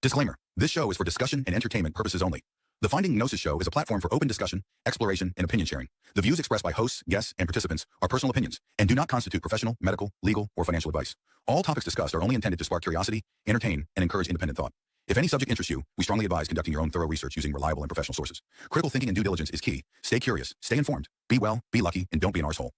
Disclaimer. This show is for discussion and entertainment purposes only. The Finding Gnosis Show is a platform for open discussion, exploration, and opinion sharing. The views expressed by hosts, guests, and participants are personal opinions and do not constitute professional, medical, legal, or financial advice. All topics discussed are only intended to spark curiosity, entertain, and encourage independent thought. If any subject interests you, we strongly advise conducting your own thorough research using reliable and professional sources. Critical thinking and due diligence is key. Stay curious, stay informed, be well, be lucky, and don't be an arsehole.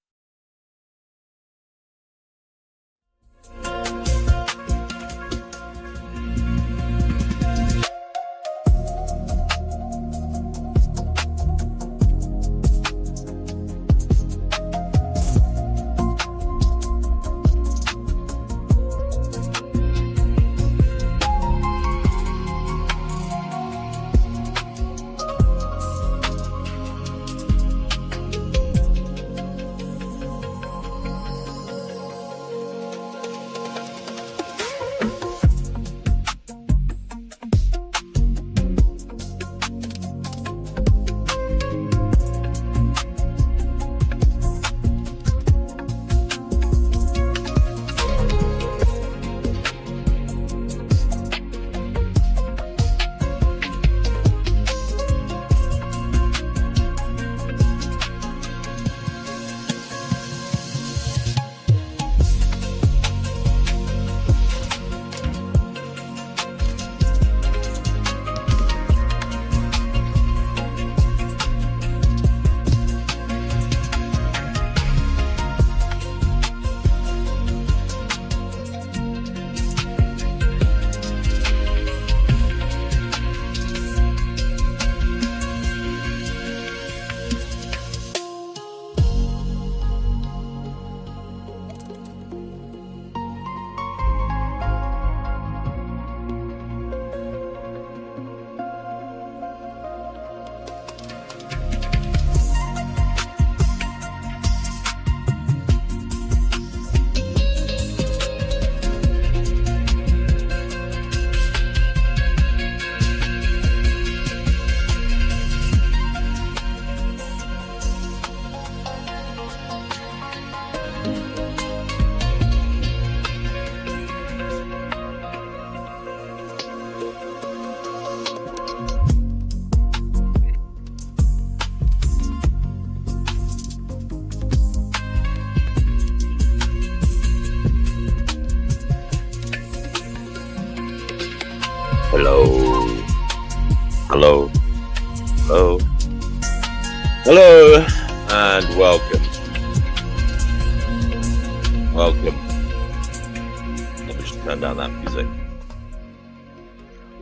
Hello, and welcome. Let me just turn down that music.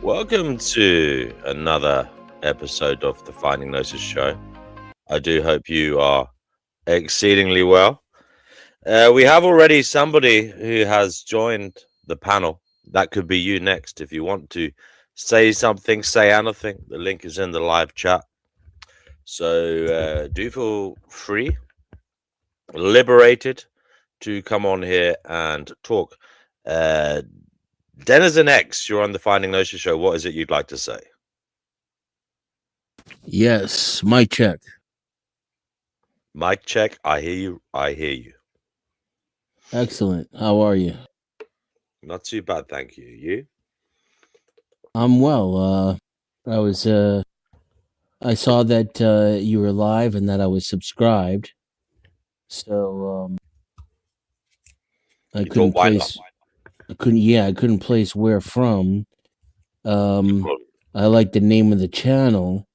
Welcome to another episode of the Finding Gnosis Show. I do hope you are exceedingly well. We have already somebody who has joined the panel. That could be you next. If you want to say something, say anything, the link is in the live chat. So do feel free, liberated to come on here and talk. Denizen X, you're on the Finding Gnosis Show. What is it you'd like to say? Yes, mic check. Mic check. I hear you. I hear you. Excellent. How are you? Not too bad, thank you. You? I'm well. I saw that you were live and that I was subscribed. So I couldn't place where from. I like the name of the channel,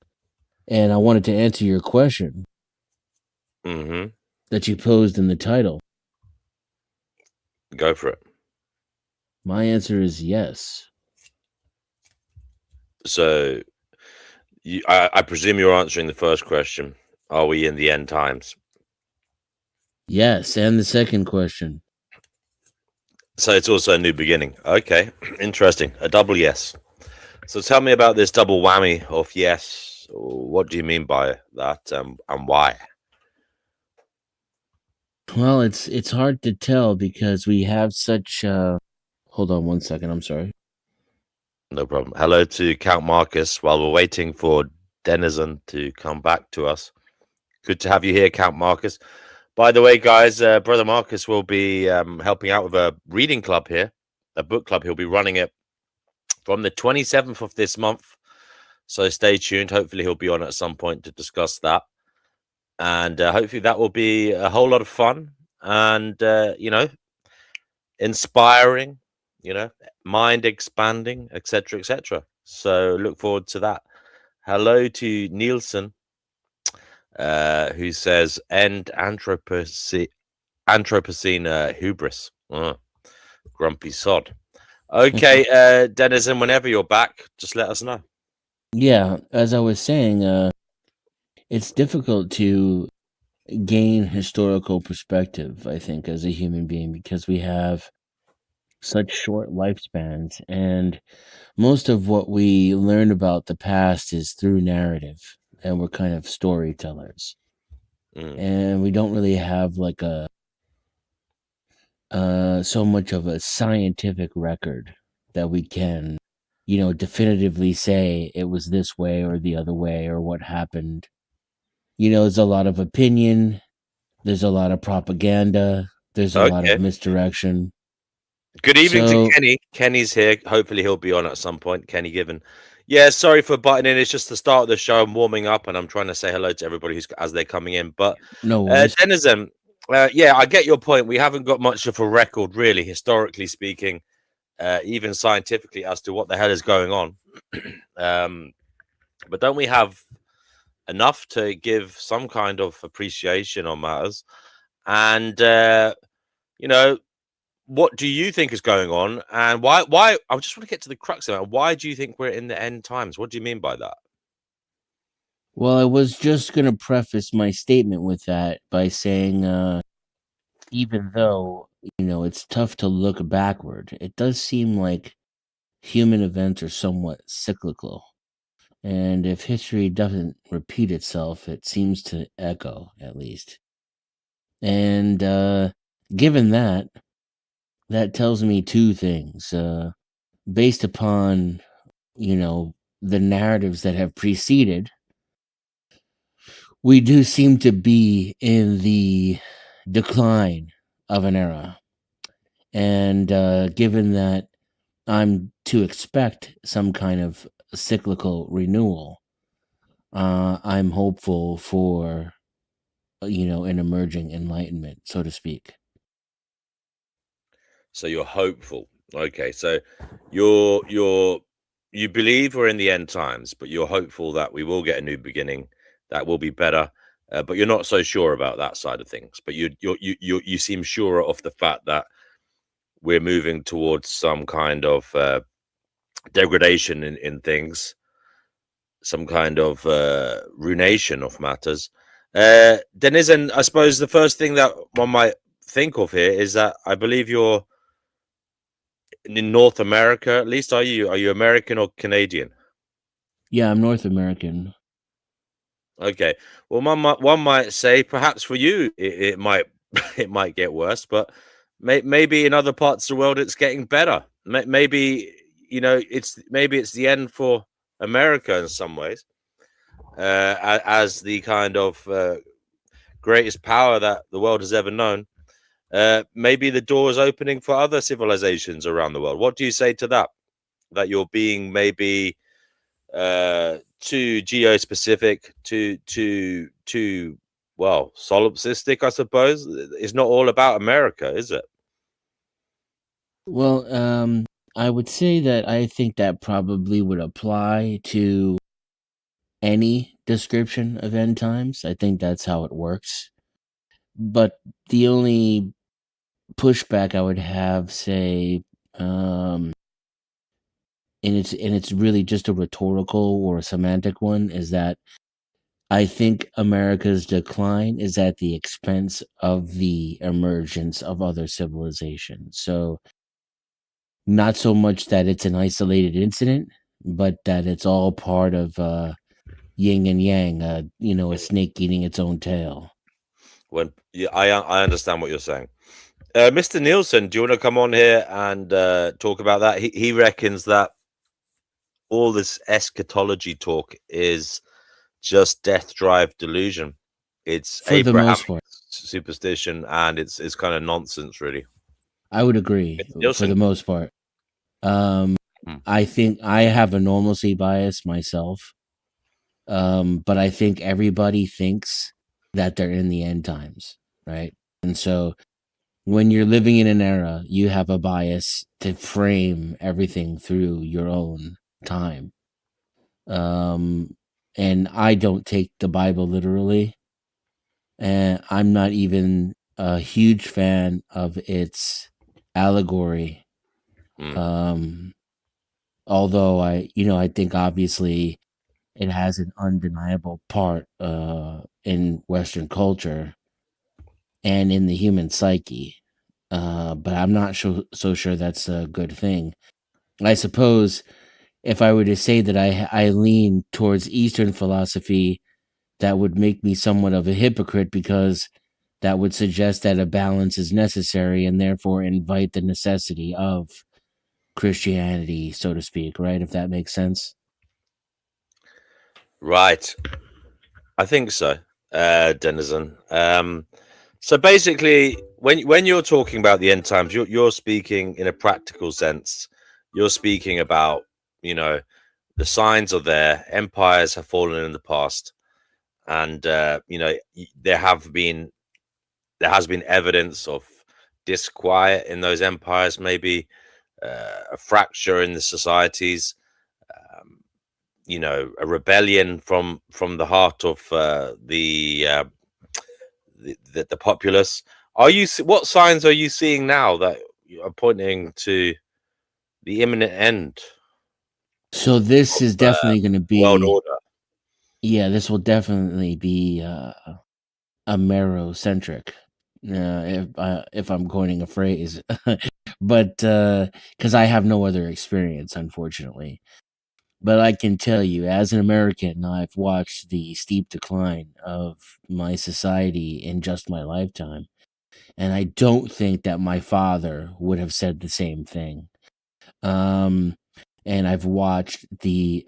and I wanted to answer your question that you posed in the title. Go for it. My answer is yes. So I presume you're answering the first question. Are we in the end times? Yes, and the second question. So it's also a new beginning. Okay, interesting. A double yes. So tell me about this double whammy of yes. What do you mean by that, and why? Well, it's hard to tell because we have such... Hold on one second, I'm sorry. No problem. Hello to Count Marcus while we're waiting for Denizen to come back to us. Good to have you here, Count Marcus. By the way, guys, Brother Marcus will be helping out with a reading club here, a book club. He'll be running it from the 27th of this month. So stay tuned. Hopefully he'll be on at some point to discuss that. And hopefully that will be a whole lot of fun and, inspiring, mind expanding, etc., etc. So look forward to that. Hello to Nielsen, who says, end Anthropocene hubris. Grumpy sod. Okay, Denizen, whenever you're back, just let us know. Yeah, as I was saying, it's difficult to gain historical perspective, I think, as a human being, because we have such short lifespans, and most of what we learn about the past is through narrative, and we're kind of storytellers. And we don't really have like a so much of a scientific record that we can, definitively say it was this way or the other way or what happened. There's a lot of opinion, there's a lot of propaganda, there's a lot of misdirection. Good evening to Kenny. Kenny's here. Hopefully he'll be on at some point. Kenny Given. Yeah, sorry for butting in. It's just the start of the show. I'm warming up and I'm trying to say hello to everybody as they're coming in. But no worries. Denizen, yeah, I get your point. We haven't got much of a record, really, historically speaking, even scientifically, as to what the hell is going on. But don't we have enough to give some kind of appreciation on matters? And, what do you think is going on, and why? I just want to get to the crux of it. Why do you think we're in the end times? What do you mean by that? Well, I was just going to preface my statement with that by saying, even though, it's tough to look backward, it does seem like human events are somewhat cyclical. And if history doesn't repeat itself, it seems to echo, at least. And given that, that tells me two things. Based upon, the narratives that have preceded, we do seem to be in the decline of an era. And given that I'm to expect some kind of cyclical renewal, I'm hopeful for, an emerging enlightenment, so to speak. So you're hopeful. Okay, so you believe we're in the end times, but you're hopeful that we will get a new beginning that will be better. But you're not so sure about that side of things. But you seem sure of the fact that we're moving towards some kind of degradation in things, some kind of ruination of matters. Denizen, I suppose the first thing that one might think of here is that I believe you're in North America, at least. Are you American or Canadian? Yeah, I'm North American. Okay. Well, one might say perhaps for you it might it might get worse, but maybe in other parts of the world it's getting better. Maybe it's the end for America in some ways, as the kind of greatest power that the world has ever known. Maybe the door is opening for other civilizations around the world. What do you say to that? That you're being maybe too geo-specific, too solipsistic, I suppose. It's not all about America, is it? Well, I would say that I think that probably would apply to any description of end times. I think that's how it works. But the only pushback I would have, say, and it's really just a rhetorical or a semantic one, is that I think America's decline is at the expense of the emergence of other civilizations. So not so much that it's an isolated incident, but that it's all part of yin and yang, a snake eating its own tail. I understand what you're saying. Mr. Nielsen, do you want to come on here and talk about that? He reckons that all this eschatology talk is just death drive delusion. It's For the most part. superstition, and it's kind of nonsense, really. I would agree for the most part. I think I have a normalcy bias myself, but I think everybody thinks that they're in the end times, right? And so when you're living in an era, you have a bias to frame everything through your own time. And I don't take the Bible literally, and I'm not even a huge fan of its allegory. Although I think obviously it has an undeniable part in Western culture and in the human psyche. But I'm not so sure that's a good thing. I suppose if I were to say that I lean towards Eastern philosophy, that would make me somewhat of a hypocrite, because that would suggest that a balance is necessary and therefore invite the necessity of Christianity, so to speak, right? If that makes sense. Right. I think so, Denizen. So basically, when you're talking about the end times, you're speaking in a practical sense. You're speaking about, the signs are there. Empires have fallen in the past, and there has been evidence of disquiet in those empires, maybe a fracture in the societies, a rebellion from the heart of the populace. What signs are you seeing now that are pointing to the imminent end So this is definitely going to world be, order? yeah, this will definitely be Amero-centric, if I'm coining a phrase, but because I have no other experience, unfortunately. But I can tell you, as an American, I've watched the steep decline of my society in just my lifetime, and I don't think that my father would have said the same thing. And I've watched the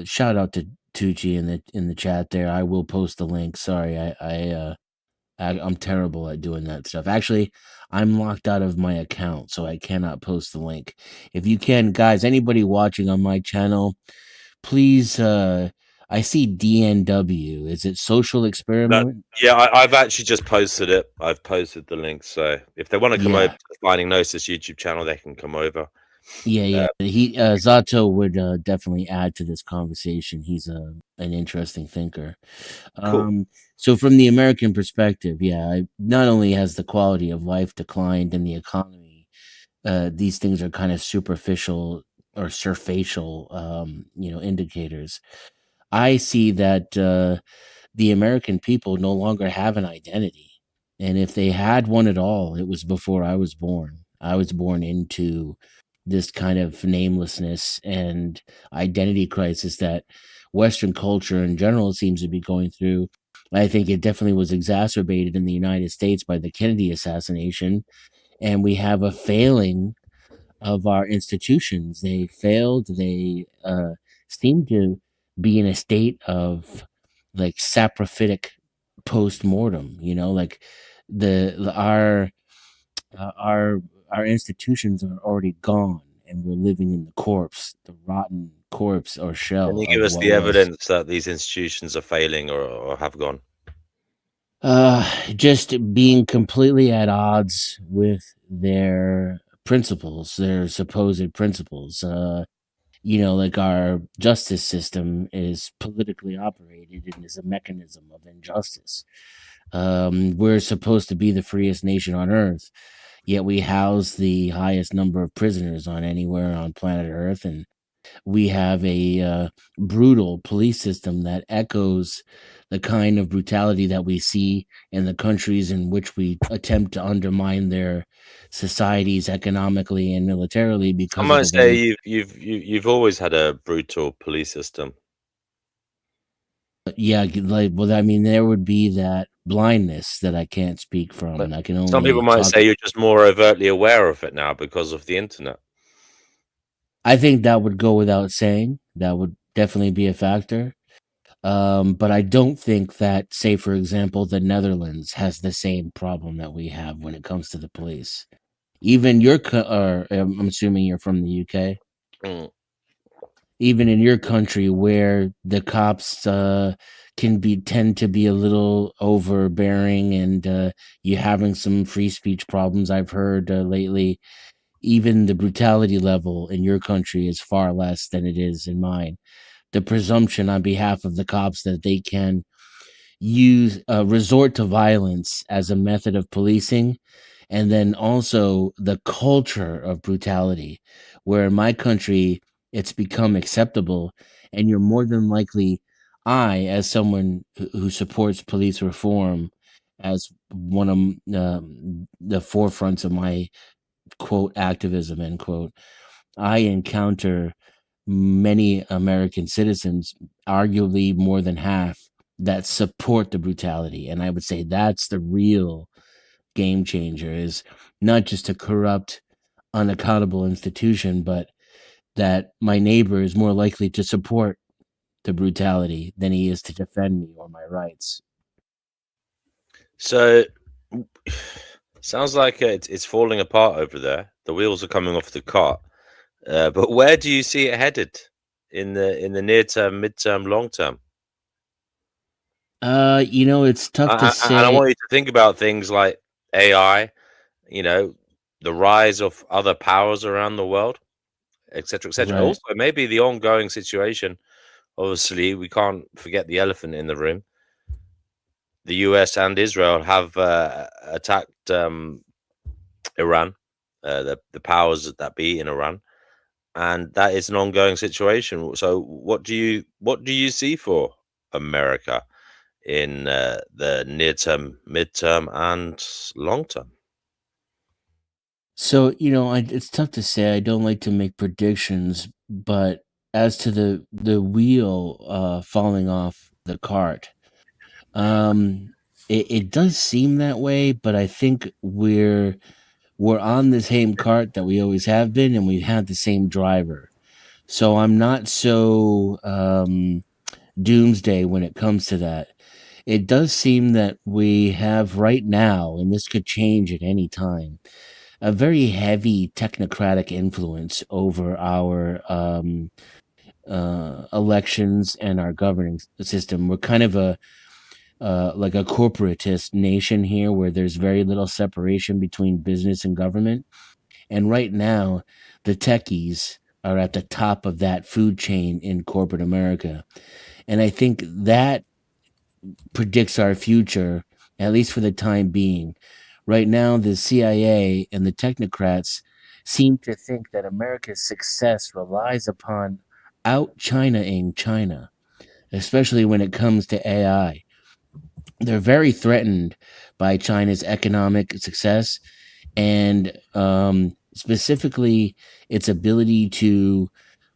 shout out to Tucci in the chat there. I will post the link. Sorry, I'm terrible at doing that stuff. Actually, I'm locked out of my account, so I cannot post the link. If you can, guys, anybody watching on my channel, please. I see DNW. Is it social experiment? I've actually just posted it. I've posted the link, so if they want to come over Yeah, to the Finding Gnosis YouTube channel, they can come over. yeah. He Zato would definitely add to this conversation. He's an interesting thinker. Cool. So from the American perspective, not only has the quality of life declined in the economy, these things are kind of superficial or surfacial, indicators. I see that the American people no longer have an identity, and if they had one at all, it was before I was born. I was born into this kind of namelessness and identity crisis that Western culture in general seems to be going through. I think it definitely was exacerbated in the United States by the Kennedy assassination, and we have a failing of our institutions. They failed. They seem to be in a state of like saprophytic post mortem. Like the our our institutions are already gone, and we're living in the rotten corpse or Can shell you give of us what the was. evidence that these institutions are failing or have gone? Just being completely at odds with their principles, their supposed principles. Like our justice system is politically operated and is a mechanism of injustice. We're supposed to be the freest nation on earth, yet we house the highest number of prisoners on anywhere on planet Earth, and we have a brutal police system that echoes the kind of brutality that we see in the countries in which we attempt to undermine their societies economically and militarily I because of might the way. say you've always had a brutal police system. Yeah, like, well, I mean, there would be that blindness that I can't speak from, But and I can some people only might talk. say you're just more overtly aware of it now because of the internet. I think that would go without saying. That would definitely be a factor. But I don't think that, say, for example, the Netherlands has the same problem that we have when it comes to the police. Even I'm assuming you're from the UK. Mm. Even in your country where the cops tend to be a little overbearing, and you're having some free speech problems I've heard lately. Even the brutality level in your country is far less than it is in mine. The presumption on behalf of the cops that they can use resort to violence as a method of policing, and then also the culture of brutality, where in my country it's become acceptable, and you're more than likely, I, as someone who supports police reform as one of the forefronts of my quote activism end quote, I encounter many American citizens, arguably more than half, that support the brutality. And I would say that's the real game changer, is not just a corrupt, unaccountable institution, but that my neighbor is more likely to support the brutality than he is to defend me or my rights. So, sounds like it's falling apart over there. The wheels are coming off the cart. But where do you see it headed in the near term, midterm, long term? It's tough to And I say. want you to think about things like AI, you know, the rise of other powers around the world, etc., etc. Right. Also, maybe the ongoing situation. Obviously, we can't forget the elephant in the room. The US and Israel have attacked Iran, the powers that be in Iran, and that is an ongoing situation. So, what do you see for America in the near term, midterm, and long term? So, it's tough to say. I don't like to make predictions, but as to the wheel falling off the cart, it does seem that way. But I think we're on the same cart that we always have been, and we had the same driver. So I'm not so doomsday when it comes to that. It does seem that we have right now, and this could change at any time, a very heavy technocratic influence over our elections and our governing system. We're kind of a like a corporatist nation here, where there's very little separation between business and government. And right now, the techies are at the top of that food chain in corporate America. And I think that predicts our future, at least for the time being. Right now, the CIA and the technocrats seem to think that America's success relies upon out China-ing China, especially when it comes to AI. They're very threatened by China's economic success, and specifically its ability to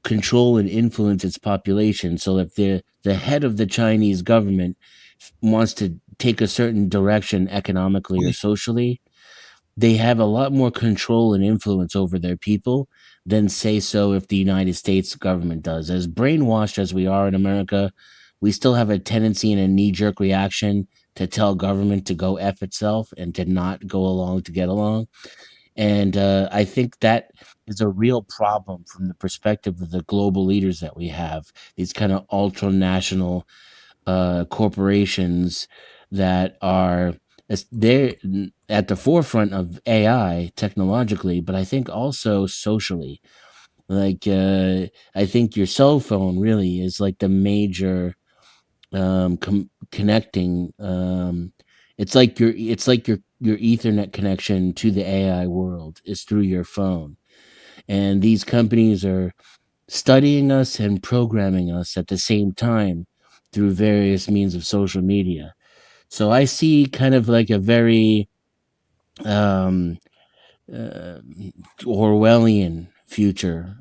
control and influence its population. So if the head of the Chinese government wants to take a certain direction economically or socially, they have a lot more control and influence over their people than, say, so if the United States government does. As brainwashed as we are in America, we still have a tendency and a knee-jerk reaction to tell government to go F itself and to not go along to get along. And I think that is a real problem from the perspective of the global leaders that we have, these kind of ultranational corporations that are they're at the forefront of AI technologically, but I think also socially. Like, I think your cell phone really is like the major connecting. It's like your Ethernet connection to the AI world is through your phone, and these companies are studying us and programming us at the same time through various means of social media. So I see kind of like a very um, uh, Orwellian future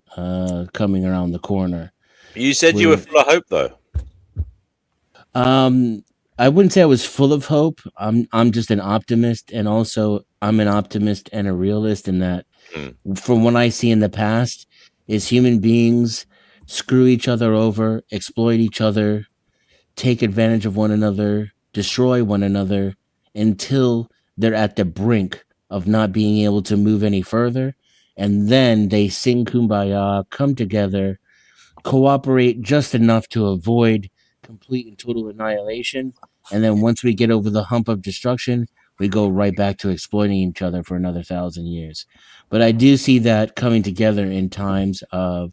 coming around the corner. You said you were Where full of hope, though. um, I wouldn't say I was full of hope. I'm just an optimist, and also I'm an optimist and a realist in that, Mm. from what I see in the past, is human beings screw each other over, exploit each other, take advantage of one another, destroy one another until they're at the brink of not being able to move any further. and then they sing kumbaya, come together, cooperate just enough to avoid complete and total annihilation, and then once we get over the hump of destruction, we go right back to exploiting each other for another 1,000 years. But I do see that coming together in times of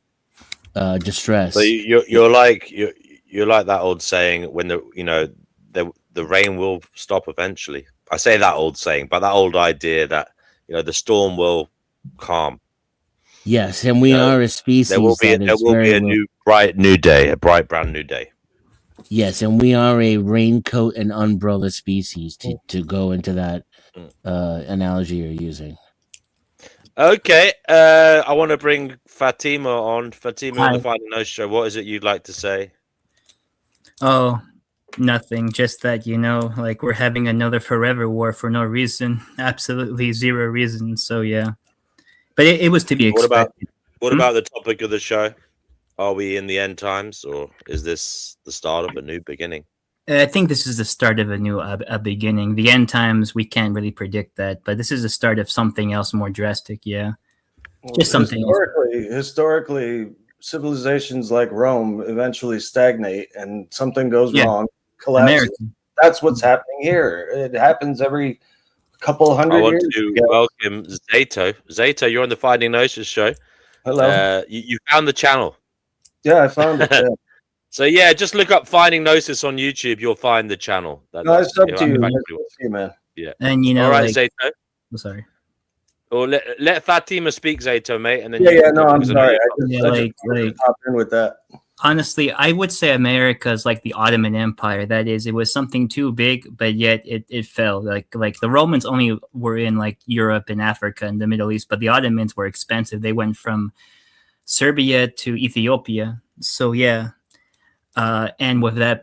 distress. So you're like that old saying when the rain will stop eventually. I say that old saying, but that old idea that the storm will calm. Yes, and we are a species there will be a new bright new day, a bright brand new day. Yes, and we are a raincoat and umbrella species to go into that analogy you're using. Okay, I want to bring Fatima on. Fatima on the Finding Gnosis show. What is it you'd like to say? Oh, nothing. Just that, like we're having another forever war for no reason. Absolutely zero reason. So, yeah. But it was to be expected. What about the topic of the show? Are we in the end times, or is this the start of a new beginning? I think this is the start of a new beginning. The end times, we can't really predict that, but this is the start of something else more drastic, yeah. Well, just something historically, civilizations like Rome eventually stagnate and something goes wrong, collapses. That's what's happening here. It happens every couple hundred years. I want to welcome Zato. Zato, you're on the Finding Gnosis show. Hello. You found the channel. Yeah, I found it. Yeah. So yeah, just look up Finding Gnosis on YouTube. You'll find the channel. It's up to you, man. Yeah. And all right, Zato. I'm sorry. Or let Fatima speak, Zato, mate, and then no, I'm sorry. I just hop in with that. Honestly, I would say America is like the Ottoman Empire. That is, it was something too big, but yet it fell. Like the Romans only were in like Europe and Africa and the Middle East, but the Ottomans were expensive. They went from Serbia to Ethiopia. So yeah. And with that,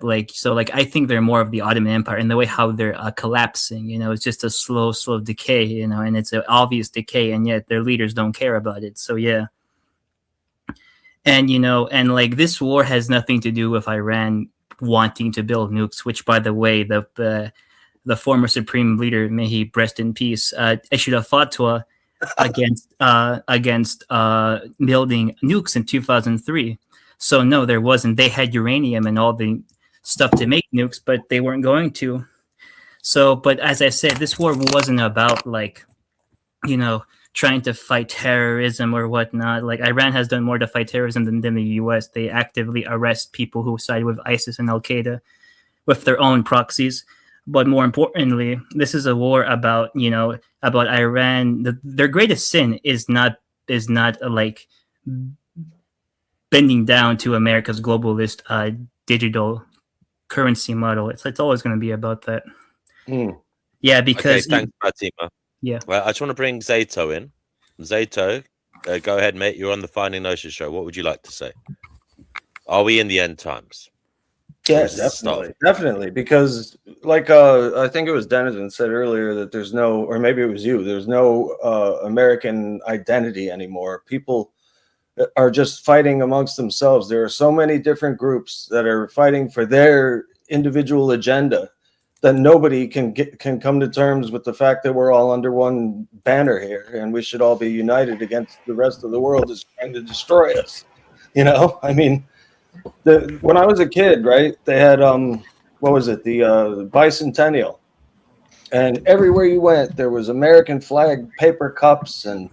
I think they're more of the Ottoman Empire in the way how they're collapsing. It's just a slow decay. And it's an obvious decay, and yet their leaders don't care about it. So yeah. And and like this war has nothing to do with Iran wanting to build nukes. Which, by the way, the former supreme leader, may he rest in peace, issued a fatwa against building nukes in 2003. So no, there wasn't. They had uranium and all the stuff to make nukes, but they weren't going to. So, but as I said, this war wasn't about trying to fight terrorism or whatnot. Like Iran has done more to fight terrorism than the US. They actively arrest people who side with ISIS and Al Qaeda with their own proxies. But more importantly, this is a war about Iran. Their greatest sin is not like bending down to America's globalist digital currency model. It's always going to be about that. Yeah, because thanks, Fatima. Yeah. Well, I just want to bring Zato in. Zato, go ahead, mate. You're on the Finding Gnosis show. What would you like to say? Are we in the end times? Yes, definitely. Because, I think it was Denizen said earlier that there's no, or maybe it was you, there's no American identity anymore. People are just fighting amongst themselves. There are so many different groups that are fighting for their individual agenda that nobody can come to terms with the fact that we're all under one banner here, and we should all be united against the rest of the world that's trying to destroy us. I mean, when I was a kid, right, they had what was it, the bicentennial, and everywhere you went there was American flag paper cups and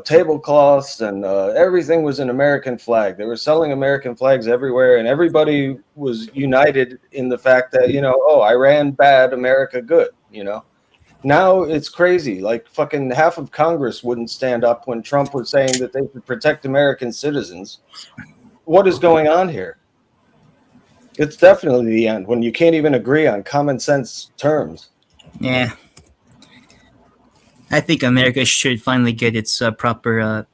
tablecloths, and everything was an American flag. They were selling American flags everywhere, and everybody was united in the fact that, Iran bad, America good, Now it's crazy. Like fucking half of Congress wouldn't stand up when Trump was saying that they should protect American citizens. What is going on here? It's definitely the end when you can't even agree on common sense terms. Yeah. I think America should finally get its proper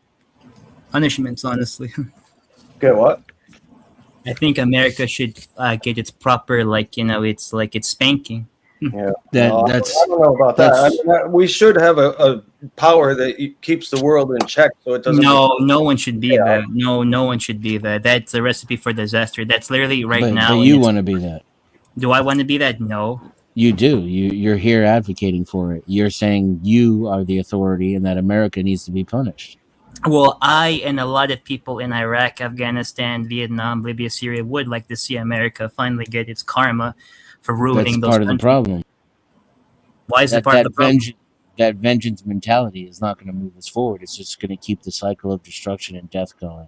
punishments, honestly. Get what? I think America should get its proper, it's spanking. Yeah, I don't know about that. I mean, we should have a power that keeps the world in check, so it doesn't. No one should be that. No one should be that. That's a recipe for disaster. That's literally now. But you want to be that. Do I want to be that? No. You do. You're here advocating for it. You're saying you are the authority and that America needs to be punished. Well, I and a lot of people in Iraq, Afghanistan, Vietnam, Libya, Syria would like to see America finally get its karma for ruining That's those part of the countries. problem. Why is it part of the problem? That vengeance mentality is not going to move us forward. It's just going to keep the cycle of destruction and death going.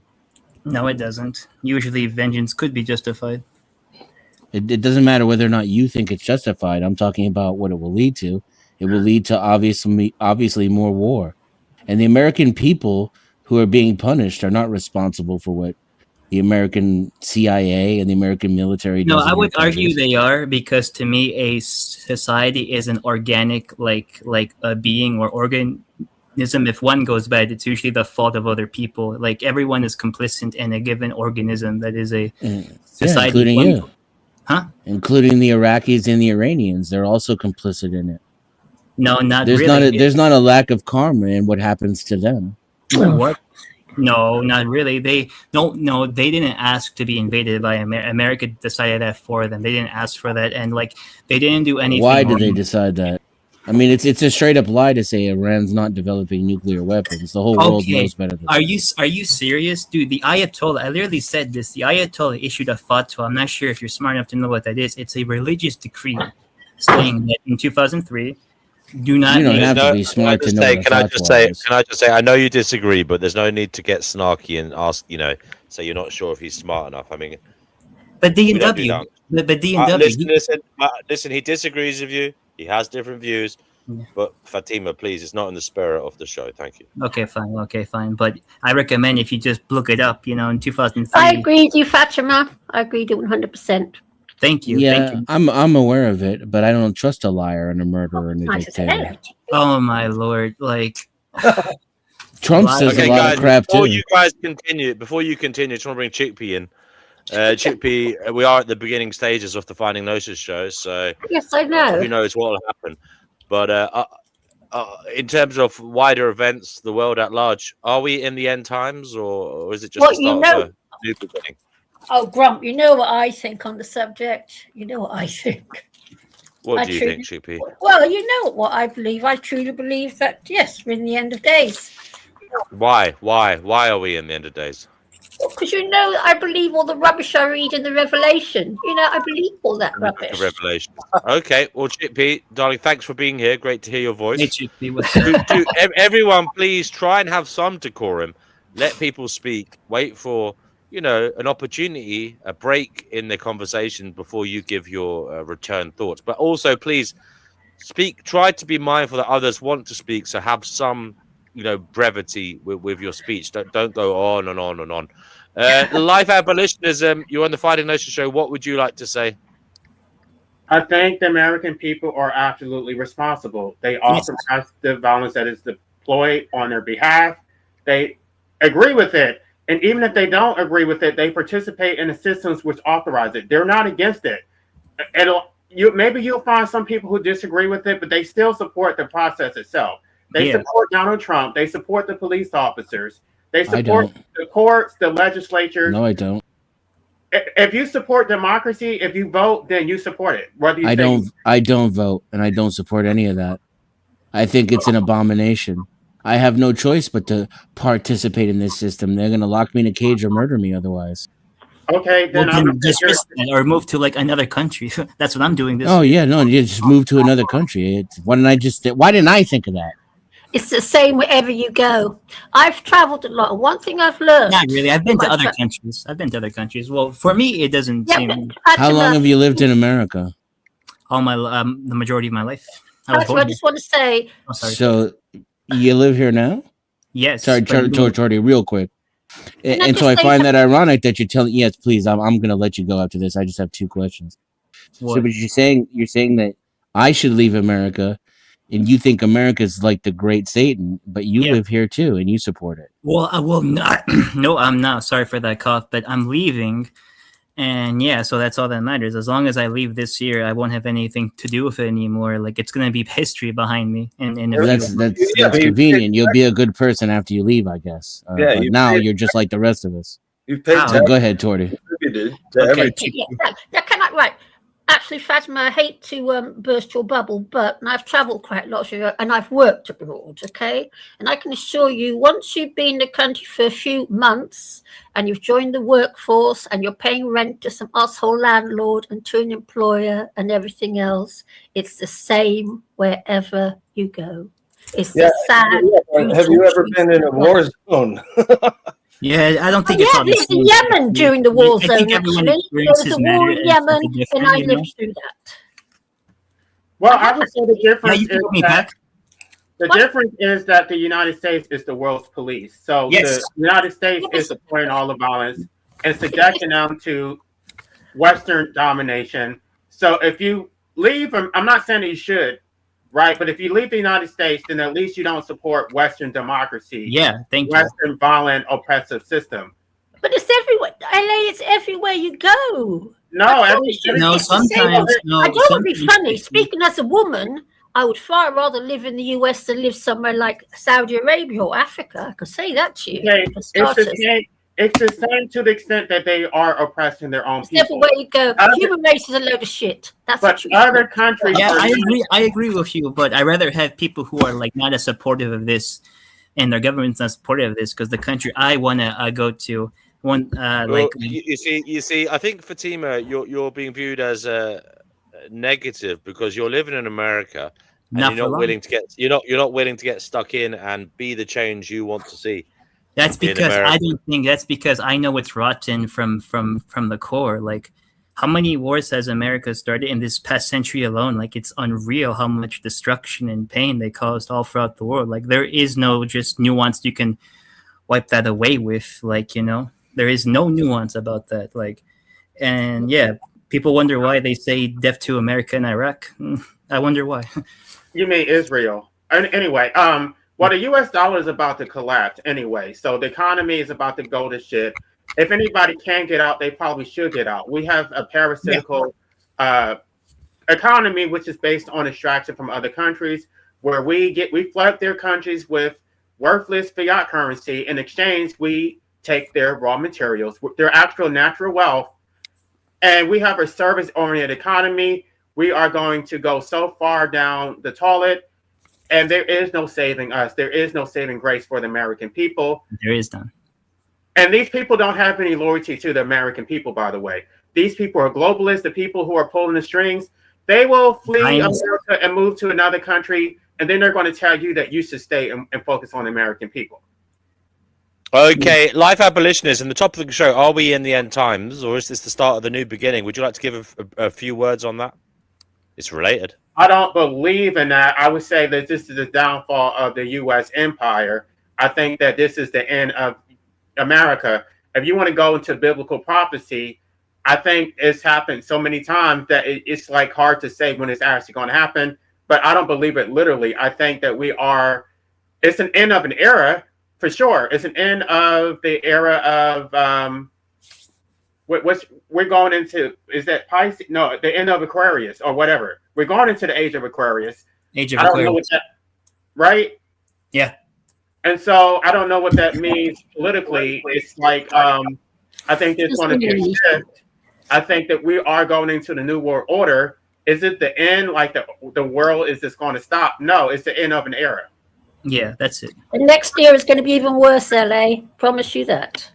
No, it doesn't. Usually, vengeance could be justified. It doesn't matter whether or not you think it's justified. I'm talking about what it will lead to. It will lead to obviously more war. And the American people who are being punished are not responsible for what the American CIA and the American military No, does. I in would their argue countries. they are, because to me, a society is an organic, like a being or organism. If one goes bad, it's usually the fault of other people. Like everyone is complicit in a given organism that is a society. Including you. Huh? Including the Iraqis and the Iranians. They're also complicit in it. No, not There's really. there's not a lack of karma in what happens to them. What? No, not really. They don't. No, they didn't ask to be invaded by America. Decided that for them. They didn't ask for that, and like they didn't do anything. Why did they decide that? I mean, it's a straight up lie to say Iran's not developing nuclear weapons. The whole world knows better than that. Are you serious, dude? The Ayatollah. I literally said this. The Ayatollah issued a fatwa. I'm not sure if you're smart enough to know what that is. It's a religious decree saying that in 2003. Do not. You don't have to be smart to know. Can I just say? I know you disagree, but there's no need to get snarky and ask. So you're not sure if he's smart enough. I mean, but D&W. But D&W. Listen. He disagrees with you. He has different views. Yeah. But Fatima, please, it's not in the spirit of the show. Thank you. Okay, fine. But I recommend if you just look it up. In 2003. I agree with you, Fatima. I agree with you 100%. Thank you. Yeah, thank you. I'm aware of it, but I don't trust a liar and a murderer and a dictator. Oh my lord! Like Trump says a lot of crap too. Before you continue, I just want to bring Chickpea in. Chickpea, we are at the beginning stages of the Finding Gnosis show, so yes, I know. Who knows what will happen? But in terms of wider events, the world at large, are we in the end times, or is it just the start of a new beginning? Oh, Grump, you know what I think on the subject. You know what I think. What do you think, Chippy? Well, you know what I believe. I truly believe that, yes, we're in the end of days. Why? Why are we in the end of days? Because, I believe all the rubbish I read in the Revelation. I believe all that rubbish. Revelation. Okay. Well, Chippy, darling, thanks for being here. Great to hear your voice. Hey, Chippy, everyone, please try and have some decorum. Let people speak. Wait for... an opportunity, a break in the conversation before you give your return thoughts. But also, please speak. Try to be mindful that others want to speak. So have some, brevity with your speech. Don't go on and on and on. Life abolitionism. You're on the Finding Gnosis show. What would you like to say? I think the American people are absolutely responsible. They authorize the violence that is deployed on their behalf. They agree with it. And even if they don't agree with it, they participate in the systems which authorize it. They're not against it. Maybe you'll find some people who disagree with it, but they still support the process itself. They support Donald Trump. They support the police officers. They support the courts, the legislature. No, I don't. If you support democracy, if you vote, then you support it. I don't vote, and I don't support any of that. I think it's an abomination. I have no choice but to participate in this system. They're going to lock me in a cage or murder me otherwise. Okay, then or move to another country. That's what I'm doing. You just move to another country. Why didn't I think of that? It's the same wherever you go. I've traveled a lot. One thing I've learned. Not really. I've been to other countries. Well, for me, it doesn't seem. How long have you lived in America? All my the majority of my life. I just want to say. Oh, sorry. So. You live here now? Yes. Sorry, Jordy, real quick. And so I find that ironic that you're telling. Yes, please. I'm going to let you go after this. I just have two questions. What? So, but you're saying that I should leave America, and you think America is like the great Satan, but you live here too, and you support it. Well, I will not. No, I'm not. Sorry for that cough, but I'm leaving. And so that's all that matters. As long as I leave this year, I won't have anything to do with it anymore. Like it's going to be history behind me. That's convenient. You'll be a good person after you leave, I guess. But now you're just like the rest of us. You paid. So go ahead, Torty. Can I actually, Fatima, I hate to burst your bubble, but I've travelled quite a lot and I've worked abroad, okay? And I can assure you, once you've been in the country for a few months and you've joined the workforce and you're paying rent to some asshole landlord and to an employer and everything else, it's the same wherever you go. It's the sad. Have you ever been in a war zone? Yeah, I don't think it's I all the lived in same. Yemen during the war I think zone, everyone actually. There was experiences a war matter in as Yemen, something and different, I you know? lived through that. Well, I would say the Yeah, difference you can is put me that back. the difference is that the United States is the world's police. So Yes. the United States is supporting all the violence and subjecting them to Western domination. So if you leave, I'm not saying that you should, right? But if you leave the United States, then at least you don't support Western democracy. Yeah, thank you. Western violent oppressive system. But it's everywhere. LA, it's everywhere you go. No, No, sometimes. No, I don't want to be sometimes- funny. Speaking as a woman, I would far rather live in the US than live somewhere like Saudi Arabia or Africa. I could say that to you. Okay, For it's starters. the same to the extent that they are oppressing their own It's people. everywhere you go. Other- Human race is a load of shit. That's But what you other countries, Yeah, are I agree with you, but I rather have people who are like not as supportive of this, and their government's not supportive of this, because the country I want to go to, one Well, like you see, I think Fatima, you're being viewed as a negative because you're living in America and not you're for not long. willing to get you're not willing to get stuck in and be the change you want to see. That's in because America. I don't think that's because I know it's rotten from the core. Like, how many wars has America started in this past century alone? Like, it's unreal how much destruction and pain they caused all throughout the world. Like, there is no just nuance you can wipe that away with. Like, you know, there is no nuance about that. Like, and yeah, people wonder why they say death to America and Iraq. I wonder why. You mean Israel? And anyway, well, the U.S. dollar is about to collapse anyway, so the economy is about to go to shit. If anybody can get out, they probably should get out. We have a parasitical economy, which is based on extraction from other countries, where we flood their countries with worthless fiat currency. In exchange, we take their raw materials, their actual natural wealth, and we have a service-oriented economy. We are going to go so far down the toilet, and there is no saving us. There is no saving grace for the American people. There is none. And these people don't have any loyalty to the American people, by the way. These people are globalists, the people who are pulling the strings. They will flee America and move to another country, and then they're going to tell you that you should stay and focus on the American people. Okay, life abolitionism. The top of the show. Are we in the end times, or is this the start of the new beginning? Would you like to give a few words on that? It's related. I don't believe in that. I would say that this is the downfall of the U.S. empire. I think that this is the end of America. If you want to go into biblical prophecy, I think it's happened so many times that it's like hard to say when it's actually going to happen. But I don't believe it literally. I think that it's an end of an era for sure. It's an end of the era of we're going into, is that Pisces? No, the end of Aquarius or whatever. We're going into the age of Aquarius. Age of I don't Aquarius. know what that, right? Yeah. And so I don't know what that means politically. It's like I think there's going to be a shift. I think that we are going into the new world order. Is it the end? Like the world is just going to stop? No, it's the end of an era. Yeah, that's it. The next year is going to be even worse, LA. Promise you that.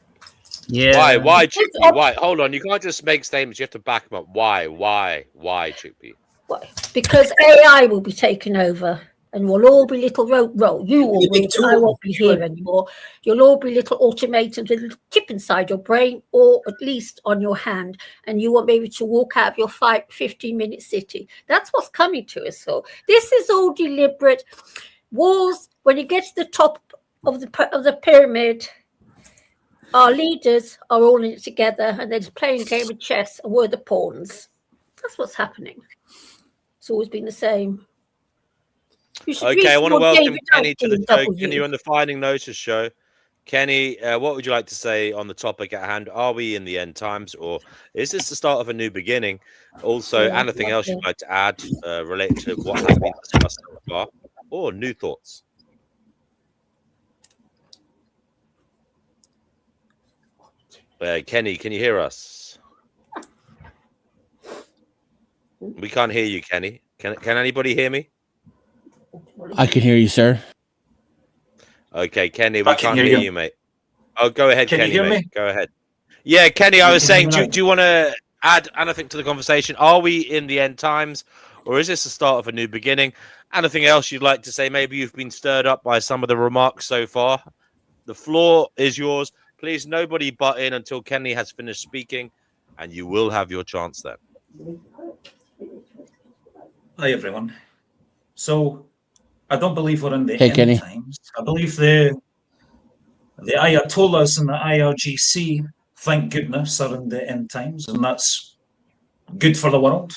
Yeah. Why, Chickpea? Why? Hold on. You can't just make statements. You have to back them up. Why, Chickpea? Because AI will be taken over, and we'll all be little you will be, I won't be here anymore. You'll all be little automatons with a little chip inside your brain, or at least on your hand, and you won't be able to walk out of your 15-minute city. That's what's coming to us. So this is all deliberate. Wars, when you get to the top of the pyramid, our leaders are all in it together, and they're just playing a game of chess, and we're the pawns. That's what's happening. It's always been the same. Okay, I want to welcome Kenny to the show. Kenny, you're on the Finding Gnosis show. Kenny, what would you like to say on the topic at hand? Are we in the end times, or is this the start of a new beginning? Also, anything else you'd like to add related to what has been discussed so far, or new thoughts? Kenny, can you hear us? We can't hear you, Kenny. Can anybody hear me? I can hear you, sir. Okay, Kenny, I we can can't hear hear you. you, mate. Oh, go ahead, Can you Kenny, hear mate. me? Go ahead. Yeah, Kenny, I You was can saying, hear me do you want to add anything to the conversation? Are we in the end times, or is this the start of a new beginning? Anything else you'd like to say? Maybe you've been stirred up by some of the remarks so far. The floor is yours. Please, nobody butt in until Kenny has finished speaking, and you will have your chance then. Hi, everyone. So, I don't believe we're in the Hey, end Kenny. times. I believe the Ayatollahs and the IRGC, thank goodness, are in the end times, and that's good for the world.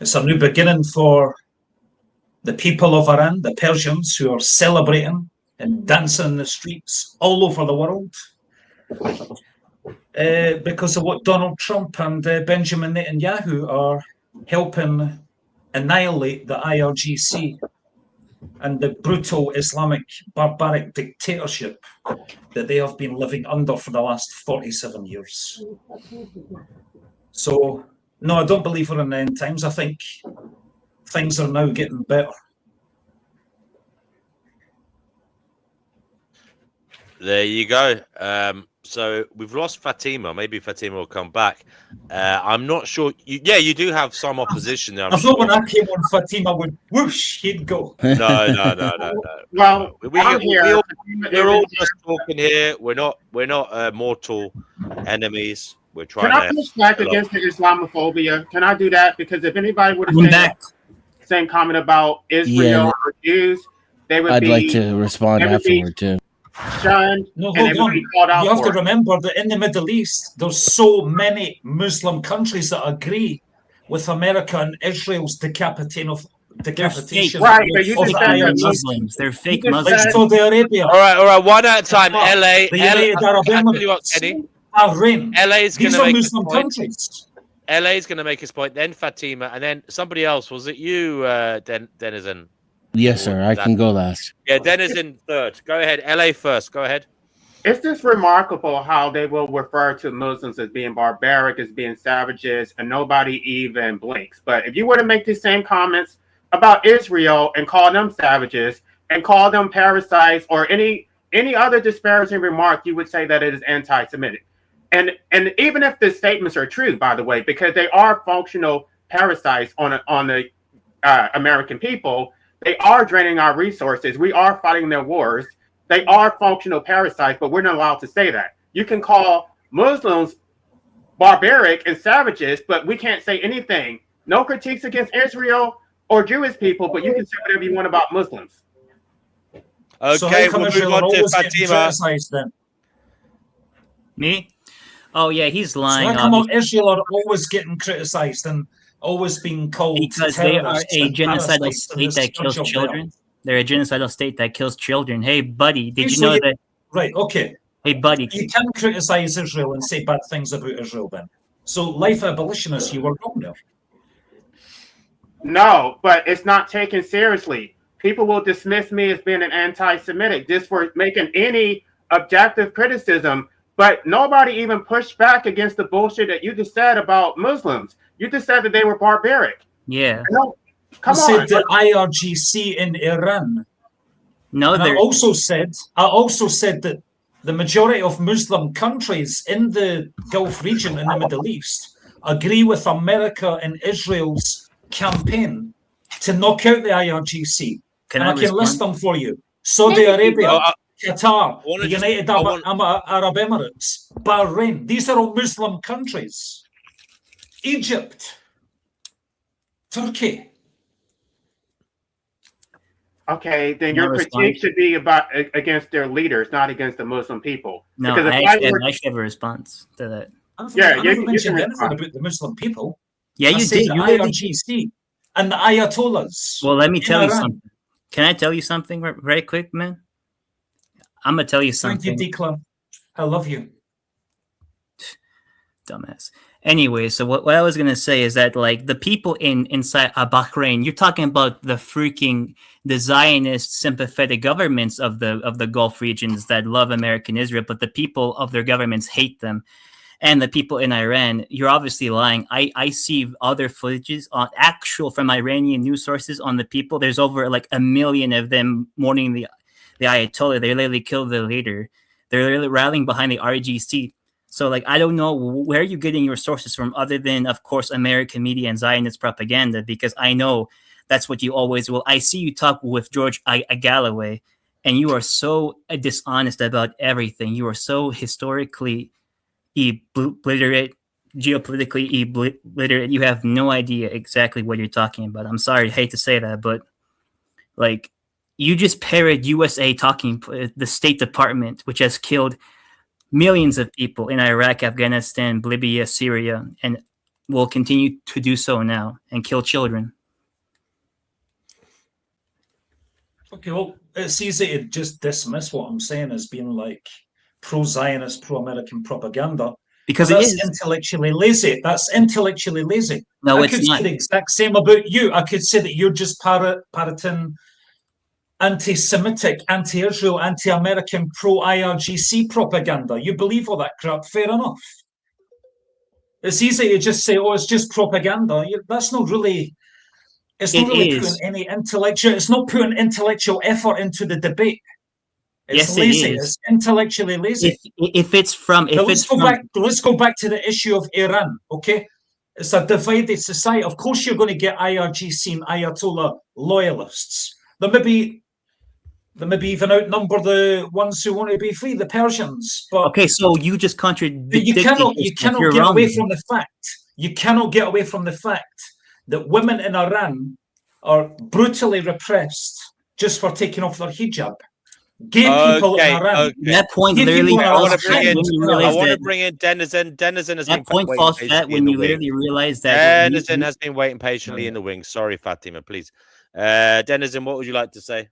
It's a new beginning for the people of Iran, the Persians, who are celebrating and dancing in the streets all over the world because of what Donald Trump and Benjamin Netanyahu are helping annihilate the IRGC and the brutal Islamic barbaric dictatorship that they have been living under for the last 47 years. So, no, I don't believe we're in the end times. I think things are now getting better. There you go. So we've lost Fatima. Maybe Fatima will come back. I'm not sure. You do have some opposition there. I thought when I came on, Fatima would whoosh, he'd go. No. Well, I'm here. We're all just talking here. We're not mortal enemies. We're trying Can I to push back against the Islamophobia? Can I do that? Because if anybody would have I'm said back. the same comment about Israel or Jews, they would I'd be like to respond they would be afterward too. shunned No, and hold they would be on. called out You have for to it. remember that in the Middle East, there's so many Muslim countries that agree with America and Israel's decapitation of Right, but you of just the said they're IRGC. Muslims. They're fake You just Like Muslims. Saudi Arabia, All right, one at a time. LA, the United Arab I tell you what, Emirates, Kenny. Bahrain. LA is going These to are make his Muslim point. countries. LA is going to make his point. Then Fatima, and then somebody else. Was it you, Denizen? Yes, sir. I can go last. Yeah, Denizen third. Go ahead. LA first. Go ahead. It's just remarkable how they will refer to Muslims as being barbaric, as being savages, and nobody even blinks. But if you were to make these same comments about Israel and call them savages and call them parasites or any other disparaging remark, you would say that it is anti-Semitic. And even if the statements are true, by the way, because they are functional parasites on the American people, they are draining our resources. We are fighting their wars. They are functional parasites, but we're not allowed to say that. You can call Muslims barbaric and savages, but we can't say anything. No critiques against Israel or Jewish people, but you can say whatever you want about Muslims. Okay, So how come we'll move Israel are on to always getting Fatima. criticized then? Me? Oh yeah, he's So lying. how come obviously, Israel are always getting criticized and always being called because they are terrorists a and genocidal parasites and the state that kills scourge of children. They're a genocidal state that kills children. Hey, buddy, did you So know you- that? Right, okay. Hey, buddy, You can criticize Israel and say bad things about Israel then. So life abolitionists, you were wrong there. No, but it's not taken seriously. People will dismiss me as being an anti-Semitic just for making any objective criticism, but nobody even pushed back against the bullshit that you just said about Muslims. You just said that they were barbaric. yeah. No, come I on. said the IRGC in Iran. No, And I they're also said that the majority of Muslim countries in the Gulf region in the Middle East agree with America and Israel's campaign to knock out the IRGC. Can and I I can list respond? them for you. Saudi Arabia, Oh, Qatar, wanna the just- United I want- Arab Emirates, Bahrain. These are all Muslim countries. Egypt, Turkey. Okay, then Can I your respond? critique should be about against their leaders, not against the Muslim people. no. Because if I actually were- have a response to that. I Yeah, never you mentioned can anything respond. about the Muslim people. Yeah, I you said did. the You really did. IRGC and the Ayatollahs. Well, let me in tell you Iran. something. Can I tell you something very quick, man? I'm gonna tell you Thank you, something. Declan. I love you. Dumbass. Anyway, so what I was gonna say is that like the people inside Bahrain, you're talking about the freaking the Zionist sympathetic governments of the Gulf regions that love American Israel, but the people of their governments hate them. and the people in Iran, you're obviously lying. I see other footages on actual from Iranian news sources on the people. There's over like 1 million of them mourning the Ayatollah. They literally killed the leader. They're literally rallying behind the RGC. So like, I don't know where you're getting your sources from other than, of course, American media and Zionist propaganda, because I know that's what you always will. I see you talk with George Galloway, and you are so dishonest about everything. You are so historically illiterate, geopolitically illiterate. You have no idea exactly what you're talking about. I'm sorry, I hate to say that, but like, you just parrot USA talking, the State Department, which has killed millions of people in Iraq, Afghanistan, Libya, Syria, and will continue to do so now, and kill children. Okay, well, it's easy to just dismiss what I'm saying as being like pro-Zionist, pro-American propaganda. Because that's it is intellectually lazy. That's intellectually lazy. No, I it's could not. say the exact same about you. I could say that you're just parroting anti-Semitic, anti-Israel, anti-American, pro-IRGC propaganda. You believe all that crap, fair enough. It's easy to just say, oh, it's just propaganda. That's not really... It's not really putting any intellectual... It's not putting intellectual effort into the debate. It's yes, lazy. It is. It's intellectually lazy. If it's from... If let's go back to the issue of Iran, okay? It's a divided society. Of course, you're going to get IRGC and Ayatollah loyalists. There maybe even outnumber the ones who want to be free, the Persians. But okay, so you just contradict. You cannot get away from the fact. You cannot get away from the fact that women in Iran are brutally repressed just for taking off their hijab. Gay people in Iran. That point literally. I want to bring in Denizen. Denizen has that point falls flat when you literally realize that. Denizen has been waiting patiently in the wings. Sorry, Fatima, please. Denizen, what would you like to say?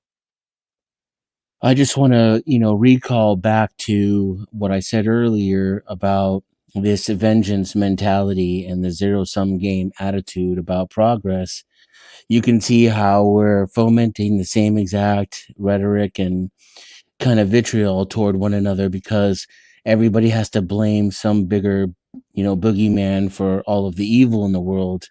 I just want to, recall back to what I said earlier about this vengeance mentality and the zero-sum game attitude about progress. You can see how we're fomenting the same exact rhetoric and kind of vitriol toward one another because everybody has to blame some bigger, boogeyman for all of the evil in the world.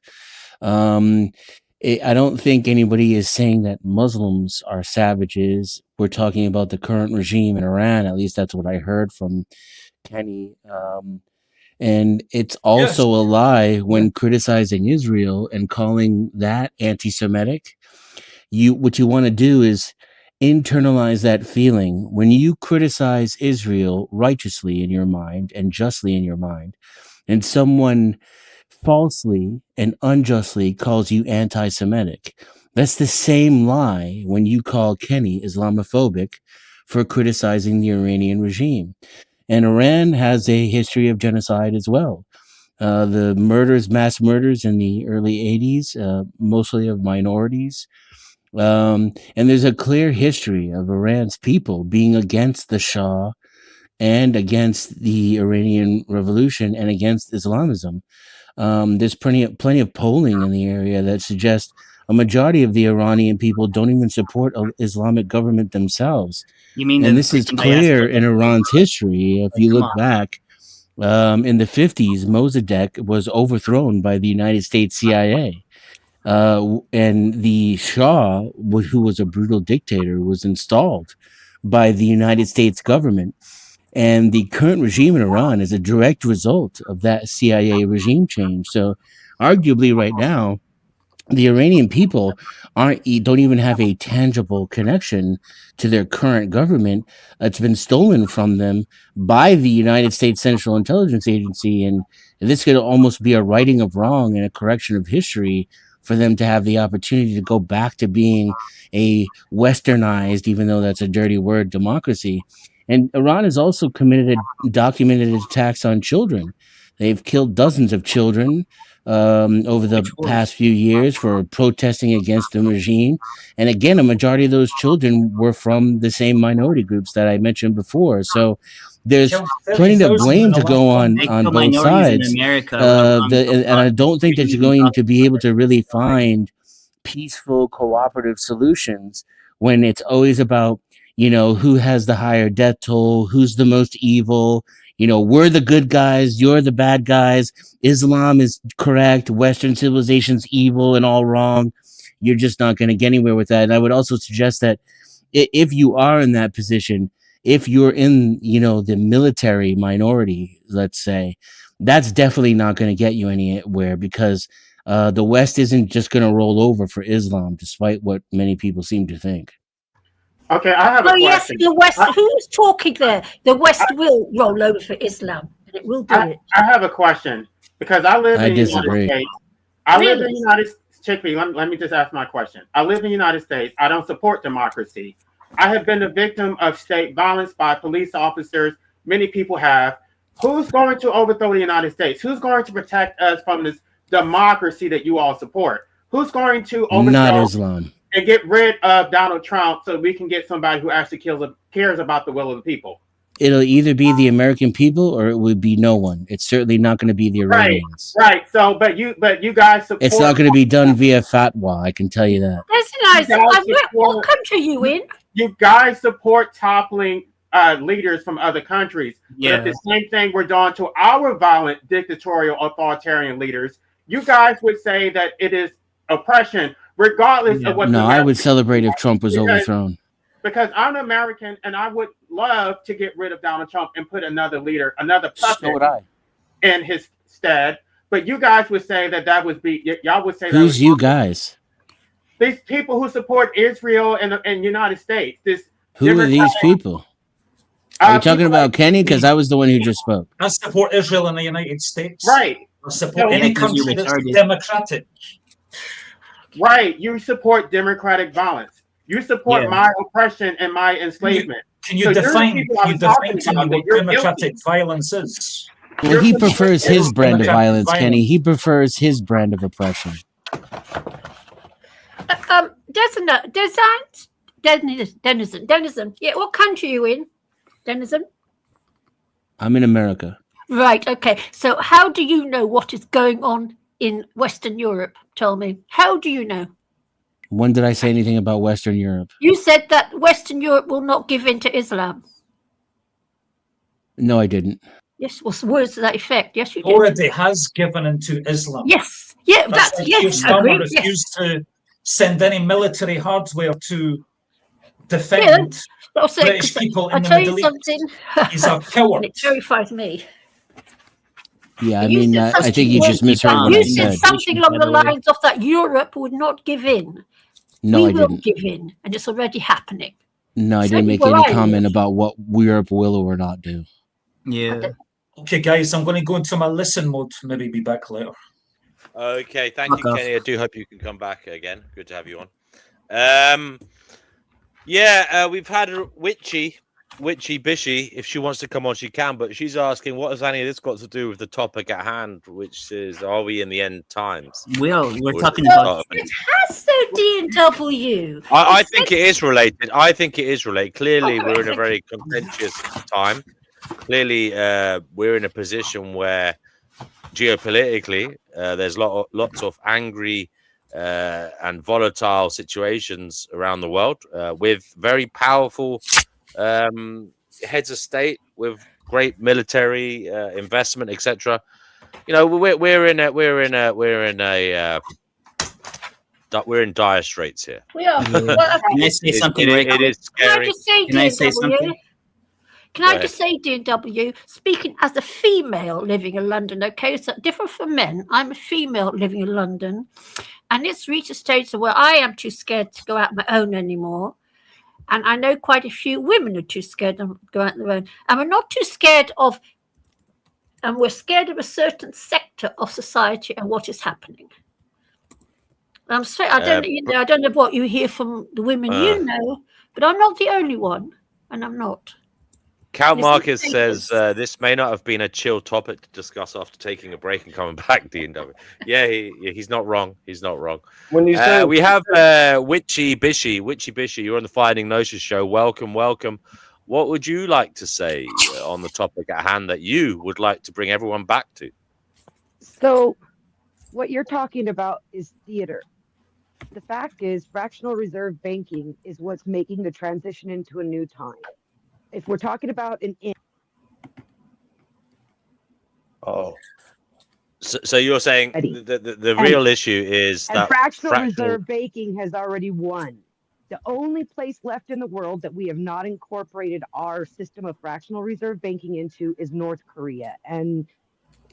I don't think anybody is saying that Muslims are savages. We're talking about the current regime in Iran. At least that's what I heard from Kenny. And it's also a lie when criticizing Israel and calling that anti-Semitic. What you want to do is internalize that feeling. When you criticize Israel righteously in your mind and justly in your mind, and someone falsely and unjustly calls you anti-Semitic, that's the same lie when you call Kenny Islamophobic for criticizing the Iranian regime. And Iran has a history of genocide as well. The mass murders in the early 80s, mostly of minorities. And there's a clear history of Iran's people being against the Shah and against the Iranian Revolution and against Islamism. There's plenty of polling in the area that suggests a majority of the Iranian people don't even support an Islamic government themselves. You mean? And this is clear in Iran's history. If you look back, in the 50s, Mossadegh was overthrown by the United States CIA. And the Shah, who was a brutal dictator, was installed by the United States government. And the current regime in Iran is a direct result of that CIA regime change. So arguably right now, the Iranian people don't even have a tangible connection to their current government. It's been stolen from them by the United States Central Intelligence Agency. And this could almost be a righting of wrong and a correction of history for them to have the opportunity to go back to being a westernized, even though that's a dirty word, democracy. And Iran has also committed documented attacks on children. They've killed dozens of children over the past few years for protesting against the regime. And again, a majority of those children were from the same minority groups that I mentioned before. So there's plenty of blame to go on both sides. And I don't think that you're going to be able to really find peaceful, cooperative solutions when it's always about, who has the higher death toll, who's the most evil, we're the good guys, you're the bad guys. Islam is correct, Western civilization's evil and all wrong. You're just not going to get anywhere with that. And I would also suggest that if you are in that position, if you're in, the military minority, let's say, that's definitely not going to get you anywhere, because the West isn't just going to roll over for Islam, despite what many people seem to think. Okay, I have a question. Yes, the West. Who's talking there? The West will roll over for Islam, and it will do it. I have a question because I live in the United States. I live in the United States. Let me just ask my question. I live in the United States. I don't support democracy. I have been a victim of state violence by police officers. Many people have. Who's going to overthrow the United States? Who's going to protect us from this democracy that you all support? Who's going to overthrow Not Islam and get rid of Donald Trump so we can get somebody who actually cares about the will of the people? It'll either be the American people or it would be no one. It's certainly not going to be the Iranians. Right. So, but you guys support. It's not going to be done via fatwa. I can tell you that. That's nice. What country are you in? You guys support toppling leaders from other countries. Yeah. But if the same thing we're doing to our violent, dictatorial, authoritarian leaders, you guys would say that it is oppression, regardless of what. No, I would celebrate if Trump was overthrown. Because I'm an American and I would love to get rid of Donald Trump and put another leader, another puppet in his stead. But you guys would say that would be, y'all would say that. Who's you guys? These people who support Israel and United States. Who are these people? Are you talking about Kenny? Because I was the one who just spoke. I support Israel and the United States. Right. I support any country that's democratic. Right. You support democratic violence. You support my oppression and my enslavement. Can you define to me what democratic violence is? Well, he prefers his brand of violence, Kenny. He prefers his brand of oppression. Denizen. Yeah, what country are you in? Denizen? I'm in America. Right, okay. So how do you know what is going on in Western Europe? Tell me. How do you know? When did I say anything about Western Europe? You said that Western Europe will not give in to Islam. No, I didn't. Yes, well, words to that effect. Yes, you did. Already has given into Islam. Yes, yeah, that's yes. I agree. Refused to send any military hardware to defend British people in the Middle East. He's a coward. It terrifies me. Yeah, I mean, I think you just misheard what I said. You said something along the lines of that Europe would not give in. No, I didn't. We will give in, and it's already happening. No, I didn't make any comment about what Europe will or not do. Yeah. Okay, guys, I'm going to go into my listen mode. Maybe be back later. Okay, thank you, Kenny. I do hope you can come back again. Good to have you on. We've had Witchy Bishy. If she wants to come on, she can. But she's asking, what has any of this got to do with the topic at hand, which is, are we in the end times? Well, we're talking about. It has to D&W. I think it is related. Clearly, we're in a very contentious time. Clearly, we're in a position where geopolitically, there's lots of angry and volatile situations around the world with very powerful heads of state with great military investment, etc. You know, we're in dire straits here. We are. Can I say something? It is scary. Can I say something? Can I just say, D&W, speaking as a female living in London, okay, so different from men, I'm a female living in London, and it's reached a stage where I am too scared to go out my own anymore. And I know quite a few women are too scared to go out their own. And we're not too scared of, and we're scared of a certain sector of society and what is happening. I'm sorry, I don't know what you hear from the women you know, but I'm not the only one, and I'm not. Count Marcus says this may not have been a chill topic to discuss after taking a break and coming back. D&W, yeah, he's not wrong. He's not wrong. When you say we have Witchy Bishy, you're on the Finding Gnosis show. Welcome. What would you like to say on the topic at hand that you would like to bring everyone back to? So, what you're talking about is theater. The fact is, fractional reserve banking is what's making the transition into a new time. If we're talking about an end, Oh, So you're saying Eddie. the real issue is And that fractional fractal. reserve banking has already won. The only place left in the world that we have not incorporated our system of fractional reserve banking into is North Korea. And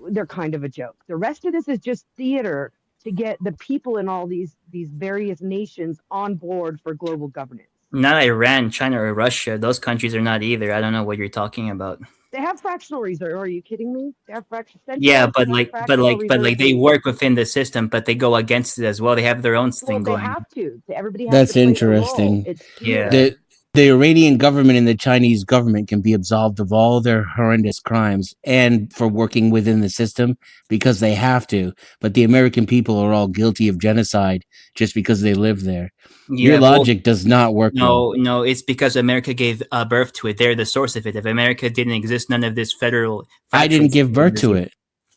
they're kind of a joke. The rest of this is just theater to get the people in all these various nations on board for global governance. Not Iran, China, or Russia. Those countries are not either. I don't know what you're talking about. They have fractional reserve. Are you kidding me? They have fractional. Yeah, but they work within the system, but they go against it as well. They have their own thing They going. have to. Everybody has That's to play their interesting. role. It's Yeah. The Iranian government and the Chinese government can be absolved of all their horrendous crimes and for working within the system because they have to. But the American people are all guilty of genocide just because they live there. Yeah, Your logic does not work. No, it's because America gave birth to it. They're the source of it. If America didn't exist, none of this federal. I didn't give birth to it.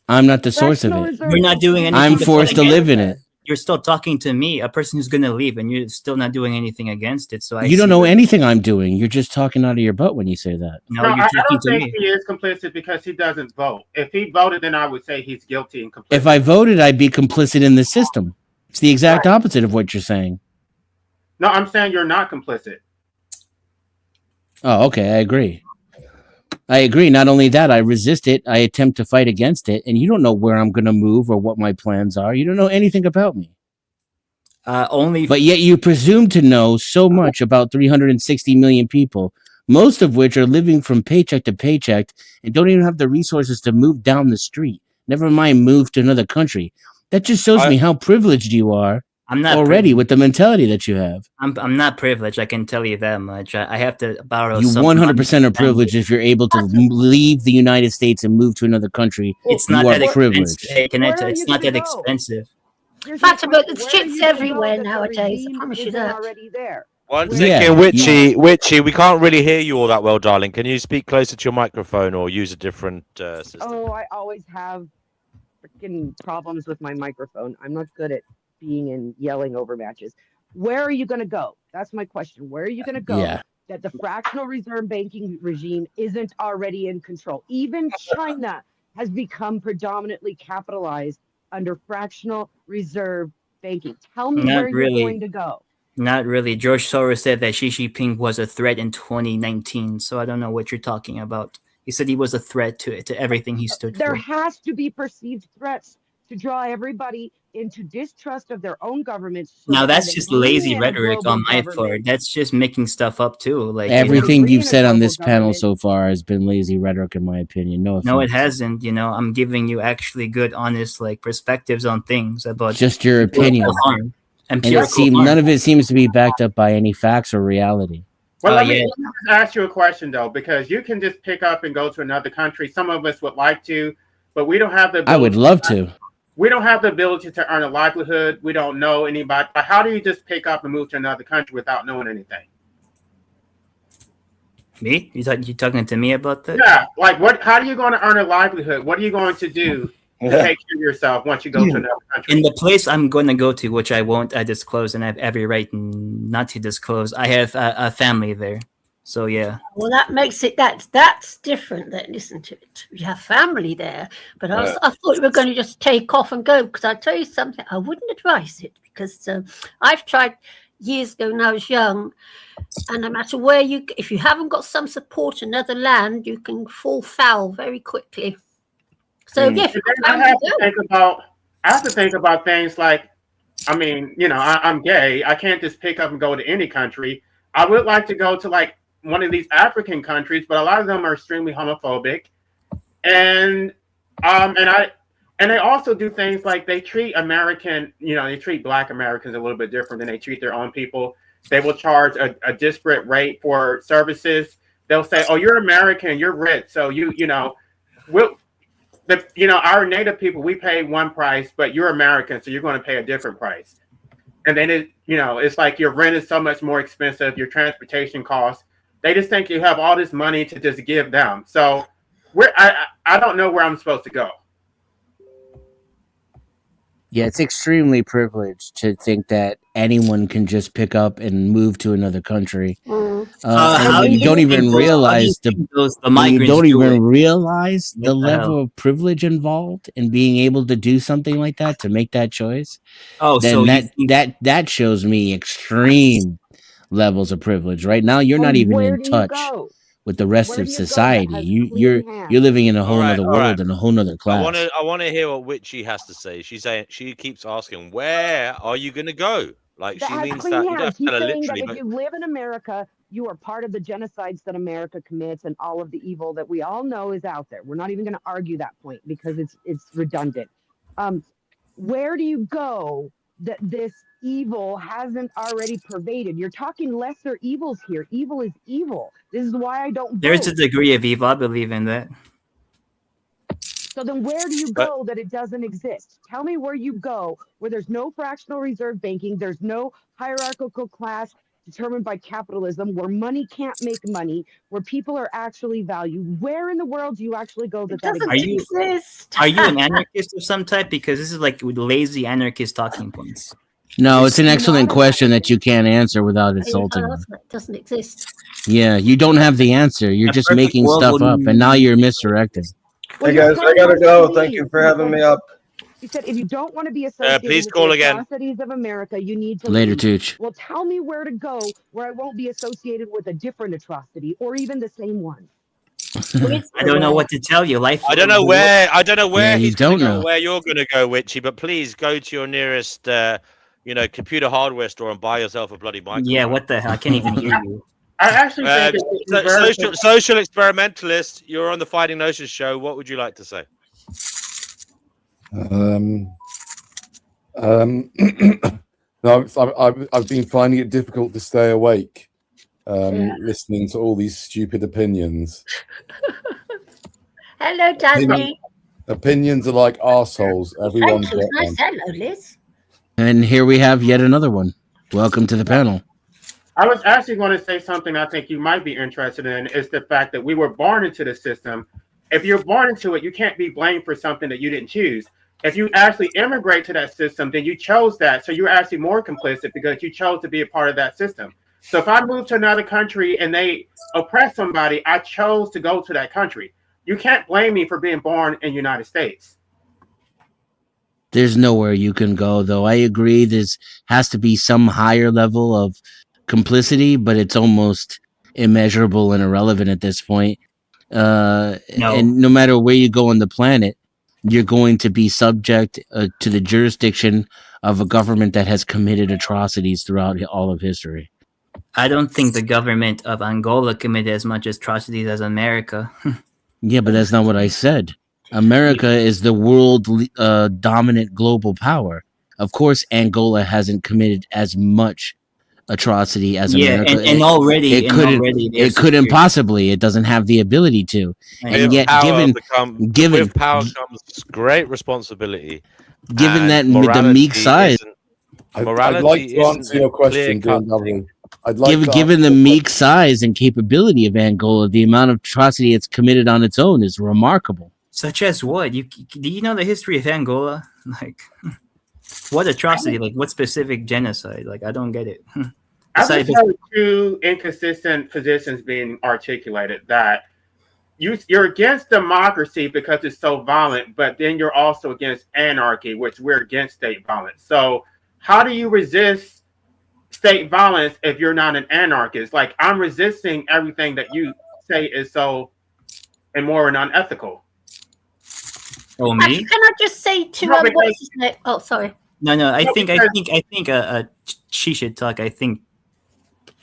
I'm not the source of it. You're not doing anything. I'm forced to live in it. You're still talking to me, a person who's going to leave, and you're still not doing anything against it. So you don't know anything I'm doing. You're just talking out of your butt when you say that. No, I you're talking don't to think me. he is complicit because he doesn't vote. If he voted, then I would say he's guilty and complicit. If I voted, I'd be complicit in the system. It's the exact opposite of what you're saying. No, I'm saying you're not complicit. Oh, okay. I agree. Not only that, I resist it. I attempt to fight against it. And you don't know where I'm going to move or what my plans are. You don't know anything about me. But yet you presume to know so much about 360 million people, most of which are living from paycheck to paycheck and don't even have the resources to move down the street. Never mind move to another country. That just shows me how privileged you are. I'm not already with the mentality that you have. I'm not privileged. I can tell you that much. I have to borrow. You 100% are privileged if you're able to leave the United States and move to another country. It's not that privileged. It's not that expensive. Fatima, there's shit's everywhere nowadays. I promise you that. Already there. One second, Witchy, we can't really hear you all that well, darling. Can you speak closer to your microphone or use a different system? Oh, I always have freaking problems with my microphone. I'm not good at being and yelling over matches. Where are you going to go? That's my question. Where are you going to go that the fractional reserve banking regime isn't already in control? Even China has become predominantly capitalized under fractional reserve banking. Tell me where you're going to go. Not really. George Soros said that Xi Jinping was a threat in 2019, so I don't know what you're talking about. He said he was a threat to everything he stood for. There has to be perceived threats to draw everybody into distrust of their own governments. Now that's just lazy rhetoric on my part. That's just making stuff up too. Like everything you've said on this panel so far has been lazy rhetoric, in my opinion. No offense. No, it hasn't. I'm giving you actually good, honest, perspectives on things about just your opinion. And none of it seems to be backed up by any facts or reality. Well, let me ask you a question though, because you can just pick up and go to another country. Some of us would like to, but we don't have the ability. I would love to. We don't have the ability to earn a livelihood. We don't know anybody. But how do you just pick up and move to another country without knowing anything? Me? You talking to me about that? Yeah. What? How are you going to earn a livelihood? What are you going to do to take care of yourself once you go to another country? In the place I'm going to go to, which I won't disclose, and I have every right not to disclose, I have a family there. So yeah. Well, that makes it that's different. Then listen to it. You have family there, but I thought you were going to just take off and go. Because I'll tell you something, I wouldn't advise it because I've tried years ago when I was young, and no matter where if you haven't got some support in another land, you can fall foul very quickly. So yeah, I have to think about things like, I mean, I'm gay. I can't just pick up and go to any country. I would like to go to one of these African countries, but a lot of them are extremely homophobic, and they also do things like they treat they treat Black Americans a little bit different than they treat their own people. They will charge a disparate rate for services. They'll say, "Oh, you're American, you're rich, so our native people, we pay one price, but you're American, so you're going to pay a different price." And then it's like your rent is so much more expensive, your transportation costs. They just think you have all this money to just give them. So I don't know where I'm supposed to go. Yeah, it's extremely privileged to think that anyone can just pick up and move to another country. How do and you don't think even those- how do you realize the think the and you migrants don't do even it? realize What the the level hell? of privilege involved in being able to do something like that, to make that choice. Oh, so Then you think that shows me extreme levels of privilege. Right now, you're not And even where in do you touch go? with the rest Where of do you go that society. has You're clean hands? you're living in a All whole right, other all world right. and a whole other class. I want to hear what Witchy has to say. She keeps asking, "Where are you going to go?" Like That she has means clean that you don't hands. have to He's tell her saying that literally, if but you live in America, you are part of the genocides that America commits and all of the evil that we all know is out there. We're not even going to argue that point because it's redundant. Where do you go that this evil hasn't already pervaded? You're talking lesser evils here. Evil is evil. This is why I don't there's a vote. degree of evil? I believe in that. So then where do you go that it doesn't exist? Tell me where you go where there's no fractional reserve banking, there's no hierarchical class determined by capitalism, where money can't make money, where people are actually valued. Where in the world do you actually go that It that doesn't exists? exist. Are you an anarchist of some type? Because this is like lazy anarchist talking points. No, it's an You're excellent not an question that anarchist. you can't answer without It insulting them. doesn't exist. Yeah, you don't have the answer. You're A just perfect making world stuff up, and now wouldn't- you're misdirecting. Well, Hey you guys, I said gotta one go. thing. Thank you for having me up. You said if you don't want to be associated please with call the again. atrocities of America, you need to Later, leave. Tooch. Well, tell me where to go where I won't be associated with a different atrocity or even the same one. I don't know what to tell you. Life. I don't know where Yeah, you he's going don't to go, know. where you're going to go, Witchy. But please go to your nearest, computer hardware store and buy yourself a bloody microphone. Yeah, what the hell? I can't even hear you. I actually think it's very social experimentalist, you're on the Fighting Gnosis show. What would you like to say? No, I've been finding it difficult to stay awake, listening to all these stupid opinions. Hello, Danny. Opinions are like arseholes. Everyone's Thank you. got Nice. one. Hello, Liz. And here we have yet another one. Welcome to the panel. I was actually going to say something I think you might be interested in is the fact that we were born into the system. If you're born into it, you can't be blamed for something that you didn't choose. If you actually immigrate to that system, then you chose that. So you're actually more complicit because you chose to be a part of that system. So if I move to another country and they oppress somebody, I chose to go to that country. You can't blame me for being born in the United States. There's nowhere you can go, though. I agree. There's has to be some higher level of complicity, but it's almost immeasurable and irrelevant at this point. And no matter where you go on the planet, you're going to be subject to the jurisdiction of a government that has committed atrocities throughout all of history. I don't think the government of Angola committed as much atrocities as America. Yeah, but that's not what I said. America is the world dominant global power. Of course, Angola hasn't committed as much atrocity as America. And already it couldn't possibly. It doesn't have the ability to. And yet, with power comes great responsibility. Given that the meek size, I'd like to answer your question, DW. Given the meek size and capability of Angola, the amount of atrocity it's committed on its own is remarkable. Such as what? Do you know the history of Angola? Like, what atrocity? Like, what specific genocide? Like, I don't get it. I think there are two inconsistent positions being articulated. That you're against democracy because it's so violent, but then you're also against anarchy, which we're against state violence. So how do you resist state violence if you're not an anarchist? Like, I'm resisting everything that you say is so immoral and unethical. Oh, me? Can I just say to what's his name? Oh, sorry. No. I think she should talk. I think.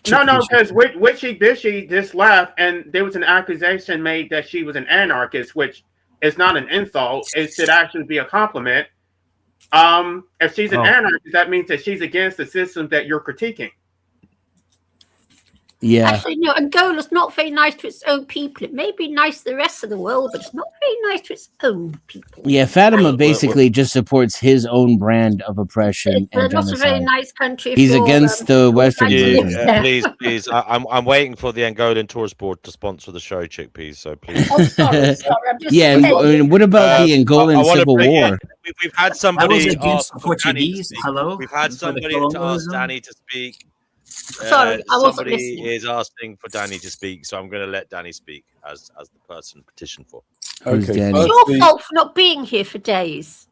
No, because Witchy Bishy just left, and there was an accusation made that she was an anarchist, which is not an insult. It should actually be a compliment. If she's an anarchist, that means that she's against the system that you're critiquing. Yeah. Actually, no, Angola's not very nice to its own people. It may be nice to the rest of the world, but it's not very nice to its own people. Yeah, Fatima basically just supports his own brand of oppression and not genocide. a very nice country. He's against the Western version. Please. I'm waiting for the Angolan Tourist Board to sponsor the show, Chickpeas. So please. Oh, sorry. I'm just yeah, and what about the Angolan Civil War? We've had somebody against Portuguese. Hello. We've had somebody to ask Danny to speak. Sorry, I wasn't somebody listening. is asking for Danny to speak, so I'm going to let Danny speak as the person petitioned for. Who's Okay, Danny? It's your fault for not being here for days.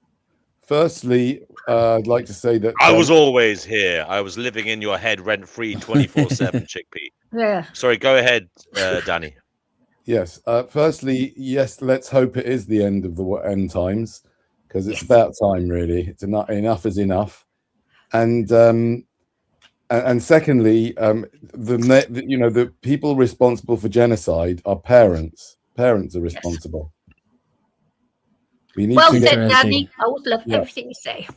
Firstly, I'd like to say that I was always here. I was living in your head rent-free 24/7, Chickpea. Yeah. Sorry, go ahead, Danny. Yes. Firstly, yes, let's hope it is the end of the end times, because it's about time, really. It's enough is enough. And secondly, the people responsible for genocide are parents. Parents are responsible. We need Well to said, Danny. I always love everything you say.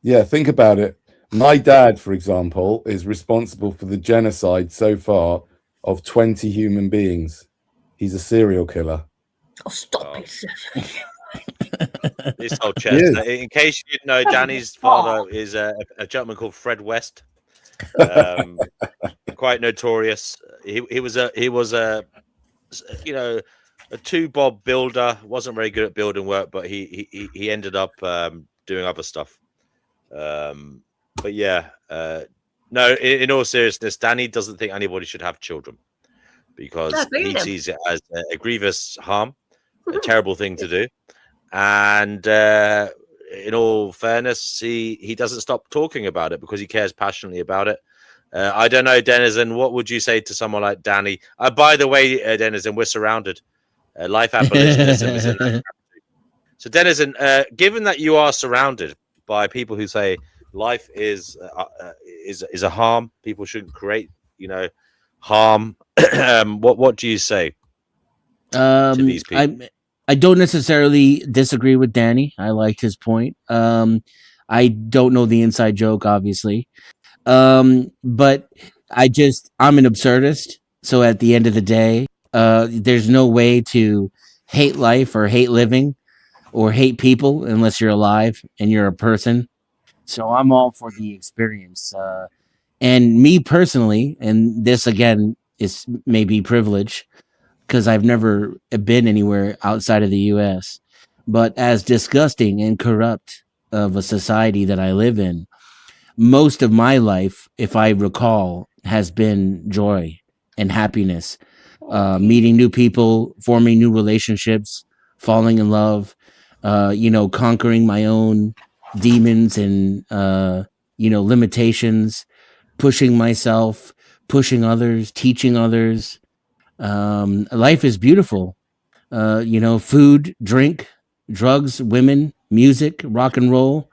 Yeah, think about it. My dad, for example, is responsible for the genocide so far of 20 human beings. He's a serial killer. Oh, stop it. This whole chestnut. In case you didn't know, Danny's father is a gentleman called Fred West. Quite notorious. He was a two-bob builder. Wasn't very good at building work, but he ended up doing other stuff. But yeah, no. In all seriousness, Danny doesn't think anybody should have children because he sees it as a grievous harm, a terrible thing to do. And in all fairness, he doesn't stop talking about it because he cares passionately about it. I don't know, Denizen, what would you say to someone like Danny? By the way, Denizen, we're surrounded. Life abolitionism is in. So, Denizen, given that you are surrounded by people who say life is a harm, people shouldn't create, harm. What do you say to these people? I don't necessarily disagree with Danny. I liked his point. I don't know the inside joke, obviously. But I'm an absurdist. So at the end of the day, there's no way to hate life or hate living or hate people unless you're alive and you're a person. So I'm all for the experience. And me personally, and this again is maybe privilege, because I've never been anywhere outside of the US. But as disgusting and corrupt of a society that I live in, most of my life, if I recall, has been joy and happiness. Meeting new people, forming new relationships, falling in love, conquering my own demons and, limitations, pushing myself, pushing others, teaching others. Life is beautiful. Food, drink, drugs, women, music, rock and roll.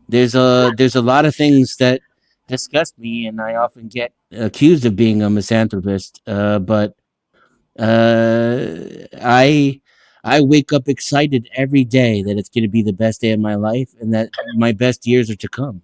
There's a lot of things that disgust me, and I often get accused of being a misanthropist. But I wake up excited every day that it's going to be the best day of my life, and that my best years are to come.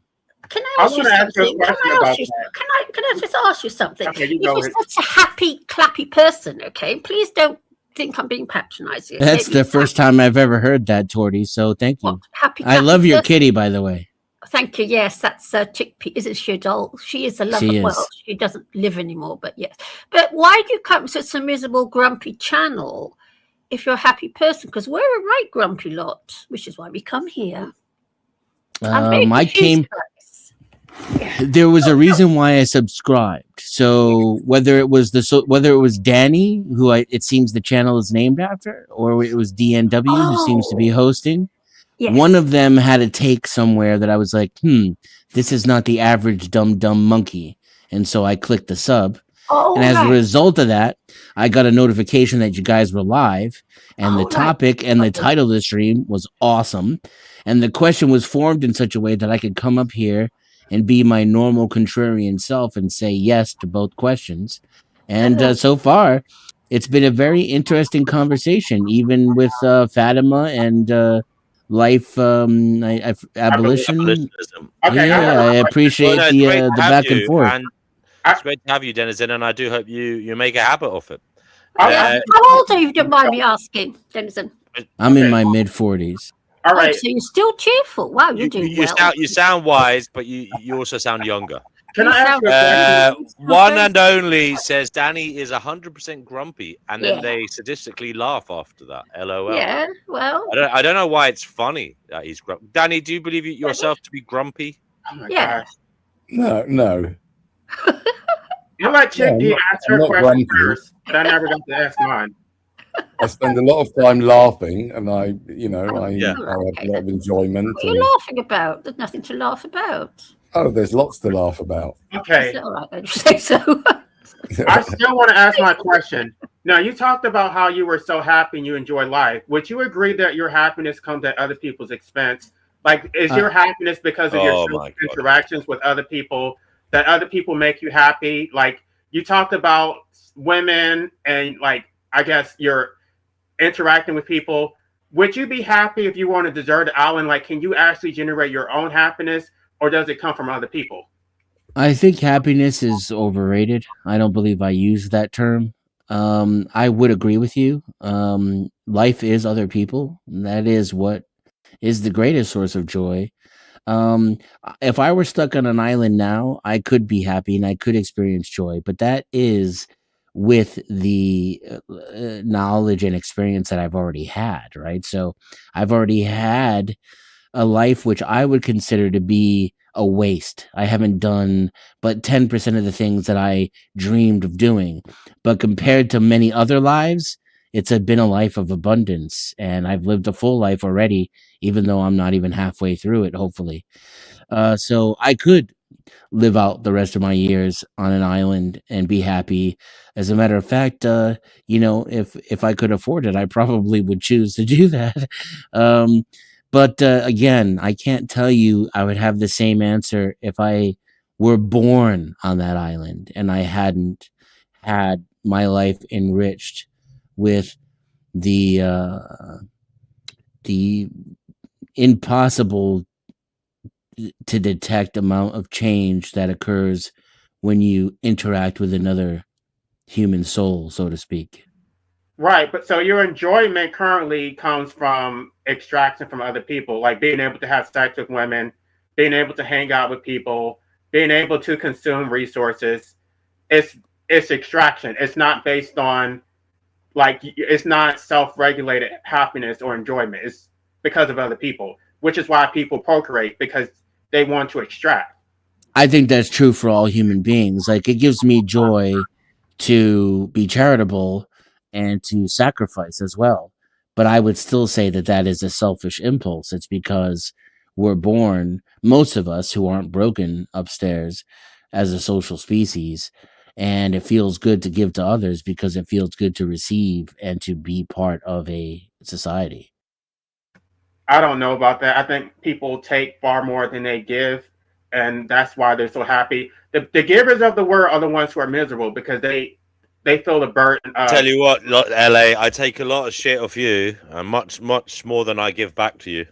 Can I ask you something? Can I just ask you something? Okay, if you're such a happy, clappy person, okay, please don't think I'm being patronizing. That's the first time I've ever heard that, Torty. So thank you. Happy, I love your kitty, by the way. Thank you. Yes, that's Chickpea. Isn't she a doll? She is a lover. Well, she doesn't live anymore, but yes. But why do you come to some miserable, grumpy channel if you're a happy person? Because we're a right grumpy lot, which is why we come here. There was a reason why I subscribed. So whether it was Danny, who it seems the channel is named after, or it was DNW, who seems to be hosting. Yes. One of them had a take somewhere that I was like, this is not the average dumb monkey. And so I clicked the sub. And as a result of that, I got a notification that you guys were live. And the topic and the title of the stream was awesome. And the question was formed in such a way that I could come up here and be my normal contrarian self and say yes to both questions. And so far, it's been a very interesting conversation, even with Fatima and life abolition. Okay, I appreciate the back and forth. And it's great to have you, Denizen, and I do hope you make a habit of it. How old are you, if you don't mind me asking, Denizen? I'm in my mid-40s. All right. So you're still cheerful. Wow, you're doing well. You sound wise, but you also sound younger. Can I ask you a question? One and only says Danny is 100% grumpy, and then they sadistically laugh after that. LOL. Yeah, well. I don't know why it's funny that he's grumpy. Danny, do you believe yourself to be grumpy? Oh my gosh. No. I'll let Chick D ask her question grumpy. first, but I never got to ask mine. I spend a lot of time laughing, and I have a lot of enjoyment. What are you laughing about? There's nothing to laugh about. Oh, there's lots to laugh about. Okay. All right, then say so. I still want to ask my question. Now, you talked about how you were so happy and you enjoy life. Would you agree that your happiness comes at other people's expense? Like, is your happiness because of your interactions with other people, that other people make you happy? Like, you talked about women and, like, I guess you're interacting with people. Would you be happy if you were on a deserted island? Like, can you actually generate your own happiness, or does it come from other people? I think happiness is overrated. I don't believe I use that term. I would agree with you. Life is other people. That is what is the greatest source of joy. If I were stuck on an island now, I could be happy and I could experience joy, but that is with the knowledge and experience that I've already had, right? So I've already had a life which I would consider to be a waste. I haven't done but 10% of the things that I dreamed of doing. But compared to many other lives, it's been a life of abundance, and I've lived a full life already, even though I'm not even halfway through it, hopefully. So I could live out the rest of my years on an island and be happy. As a matter of fact, if I could afford it, I probably would choose to do that. But again, I can't tell you I would have the same answer if I were born on that island and I hadn't had my life enriched with the impossible to detect amount of change that occurs when you interact with another human soul, so to speak. Right, but so your enjoyment currently comes from extraction from other people, like being able to have sex with women, being able to hang out with people, being able to consume resources. It's extraction. It's not based on, like, it's not self-regulated happiness or enjoyment. It's because of other people, which is why people procreate, because they want to extract. I think that's true for all human beings. Like, it gives me joy to be charitable and to sacrifice as well. But I would still say that that is a selfish impulse. It's because we're born, most of us who aren't broken upstairs, as a social species. And it feels good to give to others because it feels good to receive and to be part of a society. I don't know about that. I think people take far more than they give, and that's why they're so happy. The givers of the world are the ones who are miserable because they feel the burden. Tell you what, LA, I take a lot of shit off you, and much more than I give back to you.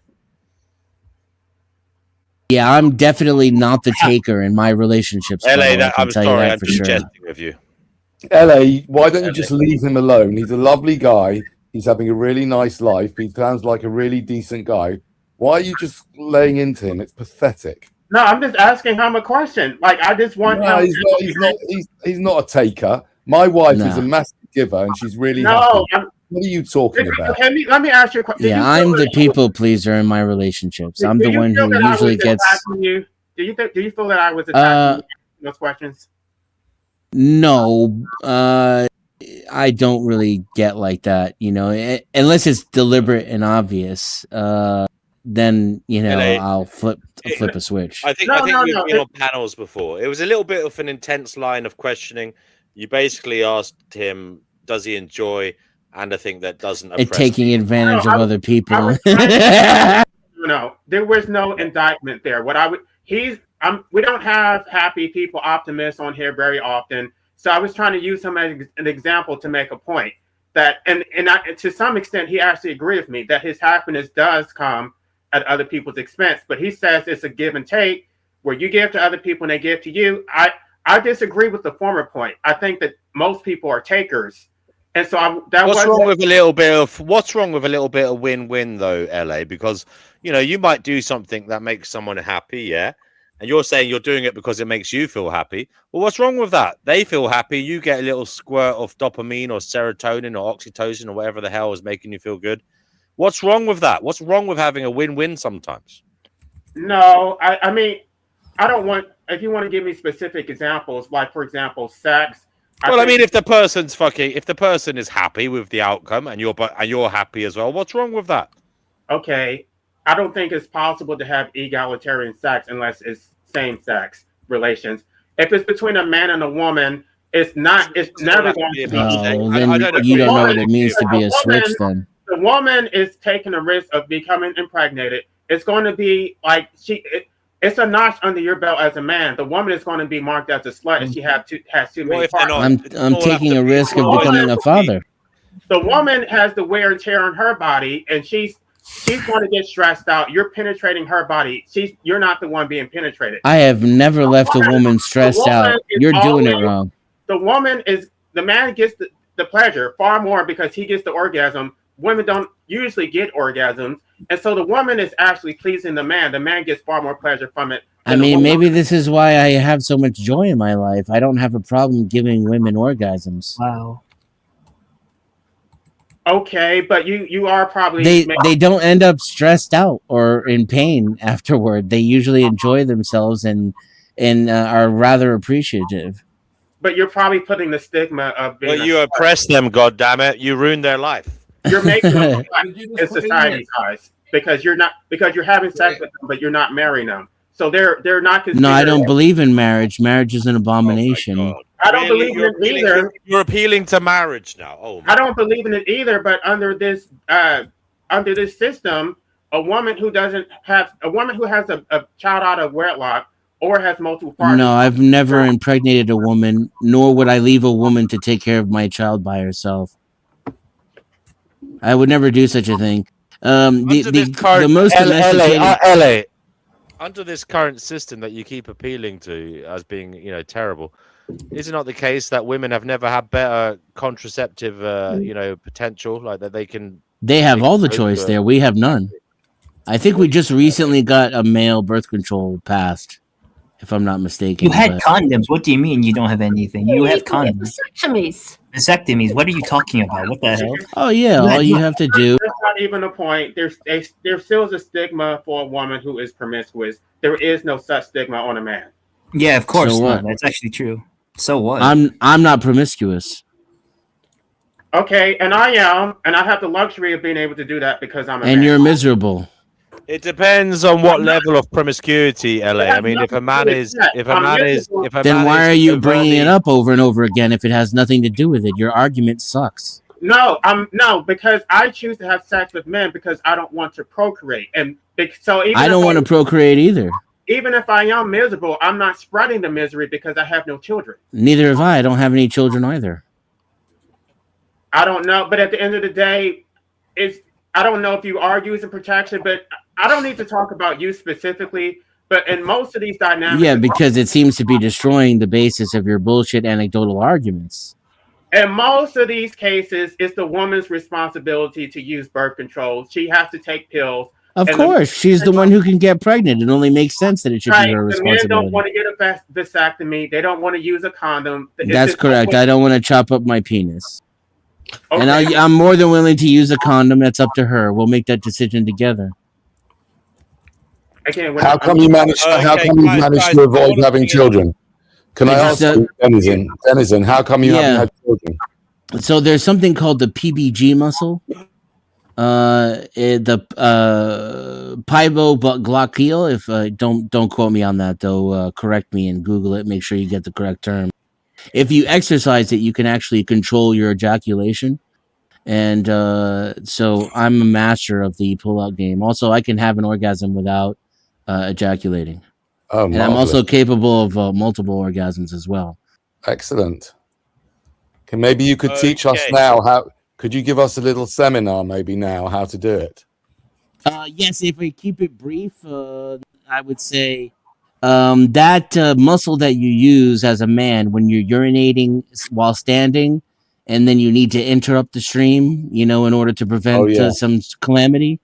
Yeah, I'm definitely not the taker in my relationships. LA, I'm sorry, I'm just jesting with you. LA, why don't you just leave him alone? He's a lovely guy. He's having a really nice life. He sounds like a really decent guy. Why are you just laying into him? It's pathetic. No, I'm just asking him a question. Like, I just want him. He's not a taker. My wife is a massive giver, and she's really happy. What are you talking about? Let me ask you a question. Yeah, I'm the people pleaser in my relationships. I'm the one who usually gets. Do you feel that I was attacking you those questions? No, I don't really get like that. Unless it's deliberate and obvious. Then I'll flip a switch. I think you've been on panels before. It was a little bit of an intense line of questioning. You basically asked him, does he enjoy anything that doesn't oppress taking advantage of other people? No, there was no indictment there. We don't have happy people, optimists on here very often. So I was trying to use him as an example to make a point that, and to some extent, he actually agreed with me that his happiness does come at other people's expense. But he says it's a give and take where you give to other people and they give to you. I disagree with the former point. I think that most people are takers. And so what's wrong with a little bit of win-win though, LA? Because you might do something that makes someone happy, yeah, and you're saying you're doing it because it makes you feel happy. Well, what's wrong with that? They feel happy, you get a little squirt of dopamine or serotonin or oxytocin or whatever the hell is making you feel good. What's wrong with that? What's wrong with having a win-win sometimes? No, I mean, I don't want. If you want to give me specific examples, like for example, sex. Well, I mean, if the person is happy with the outcome, and you're happy as well, what's wrong with that? Okay, I don't think it's possible to have egalitarian sex unless it's same-sex relations. If it's between a man and a woman, it's not. It's never going to be. Oh, then you don't know what it means to be a switch. Then the woman is taking a risk of becoming impregnated. It's going to be like it's a notch under your belt as a man. The woman is going to be marked as a slut if she has too many partners. I'm taking a risk of becoming a father. The woman has the wear and tear on her body, and she's going to get stressed out. You're penetrating her body. You're not the one being penetrated. I have never left a woman stressed out. You're doing it wrong. The man gets the pleasure far more because he gets the orgasm. Women don't usually get orgasms. And so the woman is actually pleasing the man. The man gets far more pleasure from it. I mean, maybe this is why I have so much joy in my life. I don't have a problem giving women orgasms. Wow. Okay, but you are probably... They don't end up stressed out or in pain afterward. They usually enjoy themselves and are rather appreciative. But you're probably putting the stigma of being... But you oppress them, goddammit. You ruin their life. You're making them in society's eyes because you're having sex with them, but you're not marrying them. So they're not considered... No, I don't believe in marriage. Marriage is an abomination. Oh I don't believe in it either. You're appealing to marriage now. Oh, I don't believe in it either. But under this system, a woman who has a child out of wedlock or has multiple partners. No, I've never impregnated a woman, nor would I leave a woman to take care of my child by herself. I would never do such a thing. The most LA. Under this current system that you keep appealing to as being, terrible, is it not the case that women have never had better contraceptive, potential, like that they can? They have all the choice there. We have none. I think we just recently got a male birth control passed, if I'm not mistaken. You had condoms. What do you mean you don't have anything? You have condoms. Vasectomies. What are you talking about? What the hell? Oh yeah, all you have to do. That's not even a point. There still is a stigma for a woman who is promiscuous. There is no such stigma on a man. Yeah, of course So not. what? That's actually true. So what? I'm not promiscuous. Okay, and I am, and I have the luxury of being able to do that because I'm a man. And you're miserable. It depends on what level of promiscuity, LA. I mean, if a man is, then why are you bringing it up over and over again if it has nothing to do with it? Your argument sucks. No, because I choose to have sex with men because I don't want to procreate, and so even I don't want to procreate either. Even if I am miserable, I'm not spreading the misery because I have no children. Neither have I. I don't have any children either. I don't know, but at the end of the day, I don't know if you are using protection, but I don't need to talk about you specifically. But in most of these dynamics, Yeah, because it seems to be destroying the basis of your bullshit anecdotal arguments. in most of these cases, it's the woman's responsibility to use birth control. She has to take pills. Of course, she's the one who can get pregnant. It only makes sense that it should be her The men don't responsibility. want to get a vasectomy. They don't want to use a condom. That's correct. I don't want to chop up my penis. And I'm more than willing to use a condom. That's up to her. We'll make that decision together. Again, How come you managed to avoid having children? Can I ask you, Denizen, how come you haven't had children? So there's something called the PBG muscle. The pivogloccal. If don't quote me on that though. Correct me and Google it. Make sure you get the correct term. If you exercise it, you can actually control your ejaculation. And so I'm a master of the pull-out game. Also, I can have an orgasm without ejaculating. Oh, and I'm also capable of multiple orgasms as well. Excellent. Okay, maybe you could teach us now how. Could you give us a little seminar maybe now how to do it? Yes, if we keep it brief, I would say that muscle that you use as a man when you're urinating while standing, and then you need to interrupt the stream, in order to prevent some calamity.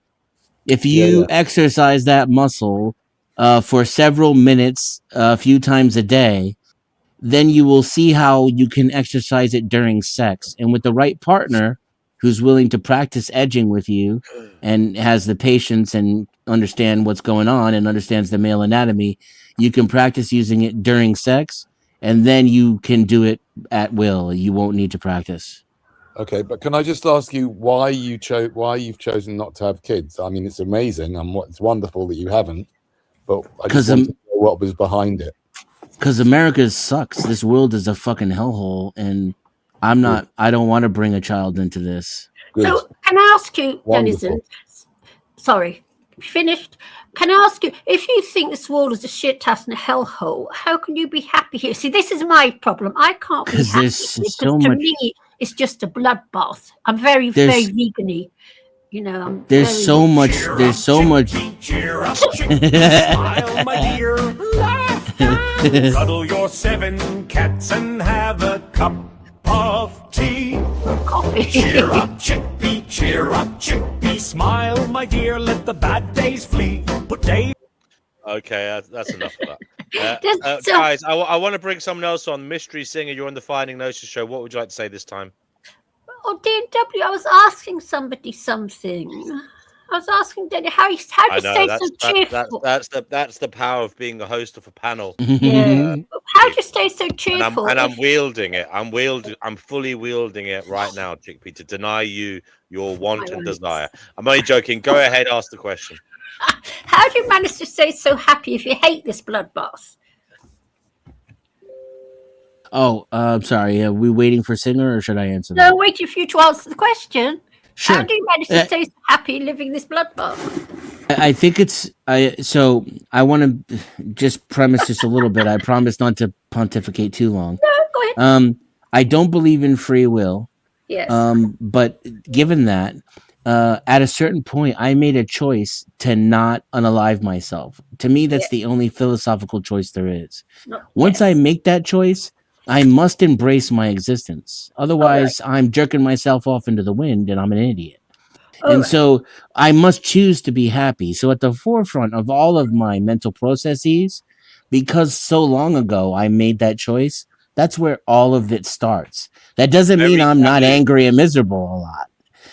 If you exercise that muscle for several minutes, a few times a day, then you will see how you can exercise it during sex. And with the right partner, who's willing to practice edging with you and has the patience and understand what's going on and understands the male anatomy, you can practice using it during sex, and then you can do it at will. You won't need to practice. Okay, but can I just ask you why you've chosen not to have kids? I mean, it's amazing and it's wonderful that you haven't, but I just want to know what was behind it. Because America sucks. This world is a fucking hellhole, and I don't want to bring a child into this. Good. So can I ask you, Denizen? Sorry, finished. Can I ask you, if you think this world is a shit house and a hellhole, how can you be happy here? See, this is my problem. I can't be happy because to me, it's just a bloodbath. I'm very vegan-y. You know, there's so much. Cheer up, smile, my dear, laugh, cuddle your 7 cats and have a cup of tea. Cheer up, chickpea, smile, my dear, let the bad days flee. Put day. Okay, that's enough of that. Guys, I want to bring someone else on. Mystery Singer, you're on the Finding Gnosis show. What would you like to say this time? Oh, DW, I was asking somebody something. I was asking Danny how you stay so cheerful. That's the power of being the host of a panel. Yeah. How do you stay so cheerful? And I'm wielding it. I'm fully wielding it right now, Chickpea, to deny you your want and desire. I'm only joking. Go ahead, ask the question. How do you manage to stay so happy if you hate this bloodbath? Oh, I'm sorry. Are we waiting for Singer, or should I answer that? No, waiting for you to answer the question. Sure. How do you manage to stay so happy living this bloodbath? I think it's so I want to just premise this a little bit. I promise not to pontificate too long. No, go ahead. I don't believe in free will. Yes. But given that, at a certain point, I made a choice to not unalive myself. To me, that's the only philosophical choice there is. Once I make that choice, I must embrace my existence. Otherwise, I'm jerking myself off into the wind and I'm an idiot. So I must choose to be happy. So at the forefront of all of my mental processes, because so long ago I made that choice, that's where all of it starts. That doesn't mean I'm not angry and miserable a lot.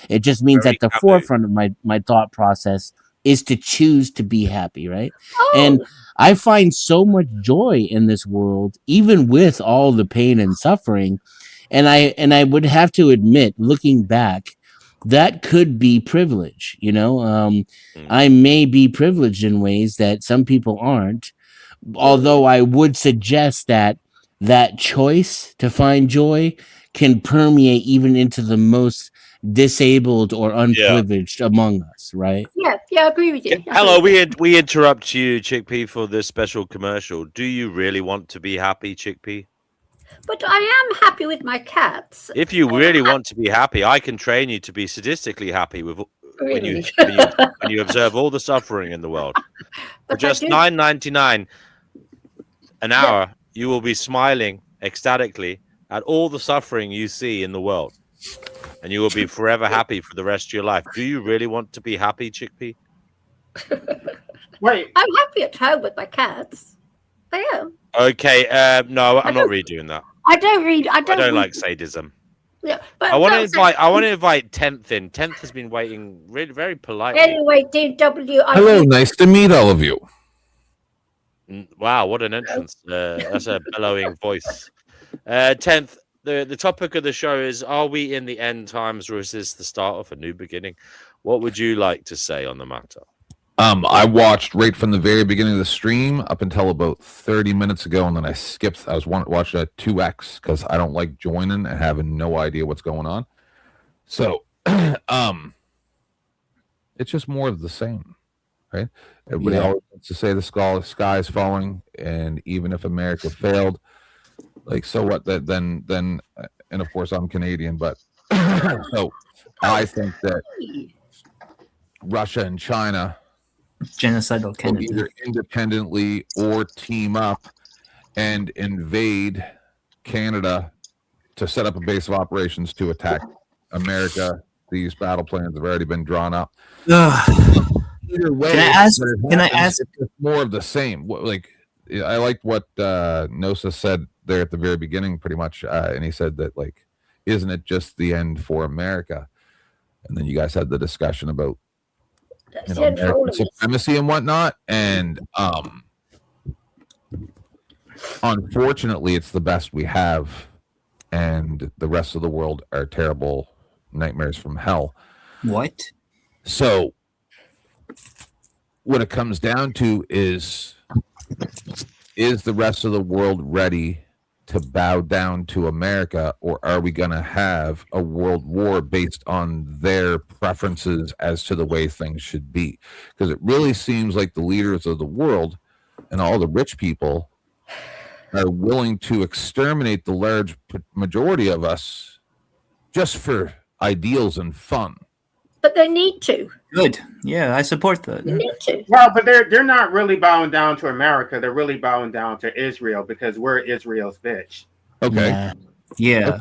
It just means at the forefront of my thought process is to choose to be happy, right? And I find so much joy in this world, even with all the pain and suffering. And I would have to admit, looking back, that could be privilege. You know, I may be privileged in ways that some people aren't. Although I would suggest that choice to find joy can permeate even into the most disabled or unprivileged among us, right? Yeah, I agree with you. Hello, we interrupt you, Chickpea, for this special commercial. Do you really want to be happy, Chickpea? But I am happy with my cats. If you really want to be happy, I can train you to be sadistically happy with when you observe all the suffering in the world. For just $9.99 an hour, you will be smiling ecstatically at all the suffering you see in the world. And you will be forever happy for the rest of your life. Do you really want to be happy, Chickpea? Wait. I'm happy at home with my cats. I am. Okay, no, I'm not really doing that. I don't like sadism. Yeah, but I want to invite 10th in. 10th has been waiting really very politely. Anyway, DW. Hello, nice to meet all of you. Wow, what an entrance. That's a bellowing voice. 10th, the topic of the show is, are we in the end times, or is this the start of a new beginning? What would you like to say on the matter? I watched right from the very beginning of the stream up until about 30 minutes ago, and then I skipped. I was watching a 2X because I don't like joining and having no idea what's going on. So, it's just more of the same, right? Everybody always wants to say the sky is falling, and even if America failed, like, so what? Then, and of course I'm Canadian, but so I think that Russia and China genocidal Canada will either independently or team up and invade Canada to set up a base of operations to attack America. These battle plans have already been drawn up. Either way, can I ask? It's more of the same. Like, I liked what Gnosis said there at the very beginning, pretty much, and he said that, like, isn't it just the end for America? and then you guys had the discussion about That's the American unfolding. supremacy and whatnot. And unfortunately, it's the best we have, and the rest of the world are terrible nightmares from hell. What? So, what it comes down to is the rest of the world ready to bow down to America, or are we going to have a world war based on their preferences as to the way things should be? Because it really seems like the leaders of the world and all the rich people are willing to exterminate the large majority of us just for ideals and fun. But they need to. Good. Yeah, I support that. They need to. Well, but they're not really bowing down to America. They're really bowing down to Israel because we're Israel's bitch. Okay. Yeah. Okay,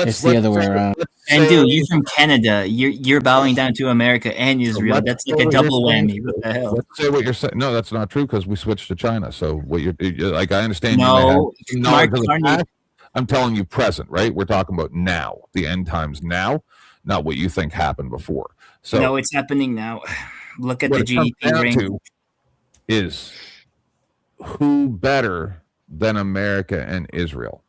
It's the other way around. And dude, you're from Canada. You're bowing down to America and Israel. That's like a double whammy. What the hell? Let's say what you're saying. No, that's not true because we switched to China. So what you're like, I understand. No, you may have knowledge of the past. I'm telling you present, right? We're talking about now, the end times now, not what you think happened before. So no, it's happening now. Look at what the it comes GDP down range. to is who better than America and Israel?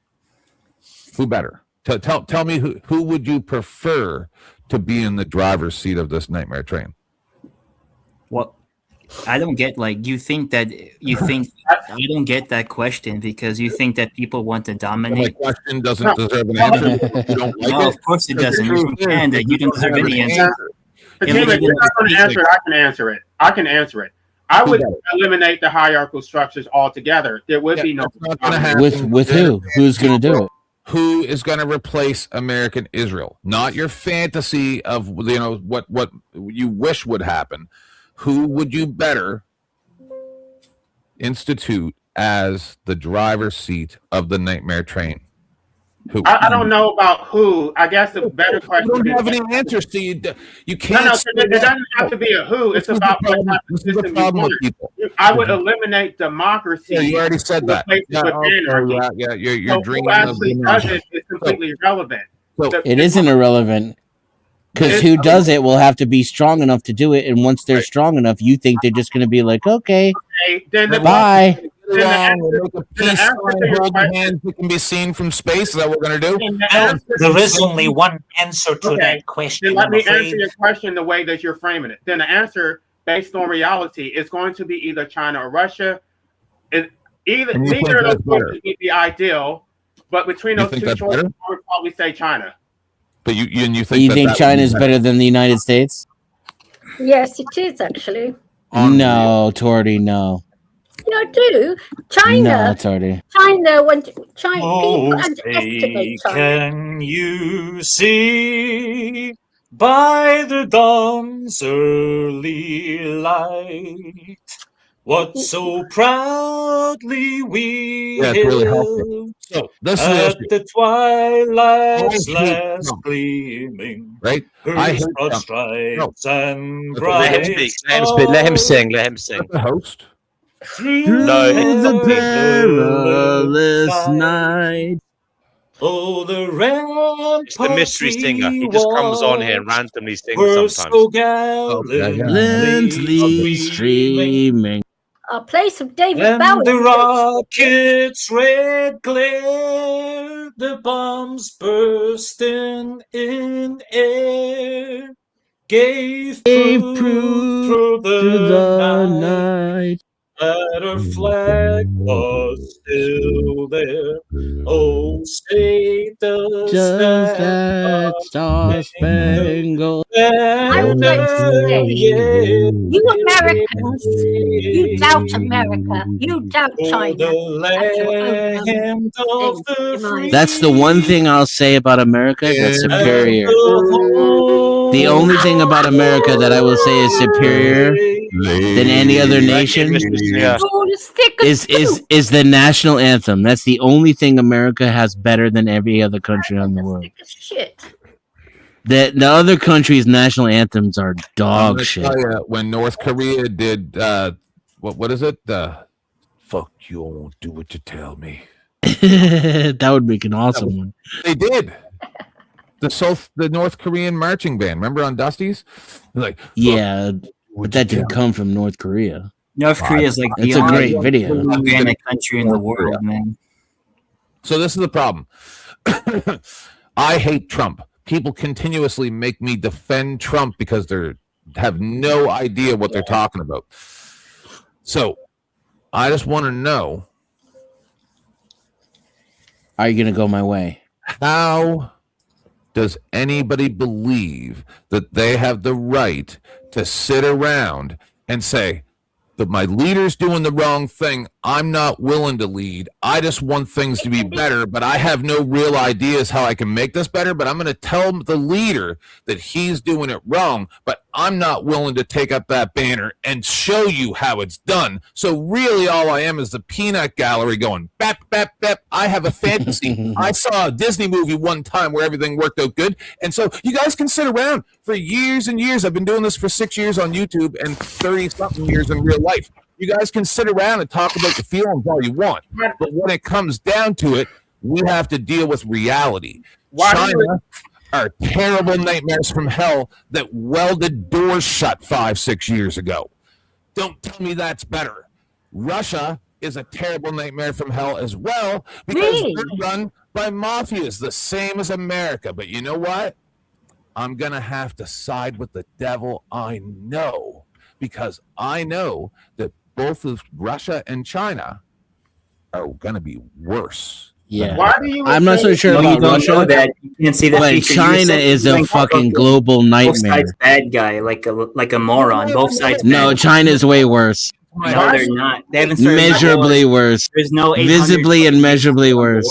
Who better? Tell me who would you prefer to be in the driver's seat of this nightmare train? Well, I don't get I don't get that question because you think that people want to dominate. My question doesn't deserve an answer. You don't like No, it? of course it doesn't. You're from Canada. You don't deserve any answer. Fatima, if you're not going to answer it, I can answer it. I would eliminate the hierarchical structures altogether. There would be no. With who? Who's going to do it? Who is going to replace American Israel? Not your fantasy of what you wish would happen. Who would you better institute as the driver's seat of the nightmare train? Who? I don't know about who. I guess the better question. You don't have any answers, so you can't. No, it doesn't have to be a who. It's about what type of system you want. I would eliminate democracy. Yeah, you already said that. You're who dreaming actually of does it is completely irrelevant. It isn't irrelevant because who does it will have to be strong enough to do it, and once they're strong enough, you think they're just going to be like, okay, bye. Hands that can be seen from space. Is that what we're going to do? There is only one answer to that question. Then let me answer your question the way that you're framing it. Then the answer, based on reality, is going to be either China or Russia. Neither of those would be the ideal, but between those two choices, I would probably say China. But you think China is better than the United States? Yes, it is actually. No, Torty, no. Yeah, I do. China. No, Torty. China went. China. Oh, People underestimate China. can you see by the dawn's early light what so proudly we hailed So this at is the twilight's last gleaming, right? I hate broad stripes and bright Let him sing. The host. The perilous night. Oh, the ramparts It's the mystery singer. He just comes on here and randomly sings were sometimes. so gallantly streaming. I'll play some David and Bowie. the rocket's red glare, the bombs bursting in air, gave proof through the night that our flag was still there. Oh, say does that star-spangled I would like to say, you Americans, you doubt America, you doubt China. That's the one thing I'll say about America that's superior. The only thing about America that I will say is superior than any other nation is the national anthem. That's the only thing America has better than every other country on the world. Shit. The other countries' national anthems are dog shit. When North Korea did what is it? Fuck you, I won't do what you tell me. That would make an awesome one. They did. the North Korean marching band. Remember on Dusty's? Like, yeah, but that didn't come from North Korea. North Korea is like it's the a only great video. organic country in the world, man. So this is the problem. I hate Trump. People continuously make me defend Trump because they have no idea what they're talking about. So I just want to know, are you going to go my way? How does anybody believe that they have the right to sit around and say that my leader's doing the wrong thing? I'm not willing to lead. I just want things to be better, but I have no real ideas how I can make this better. But I'm going to tell the leader that he's doing it wrong, but I'm not willing to take up that banner and show you how it's done. So really all I am is the peanut gallery going, bap, bap, bap. I have a fantasy. I saw a Disney movie one time where everything worked out good. And so you guys can sit around for years and years. I've been doing this for 6 years on YouTube and 30-something years in real life. You guys can sit around and talk about the feelings all you want. But when it comes down to it, we have to deal with reality. China are terrible nightmares from hell that welded doors shut 5-6 years ago. Don't tell me that's better. Russia is a terrible nightmare from hell as well because they're run by mafias, the same as America. But you know what? I'm going to have to side with the devil. I know, because I know that both of Russia and China are going to be worse. Yeah, why do you? I'm not so sure about Russia. That you can't see that. But China is a fucking global nightmare. Both sides bad guy, like a moron. Both sides. No, China's way worse. No, they're not. They haven't measurably worse. There's no visibly and measurably worse.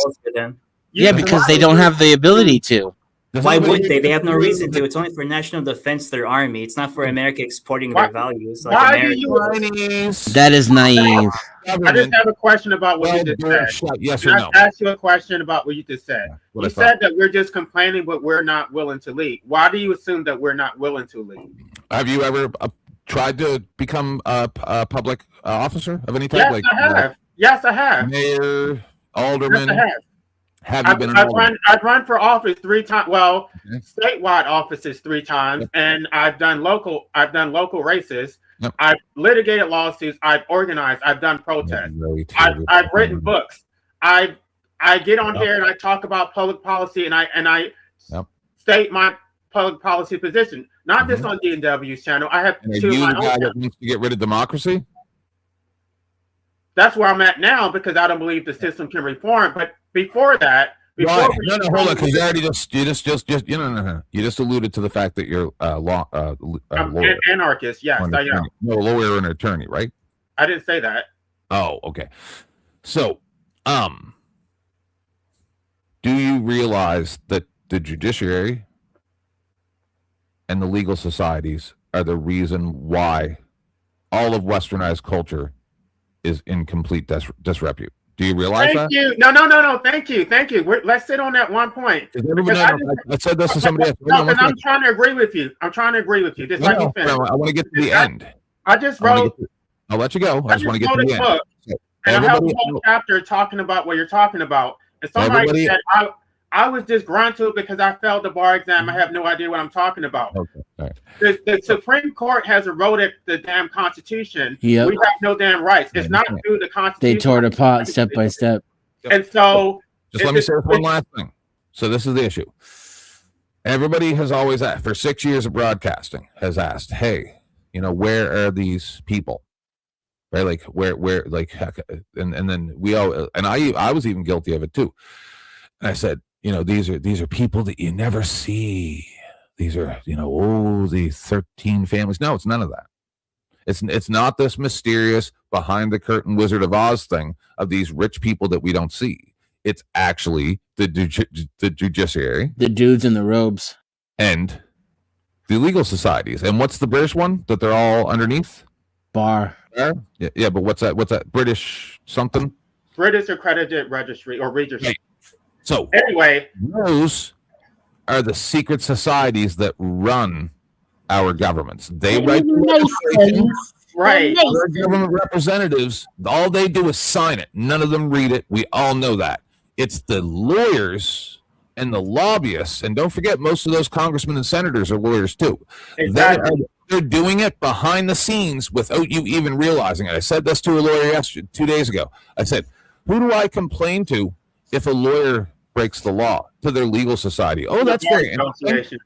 Yeah, because they don't have the ability to. Why would they? They have no reason to. It's only for national defense, their army. It's not for America exporting their values. Like that is naive. I just have a question about what you just said. Yes or no? I ask you a question about what you just said. You said that we're just complaining, but we're not willing to lead. Why do you assume that we're not willing to lead? Have you ever tried to become a public officer of any type? Yes, I have. Yes, I have. Mayor, alderman. Yes, I have. Have you been an alderman? I've run for office 3 times. Well, statewide offices 3 times, and I've done local races. Yep. I've litigated lawsuits. I've organized. I've done protests. I've written books. I get on here and I talk about public policy, and I state my public policy position. Not just on D&W's channel. I have 2 of my own. That wants to get rid of democracy? That's where I'm at now because I don't believe the system can reform. But before that, no, hold on, because you already you just alluded to the fact that you're lawyer. An anarchist, yes, I am. No, lawyer and attorney, right? I didn't say that. Oh, okay. So, do you realize that the judiciary and the legal societies are the reason why all of westernized culture is in complete disrepute? Do you realize that? Thank you. No. Thank you. Let's sit on that one point. I said this to somebody else. No, because I'm trying to agree with you. I want to get to the end. I just wrote. I'll let you go. I just want to get to the end. And I have a whole chapter talking about what you're talking about. And somebody said I was disgruntled because I failed the bar exam. I have no idea what I'm talking about. Okay. All right. The Supreme Court has eroded the damn Constitution. Yep. We have no damn rights. It's not through the Constitution. They tore it apart step by step. And so... Just let me say one last thing. So this is the issue. Everybody has always asked, for 6 years of broadcasting, has asked, hey, where are these people? Right? Like, where, and then we all, and I was even guilty of it too. And I said, these are people that you never see. These are, these 13 families. No, it's none of that. It's not this mysterious behind the curtain Wizard of Oz thing of these rich people that we don't see. It's actually the judiciary, the dudes in the robes, and the legal societies. And what's the British one that they're all underneath? Bar. Yeah, but what's that? British something? British Accredited Registry or Registry. Right. So anyway, those are the secret societies that run our governments. They write right. Our government representatives, all they do is sign it. None of them read it. We all know that. It's the lawyers and the lobbyists, and don't forget, most of those congressmen and senators are lawyers too. Exactly. They're doing it behind the scenes without you even realizing it. I said this to a lawyer 2 days ago. I said, who do I complain to if a lawyer breaks the law? To their legal society. Oh, that's very interesting.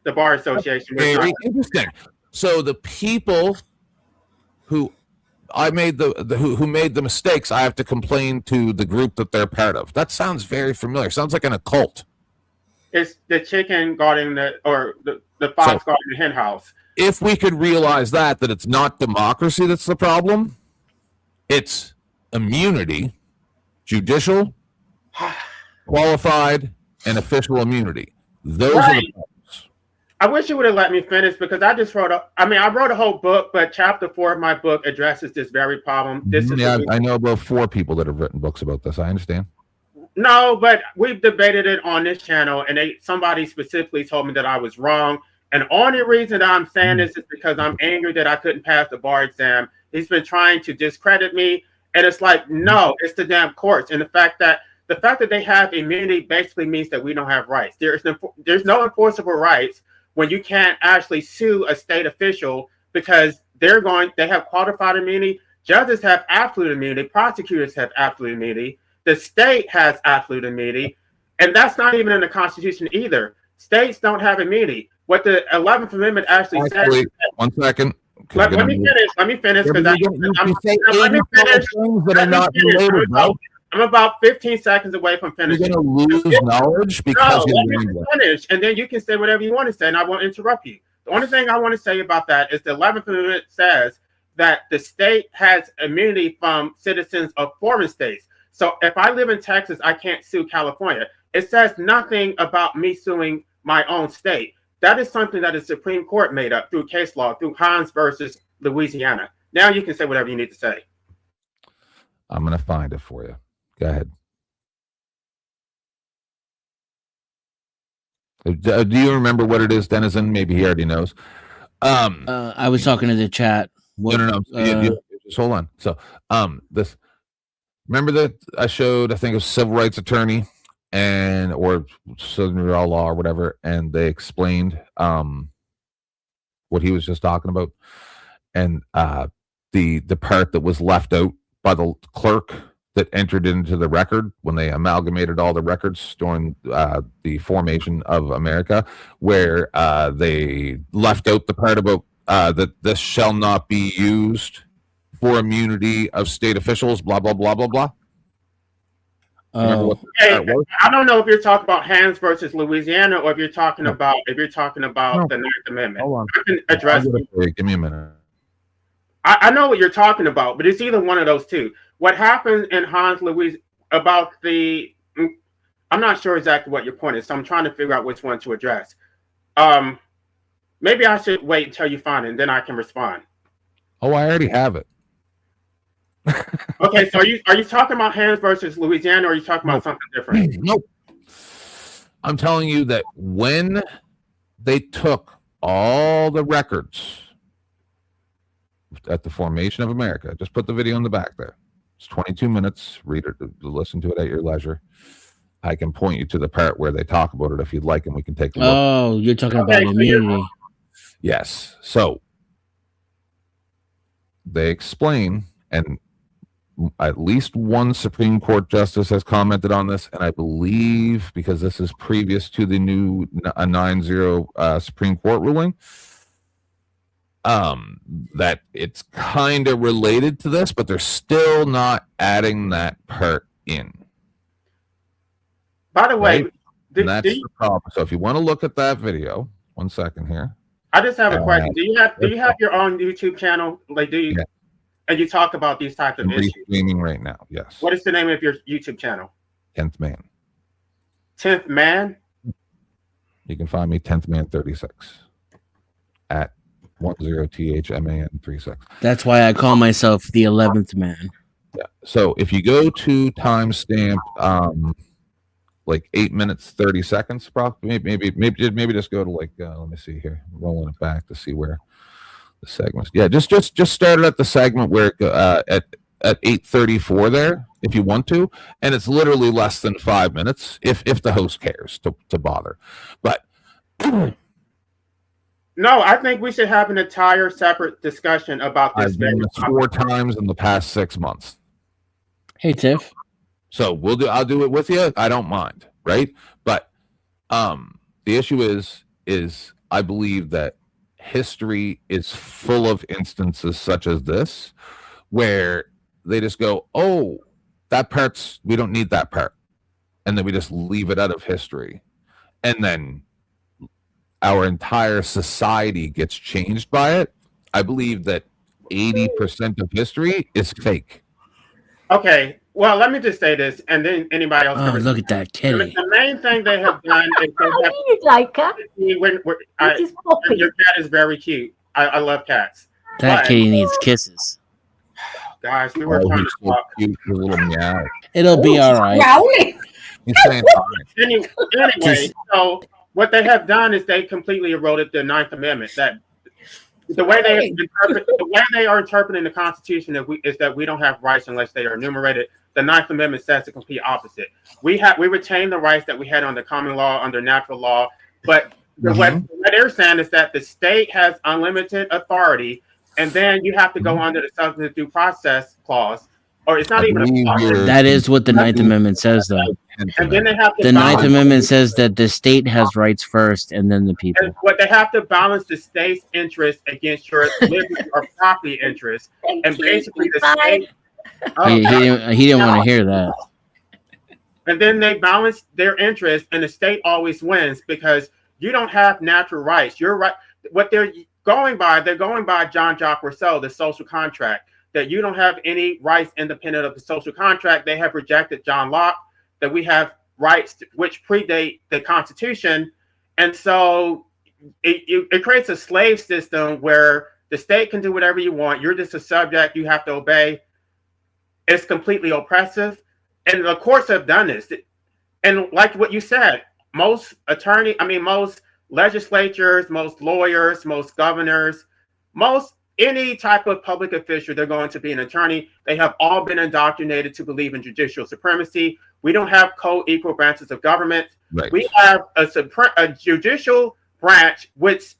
The Bar Association. Very interesting. So the people who who made the mistakes, I have to complain to the group that they're part of. That sounds very familiar. Sounds like an occult. It's the chicken guarding the fox guarding the hen house. If we could realize that it's not democracy that's the problem, it's immunity, judicial, qualified, and official immunity. Those are the problems. I wish you would have let me finish, because I just wrote I wrote a whole book, but chapter 4 of my book addresses this very problem. I know about 4 people that have written books about this. I understand. No, but we've debated it on this channel, and somebody specifically told me that I was wrong. And the only reason that I'm saying this is because I'm angry that I couldn't pass the bar exam. He's been trying to discredit me, and it's like, no, it's the damn courts. And the fact that they have immunity basically means that we don't have rights. There's no enforceable rights when you can't actually sue a state official, because they have qualified immunity. Judges have absolute immunity. Prosecutors have absolute immunity. The state has absolute immunity, and that's not even in the Constitution either. States don't have immunity. What the 11th Amendment actually says. Wait, 1 second. Let me finish. I'm about 15 seconds away from finishing. You're going to lose knowledge because let me finish, and then you can say whatever you want to say, and I won't interrupt you. The only thing I want to say about that is the 11th Amendment says that the state has immunity from citizens of foreign states. So if I live in Texas, I can't sue California. It says nothing about me suing my own state. That is something that the Supreme Court made up through case law, through Hans versus Louisiana. Now you can say whatever you need to say. I'm going to find it for you. Go ahead. Do you remember what it is, Denizen? Maybe he already knows. I was talking to the chat. No. Just hold on. So, remember that I showed, I think it was civil rights attorney or Southern law or whatever, and they explained what he was just talking about, and the part that was left out by the clerk that entered into the record when they amalgamated all the records during the formation of America, where they left out the part about that this shall not be used for immunity of state officials, blah, blah, blah, blah, blah. I don't know if you're talking about Hans versus Louisiana, or if you're talking about the 9th Amendment. Hold on. I can address it. Give me a minute. I know what you're talking about, but it's either one of those two. What happened in Hans Louis about I'm not sure exactly what your point is, so I'm trying to figure out which one to address. Maybe I should wait until you find it, and then I can respond. Oh, I already have it. Okay, so are you talking about Hans versus Louisiana, or are you talking about something different? Nope. I'm telling you that when they took all the records at the formation of America, just put the video in the back there. It's 22 minutes. Read it, listen to it at your leisure. I can point you to the part where they talk about it if you'd like, and we can take a look. Oh, you're talking about immunity. Yes. So they explain, and at least one Supreme Court justice has commented on this, and I believe, because this is previous to the new 9-0 Supreme Court ruling, that it's kind of related to this, but they're still not adding that part in. By the way, right? That's the problem. So if you want to look at that video, 1 second here. I just have a question. Do you have your own YouTube channel? Like, do you? Yeah. And you talk about these types of issues? Streaming right now, yes. What is the name of your YouTube channel? 10th Man. 10th Man? You can find me 10th Man 36 at 10THMAN36. That's why I call myself the 11th Man. Yeah. So if you go to timestamp like 8 minutes 30 seconds, maybe just go to like let me see here, rolling it back to see where the segments. Yeah, just started at the segment where at 8:34 there. if you want to, and it's literally less than 5 minutes if the host cares to bother. But no, I think we should have an entire separate discussion about this. I've done this 4 times in the past 6 months. Hey, Tiff. So I'll do it with you. I don't mind, right? But the issue is I believe that history is full of instances such as this, where they just go, "Oh, that part's, we don't need that part," and then we just leave it out of history, and then our entire society gets changed by it. I believe that 80% of history is fake. Okay, well, let me just say this, and then anybody else. Oh, look at that kitty. The main thing they have done is they have. Like her. Your cat is very cute. I love cats. That kitty needs kisses. Guys, we were trying to talk. Cute little meow. It'll be all right. He's saying Anyway, so what they have done is they completely eroded the Ninth Amendment. That the way they are interpreting the Constitution is that we don't have rights unless they are enumerated. The Ninth Amendment says the complete opposite. We retain the rights that we had under common law, under natural law, but what they're saying is that the state has unlimited authority, and then you have to go under the substantive due process clause, or it's not even a clause. That is what the Ninth Amendment says, though. And then they have to the Ninth Amendment says that the state has rights first, and then the people. And what they have to balance the state's interest against your liberty or property interest, and basically the state. He didn't want to hear that. And then they balance their interest, and the state always wins because you don't have natural rights. You're right. What they're going by John Jacques Rousseau, the social contract, that you don't have any rights independent of the social contract. They have rejected John Locke, that we have rights which predate the Constitution. And so it creates a slave system where the state can do whatever you want. You're just a subject. You have to obey. It's completely oppressive. And the courts have done this. And like what you said, most legislatures, most lawyers, most governors, any type of public official, they're going to be an attorney. They have all been indoctrinated to believe in judicial supremacy. We don't have co-equal branches of government. Right. We have a judicial branch which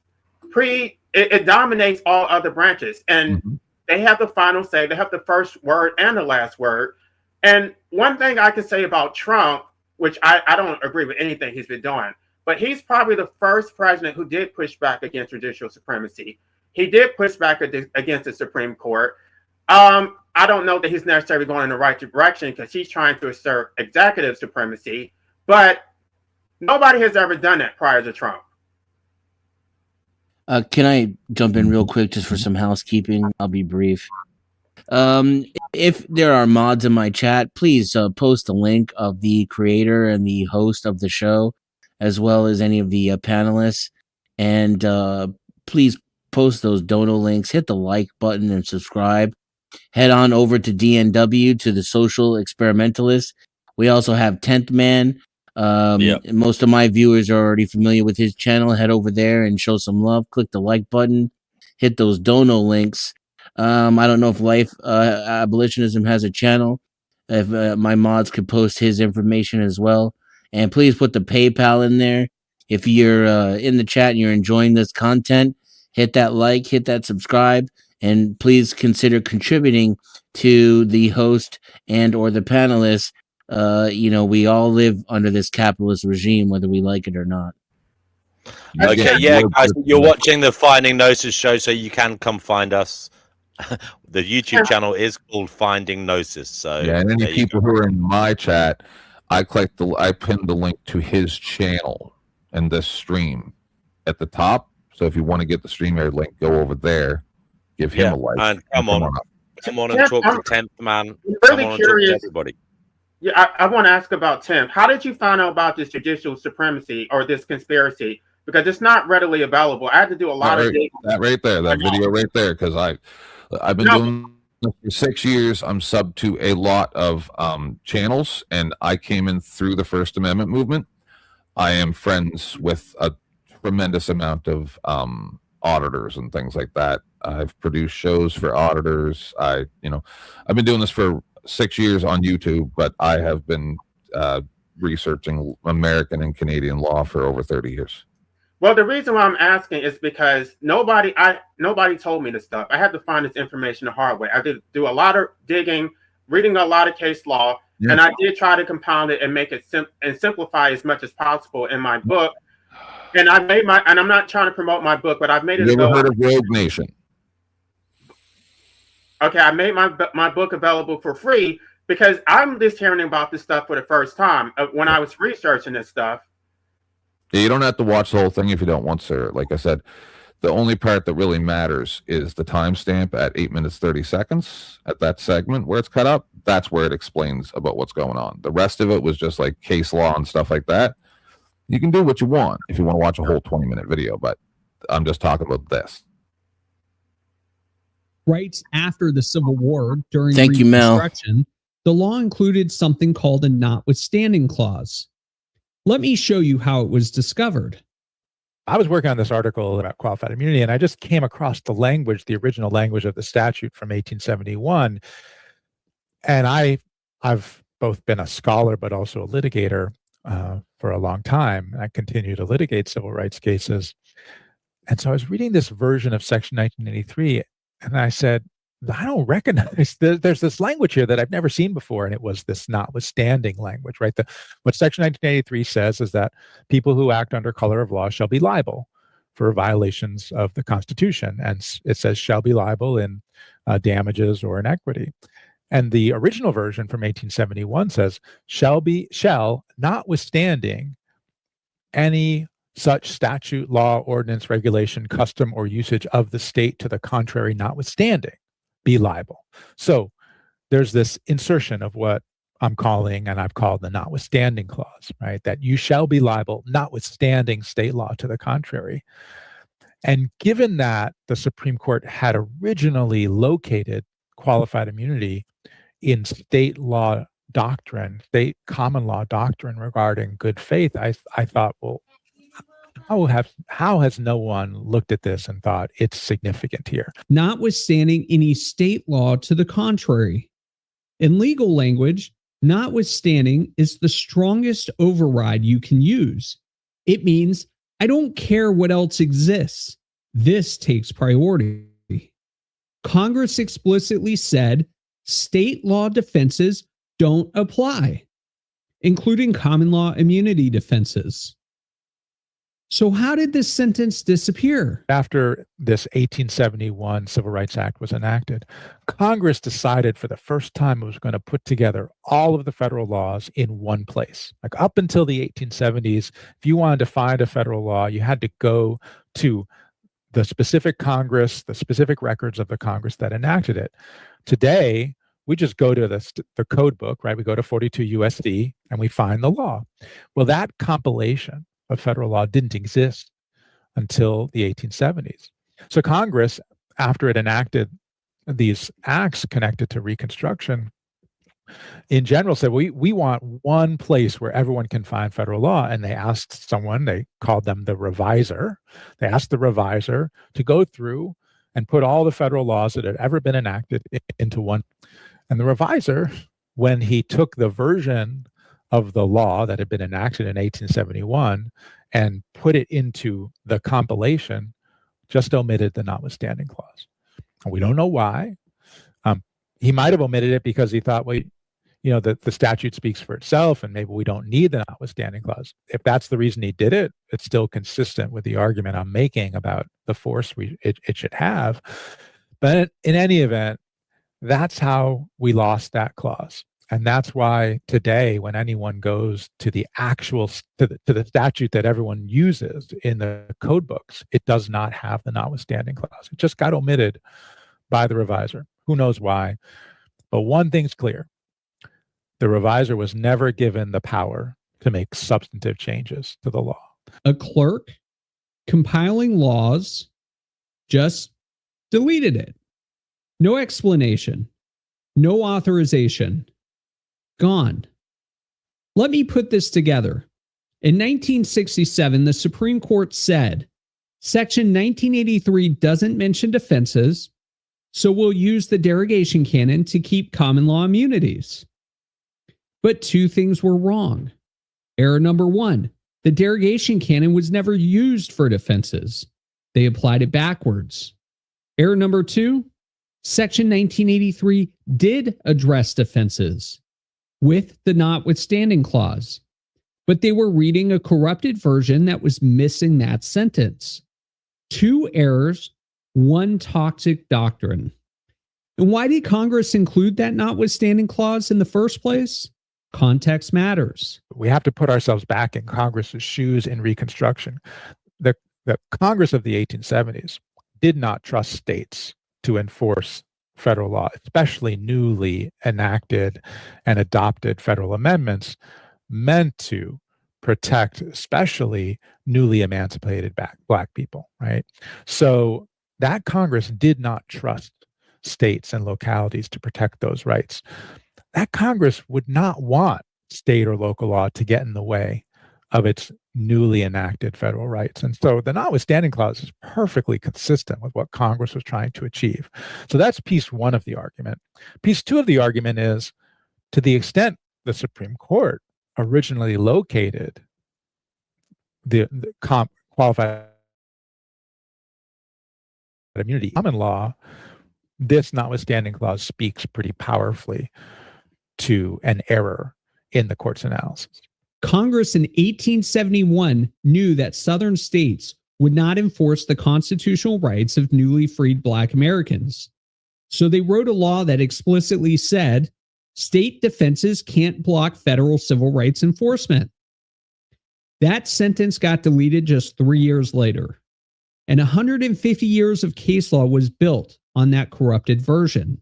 it dominates all other branches. And they have the final say. They have the first word and the last word. And one thing I can say about Trump, which I don't agree with anything he's been doing, but he's probably the first president who did push back against judicial supremacy. He did push back against the Supreme Court. I don't know that he's necessarily going in the right direction because he's trying to assert executive supremacy, but nobody has ever done that prior to Trump. Can I jump in real quick just for some housekeeping? I'll be brief. If there are mods in my chat, please post a link of the creator and the host of the show, as well as any of the panelists. And please post those dono links, hit the like button and subscribe. Head on over to DNW, to the Social Experimentalist. We also have 10th Man. Most of my viewers are already familiar with his channel. Head over there and show some love. Click the like button. Hit those dono links. I don't know if Life Abolitionism has a channel. If my mods could post his information as well. And please put the PayPal in there. If you're in the chat and you're enjoying this content, hit that like, hit that subscribe, and please consider contributing to the host and or the panelists. We all live under this capitalist regime, whether we like it or not. Okay, yeah, guys, you're watching the Finding Gnosis show, so you can come find us. The YouTube channel is called Finding Gnosis. So yeah, and any people who are in my chat, I pinned the link to his channel and this stream at the top. So if you want to get the StreamYard link, go over there, give him a like. And come on and talk to 10th Man. I'm really curious. Everybody. Yeah, I want to ask about Tim. How did you find out about this judicial supremacy or this conspiracy? Because it's not readily available. I had to do a lot of digging. That right there, that video right there, because I've been doing this for 6 years. I'm sub to a lot of channels, and I came in through the First Amendment movement. I am friends with a tremendous amount of auditors and things like that. I've produced shows for auditors. I've been doing this for 6 years on YouTube, but I have been researching American and Canadian law for over 30 years. Well, the reason why I'm asking is because nobody told me this stuff. I had to find this information the hard way. I did do a lot of digging, reading a lot of case law, and I did try to compound it and make it simplify as much as possible in my book. And I made and I'm not trying to promote my book, but I've made it. You ever heard of Rogue Nation? Okay, I made my book available for free because I'm just hearing about this stuff for the first time when I was researching this stuff. You don't have to watch the whole thing if you don't want to. Like I said, the only part that really matters is the timestamp at 8 minutes 30 seconds at that segment where it's cut up. That's where it explains about what's going on. The rest of it was just like case law and stuff like that. You can do what you want if you want to watch a whole 20-minute video, but I'm just talking about this. Right after the Civil War, during Thank you, Mel. Reconstruction, the law included something called a notwithstanding clause. Let me show you how it was discovered. I was working on this article about qualified immunity, and I just came across the language, the original language of the statute from 1871. And I've both been a scholar, but also a litigator for a long time. I continue to litigate civil rights cases. And so I was reading this version of Section 1983, and I said, I don't recognize, there's this language here that I've never seen before, and it was this notwithstanding language, right? What Section 1983 says is that people who act under color of law shall be liable for violations of the Constitution, and it says shall be liable in damages or in equity. And the original version from 1871 says shall, notwithstanding any such statute, law, ordinance, regulation, custom, or usage of the state to the contrary notwithstanding, be liable. So there's this insertion of what I'm calling, and I've called the notwithstanding clause, right? That you shall be liable notwithstanding state law to the contrary. And given that the Supreme Court had originally located qualified immunity in state law doctrine, state common law doctrine regarding good faith, I thought, well, how has no one looked at this and thought it's significant here? Notwithstanding any state law to the contrary. In legal language, notwithstanding is the strongest override you can use. It means I don't care what else exists. This takes priority. Congress explicitly said state law defenses don't apply, including common law immunity defenses. So how did this sentence disappear? After this 1871 Civil Rights Act was enacted, Congress decided for the first time it was going to put together all of the federal laws in one place. Like up until the 1870s, if you wanted to find a federal law, you had to go to the specific Congress, the specific records of the Congress that enacted it. Today, we just go to the code book, right? We go to 42 USD and we find the law. Well, that compilation of federal law didn't exist until the 1870s. So Congress, after it enacted these acts connected to Reconstruction, in general said, we want one place where everyone can find federal law. And they asked someone, they called them the reviser. They asked the reviser to go through and put all the federal laws that had ever been enacted into one. And the reviser, when he took the version of the law that had been enacted in 1871 and put it into the compilation, just omitted the notwithstanding clause. And we don't know why. He might have omitted it because he thought, well, the statute speaks for itself and maybe we don't need the notwithstanding clause. If that's the reason he did it, it's still consistent with the argument I'm making about the force it should have. But in any event, that's how we lost that clause. And that's why today, when anyone goes to the actual to the statute that everyone uses in the code books, it does not have the notwithstanding clause. It just got omitted by the reviser. Who knows why? But one thing's clear. The reviser was never given the power to make substantive changes to the law. A clerk compiling laws just deleted it. No explanation. No authorization. Gone. Let me put this together. In 1967, the Supreme Court said, Section 1983 doesn't mention defenses, so we'll use the derogation canon to keep common law immunities. But two things were wrong. Error number one, the derogation canon was never used for defenses. They applied it backwards. Error number two, Section 1983 did address defenses with the notwithstanding clause, but they were reading a corrupted version that was missing that sentence. Two errors, one toxic doctrine. And why did Congress include that notwithstanding clause in the first place? Context matters. We have to put ourselves back in Congress's shoes in Reconstruction. The Congress of the 1870s did not trust states to enforce federal law, especially newly enacted and adopted federal amendments meant to protect especially newly emancipated black people, right? So that Congress did not trust states and localities to protect those rights. That Congress would not want state or local law to get in the way of its newly enacted federal rights. And so the notwithstanding clause is perfectly consistent with what Congress was trying to achieve. So that's piece one of the argument. Piece two of the argument is, to the extent the Supreme Court originally located the qualified immunity common law, this notwithstanding clause speaks pretty powerfully to an error in the court's analysis. Congress in 1871 knew that Southern states would not enforce the constitutional rights of newly freed Black Americans. So they wrote a law that explicitly said state defenses can't block federal civil rights enforcement. That sentence got deleted just 3 years later, and 150 years of case law was built on that corrupted version.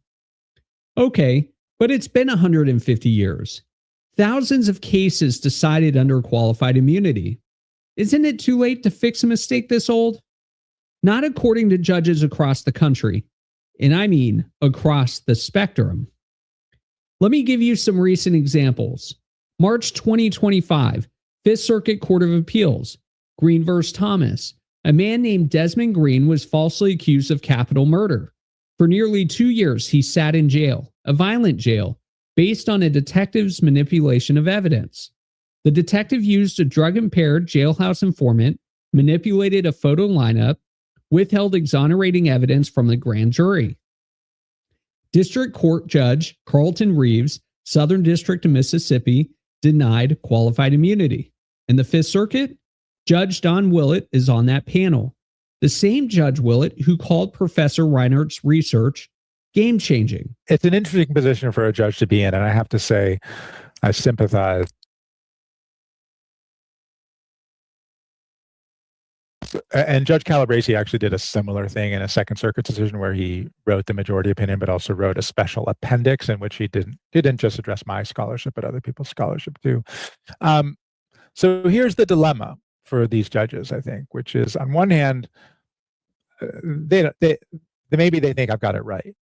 Okay, but it's been 150 years. Thousands of cases decided under qualified immunity. Isn't it too late to fix a mistake this old? Not according to judges across the country, and I mean across the spectrum. Let me give you some recent examples. March 2025, Fifth Circuit Court of Appeals, Green v. Thomas. A man named Desmond Green was falsely accused of capital murder. For nearly 2 years, he sat in jail, a violent jail, based on a detective's manipulation of evidence. The detective used a drug-impaired jailhouse informant, manipulated a photo lineup, withheld exonerating evidence from the grand jury. District Court Judge Carlton Reeves, Southern District of Mississippi, denied qualified immunity. In the Fifth Circuit, Judge Don Willett is on that panel. The same Judge Willett who called Professor Reinert's research game-changing. It's an interesting position for a judge to be in, and I have to say, I sympathize. And Judge Calabresi actually did a similar thing in a Second Circuit decision where he wrote the majority opinion, but also wrote a special appendix in which he didn't just address my scholarship, but other people's scholarship too. So here's the dilemma for these judges, I think, which is, on one hand, maybe they think I've got it right.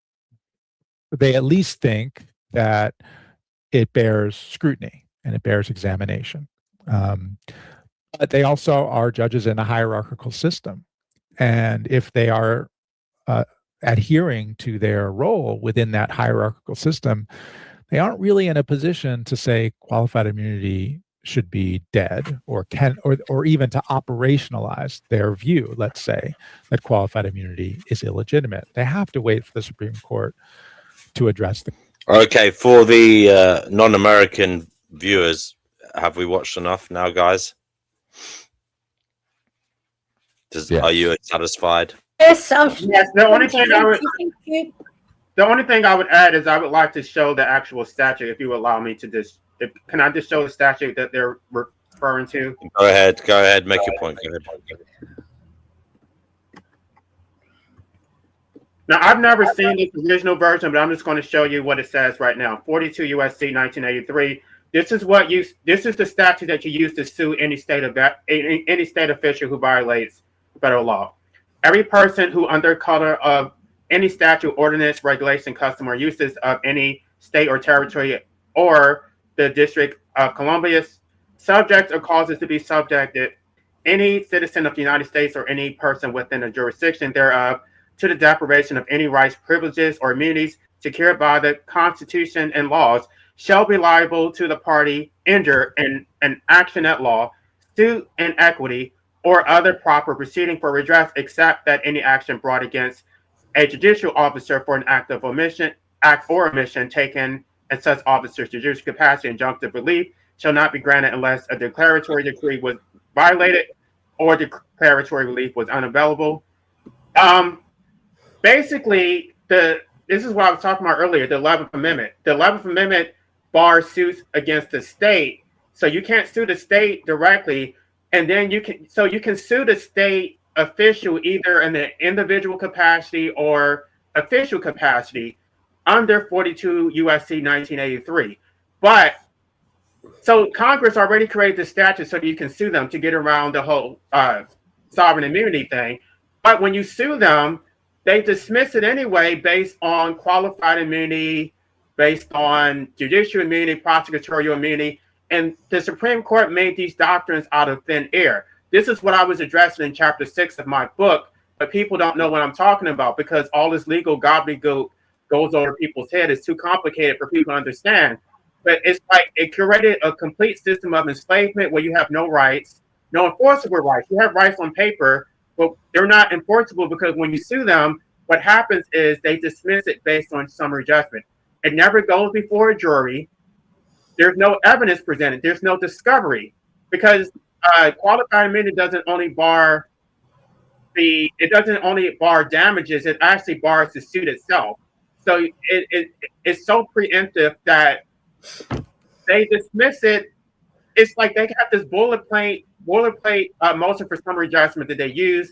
They at least think that it bears scrutiny and it bears examination. But they also are judges in a hierarchical system. And if they are adhering to their role within that hierarchical system, they aren't really in a position to say qualified immunity should be dead, or even to operationalize their view, let's say, that qualified immunity is illegitimate. They have to wait for the Supreme Court to address the. Okay, for the non-American viewers, have we watched enough now, guys? Are you satisfied? Yes, yes. The only thing I would add is I would like to show the actual statute, if you allow me to just. Can I just show the statute that they're referring to? Go ahead, make your point. Go ahead. Now, I've never seen the provisional version, but I'm just going to show you what it says right now. 42 U.S.C. 1983. This is the statute that you use to sue any state official who violates federal law. Every person who, under color of any statute, ordinance, regulation, custom, or uses of any state or territory or the District of Columbia, subject or causes to be subjected, any citizen of the United States or any person within the jurisdiction thereof, to the deprivation of any rights, privileges, or immunities secured by the Constitution and laws shall be liable to the party injured in an action at law, suit in equity, or other proper proceeding for redress, except that any action brought against a judicial officer for an act or omission taken in such officer's judicial capacity, injunctive relief shall not be granted unless a declaratory decree was violated or declaratory relief was unavailable. Basically, this is what I was talking about earlier, the 11th Amendment. The 11th Amendment bars suits against the state. So you can't sue the state directly, and then you can sue the state official either in the individual capacity or official capacity under 42 USC 1983. But so Congress already created the statute so that you can sue them to get around the whole sovereign immunity thing. But when you sue them, they dismiss it anyway based on qualified immunity, based on judicial immunity, prosecutorial immunity. And the Supreme Court made these doctrines out of thin air. This is what I was addressing in chapter 6 of my book, but people don't know what I'm talking about because all this legal gobbledygook goes over people's head. It's too complicated for people to understand. But it's like it created a complete system of enslavement where you have no rights, no enforceable rights. You have rights on paper, but they're not enforceable because when you sue them, what happens is they dismiss it based on summary judgment. It never goes before a jury. There's no evidence presented. There's no discovery because qualified immunity doesn't only bar damages. It actually bars the suit itself. So it's so preemptive that they dismiss it. It's like they have this boilerplate motion for summary judgment that they use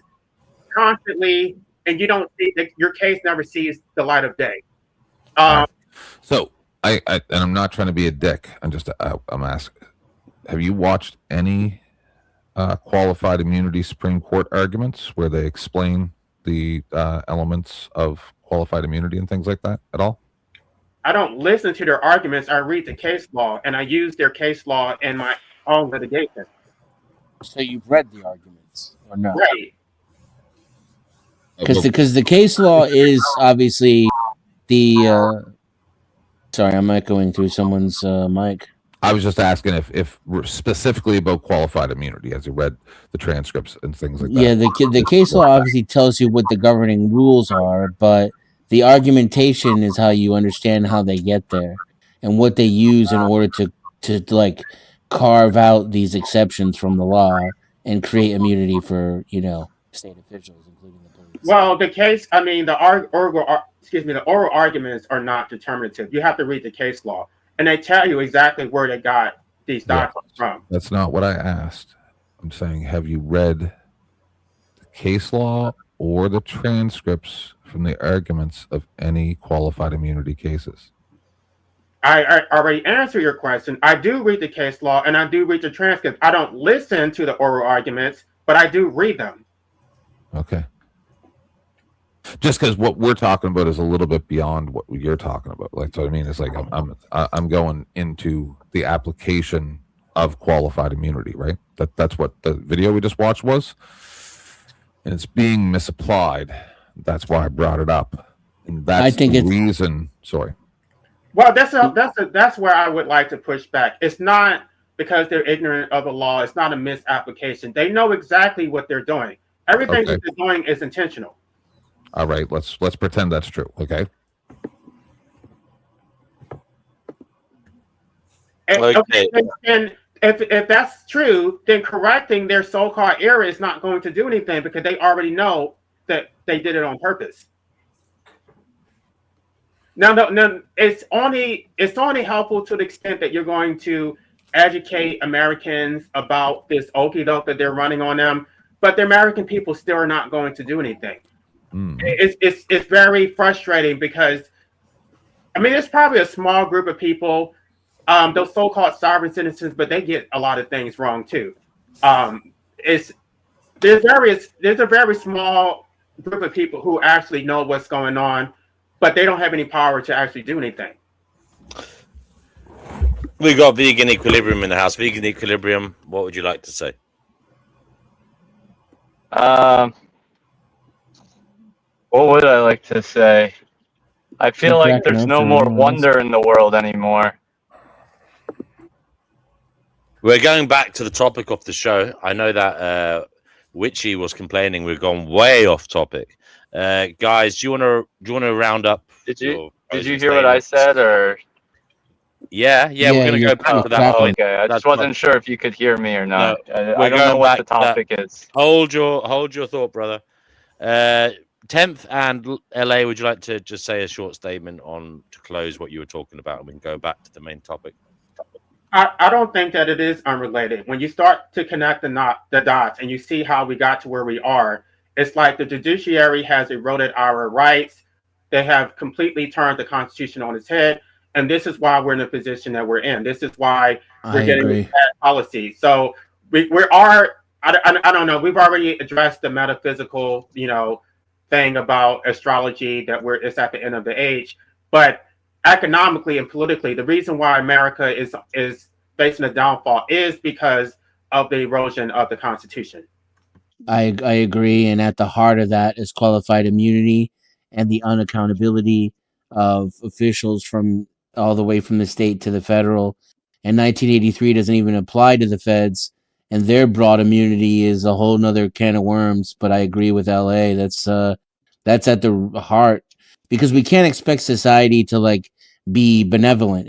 constantly, and you don't see that your case never sees the light of day. So and I'm not trying to be a dick. I'm asking, have you watched any qualified immunity Supreme Court arguments where they explain the elements of qualified immunity and things like that at all? I don't listen to their arguments. I read the case law, and I use their case law in my own litigation. So you've read the arguments, or no? Right. Because the case law is obviously the. Sorry, I'm echoing through someone's mic. I was just asking if specifically about qualified immunity, as you read the transcripts and things like that. Yeah, the case law obviously tells you what the governing rules are, but the argumentation is how you understand how they get there and what they use in order to like carve out these exceptions from the law and create immunity for state officials, including the police. Well, the oral arguments are not determinative. You have to read the case law, and they tell you exactly where they got these documents from. That's not what I asked. I'm saying, have you read the case law or the transcripts from the arguments of any qualified immunity cases? I already answered your question. I do read the case law, and I do read the transcript. I don't listen to the oral arguments, but I do read them. Okay. Just because what we're talking about is a little bit beyond what you're talking about. Like, so I mean, it's like I'm going into the application of qualified immunity, right? That's what the video we just watched was, and it's being misapplied. That's why I brought it up, and that's the reason. Sorry. Well, that's where I would like to push back. It's not because they're ignorant of the law. It's not a misapplication. They know exactly what they're doing. Everything that they're doing is intentional. All right, let's pretend that's true, okay? And if that's true, then correcting their so-called error is not going to do anything because they already know that they did it on purpose. No, it's only helpful to the extent that you're going to educate Americans about this okie doke that they're running on them, but the American people still are not going to do anything. It's very frustrating because, I mean, there's probably a small group of people, those so-called sovereign citizens, but they get a lot of things wrong too. There's a very small group of people who actually know what's going on, but they don't have any power to actually do anything. We got Vegan Equilibrium in the house. Vegan Equilibrium, what would you like to say? What would I like to say? I feel like there's no more wonder in the world anymore. We're going back to the topic of the show. I know that Witchy was complaining we've gone way off topic. Guys, do you want to round up? Did you hear what I said, or? Yeah, we're going to go back to that point. Okay, I just wasn't sure if you could hear me or not. No, I don't know what the topic is. Hold your thought, brother. 10th and LA, would you like to just say a short statement to close what you were talking about, and we can go back to the main topic? I don't think that it is unrelated. When you start to connect the dots and you see how we got to where we are, it's like the judiciary has eroded our rights. They have completely turned the Constitution on its head. And this is why we're in the position that we're in. This is why we're getting bad policy. So I don't know. We've already addressed the metaphysical, thing about astrology, that it's at the end of the age. But economically and politically, the reason why America is facing a downfall is because of the erosion of the Constitution. I agree, and at the heart of that is qualified immunity and the unaccountability of officials from all the way from the state to the federal. And 1983 doesn't even apply to the feds, and their broad immunity is a whole nother can of worms. But I agree with LA. That's at the heart, because we can't expect society to be benevolent.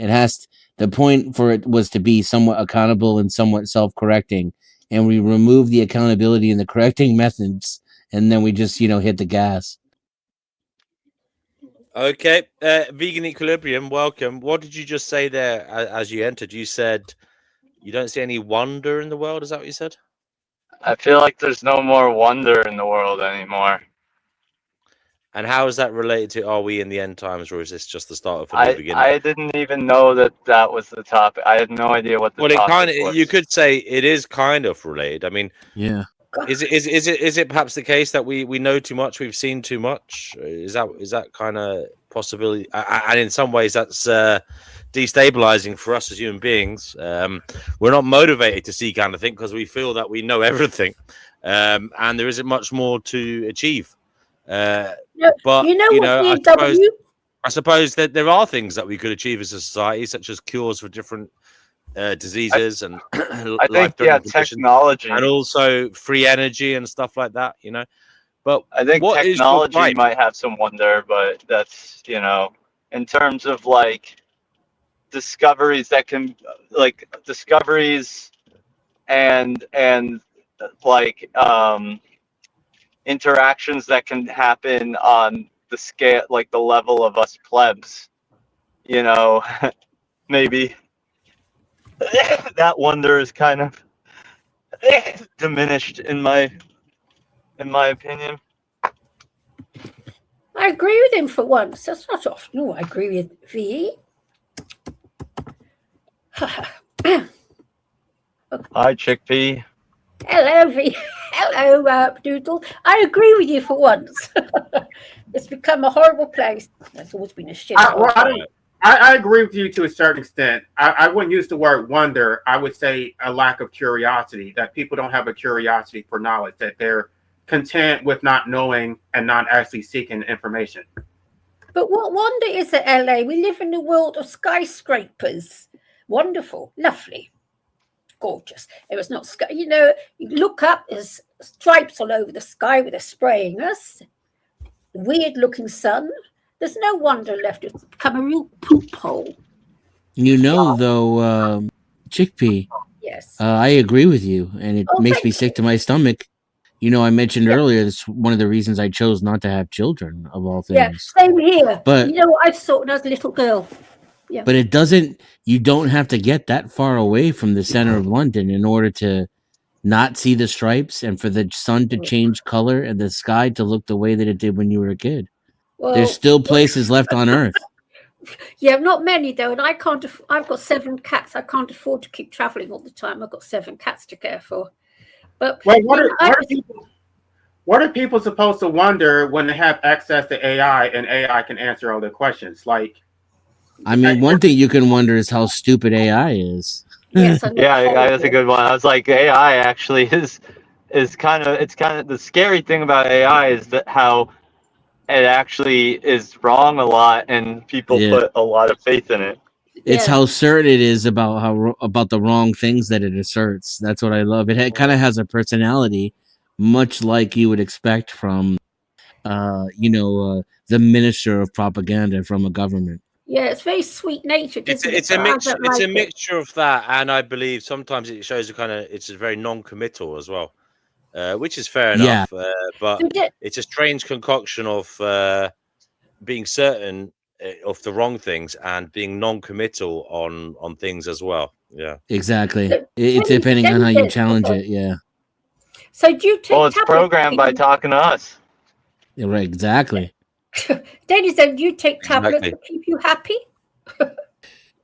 The point for it was to be somewhat accountable and somewhat self-correcting, and we remove the accountability and the correcting methods, and then we just hit the gas. Okay, Vegan Equilibrium, welcome. What did you just say there as you entered? You said you don't see any wonder in the world. Is that what you said? I feel like there's no more wonder in the world anymore. And how is that related to are we in the end times, or is this just the start of a new beginning? I didn't even know that was the topic. I had no idea what the topic was. You could say it is kind of related. I mean, yeah. Is it perhaps the case that we know too much, we've seen too much? Is that kind of possibility? And in some ways, that's destabilizing for us as human beings. We're not motivated to see kind of thing because we feel that we know everything, and there isn't much more to achieve. But I suppose that there are things that we could achieve as a society, such as cures for different diseases and I think technology, and also free energy and stuff like that. But I think technology might have some wonder, but that's in terms of discoveries that can discoveries and interactions that can happen on the scale, the level of us plebs, maybe that wonder is kind of diminished in my opinion. I agree with him for once. That's not often. No, I agree with V. Hi, Chickpea. Hello, V. Hello, Doodle. I agree with you for once. It's become a horrible place. That's always been a shit. I agree with you to a certain extent. I wouldn't use the word wonder. I would say a lack of curiosity, that people don't have a curiosity for knowledge, that they're content with not knowing and not actually seeking information. But what wonder is it, LA? We live in a world of skyscrapers. Wonderful, lovely, gorgeous. It was not sky. You look up, there's stripes all over the sky where they're spraying us. Weird-looking sun. There's no wonder left. It's become a real poop hole. Though, Chickpea. Yes. I agree with you, and it makes me sick to my stomach. I mentioned earlier, it's one of the reasons I chose not to have children, of all things. Yeah, same here. But what I saw when I was a little girl. Yeah. But you don't have to get that far away from the center of London in order to not see the stripes and for the sun to change color and the sky to look the way that it did when you were a kid. Well, there's still places left on Earth. Yeah, not many though, and I can't. I've got 7 cats. I can't afford to keep traveling all the time. I've got 7 cats to care for. But what are people supposed to wonder when they have access to AI and AI can answer all their questions? One thing you can wonder is how stupid AI is. Yes, yeah, that's a good one. I was like, AI actually is kind of the scary thing about AI is that how it actually is wrong a lot, and people put a lot of faith in it. It's how certain it is about the wrong things that it asserts. That's what I love. It kind of has a personality, much like you would expect from, the minister of propaganda from a government. Yeah, it's very sweet natured, isn't it? It's a mixture of that, and I believe sometimes it shows it's a very non-committal as well, which is fair enough. But it's a strange concoction of being certain of the wrong things and being non-committal on things as well. Yeah, exactly. It's depending on how you challenge it. Yeah. So do you take? Well, it's programmed by talking to us. Yeah, right. Exactly. Dennis, do you take tablets to keep you happy?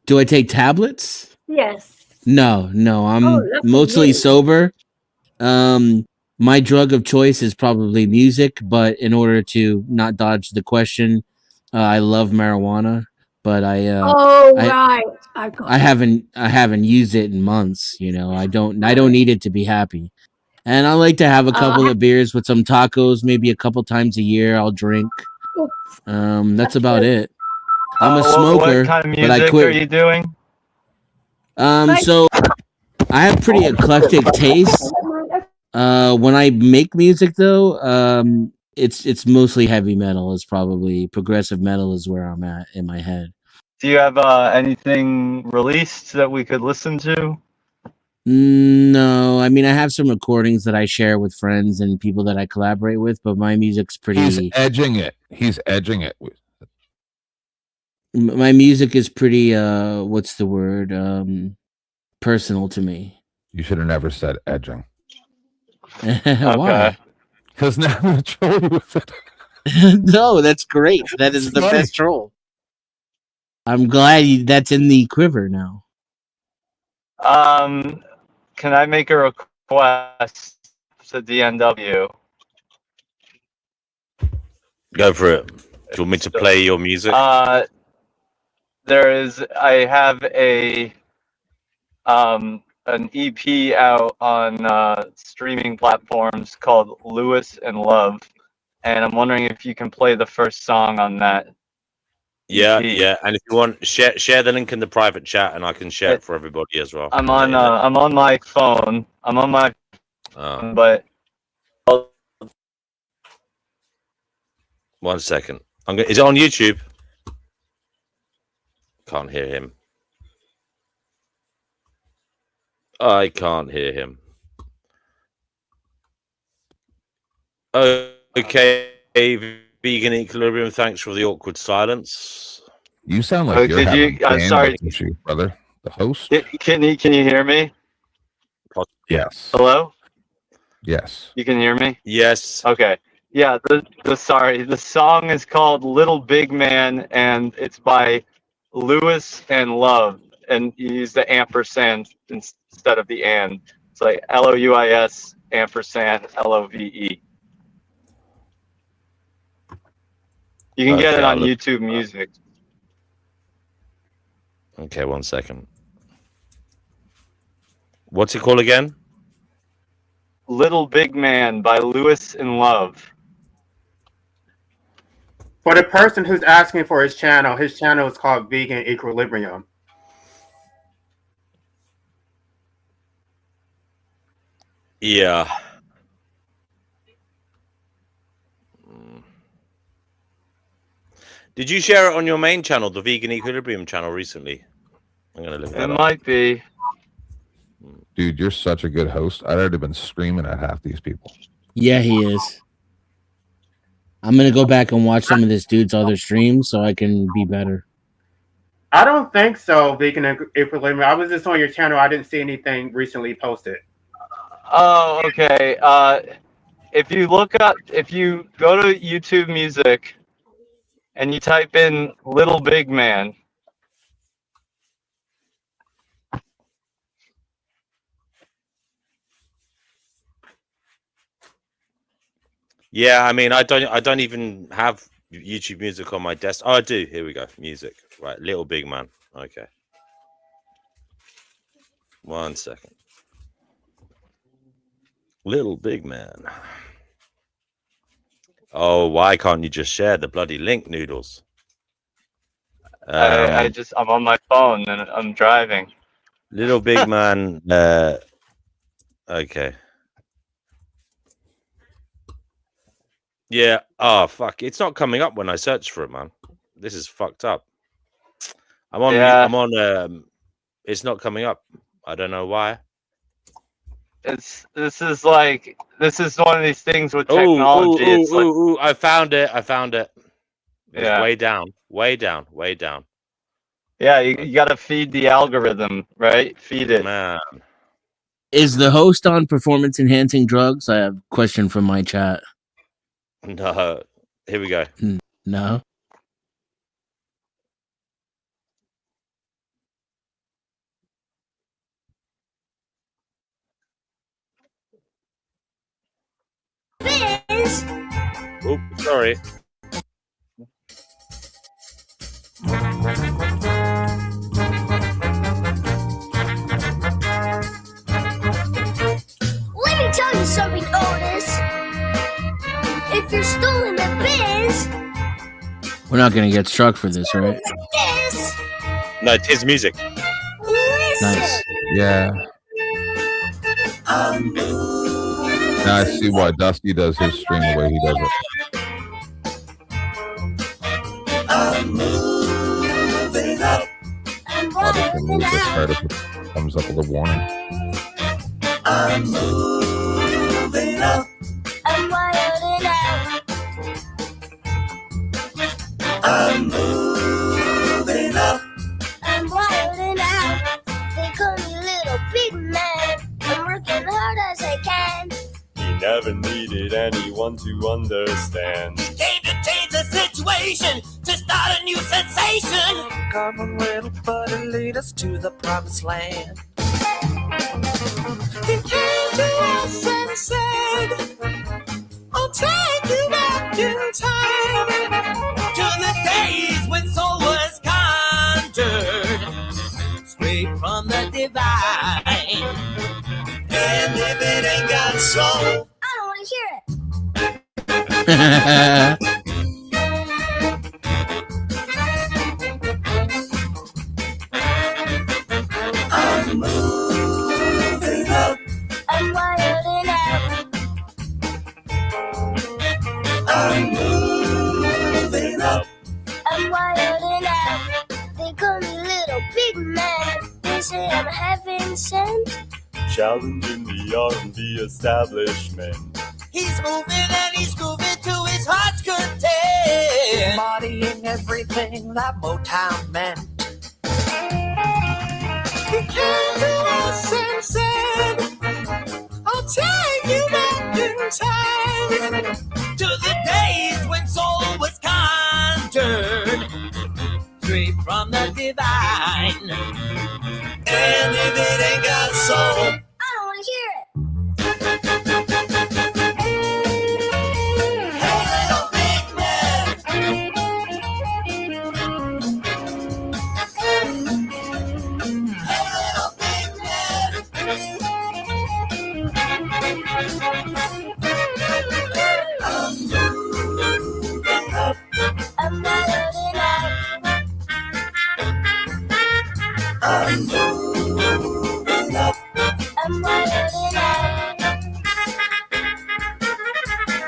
Do I take tablets? Yes. No. I'm mostly sober. My drug of choice is probably music, but in order to not dodge the question, I love marijuana, but I haven't used it in months. I don't need it to be happy. And I like to have a couple of beers with some tacos, maybe a couple times a year. I'll drink. That's about it. I'm a smoker, what kind of but I music quit. are you doing? So I have pretty eclectic taste. When I make music, though, it's mostly heavy metal. It's probably progressive metal is where I'm at in my head. Do you have anything released that we could listen to? No, I mean I have some recordings that I share with friends and people that I collaborate with, but my music's pretty. He's edging it. My music is pretty. What's the word? Personal to me. You should have never said edging. Why? Because now I'm gonna troll you with it. No, that's great. That is the best troll. I'm glad that's in the quiver now. Can I make a request to DNW? Go for it. Do you want me to play your music? I have an EP out on streaming platforms called Lewis and Love, and I'm wondering if you can play the first song on that. Yeah, and if you want, share the link in the private chat, and I can share it for everybody as well. I'm on my phone. But 1 second. Is it on YouTube? Can't hear him. I can't hear him. Okay, Vegan Equilibrium. Thanks for the awkward silence. You sound like you're having sorry, issue, brother. The host. Can you hear me? Yes. Hello. Yes. You can hear me. Yes. Okay. Yeah. The song is called "Little Big Man" and it's by Lewis and Love, and you use the ampersand instead of the and. It's like LOUIS ampersand LOVE. You can get it on YouTube Music. Okay, 1 second. What's it called again? Little Big Man by Lewis and Love. For the person who's asking for his channel is called Vegan Equilibrium. Yeah. Did you share it on your main channel, the Vegan Equilibrium channel, recently? I'm gonna look that up. It might be. Dude, you're such a good host. I'd already been screaming at half these people. Yeah, he is. I'm gonna go back and watch some of this dude's other streams so I can be better. I don't think so, Vegan Equilibrium. I was just on your channel. I didn't see anything recently posted. Oh, okay. If you go to YouTube Music and you type in Little Big Man. Yeah, I mean, I don't even have YouTube Music on my desk. Oh, I do. Here we go. Music. Right, Little Big Man. Okay. 1 second. Little Big Man. Oh, why can't you just share the bloody link, Noodles? I'm on my phone and I'm driving. Little big man. Okay. Yeah. Oh fuck! It's not coming up when I search for it, man. This is fucked up. I'm on. Yeah. I'm on. It's not coming up. I don't know why. This is one of these things with technology. I found it. It's Yeah. way down. Yeah, you got to feed the algorithm, right? Feed it. Man. Is the host on performance enhancing drugs? I have a question from my chat. No. Here we go. No. Oops, sorry. Let me tell you something, Otis. If you're still in the biz, We're not going to get struck for this, right? this, No, it's his music. listen. Nice. Yeah. Now I see why Dusty does his stream the way he does it. I'll just remove this part if it comes up with a warning. I'm moving up. I'm wilding out. I'm moving up. I'm wilding out. They call me Little Big Man. I'm working hard as I can. He never needed anyone to understand. Came to change the situation, to start a new sensation. Come on, little buddy, lead us to the promised land. He came to us and said, I'll take you back in time to the days when soul was conjured straight from the divine. And if it ain't got soul, I don't want to hear it. I'm moving up. I'm wilding out. I'm moving up. I'm wilding out. They call me Little Big Man. They say I'm heaven sent. Challenging the R&B establishment. He's moving and he's grooving to his heart's content. Embodying everything that Motown meant. He came to us and said, I'll take you back in time to the days when soul was conjured straight from the divine. And if it ain't got soul, I don't want to hear it. hey little big man. Hey little big man. I'm moving up. I'm wilding out. I'm moving up. I'm wilding out.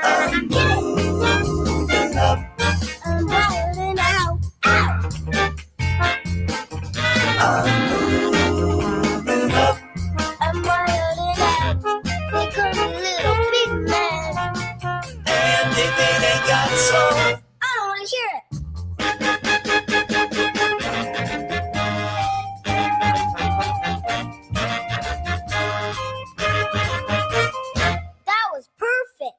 I'm moving up. I'm wilding out. I'm moving up. I'm wilding out. They call me Little Big Man. And if it ain't got soul, I don't want to hear it. That was perfect.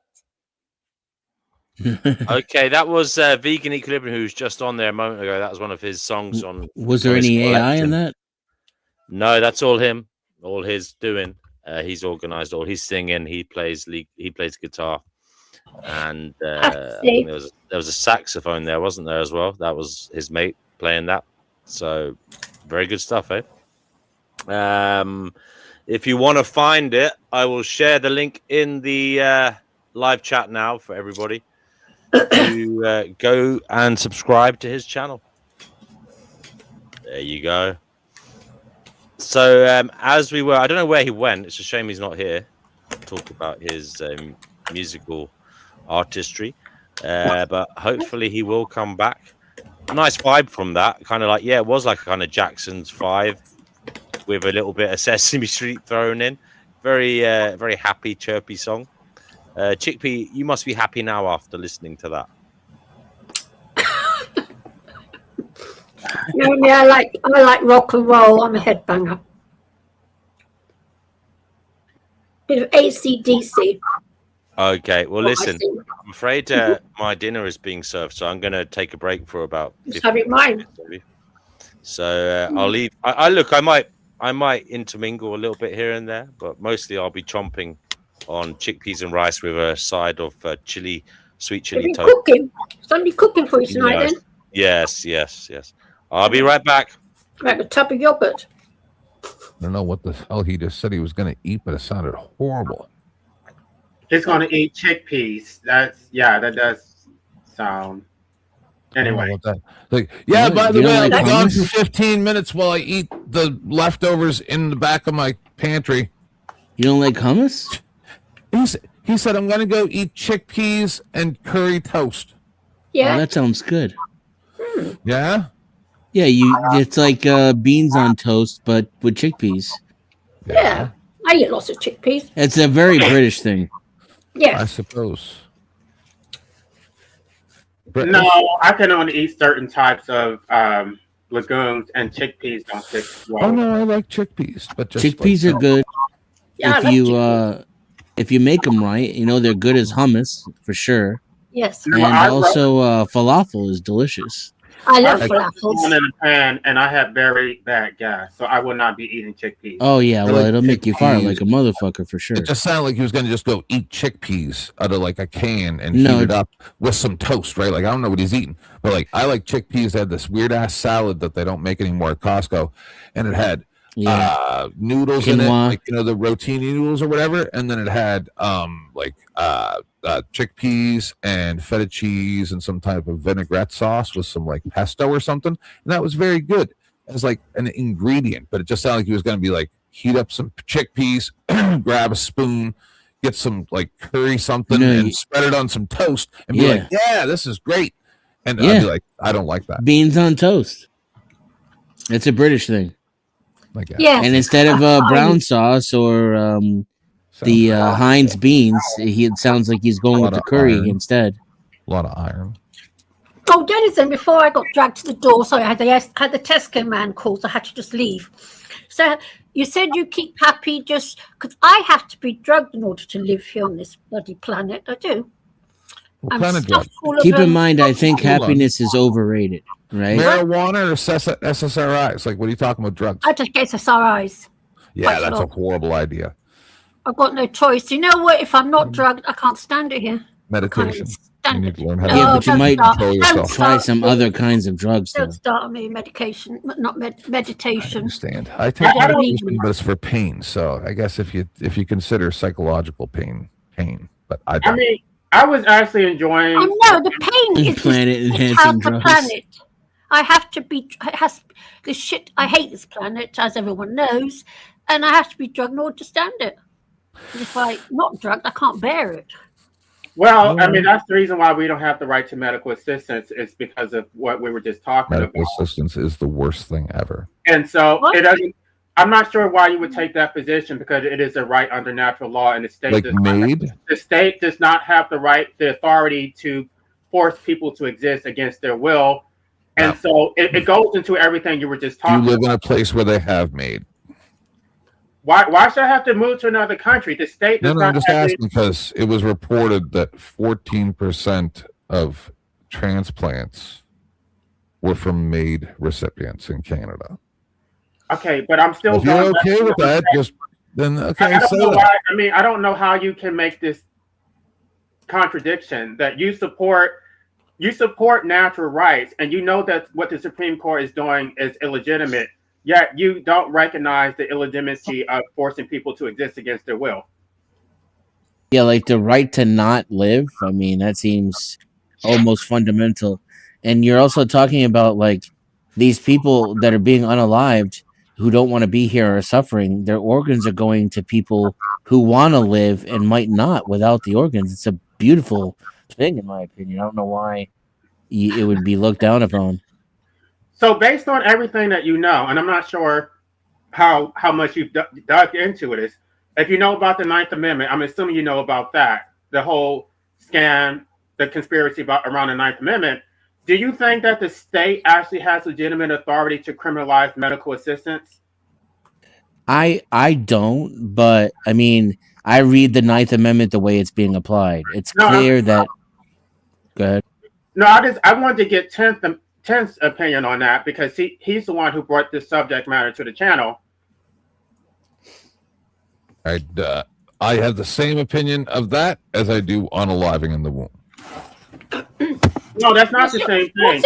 Okay, that was Vegan Equilibrium, who was just on there a moment ago. That was one of his songs on. Was there any AI in that? No, that's all him. All his doing. He's organized all. He's singing. He plays guitar, and I think there was a saxophone there, wasn't there as well? That was his mate playing that. So very good stuff, eh? If you want to find it, I will share the link in the live chat now for everybody. to go and subscribe to his channel. There you go. So as we were, I don't know where he went. It's a shame he's not here. Talk about his musical artistry, but hopefully he will come back. Nice vibe from that. Kind of like, yeah, it was like a kind of Jackson's 5 with a little bit of Sesame Street thrown in. Very, very happy, chirpy song. Chickpea, you must be happy now after listening to that. Yeah, I like rock and roll. I'm a headbanger. Bit of AC/DC. Okay, well, listen, I'm afraid my dinner is being served, so I'm going to take a break for about 15 have it mine. Minutes. So I'll leave. I look, I might intermingle a little bit here and there, but mostly I'll be chomping on chickpeas and rice with a side of sweet chili toast. Cooking. Somebody cooking for you tonight, then? Yes. I'll be right back. Like a tub of yogurt. I don't know what the hell he just said he was going to eat, but it sounded horrible. He's going to eat chickpeas. That does sound. Anyway. By the way, I'll be gone for 15 minutes while I eat the leftovers in the back of my pantry. You don't like hummus? He said, I'm going to go eat chickpeas and curry toast. Yeah. Oh, that sounds good. Yeah? Yeah, it's like beans on toast, but with chickpeas. Yeah. I eat lots of chickpeas. It's a very British thing. Yeah. I suppose. No, I can only eat certain types of legumes, and chickpeas don't fit well. Oh, no, I like chickpeas. But just chickpeas are good. Yeah, if you make them right, they're good as hummus, for sure. Yes. And also falafel is delicious. I love falafels. In a pan, and I have very bad gas, so I will not be eating chickpeas. Oh yeah, well it'll make you fart like a motherfucker for sure. It just sounded like he was going to just go eat chickpeas out of like a can and heat it up with some toast, right? Like I don't know what he's eating, but like I like chickpeas. They had this weird ass salad that they don't make anymore at Costco, and it had noodles in it, like the rotini noodles or whatever, and then it had chickpeas and feta cheese and some type of vinaigrette sauce with some like pesto or something, and that was very good as like an ingredient. But it just sounded like he was going to be like heat up some chickpeas, grab a spoon, get some like curry something, and spread it on some toast, and be like, "Yeah, this is great." And I'd be like, "I don't like that." Beans on toast. It's a British thing. Yeah. And instead of brown sauce or the Heinz beans, it sounds like he's going with the curry instead. A lot of iron. Oh, Denison, before I got dragged to the door, sorry, I had the Tesco man call, so I had to just leave. So you said you keep happy just because I have to be drugged in order to live here on this bloody planet. I do. What kind of drug? Keep in mind, I think happiness is overrated, right? Marijuana or SSRIs? Like, what are you talking about? Drugs? I just get SSRIs. Yeah, that's a horrible idea. I've got no choice. You know what? If I'm not drugged, I can't stand it here. Meditation. You need to learn how Yeah, but you might control yourself. try some other kinds of drugs. Don't start on me medication, not meditation. I understand. I take medication, but it's for pain. So I guess if you consider psychological pain, but I don't. I mean, I was actually enjoying. Oh no, the pain is planet-enhancing the drugs. planet. I have to be. It has this shit. I hate this planet, as everyone knows, and I have to be drugged in order to stand it. If I'm not drugged, I can't bear it. Well, I mean, that's the reason why we don't have the right to medical assistance. Is because of what we were just talking Medical about. assistance is the worst thing ever. And so it doesn't. I'm not sure why you would take that position because it is a right under natural law, and the state the state does not have the authority to force people to exist against their will, and so it goes into everything you were just talking about. You live in a place where they have MAID. Why should I have to move to another country? The state does No, not I'm just have asking because it was reported that 14% of transplants were from MAID recipients in Canada. Okay, but I'm still. If you're okay with that, then okay. I don't know how you can make this contradiction that you support natural rights, and you know that what the Supreme Court is doing is illegitimate. Yet you don't recognize the illegitimacy of forcing people to exist against their will. Yeah, like the right to not live. I mean, that seems almost fundamental. And you're also talking about like these people that are being unalived who don't want to be here are suffering. Their organs are going to people who want to live and might not without the organs. It's a beautiful thing, in my opinion. I don't know why it would be looked down upon. So based on everything that you know, and I'm not sure how much you've dug into it, is if you know about the Ninth Amendment, I'm assuming you know about that, the whole scam, the conspiracy around the Ninth Amendment. Do you think that the state actually has legitimate authority to criminalize medical assistance? I don't, but I mean, I read the Ninth Amendment the way it's being applied. It's clear that. Go ahead. No, I wanted to get Ten's opinion on that because he's the one who brought this subject matter to the channel. I have the same opinion of that as I do on unaliving in the womb. No, that's not the same thing.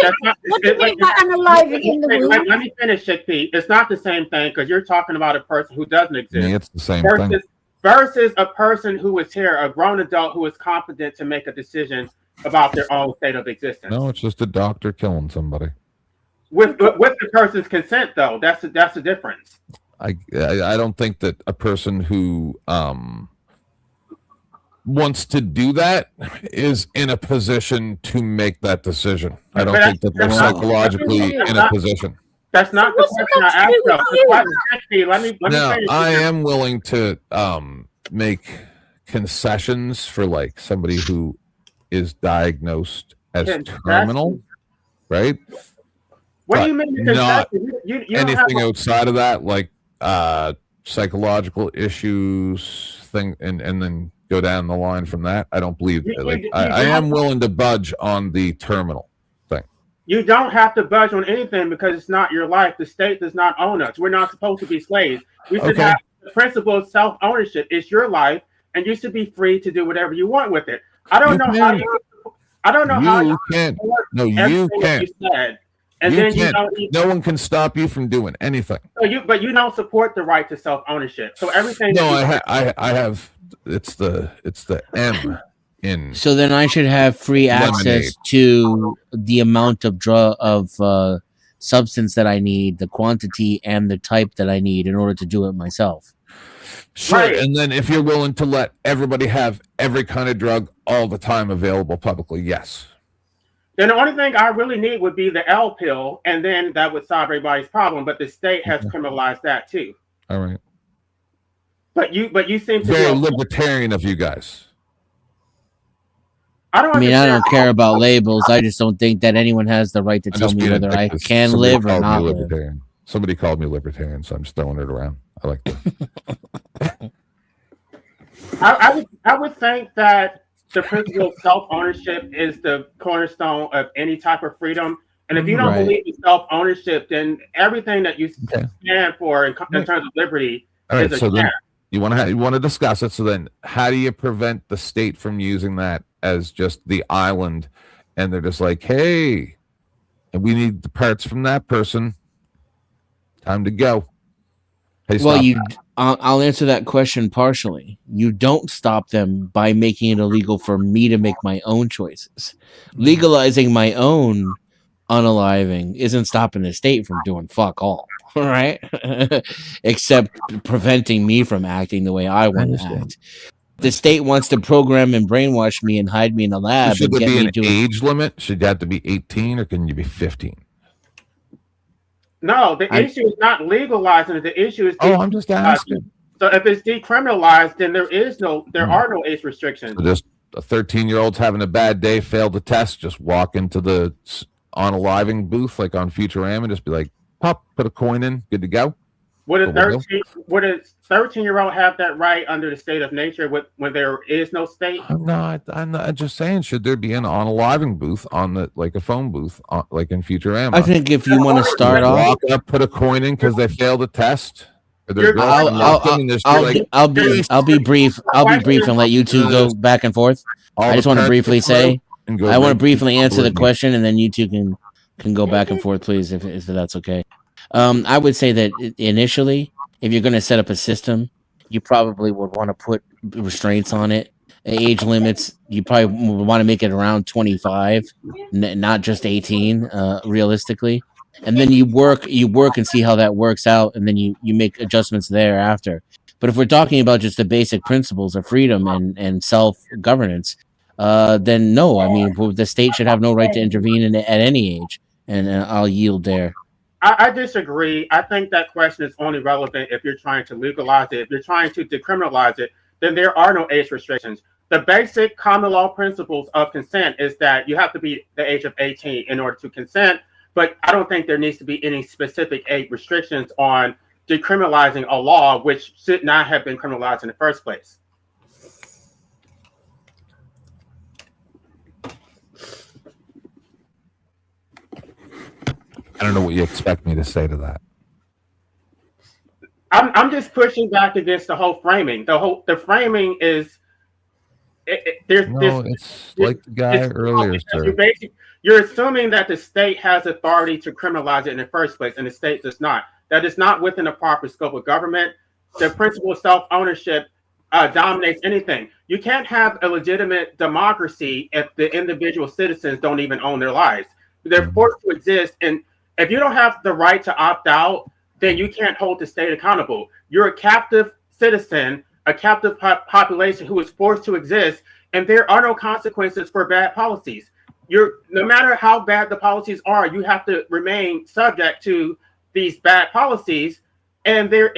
What do you mean by unaliving in the womb? Let me finish, Chickpea. It's not the same thing because you're talking about a person who doesn't exist. Yeah, it's the same thing. Versus a person who is here, a grown adult who is competent to make a decision about their own state of existence. No, it's just a doctor killing somebody. With the person's consent, though, that's the difference. I don't think that a person who wants to do that is in a position to make that decision. I don't think that they're psychologically in a position. That's not the question I asked. Now, I am willing to make concessions for like somebody who is diagnosed as terminal, right? What do you mean? Not you anything outside of that, like psychological issues, and then go down the line from that. I don't believe that. I am willing to budge on the terminal thing. You don't have to budge on anything because it's not your life. The state does not own us. We're not supposed to be slaves. We should have the principle of self-ownership. It's your life, and you should be free to do whatever you want with it. I don't know how you can't. No, you can't. And you then can't. No one can stop you from doing anything. But you don't support the right to self-ownership. So everything. No, I have. It's the M in. So then I should have free access to the amount of substance that I need, the quantity and the type that I need in order to do it myself. Sure, right. And then if you're willing to let everybody have every kind of drug all the time available publicly, yes. Then the only thing I really need would be the L pill, and then that would solve everybody's problem. But the state has criminalized that too. All right. But you seem to very libertarian of you guys. I don't care about labels. I just don't think that anyone has the right to tell me whether I can live or not live. Somebody called me libertarian, so I'm just throwing it around. I like that. I would think that the principle of self-ownership is the cornerstone of any type of freedom. And if you don't believe in self-ownership, then everything that you stand for in terms of liberty is a so then you want to discuss it. So then how do you prevent the state from using that as just the island? And they're just like, hey, and we need the parts from that person. Time to go. Hey, well, I'll answer that question partially. You don't stop them by making it illegal for me to make my own choices. Legalizing my own unaliving isn't stopping the state from doing fuck all, right? Except preventing me from acting the way I want to act. The state wants to program and brainwash me and hide me in a lab. So should there be an age limit? Should you have to be 18 or can you be 15? No, the issue is not legalizing it. The issue is I'm just asking. So if it's decriminalized, then there are no age restrictions. So just a 13-year-old's having a bad day, failed the test, just walk into the unaliving booth like on Futurama and just be like, pop, put a coin in, good to go. Would a 13-year-old have that right under the state of nature when there is no state? I'm not just saying, should there be an unaliving booth on the like a phone booth like in Futurama? I think if you want to start off, walk up, put a coin in because they failed the test. I'll be brief. I'll be brief and let you two go back and forth. I just want to briefly say, I want to briefly answer the question, and then you two can go back and forth, please, if that's okay. I would say that initially, if you're going to set up a system, you probably would want to put restraints on it age limits, you probably want to make it around 25, not just 18, realistically. And then you work and see how that works out, and then you make adjustments thereafter. But if we're talking about just the basic principles of freedom and self-governance, then no, I mean, the state should have no right to intervene at any age. And I'll yield there. I disagree. I think that question is only relevant if you're trying to legalize it. If you're trying to decriminalize it, then there are no age restrictions. The basic common law principles of consent is that you have to be the age of 18 in order to consent, but I don't think there needs to be any specific age restrictions on decriminalizing a law which should not have been criminalized in the first place. I don't know what you expect me to say to that. I'm just pushing back against the whole framing. The framing is it's like the guy earlier, sir. You're assuming that the state has authority to criminalize it in the first place, and the state does not. That is not within the proper scope of government. The principle of self-ownership dominates anything. You can't have a legitimate democracy if the individual citizens don't even own their lives. They're forced to exist, and if you don't have the right to opt out, then you can't hold the state accountable. You're a captive citizen, a captive population who is forced to exist, and there are no consequences for bad policies. No matter how bad the policies are, you have to remain subject to these bad policies, and there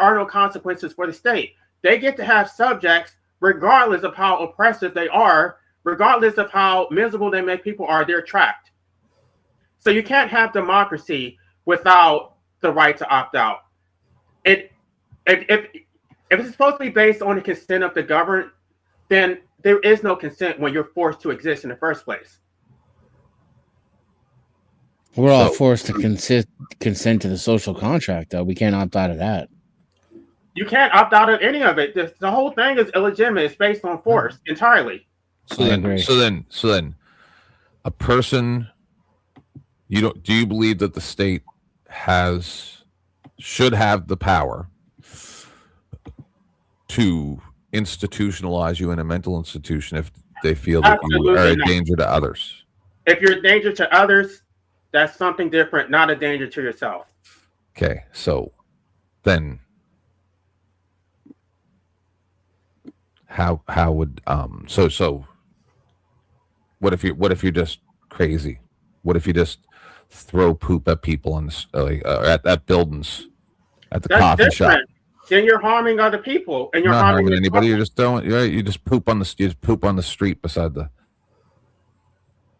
are no consequences for the state. They get to have subjects regardless of how oppressive they are, regardless of how miserable they make people are, they're trapped. So you can't have democracy without the right to opt out. If it's supposed to be based on the consent of the governed, then there is no consent when you're forced to exist in the first place. We're all forced to consent to the social contract, though. We can't opt out of that. You can't opt out of any of it. The whole thing is illegitimate. It's based on force entirely. So then, a person. Do you believe that the state should have the power to institutionalize you in a mental institution if they feel that you are a danger to others? If you're a danger to others, that's something different, not a danger to yourself. Okay, so then how would so what if you're just crazy? What if you just throw poop at people at buildings, at the coffee shop? Then you're harming other people, and you're not harming anybody. You're just poop on the street beside the.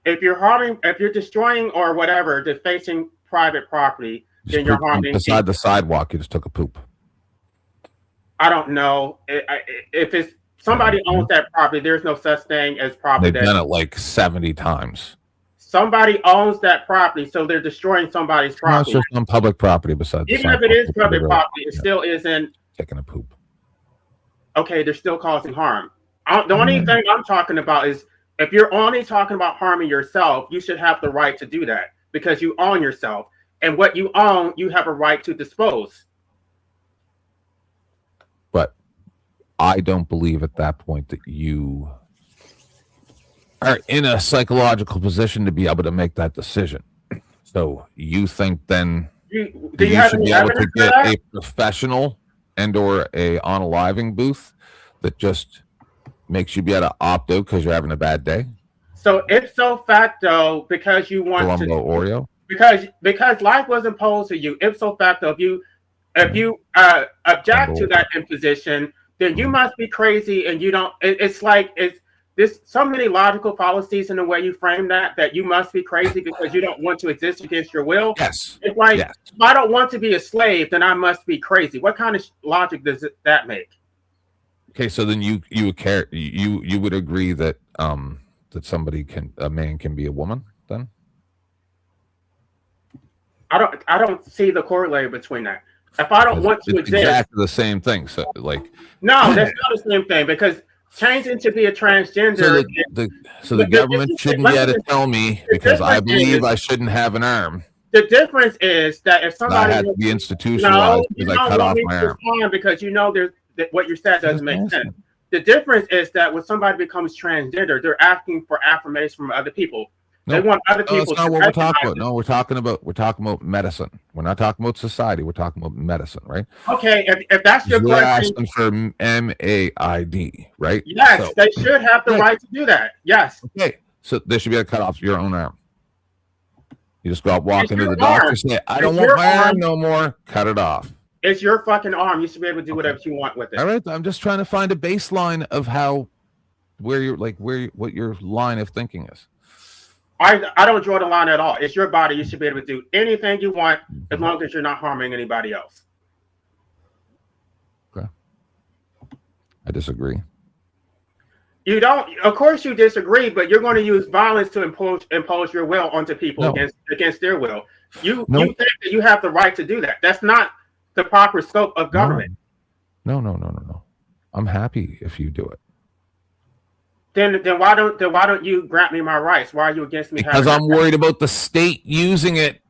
If you're destroying or whatever, defacing private property, then you're harming beside people. The sidewalk. You just took a poop. I don't know if it's somebody owns that property. There's no such thing as property. They've done it like 70 times. Somebody owns that property, so they're destroying somebody's property. No, it's just on public property besides. Even if it is public property, it still isn't taking a poop. Okay, they're still causing harm. The only thing I'm talking about is if you're only talking about harming yourself, you should have the right to do that because you own yourself, and what you own, you have a right to dispose. But I don't believe at that point that you are in a psychological position to be able to make that decision. So you think then you should be able to get a professional and/or a unaliving booth that just makes you be able to opt out because you're having a bad day? So ipso facto, because you want Colombo Oreo? Because life was imposed to you, ipso facto, if you object to that imposition, then you must be crazy, and you don't. There's so many logical fallacies in the way you frame that you must be crazy because you don't want to exist against your will. Yes. It's like, if I don't want to be a slave, then I must be crazy. What kind of logic does that make? Okay, so then you would agree that that a man can be a woman then? I don't see the corollary between that. If I don't want to exist, exactly the same thing. So no, that's not the same thing because changing to be a transgender. So the government shouldn't be able to tell me because I believe I shouldn't have an arm. The difference is that if somebody has to be institutionalized because I cut off my arm. Because there's what you said doesn't make sense. The difference is that when somebody becomes transgender, they're asking for affirmation from other people. No, they want other people. That's not what we're talking about. No, we're talking about medicine. We're not talking about society. We're talking about medicine, right? Okay, if that's your You're question, asking for MAID, right? yes, So, they should have the right to do that. Yes. Okay, so there should be a cut off your own arm. You just go out, walk into the your doctor, arm. say, "I It's don't want your my arm arm. no more." Cut it off. It's your fucking arm. You should be able to do whatever you want with it. All right, I'm just trying to find a baseline of what your line of thinking is. I don't draw the line at all. It's your body. You should be able to do anything you want as long as you're not harming anybody else. Okay. I disagree. You don't. Of course, you disagree, but you're going to use violence to impose your will onto people against their will. You think that you have the right to do that. That's not the proper scope of government. No. I'm happy if you do it. Then why don't you grant me my rights? Why are you against me? Because I'm worried about the state using it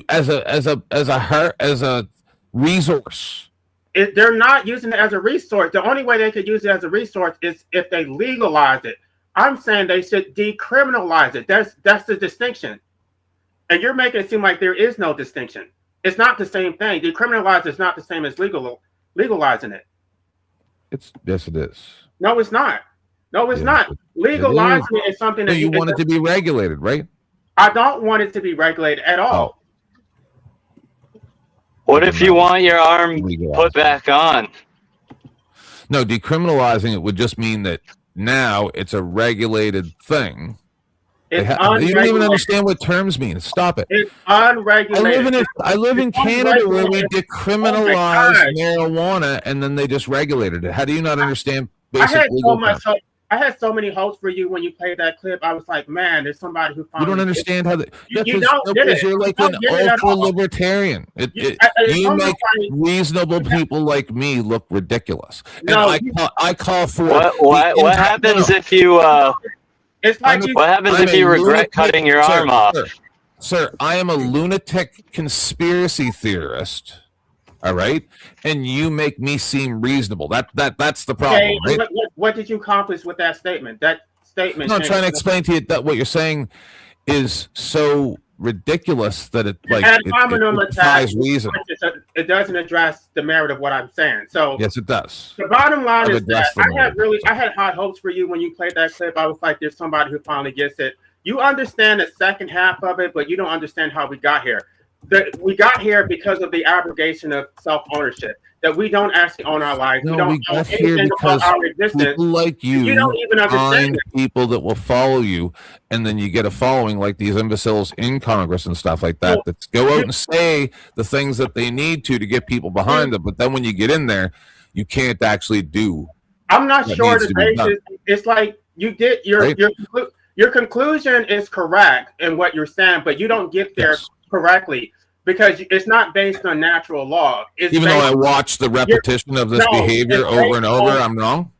as a resource. They're not using it as a resource. The only way they could use it as a resource is if they legalize it. I'm saying they should decriminalize it. That's the distinction. And you're making it seem like there is no distinction. It's not the same thing. Decriminalize is not the same as legalizing it. Yes, it is. No, it's not. No, it's not. Legalizing it is something that you want it to be regulated, right? I don't want it to be regulated at all. What if you want your arm put back on? No, decriminalizing it would just mean that now it's a regulated thing. You don't even understand what terms mean. Stop it. It's unregulated. I live in Canada where we decriminalize marijuana and then they just regulated it. How do you not understand basic legal terms? I had so many hopes for you when you played that clip. I was like, man, there's somebody who finally... You don't understand how... You're like an ultra-libertarian. You make reasonable people like me look ridiculous. And I call for... What happens if you... what happens if you regret cutting your arm off? Sir, I am a lunatic conspiracy theorist. All right, and you make me seem reasonable. That's the problem. Okay, right? What did you accomplish with that statement? That statement. No, I'm trying to explain to you that what you're saying is so ridiculous that it defies reason. It doesn't address the merit of what I'm saying. So yes, it does. The bottom line is that I had high hopes for you when you played that clip. I was like, there's somebody who finally gets it. You understand the second half of it, but you don't understand how we got here. We got here because of the abrogation of self-ownership, that we don't actually own our lives. No, we don't got here because our existence. People like you don't even understand people that will follow you, and then you get a following like these imbeciles in Congress and stuff like that that go out and say the things that they need to get people behind them. But then when you get in there, you can't actually do. I'm not sure the basis. It's like you did your conclusion is correct in what you're saying, but you don't get there correctly because it's not based on natural law. Even though I watched the repetition of this behavior over and over, I'm wrong.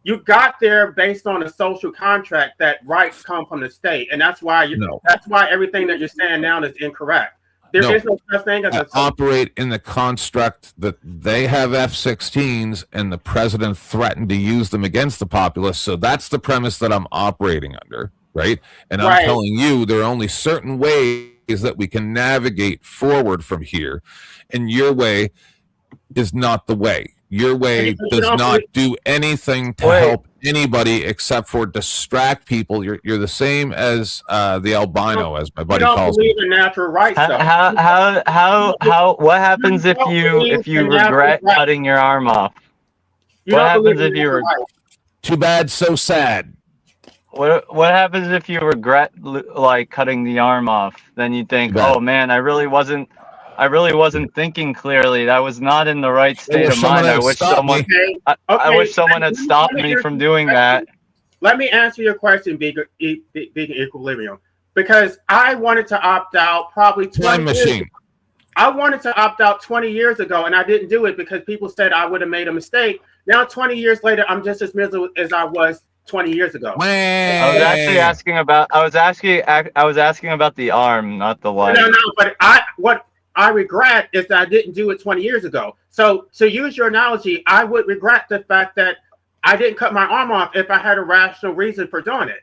You got there based on a social contract that rights come from the state, and that's why that's why everything that you're saying now is incorrect. There is no such thing as operate in the construct that they have F-16s and the president threatened to use them against the populace. So that's the premise that I'm operating under, right? And I'm telling you there are only certain ways that we can navigate forward from here, and your way is not the way. Your way does not do anything to help anybody except for distract people. You're the same as the albino, as my buddy calls me. You don't believe in natural rights. What happens if you regret cutting your arm off? What happens if you regret? Too bad, so sad. What happens if you regret like cutting the arm off? Then you think, oh man, I really wasn't thinking clearly. That was not in the right state of mind. I wish someone had stopped me from doing that. Let me answer your question, Big Equilibrium, because I wanted to opt out probably 20 years ago. I wanted to opt out 20 years ago, and I didn't do it because people said I would have made a mistake. Now, 20 years later, I'm just as miserable as I was 20 years ago. I was actually asking about. I was asking about the arm, not the leg. No, but what I regret is that I didn't do it 20 years ago. So to use your analogy, I would regret the fact that I didn't cut my arm off if I had a rational reason for doing it.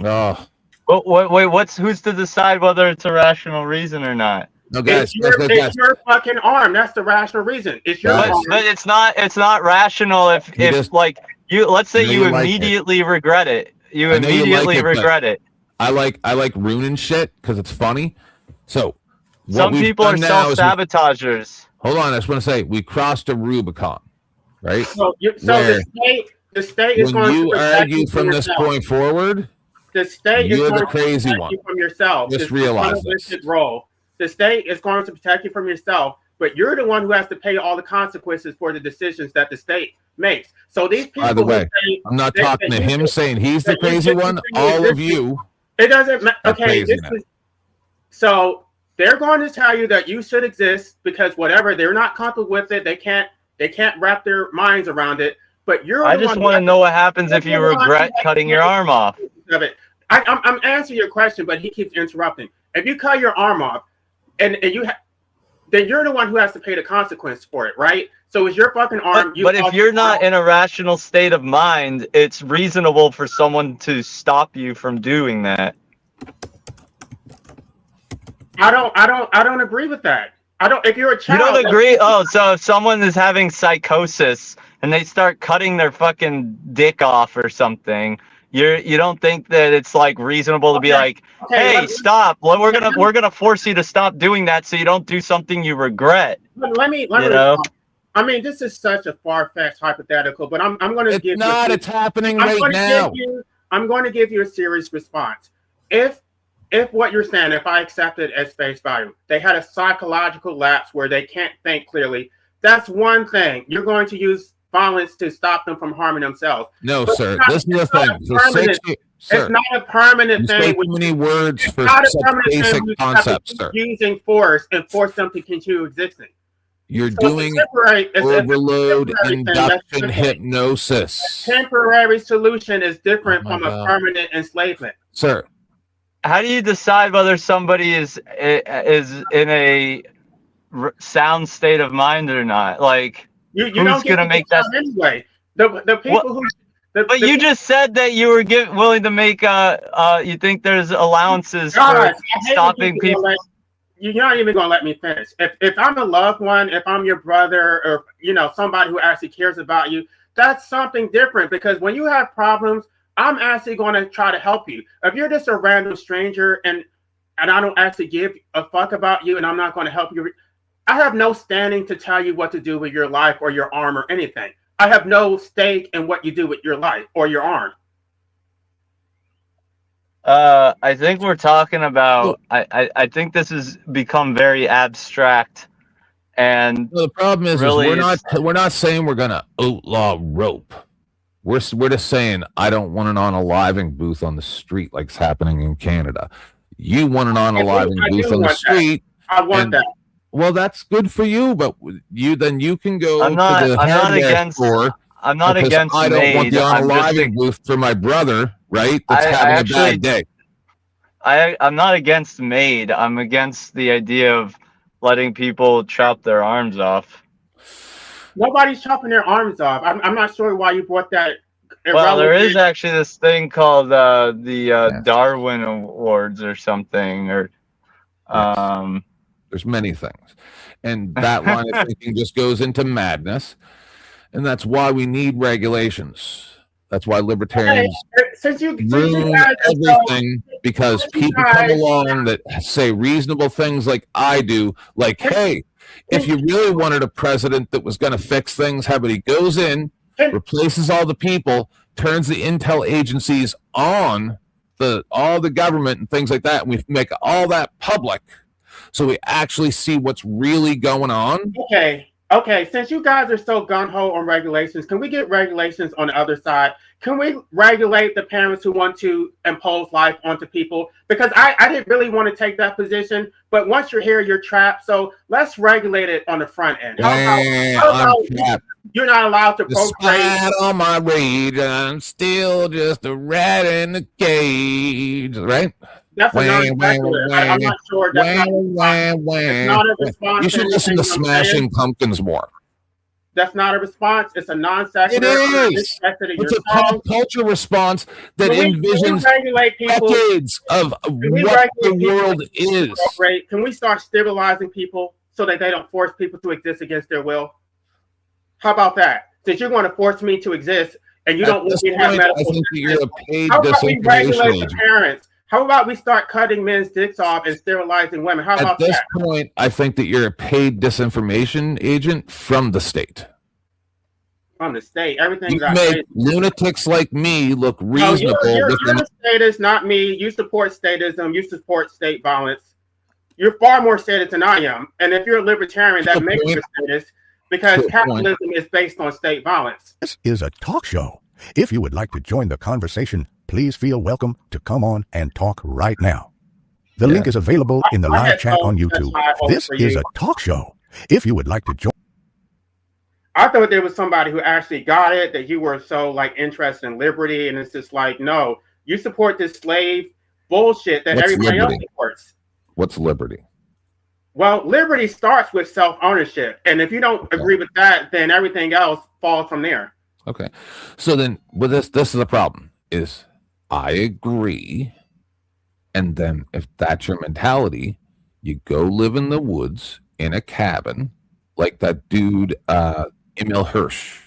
Oh. Wait, who's to decide whether it's a rational reason or not? No, guys, it's your fucking arm. That's the rational reason. It's your arm. But it's not rational if like you, let's say you immediately regret it. You immediately regret it. I like ruining shit because it's funny. So some people are self-sabotagers. Hold on, I just want to say we crossed a Rubicon, right? So the state is going to protect you from this point forward. The state is You're going the crazy to protect one. you from yourself. Just realize this. Role. The state is going to protect you from yourself, but you're the one who has to pay all the consequences for the decisions that the state makes. So these people. By the way, I'm not talking to him saying he's the crazy one. All of you. It doesn't matter. Okay, so they're going to tell you that you should exist because whatever, they're not comfortable with it. They can't wrap their minds around it. But you're. I just want to know what happens if you regret cutting your arm off. I'm answering your question, but he keeps interrupting. If you cut your arm off, and then you're the one who has to pay the consequence for it, right? So it's your fucking arm. But if you're not in a rational state of mind, it's reasonable for someone to stop you from doing that. I don't agree with that. I don't. If you're a child, you don't agree. Oh, so if someone is having psychosis and they start cutting their fucking dick off or something, you don't think that it's like reasonable to be like, hey, stop. Well, we're gonna force you to stop doing that so you don't do something you regret. Let me know. I mean, this is such a far-fetched hypothetical, but I'm going to give. It's happening right now. I'm going to give you a serious response. If what you're saying, if I accept it as face value, they had a psychological lapse where they can't think clearly. That's one thing. You're going to use violence to stop them from harming themselves. No, sir. Listen to the thing. It's not a permanent thing. Too many words for such basic concepts, sir. Using force and force them to continue existing. You're doing overload induction hypnosis. A temporary solution is different from a permanent enslavement. Sir. How do you decide whether somebody is in a sound state of mind or not? Like, you who's going to make that anyway? The people who. But you just said that you were willing to make. You think there's allowances for stopping people. You're not even going to let me finish. If I'm a loved one, if I'm your brother, or somebody who actually cares about you, that's something different. Because when you have problems, I'm actually going to try to help you. If you're just a random stranger and I don't actually give a fuck about you and I'm not going to help you, I have no standing to tell you what to do with your life or your arm or anything. I have no stake in what you do with your life or your arm. I think we're talking about. I think this has become very abstract, and the problem is really we're not saying we're gonna outlaw rope. We're just saying I don't want an unaliving booth on the street like's happening in Canada. You want an unaliving booth on the street. I want that. Well, that's good for you, but you can go I'm not against store. I'm not against. I don't want the unaliving booth for my brother, right? That's having a bad day. I'm not against MAID. I'm against the idea of letting people chop their arms off. Nobody's chopping their arms off. I'm not sure why you brought that. Well, there is actually this thing called the Darwin Awards or something, or there's many things, and that line of thinking just goes into madness, and that's why we need regulations. That's why libertarians ruin everything, because people come along that say reasonable things like I do, like, hey, if you really wanted a president that was going to fix things, how about he goes in, replaces all the people, turns the intel agencies on all the government and things like that, and we make all that public so we actually see what's really going on. Okay, since you guys are so gung-ho on regulations, can we get regulations on the other side? Can we regulate the parents who want to impose life onto people? Because I didn't really want to take that position, but once you're here, you're trapped. So let's regulate it on the front end. How about you're not allowed to procreate? Despite all my rage, I'm still just a rat in the cage, right? That's I'm not sure. That's not a response. You should listen to Smashing Pumpkins more. That's not a response. It's a non-sequitur. It is. It's a pop culture response that envisions decades of what the world is. Can we start sterilizing people so that they don't force people to exist against their will? How about that? Since you're going to force me to exist and you don't want me to have medical assistance, how about we regulate the parents? How about we start cutting men's dicks off and sterilizing women? How about that? At this point, I think that you're a paid disinformation agent from the state. From the state, everything. You make lunatics like me look reasonable. No, you're the statist, not me. You support statism. You support state violence. You're far more statist than I am. And if you're a libertarian, that makes you a statist because capitalism is based on state violence. This is a talk show. If you would like to join the conversation, please feel welcome to come on and talk right now. The link is available in the live chat on YouTube. This is a talk show. If you would like to join. I thought there was somebody who actually got it, that you were so like interested in liberty, and it's just like, no, you support this slave bullshit that everybody else supports. What's liberty? Well, liberty starts with self-ownership, and if you don't agree with that, then everything else falls from there. Okay, so then with this is the problem: is I agree, and then if that's your mentality, you go live in the woods in a cabin, like that dude Emil Hirsch,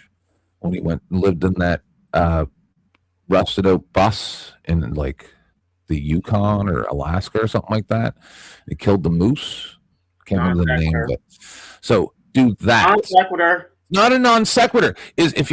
when he went and lived in that rusted out bus in like the Yukon or Alaska or something like that. He killed the moose. Can't remember the name of it. So do that. Non-sequitur. Not a non sequitur. Is if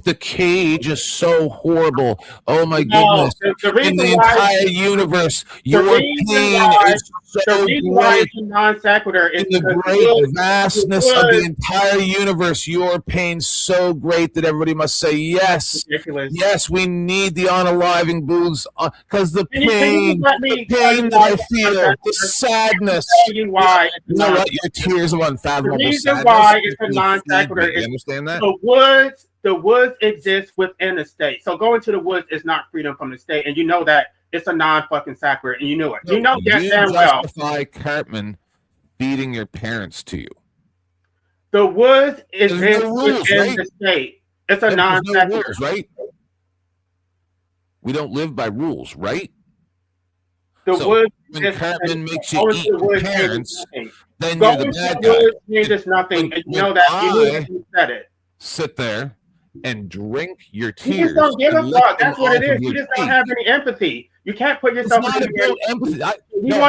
the cage is so horrible. Oh my goodness! In the entire universe, your pain is so great. Non sequitur is in the great vastness of the entire universe. Your pain so great that everybody must say yes. Yes, we need the unaliving booths because the pain that I feel, the sadness. You know what? Your tears of unfathomable sadness. The reason why it's a non sequitur. You understand that? The woods exist within the state. So going to the woods is not freedom from the state, and you know that it's a non-fucking sequitur, and you knew it. You know that damn well. Justify Cartman beating your parents to you. The woods is within the state. It's a non-sequitur, right? We don't live by rules, right? The woods. When Cartman makes you eat your parents, then you're the bad guy. Means nothing, and you know that. You said it. Sit there and drink your tears. You just don't give a fuck. That's what it is. You just don't have any empathy. You can't put yourself in empathy. I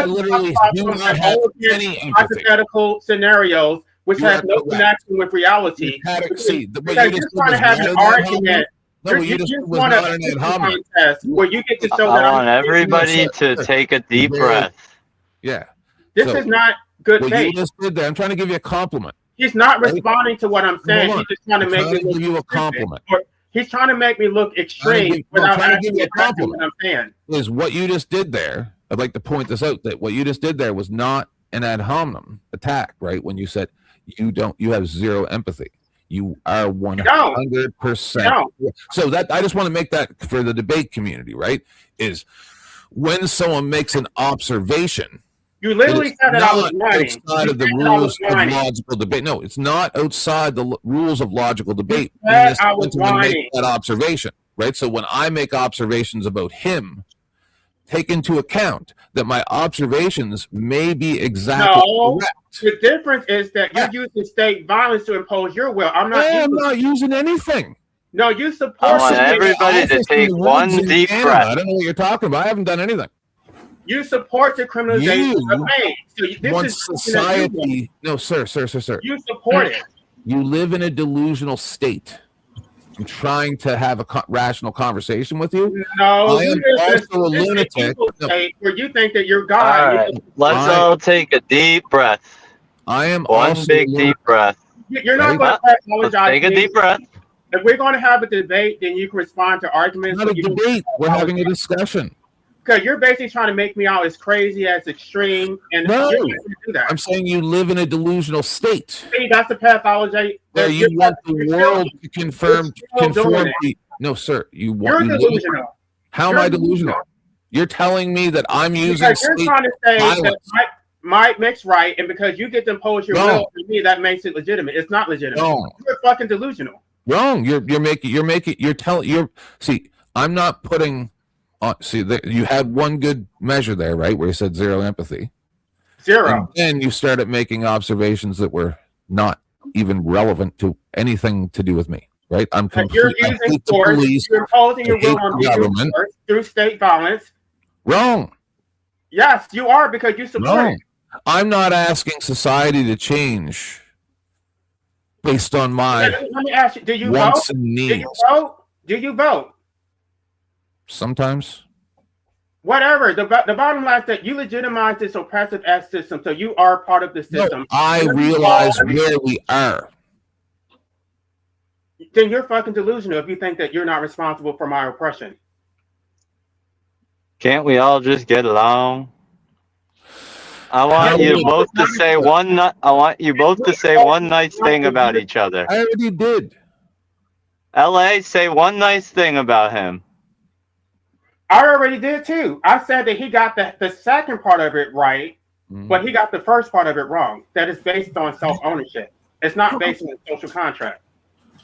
literally do not have any hypothetical scenarios which have no connection with reality. Because you're trying to have an argument. No, you just want to contest where you get to show that I want everybody to take a deep breath. Yeah. This is not good faith. You just did there. I'm trying to give you a compliment. He's not responding to what I'm saying. He's just trying to make me give you a compliment. He's trying to make me look extreme without give you a compliment. What I'm saying. Is what you just did there. I'd like to point this out that what you just did there was not an ad hominem attack, right? When you said you have zero empathy. You are 100%. So that I just want to make that for the debate community, right? Is when someone makes an observation. You literally said that I was lying. Outside of the rules of logical debate. No, it's not outside the rules of logical debate. I was lying. Make that observation, right? So when I make observations about him, take into account that my observations may be exactly correct. The difference is that you're using state violence to impose your will. I'm not using anything. No, you support. I want everybody to take one deep breath. I don't know what you're talking about. I haven't done anything. You support the criminalization of pain. So this want is society. No, sir. You support it. You live in a delusional state. I'm trying to have a rational conversation with you. No, I am also a lunatic. Where you think that you're God. All right, let's all take a deep breath. I am one big deep breath. You're not going to apologize. Take a deep breath. If we're going to have a debate, then you can respond to arguments. Not a debate. We're having a discussion. Because you're basically trying to make me out as crazy, as extreme, and no, you're not going to do that. I'm saying you live in a delusional state. See, that's the pathology. Where you want the world to conform. No, sir. You're delusional. How am I delusional? You're telling me that I'm using state violence. might mix right, and because you get to impose your will on me, that makes it legitimate. It's not legitimate. You're fucking delusional. Wrong. See, I'm not putting on. See, you had one good measure there, right, where you said zero empathy. Zero. And then you started making observations that were not even relevant to anything to do with me, right? You're using force. You're imposing your will on me through state violence. Wrong. Yes, you are, because you support it. I'm not asking society to change based on my Let me ask you, do you wants vote? and needs. Do you vote? Do you vote? Sometimes. Whatever. The bottom line is that you legitimize this oppressive ass system, so you are part of the system. No, I realize where we are. Then you're fucking delusional if you think that you're not responsible for my oppression. Can't we all just get along? I want you both to say one. I want you both to say one nice thing about each other. I already did. LA, say one nice thing about him. I already did too. I said that he got the second part of it right, but he got the first part of it wrong. That is based on self-ownership. It's not based on a social contract.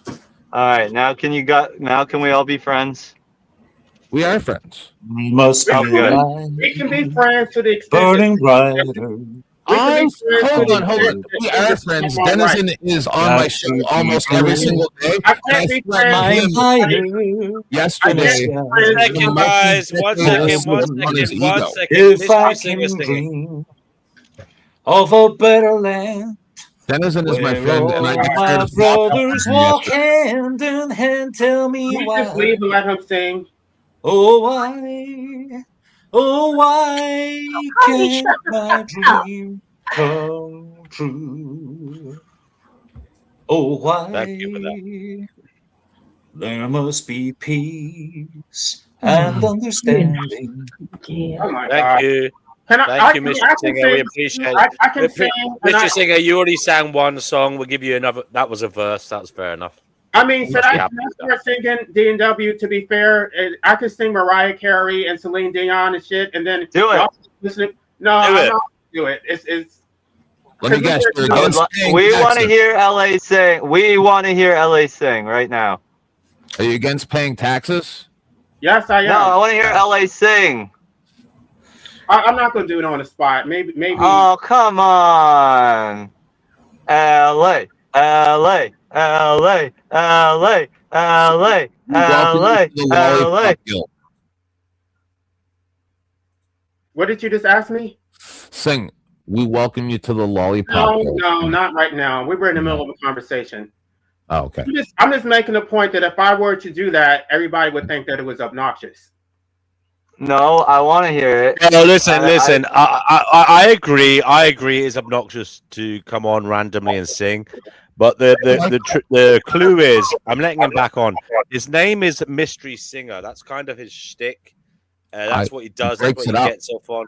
All right, now can we all be friends? We are friends. We can be friends to the extent burning brighter. Hold on. We are friends. Denizen is on my show almost every single day. I can't be friends. Yesterday. One second, guys. One second. If I can dream of a better land. Denizen is my friend, and I my brothers walk hand in hand. Tell me Can we why. just leave and let him sing? Oh, why can't my dream come true? Oh, why there must be peace and understanding. Oh my Thank God. you. Thank you, Mr. Singer. We appreciate it. I can sing. Mr. Singer, you already sang one song. We'll give you another. That was a verse. That was fair enough. I mean, should I start singing D&W? To be fair, I could sing Mariah Carey and Celine Dion and shit, and then do it. Listen, no, I'm not gonna do it. It's. Let me guess. We want to hear LA sing. We want to hear LA sing right now. Are you against paying taxes? Yes, I am. No, I want to hear LA sing. I'm not gonna do it on the spot. Maybe. Oh, come on, LA. What did you just ask me? Sing. We welcome you to the lollipop. No, not right now. We were in the middle of a conversation. Oh, okay. I'm just making the point that if I were to do that, everybody would think that it was obnoxious. No, I want to hear it. No, listen. I agree. I agree. It's obnoxious to come on randomly and sing, but the clue is I'm letting him back on. His name is Mystery Singer. That's kind of his shtick. That's what he does. That's what he gets off on,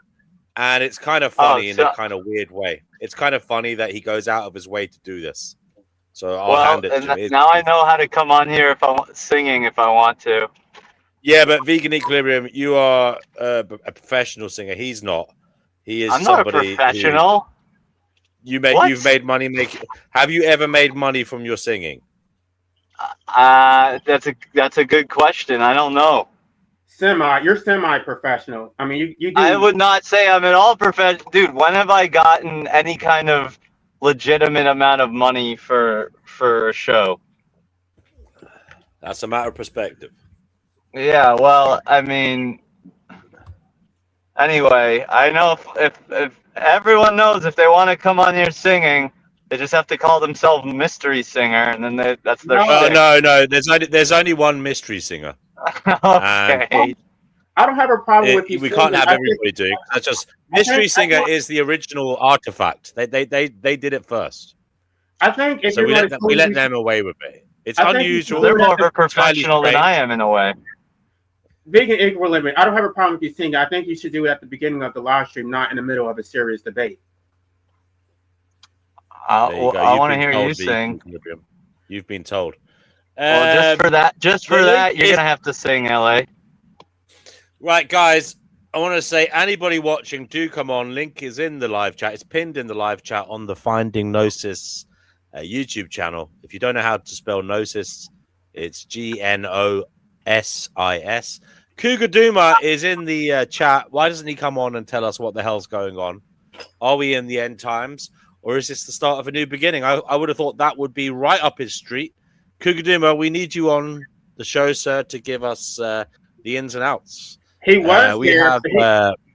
and it's kind of funny in a kind of weird way. It's kind of funny that he goes out of his way to do this. So I'll hand it to him. Now I know how to come on here singing if I want to. Yeah, but Vegan Equilibrium, you are a professional singer. He's not. He is. I'm not a professional. You've made money. Have you ever made money from your singing? That's a good question. I don't know. You're semi-professional. I mean, you do. I would not say I'm at all professional, dude. When have I gotten any kind of legitimate amount of money for a show? That's a matter of perspective. Yeah, well, I mean, anyway, I know if everyone knows if they want to come on here singing, they just have to call themselves Mystery Singer, and then that's their shtick. No. There's only one Mystery Singer. Okay. I don't have a problem with you. We can't have everybody doing. That's just Mystery Singer is the original artifact. They did it first. I think if so we let them away with it. It's unusual. They're more of a professional than I am in a way. Vegan Equilibrium, I don't have a problem with you singing. I think you should do it at the beginning of the live stream, not in the middle of a serious debate. I want to hear you sing. You've been told. Well, just for that, you're gonna have to sing, LA. Right, guys. I want to say, anybody watching, do come on. Link is in the live chat. It's pinned in the live chat on the Finding Gnosis YouTube channel. If you don't know how to spell Gnosis, it's Gnosis. Cougar Duma is in the chat. Why doesn't he come on and tell us what the hell's going on? Are we in the end times, or is this the start of a new beginning? I would have thought that would be right up his street. Cougar Duma, we need you on the show, sir, to give us the ins and outs. He was here.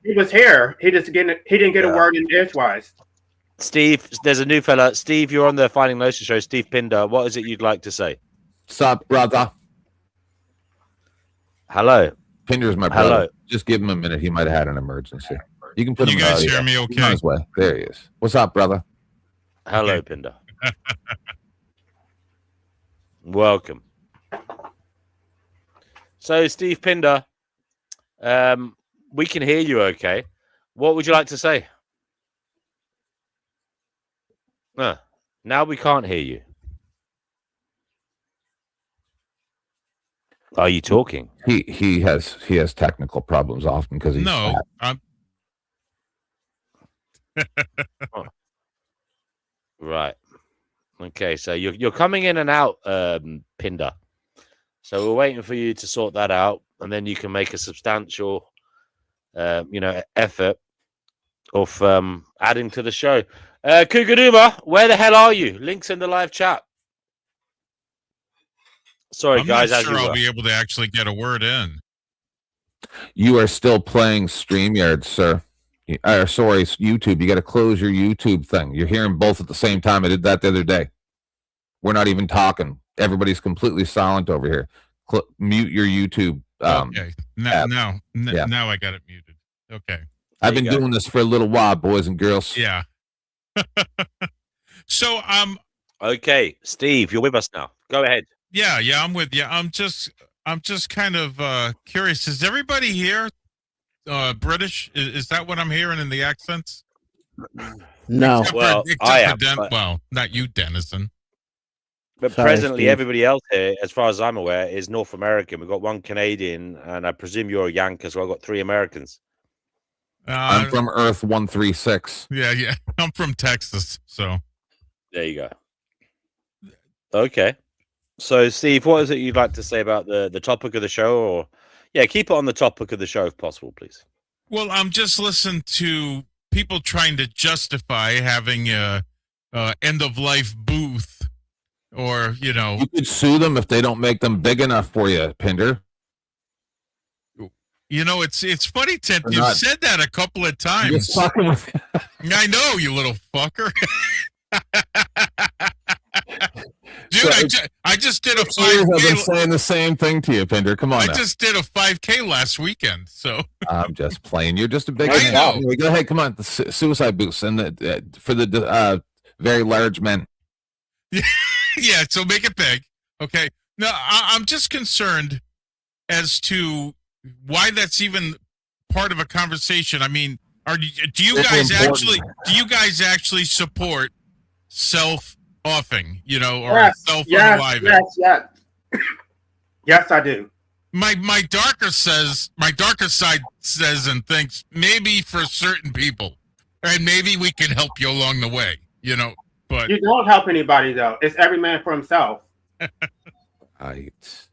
He was here. He didn't get a word in edgewise. Steve, there's a new fella. Steve, you're on the Finding Gnosis show. Steve Pinder, what is it you'd like to say? What's up, brother? Hello. Pinder's my brother. Hello. Just give him a minute. He might have had an emergency. You can put him. You guys hear me okay? He's on his way. There he is. What's up, brother? Hello, Pinder. Welcome. So, Steve Pinder, we can hear you okay. What would you like to say? Now we can't hear you. Are you talking? He has technical problems often because he's fat. Right. Okay, so you're coming in and out, Pinder. So we're waiting for you to sort that out, and then you can make a substantial, effort of adding to the show. Kugaduma, where the hell are you? Links in the live chat. Sorry, guys. I'm not sure I'll be able to actually get a word in. You are still playing StreamYard, sir. Sorry, YouTube. You got to close your YouTube thing. You're hearing both at the same time. I did that the other day. We're not even talking. Everybody's completely silent over here. Mute your YouTube. Okay. Now I got it muted. Okay. I've been doing this for a little while, boys and girls. Yeah. So okay, Steve, you're with us now. Go ahead. Yeah, I'm with you. I'm just kind of curious. Is everybody here British? Is that what I'm hearing in the accents? No. Well, not you, Dennison. But Sorry, presently, Steve. everybody else here, as far as I'm aware, is North American. We've got one Canadian, and I presume you're a Yank as well. I've got 3 Americans. I'm from Earth 136. Yeah. I'm from Texas, so. There you go. Okay. So, Steve, what is it you'd like to say about the topic of the show? Or, keep it on the topic of the show if possible, please. Well, I'm just listening to people trying to justify having a end-of-life booth. Or, You could sue them if they don't make them big enough for you, Pinder. It's funny, Ted. You've said that a couple of times. You're fucking with I know, you little fucker. Dude, So I just did a 5K. I've been saying the same thing to you, Pinder. Come on. I now. just did a 5K last weekend, so. I'm just playing. You're just a big. I know. Anyway, go ahead. Come on. The suicide booths and for the very large men. Yeah, so make it big. Okay. No, I'm just concerned as to why that's even part of a conversation. I mean, do you guys actually support self-offing, or self-unaliving? Yes. Yes, I do. My darker side says and thinks maybe for certain people, and maybe we can help you along the way, but you don't help anybody though. It's every man for himself. Right.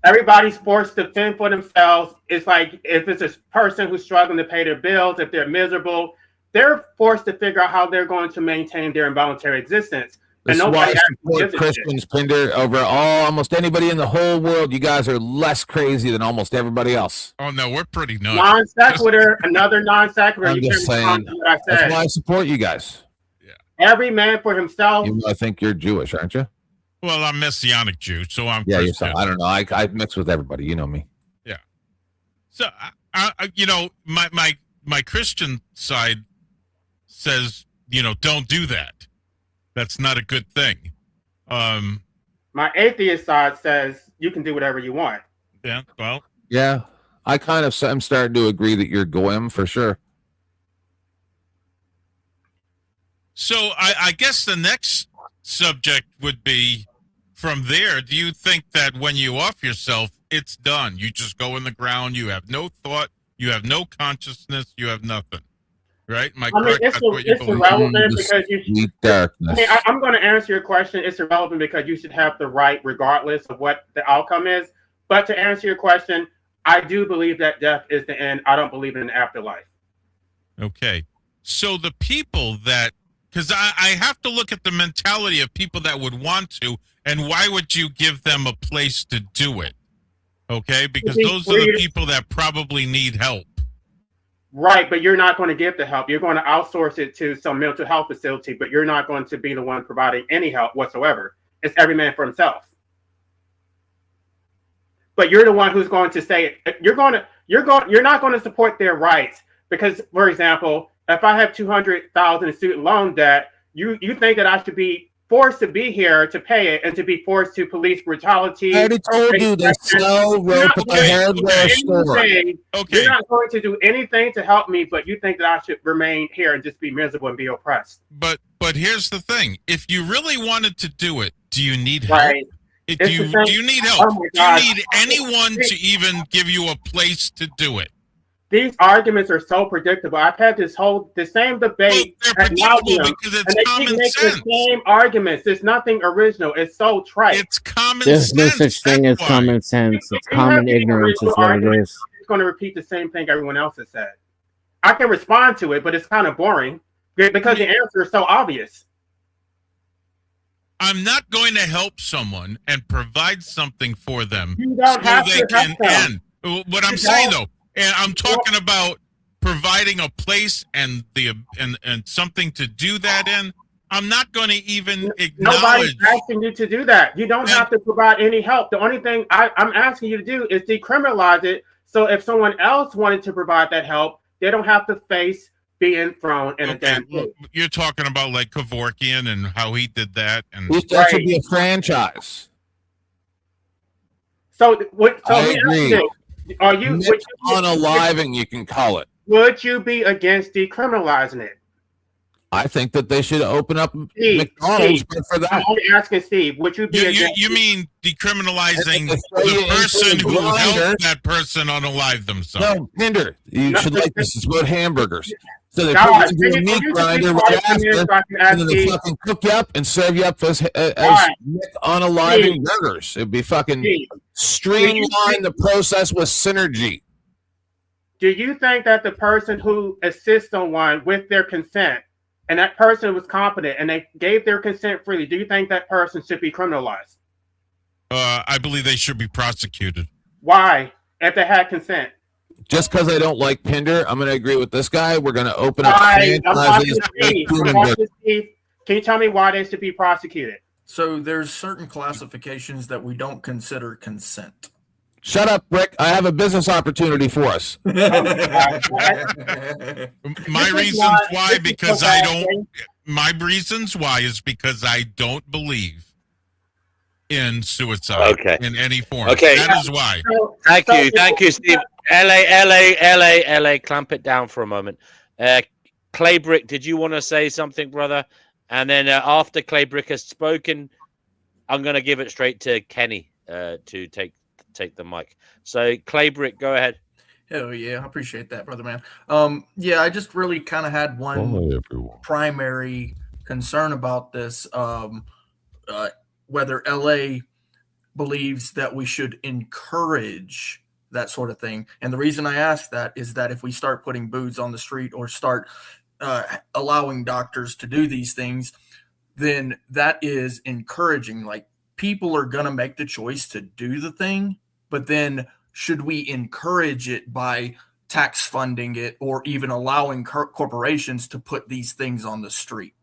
Everybody's forced to fend for themselves. It's like if it's a person who's struggling to pay their bills, if they're miserable, they're forced to figure out how they're going to maintain their involuntary existence. That's why I support Christians, Pinder, over almost anybody in the whole world. You guys are less crazy than almost everybody else. Oh no, we're pretty nuts. Non sequitur, another non sequitur. I'm just saying. That's why I support you guys. Every man for himself. I think you're Jewish, aren't you? Well, I'm Messianic Jew, so I'm Yeah, Christian. I don't know. I mix with everybody. You know me. Yeah. So, my Christian side says, don't do that. That's not a good thing. My atheist side says you can do whatever you want. Yeah, well. Yeah, I kind of am starting to agree that you're goyim for sure. So I guess the next subject would be from there. Do you think that when you off yourself, it's done? You just go in the ground. You have no thought You have no consciousness. You have nothing. Right? Am I I mean, correct? That's what you it's believe. irrelevant because you. Deep darkness. I mean, I'm going to answer your question. It's irrelevant because you should have the right, regardless of what the outcome is. But to answer your question, I do believe that death is the end. I don't believe in an afterlife. Okay. So the people that, because I have to look at the mentality of people that would want to, and why would you give them a place to do it? Okay, because those are the people that probably need help. Right, but you're not going to give the help. You're going to outsource it to some mental health facility, but you're not going to be the one providing any help whatsoever. It's every man for himself. But you're the one who's going to say you're not going to support their rights because, for example, if I have $200,000 in student loan debt, you think that I should be forced to be here to pay it and to be forced to police brutality. I already told you they sell rope at the hardware store. Okay. You're not going to do anything to help me, but you think that I should remain here and just be miserable and be oppressed. But here's the thing: if you really wanted to do it, do you need help? Right. Do you need help? Do you need anyone to even give you a place to do it? These arguments are so predictable. I've had the same debate at nauseam, and they keep making the same arguments. There's nothing original. It's so trite. It's common sense. There's no such thing as common sense. It's common ignorance is what it is. It's going to repeat the same thing everyone else has said. I can respond to it, but it's kind of boring because the answer is so obvious. I'm not going to help someone and provide something for them You don't have so they to can help them. end. What I'm saying though, and I'm talking about providing a place and something to do that in. I'm not going to even acknowledge. Nobody's asking you to do that. You don't have to provide any help. The only thing I'm asking you to do is decriminalize it. So if someone else wanted to provide that help, they don't have to face being thrown in a damn pit. You're talking about like Kevorkian and how he did that, and that should be a franchise. So what? So I let me ask agree. you, are you unaliving? You can call it. Would you be against decriminalizing it? I think that they should open up McDonald's for that. I'm only asking Steve. Would you be against? You mean decriminalizing the person who helped that person unalive themselves? No, Pinder. You should like this. It's about hamburgers. So they God, put you into a meat grinder right after, and then they fucking cook you up and serve you up as unaliving burgers. It'd be fucking streamline the process with synergy. Do you think that the person who assists someone with their consent, and that person was competent and they gave their consent freely, do you think that person should be criminalized? I believe they should be prosecuted. Why? If they had consent? Just because I don't like Pinder, I'm going to agree with this guy. We're going to open up Why? franchises. Can you tell me why they should be prosecuted? So there's certain classifications that we don't consider consent. Shut up, Rick. I have a business opportunity for us. My reasons why is because I don't believe in suicide in any form. Okay. That is why. Thank you, Steve. LA, clamp it down for a moment. Claybrick, did you want to say something, brother? And then after Claybrick has spoken, I'm going to give it straight to Kenny to take the mic. So Claybrick, go ahead. Hell yeah, I appreciate that, brother man. Yeah, I just really kind of had one primary concern about this, whether LA believes that we should encourage that sort of thing. And the reason I ask that is that if we start putting booths on the street or start allowing doctors to do these things, then that is encouraging. Like, people are going to make the choice to do the thing, but then should we encourage it by tax funding it or even allowing corporations to put these things on the street?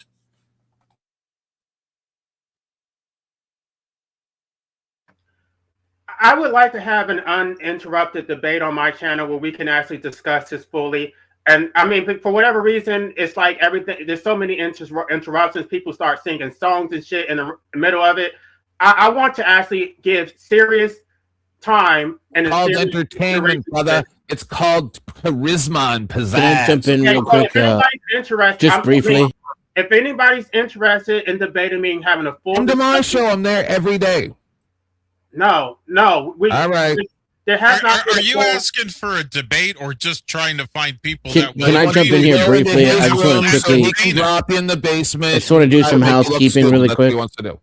I would like to have an uninterrupted debate on my channel where we can actually discuss this fully. And I mean, for whatever reason, it's like everything, there's so many interruptions. People start singing songs and shit in the middle of it. I want to actually give serious time and called entertainment, brother. It's called charisma and pizzazz. Can I jump in real quick? Just briefly. If anybody's interested in debating me and having a full come to my show, I'm there every day. No. All right. There has not been Are a you poll. asking for a debate or just trying to find people Can I jump in here briefly? I just want to quickly. He can drop you in the basement. I just want to do some Make you look housekeeping stupid. really That's what he quick. wants to do.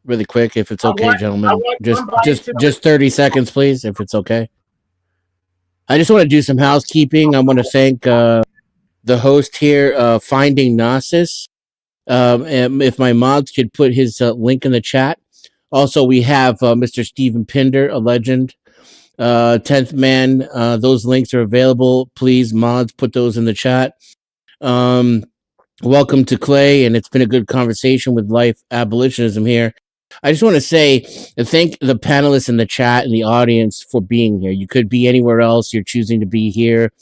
Really quick, if it's okay, gentlemen. want somebody to- Just 30 seconds, please, if it's okay. I just want to do some housekeeping. I want to thank the host here, Finding Gnosis. And if my mods could put his link in the chat. Also, we have Mr. Stephen Pinder, a legend. 10th Man, those links are available. Please, mods, put those in the chat. Welcome to Clay, and it's been a good conversation with Life Abolitionism here. I just want to say thank the panelists in the chat and the audience for being here. You could be anywhere else. You're choosing to be here.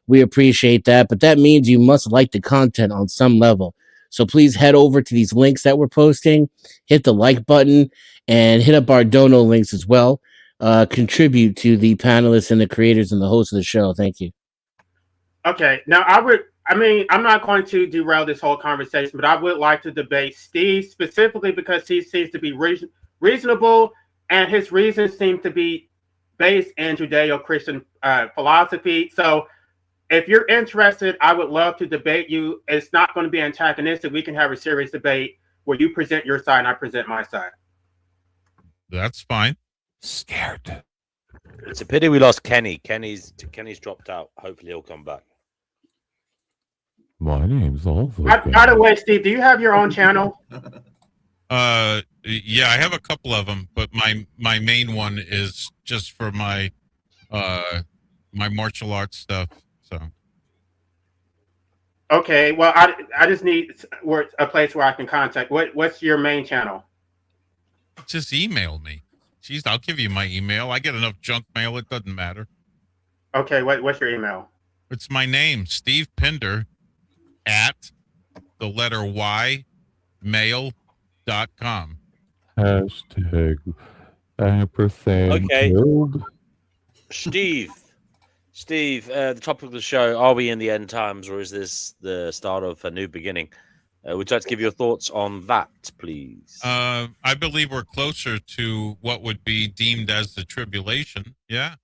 We appreciate that, but that means you must like the content on some level. So please head over to these links that we're posting, hit the like button, and hit up our dono links as well. Contribute to the panelists and the creators and the hosts of the show. Thank you. Okay, now I'm not going to derail this whole conversation, but I would like to debate Steve specifically because he seems to be reasonable, and his reasons seem to be based in Judeo-Christian philosophy. So if you're interested, I would love to debate you. It's not going to be antagonistic. We can have a serious debate where you present your side and I present my side. That's fine. Scared. It's a pity we lost Kenny. Kenny's dropped out. Hopefully he'll come back. My name's also. By the way, Steve, do you have your own channel? Yeah, I have a couple of them, but my main one is just for my my martial arts stuff. So. Okay, well, I just need a place where I can contact. What's your main channel? Just email me. Jeez, I'll give you my email. I get enough junk mail. It doesn't matter. Okay, what's your email? It's my name, Steve Pinder, at the letter Y, mail.com. Hashtag ampersand. Okay. killed. Steve, the topic of the show, are we in the end times or is this the start of a new beginning? Would you like to give your thoughts on that, please? I believe we're closer to what would be deemed as the tribulation. Yeah.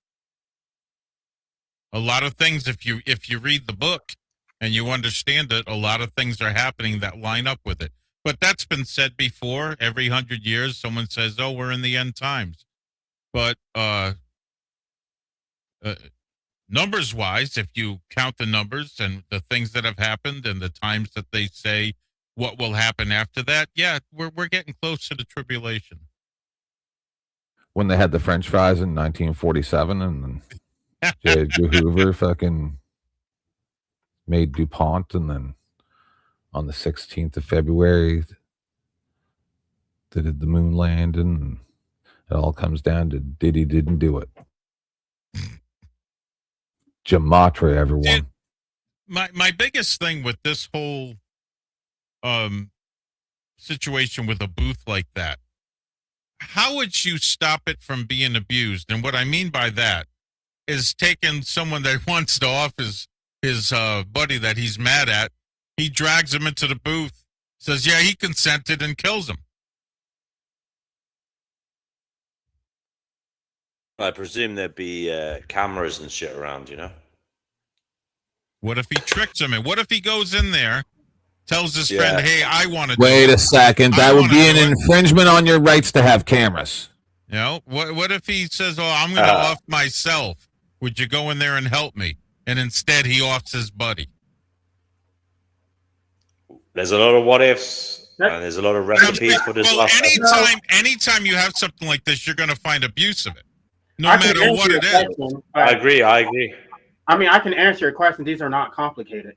A lot of things, if you read the book and you understand it, a lot of things are happening that line up with it. But that's been said before. Every 100 years, someone says, "Oh, we're in the end times." But numbers-wise, if you count the numbers and the things that have happened and the times that they say what will happen after that, yeah, we're getting close to the tribulation. When they had the French fries in 1947, and then J. Edgar Hoover fucking made DuPont, and then on the 16th of February, they did the moon landing, and it all comes down to did he didn't do it. Gematria, everyone. My biggest thing with this whole situation with a booth like that, how would you stop it from being abused? And what I mean by that is taking someone that wants to off his buddy that he's mad at, he drags him into the booth, says, yeah, he consented, and kills him. I presume there'd be cameras and shit around, you know? What if he tricks him? And what if he goes in there, tells his friend, hey, I want to do Wait it. a second. That would be an infringement on your rights to have cameras. You know, what if he says, oh, I'm going to off myself. Would you go in there and help me? And instead he offs his buddy. There's a lot of what ifs, and there's a lot of recipes for disaster. Anytime you have something like this, you're going to find abuse of it. No matter what it is. I agree. I mean, I can answer your question. These are not complicated.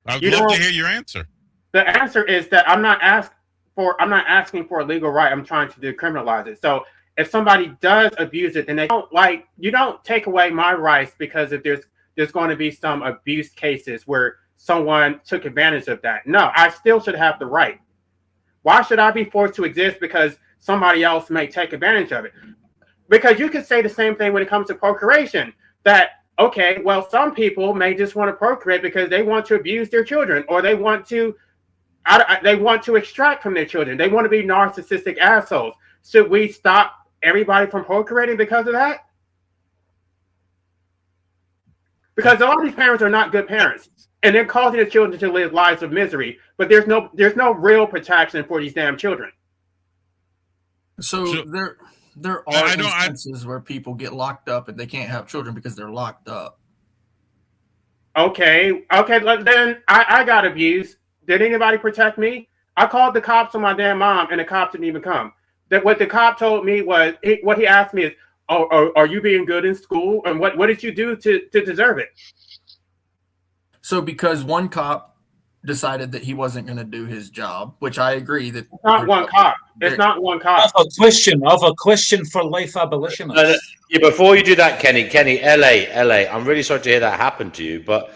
I'd love to hear your answer. The answer is that I'm not asking for a legal right. I'm trying to decriminalize it. So if somebody does abuse it, then you don't take away my rights because if there's going to be some abuse cases where someone took advantage of that. No, I still should have the right. Why should I be forced to exist because somebody else may take advantage of it? Because you could say the same thing when it comes to procreation, that, okay, well, some people may just want to procreate because they want to abuse their children, or they want to extract from their children. They want to be narcissistic assholes. Should we stop everybody from procreating because of that? Because a lot of these parents are not good parents, and they're causing the children to live lives of misery. But there's no real protection for these damn children. So there are instances where people get locked up and they can't have children because they're locked up. Okay, then I got abused. Did anybody protect me? I called the cops on my damn mom, and the cops didn't even come. That what the cop told me was, what he asked me is, "Oh, are you being good in school? And what did you do to deserve it?" So because one cop decided that he wasn't going to do his job, which I agree that it's not one cop. It's not one cop. I have a question for life abolitionists. Yeah, before you do that, Kenny, LA, I'm really sorry to hear that happened to you, but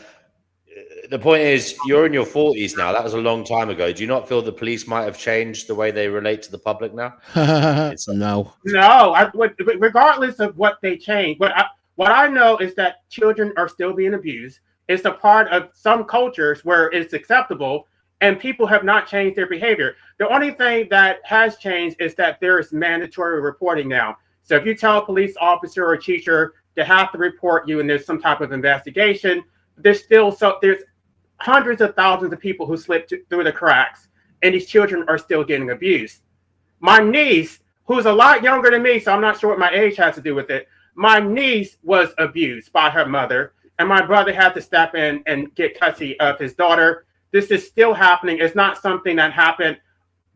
the point is, you're in your 40s now. That was a long time ago. Do you not feel the police might have changed the way they relate to the public now? No. Regardless of what they change, what I know is that children are still being abused. It's a part of some cultures where it's acceptable, and people have not changed their behavior. The only thing that has changed is that there is mandatory reporting now. So if you tell a police officer or a teacher to have to report you and there's some type of investigation, there's hundreds of thousands of people who slipped through the cracks, and these children are still getting abused. My niece, who's a lot younger than me, so I'm not sure what my age has to do with it, my niece was abused by her mother, and my brother had to step in and get custody of his daughter. This is still happening. It's not something that happened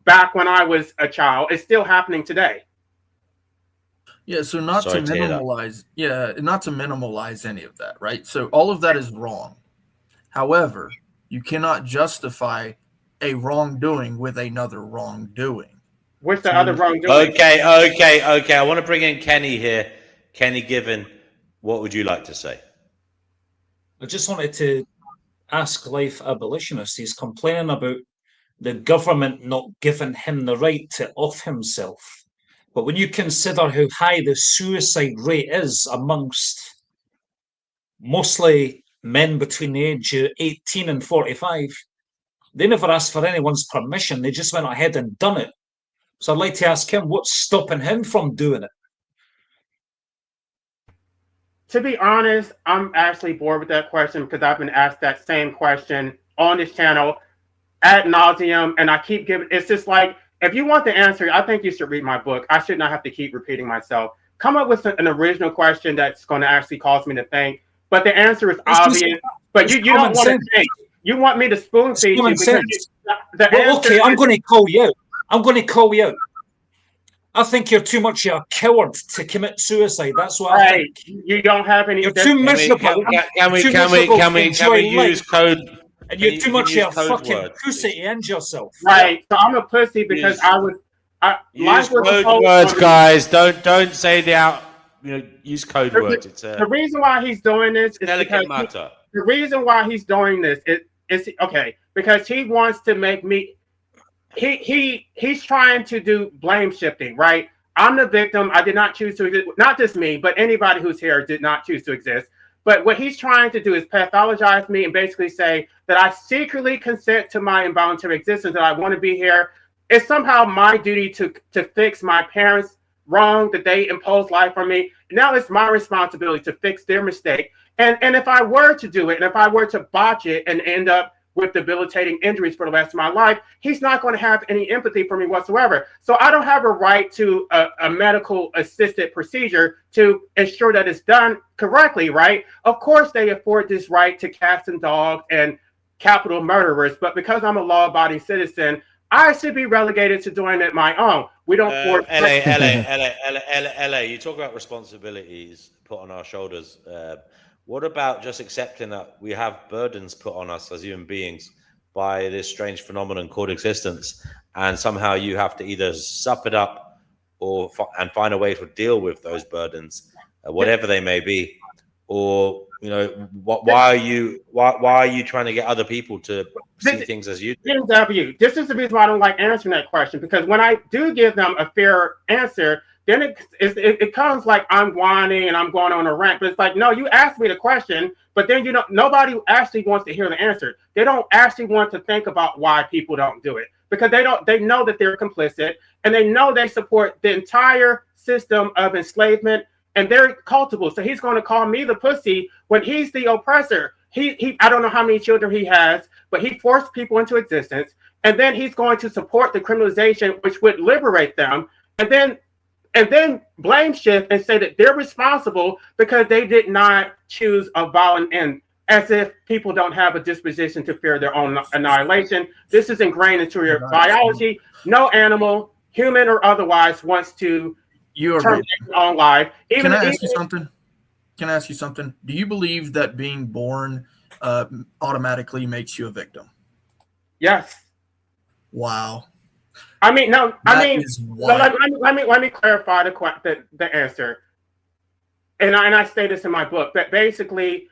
back when I was a child. It's still happening today. Yeah, so not to minimalize any of that, right? So all of that is wrong. However, you cannot justify a wrongdoing with another wrongdoing. What's the other wrongdoing? Okay. I want to bring in Kenny here. Kenny Given, what would you like to say? I just wanted to ask life abolitionists. He's complaining about the government not giving him the right to off himself. But when you consider how high the suicide rate is amongst mostly men between the age of 18 and 45, they never asked for anyone's permission. They just went ahead and done it. So I'd like to ask him, what's stopping him from doing it? To be honest, I'm actually bored with that question because I've been asked that same question on this channel ad nauseum, and I keep giving. It's just like, if you want the answer, I think you should read my book. I should not have to keep repeating myself. Come up with an original question that's going to actually cause me to think. But the answer is obvious. But you don't want to think. You want me to spoon feed you. Okay, I'm going to call you out. I think you're too much of a coward to commit suicide. That's what I think. You don't have any. You're too miserable. Can we use code? And you're too much of a fucking pussy to end yourself. Right. So I'm a pussy because use code words, guys. Don't say the out. Use code words. It's the reason why he's doing this is delicate matter. The reason why he's doing this is okay because he wants to make me. He's trying to do blame shifting, right? I'm the victim. I did not choose to exist. Not just me, but anybody who's here did not choose to exist. But what he's trying to do is pathologize me and basically say that I secretly consent to my involuntary existence, that I want to be here. It's somehow my duty to fix my parents' wrong, that they imposed life on me. Now it's my responsibility to fix their mistake. And if I were to do it, and if I were to botch it and end up with debilitating injuries for the rest of my life, he's not going to have any empathy for me whatsoever. So I don't have a right to a medical assisted procedure to ensure that it's done correctly, right? Of course, they afford this right to cats and dogs and capital murderers, but because I'm a law-abiding citizen, I should be relegated to doing it my own. We don't force LA. You talk about responsibilities put on our shoulders. What about just accepting that we have burdens put on us as human beings by this strange phenomenon called existence, and somehow you have to either sup it up and find a way to deal with those burdens, whatever they may be, or why are you trying to get other people to see things as you do? This is the reason why I don't like answering that question, because when I do give them a fair answer, then it comes like I'm whining and I'm going on a rant. But it's like, no, you asked me the question, but then nobody actually wants to hear the answer. They don't actually want to think about why people don't do it. because they know that they're complicit, and they know they support the entire system of enslavement, and they're culpable. So he's going to call me the pussy when he's the oppressor. He I don't know how many children he has, but he forced people into existence, and then he's going to support the criminalization, which would liberate them, and then blame shift and say that they're responsible because they did not choose a violent end, as if people don't have a disposition to fear their own annihilation. This is ingrained into your biology. No animal, human or otherwise, wants to terminate their own life. Can I ask you something? Can I ask you something? Do you believe that being born automatically makes you a victim? Yes. Wow. I mean, no. I mean, let me clarify the answer. And I say this in my book, that basically,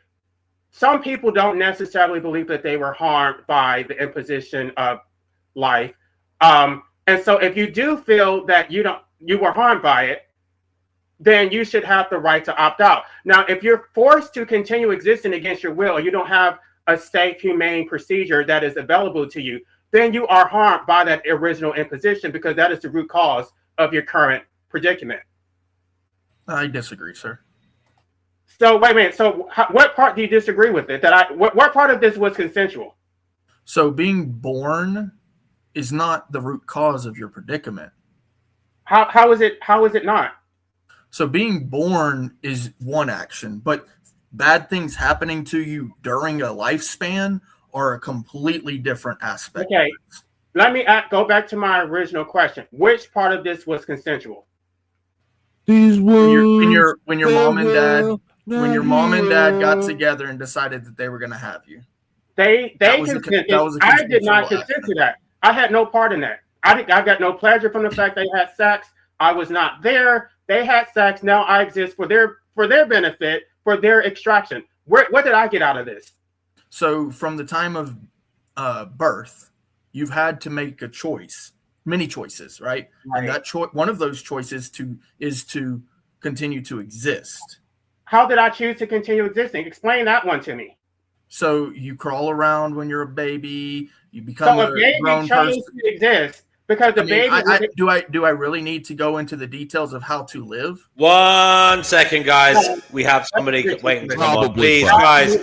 some people don't necessarily believe that they were harmed by the imposition of life. And so, if you do feel that you were harmed by it, then you should have the right to opt out. Now, if you're forced to continue existing against your will, or you don't have a safe, humane procedure that is available to you, then you are harmed by that original imposition, because that is the root cause of your current predicament. I disagree, sir. So wait a minute. So what part do you disagree with it? What part of this was consensual? So being born is not the root cause of your predicament. How is it not? So being born is one action, but bad things happening to you during a lifespan are a completely different aspect. Okay, let me go back to my original question. Which part of this was consensual? When your mom and dad got together and decided that they were going to have you. They consented. I did not consent to that. I had no part in that. I got no pleasure from the fact they had sex. I was not there. They had sex. Now I exist for their benefit, for their extraction. What did I get out of this? So from the time of birth, you've had to make a choice, many choices, right? And that one of those choices is to continue to exist. How did I choose to continue existing? Explain that one to me. So you crawl around when you're a baby. You become a grown person. To exist because the baby. Do I really need to go into the details of how to live? 1 second, guys. We have somebody waiting to come on. Please, guys.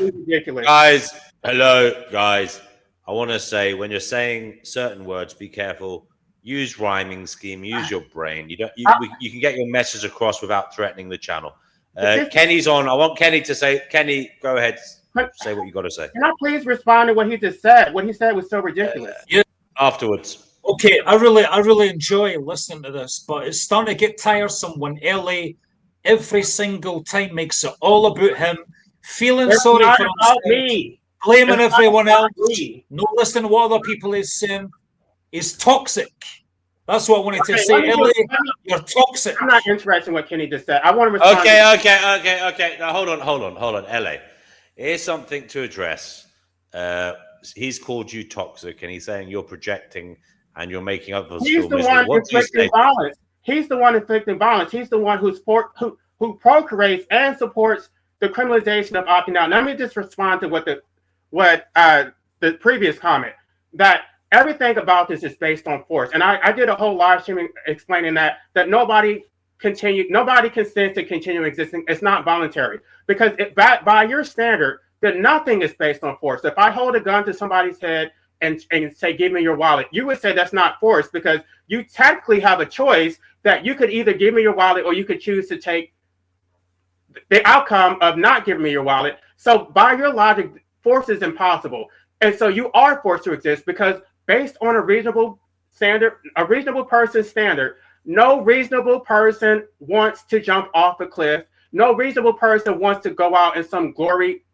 Hello, guys. I want to say, when you're saying certain words, be careful. Use rhyming scheme. Use your brain. You can get your message across without threatening the channel. Kenny's on. I want Kenny to say. Kenny, go ahead. Say what you got to say. Can I please respond to what he just said? What he said was so ridiculous. Yeah. Afterwards. Okay, I really enjoy listening to this, but it's starting to get tiresome when LA every single time makes it all about him, feeling sorry for himself, blaming everyone else, not listening to what other people is saying. Is toxic. That's what I wanted to say. LA, you're toxic. I'm not interested in what Kenny just said. I want to respond. Okay. Now hold on. LA, here's something to address. He's called you toxic, and he's saying you're projecting and you're making others feel miserable. Inflicting violence. He's the one inflicting violence. He's the one who procreates and supports the criminalization of opting out. Now, let me just respond to what the previous comment, that everything about this is based on force. And I did a whole live stream explaining that nobody consents to continue existing. It's not voluntary, because by your standard, that nothing is based on force. If I hold a gun to somebody's head and say, give me your wallet, you would say that's not force, because you technically have a choice that you could either give me your wallet or you could choose to take the outcome of not giving me your wallet. So by your logic, force is impossible. And so you are forced to exist, because based on a reasonable person's standard, no reasonable person wants to jump off a cliff. No reasonable person wants to go out in some glory.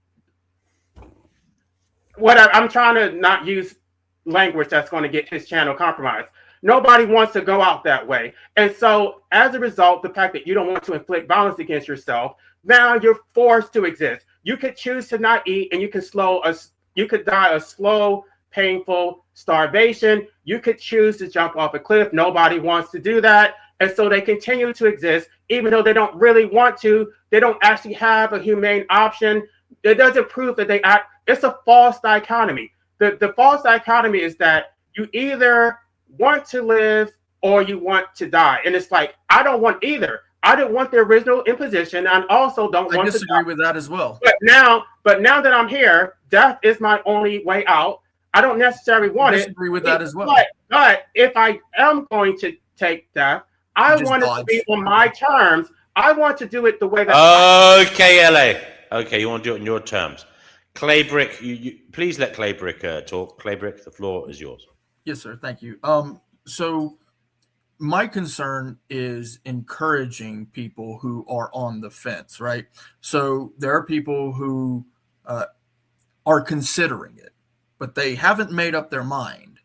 I'm trying to not use language that's going to get his channel compromised. Nobody wants to go out that way. And so as a result, the fact that you don't want to inflict violence against yourself, now you're forced to exist. You could choose to not eat, and you could die a slow, painful starvation. You could choose to jump off a cliff. Nobody wants to do that. And so they continue to exist, even though they don't really want to. They don't actually have a humane option. It doesn't prove that they act. It's a false dichotomy. The false dichotomy is that you either want to live or you want to die. And it's like, I don't want either. I didn't want the original imposition. And also don't want to die. I disagree with that as well. But now that I'm here, death is my only way out. I don't necessarily want it. I disagree with that as well. But if I am going to take death, I want it to be on my terms. I want to do it the way that. Okay, LA. Okay, you want to do it on your terms. Claybrick, you please let Claybrick talk. Claybrick, the floor is yours. Yes, sir. Thank you. So my concern is encouraging people who are on the fence, right? So there are people who are considering it, but they haven't made up their mind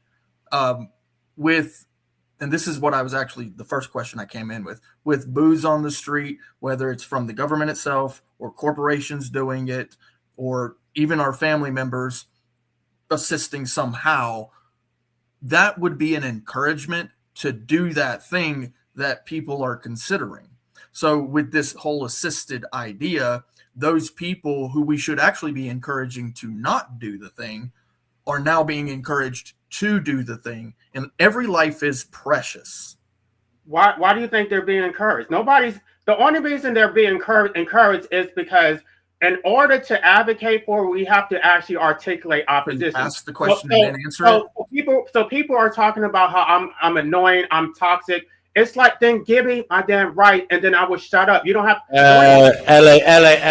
and this is what I was actually the first question I came in with booze on the street, whether it's from the government itself or corporations doing it, or even our family members assisting somehow, that would be an encouragement to do that thing that people are considering. So with this whole assisted idea, those people who we should actually be encouraging to not do the thing are now being encouraged to do the thing. And every life is precious. Why do you think they're being encouraged? The only reason they're being encouraged is because in order to advocate for it, we have to actually articulate opposition. Ask the question and then answer it. So people are talking about how I'm annoying, I'm toxic. It's like, then give me my damn right, and then I will shut up. You don't have. LA.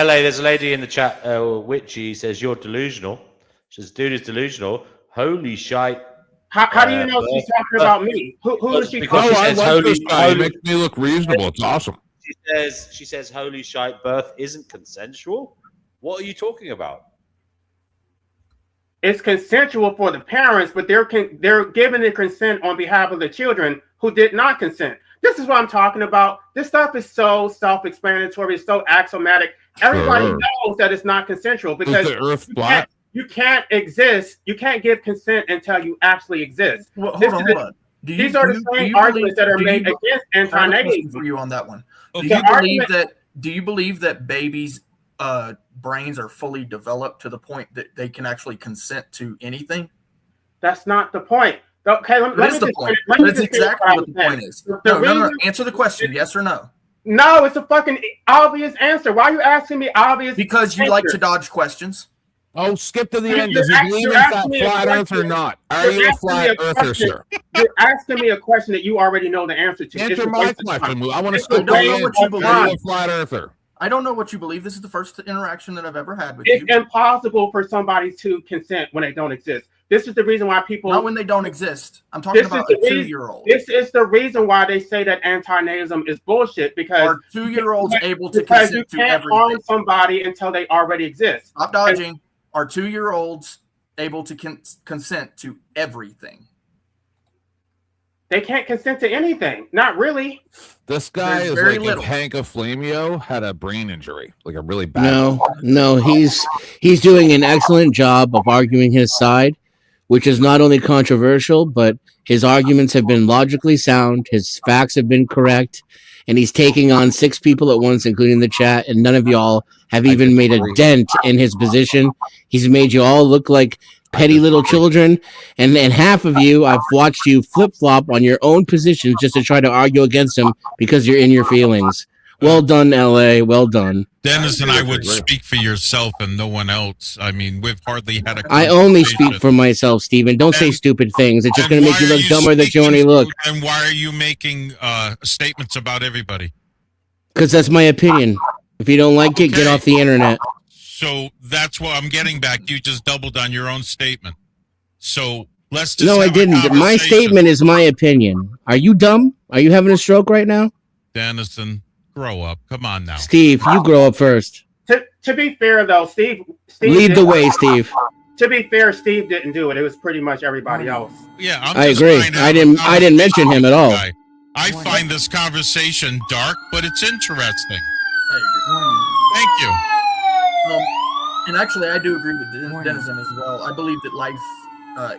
There's a lady in the chat. Witchy says you're delusional. She says, dude is delusional. Holy shite. How do you know she's talking about me? Who is she talking about? I like this guy. It makes me look reasonable. It's awesome. She says, holy shite, birth isn't consensual. What are you talking about? It's consensual for the parents, but they're giving the consent on behalf of the children who did not consent. This is what I'm talking about. This stuff is so self-explanatory. It's so axiomatic. Everybody knows that it's not consensual because is the earth flat? You can't exist. You can't give consent until you actually exist. Well, hold on. These are the same arguments that are made against anti-natalism. For you on that one, Okay. do you believe that babies' brains are fully developed to the point that they can actually consent to anything? That's not the point. Okay, let me That's exactly what the point is. No. Answer the question, yes or no. No, it's a fucking obvious answer. Why are you asking me obvious? Because you like to dodge questions. Oh, skip to the end. Does he believe in flat earth or not? Are you a flat earther, sir? You're asking me a question that you already know the answer to. Answer my question. I want to I don't know what you believe. Are you a flat earther? I don't know what you believe. This is the first interaction that I've ever had with you. It's you. impossible for somebody to consent when they don't exist. This is the reason why people... Not when they don't exist. I'm talking about a 2-year-old. This is the reason why they say that anti-natalism is bullshit, because... Are 2-year-olds able to consent to everything? Because you can't harm somebody until they already exist. Stop dodging. Are 2-year-olds able to consent to everything? They can't consent to anything. Not really. This guy is like if Hank Aflamio had a brain injury, like a really bad. No, he's doing an excellent job of arguing his side, which is not only controversial, but his arguments have been logically sound. His facts have been correct, and he's taking on 6 people at once, including the chat, and none of y'all have even made a dent in his position. He's made you all look like petty little children, and half of you, I've watched you flip-flop on your own positions just to try to argue against him because you're in your feelings. Well done, LA. Well done. Dennis and I would speak for yourself and no one else. I mean, we've hardly had a I only speak for myself, Stephen. Don't say stupid things. It's just going to make you look dumber than you already look. And why are you making statements about everybody? Because that's my opinion. If you don't like it, get off the internet. So that's what I'm getting back. You just doubled on your own statement. So let's just No, I didn't. My statement is my opinion. Are you dumb? Are you having a stroke right now? Dennison, grow up. Come on now. Steve, you grow up first. To be fair, though, Steve lead the way, Steve. To be fair, Steve didn't do it. It was pretty much everybody else. Yeah, I agree. I didn't mention him at all. I find this conversation dark, but it's interesting. Thank you. And actually, I do agree with Denizen as well. I believe that life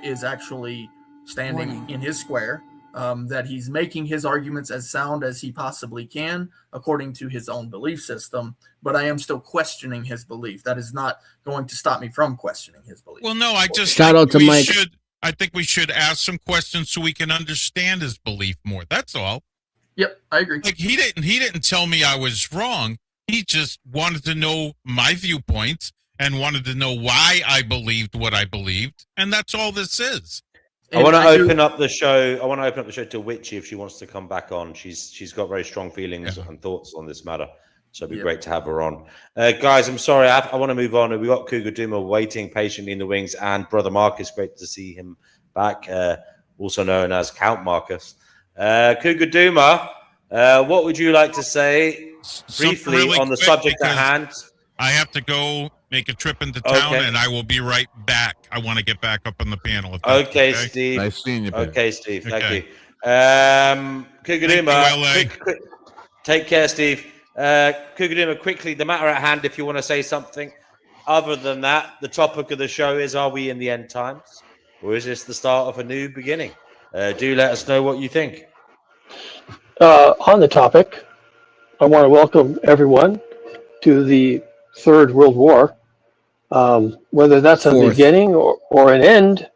is actually standing in his square, that he's making his arguments as sound as he possibly can, according to his own belief system. But I am still questioning his belief. That is not going to stop me from questioning his belief. Well, no, I just shout out to Mike. I think we should ask some questions so we can understand his belief more. That's all. Yep, I agree. Like he didn't tell me I was wrong. He just wanted to know my viewpoints and wanted to know why I believed what I believed, and that's all this is. I want to open up the show. I want to open up the show to Witchy if she wants to come back on. She's got very strong feelings and thoughts on this matter, so it'd be great to have her on. Guys, I'm sorry, I want to move on. We got Cougar Duma waiting patiently in the wings, and Brother Marcus. Great to see him back, also known as Count Marcus. Cougar Duma, what would you like to say briefly really on the quick, subject at because hand? I have to go make a trip into town, and I will be right back. I want to get back up on the panel. If that's Okay, Steve. Nice seeing you, babe. Okay, Steve. Thank Okay. you. Kuguruma, Thank you, LA. take care, Steve. Kuguruma, quickly, the matter at hand, if you want to say something. Other than that, the topic of the show is, are we in the end times? Or is this the start of a new beginning? Do let us know what you think. On the topic, I want to welcome everyone to the Third World War. Whether that's a beginning or an end,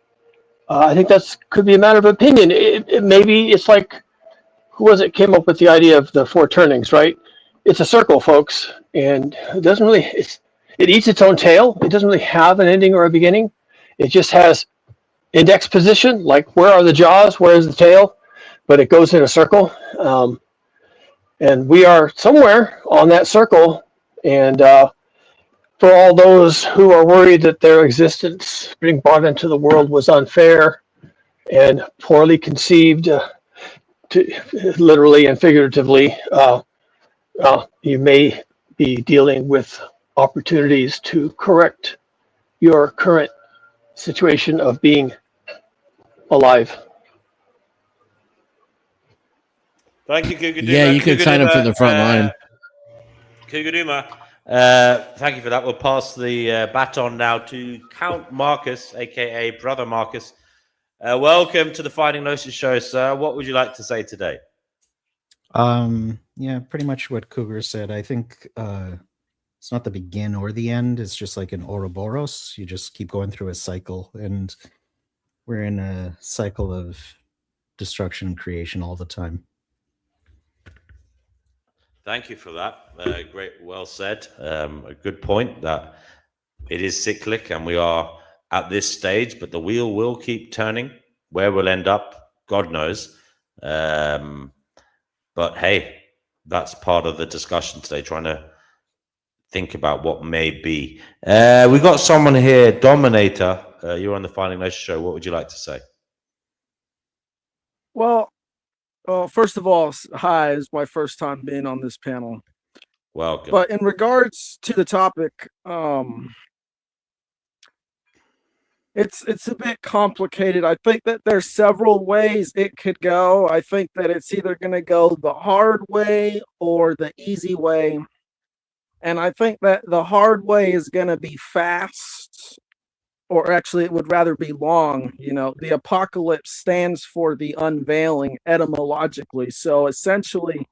I think that's could be a matter of opinion. Maybe it's like, who was it came up with the idea of the four turnings, right? It's a circle, folks, and it doesn't really, it eats its own tail. It doesn't really have an ending or a beginning. It just has index position, like where are the jaws, where is the tail, but it goes in a circle. And we are somewhere on that circle, and for all those who are worried that their existence being brought into the world was unfair and poorly conceived, literally and figuratively, you may be dealing with opportunities to correct your current situation of being alive. Thank you, Kuguruma. Yeah, you can sign up for the front line. Kuguruma, thank you for that. We'll pass the baton now to Count Marcus, aka Brother Marcus. Welcome to the Finding Gnosis show, sir. What would you like to say today? Yeah, pretty much what Cougar said. I think it's not the begin or the end. It's just like an Ouroboros. You just keep going through a cycle, and we're in a cycle of destruction and creation all the time. Thank you for that. Great, well said. A good point that it is cyclic and we are at this stage, but the wheel will keep turning. Where we'll end up, God knows. But hey, that's part of the discussion today, trying to think about what may be. We got someone here, Dominator. You're on the Finding Gnosis show. What would you like to say? Well, first of all, hi, it's my first time being on this panel. Welcome. But in regards to the topic, it's a bit complicated. I think that there's several ways it could go. I think that it's either going to go the hard way or the easy way. And I think that the hard way is going to be fast, or actually it would rather be long. You know, the apocalypse stands for the unveiling etymologically. So essentially,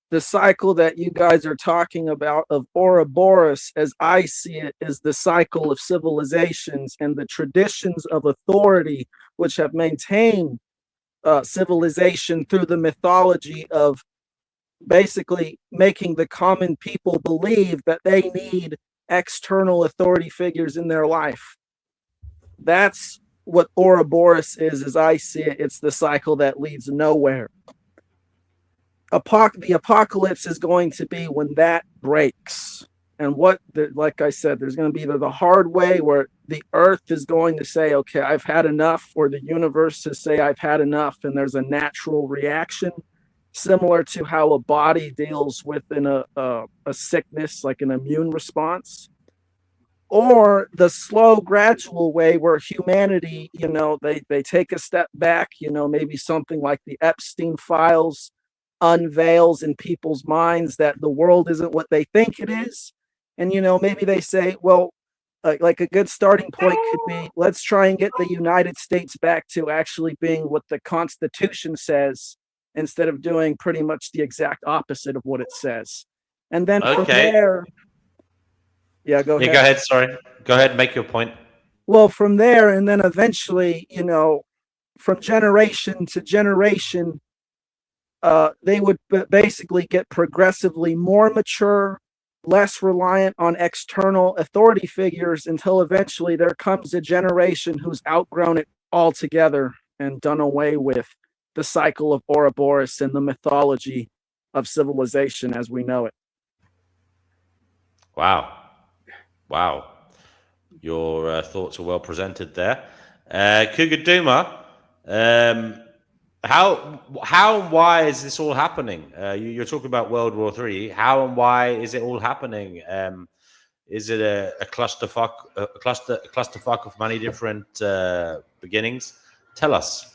the cycle that you guys are talking about of Ouroboros, as I see it, is the cycle of civilizations and the traditions of authority which have maintained civilization through the mythology of basically making the common people believe that they need external authority figures in their life. That's what Ouroboros is, as I see it. It's the cycle that leads nowhere. The apocalypse is going to be when that breaks. And like I said, there's going to be the hard way where the earth is going to say, okay, I've had enough, or the universe to say, I've had enough. And there's a natural reaction similar to how a body deals with a sickness, like an immune response. Or the slow, gradual way where humanity, they take a step back, maybe something like the Epstein files unveils in people's minds that the world isn't what they think it is. And, maybe they say, well, like a good starting point could be, let's try and get the United States back to actually being what the Constitution says, instead of doing pretty much the exact opposite of what it says. And then from there... Yeah, go ahead. Go ahead. Sorry. Go ahead. Make your point. Well, from there, and then eventually, you know, from generation to generation, they would basically get progressively more mature, less reliant on external authority figures, until eventually there comes a generation who's outgrown it altogether and done away with the cycle of Ouroboros and the mythology of civilization as we know it. Wow. Wow. Your thoughts are well presented there. Cougar Duma, how and why is this all happening? You're talking about World War III. How and why is it all happening? Is it a clusterfuck of many different beginnings? Tell us.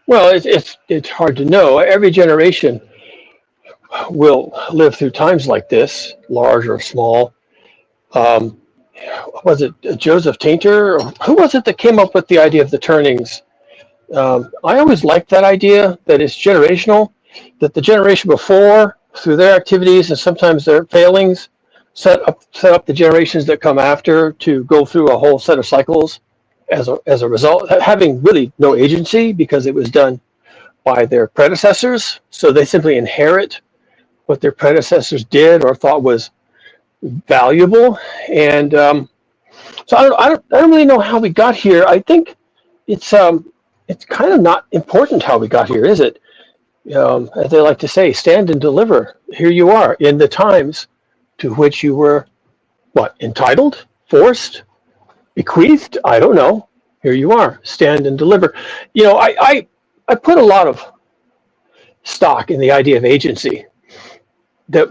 Well, it's hard to know. Every generation will live through times like this, large or small. Was it Joseph Tainter? Who was it that came up with the idea of the turnings? I always liked that idea, that it's generational, that the generation before, through their activities and sometimes their failings, set up the generations that come after to go through a whole set of cycles as a result, having really no agency because it was done by their predecessors. So they simply inherit what their predecessors did or thought was valuable. And so I don't really know how we got here. I think it's kind of not important how we got here, is it? As they like to say, stand and deliver. Here you are in the times to which you were, entitled, forced, bequeathed? I don't know. Here you are, stand and deliver. I put a lot of stock in the idea of agency. That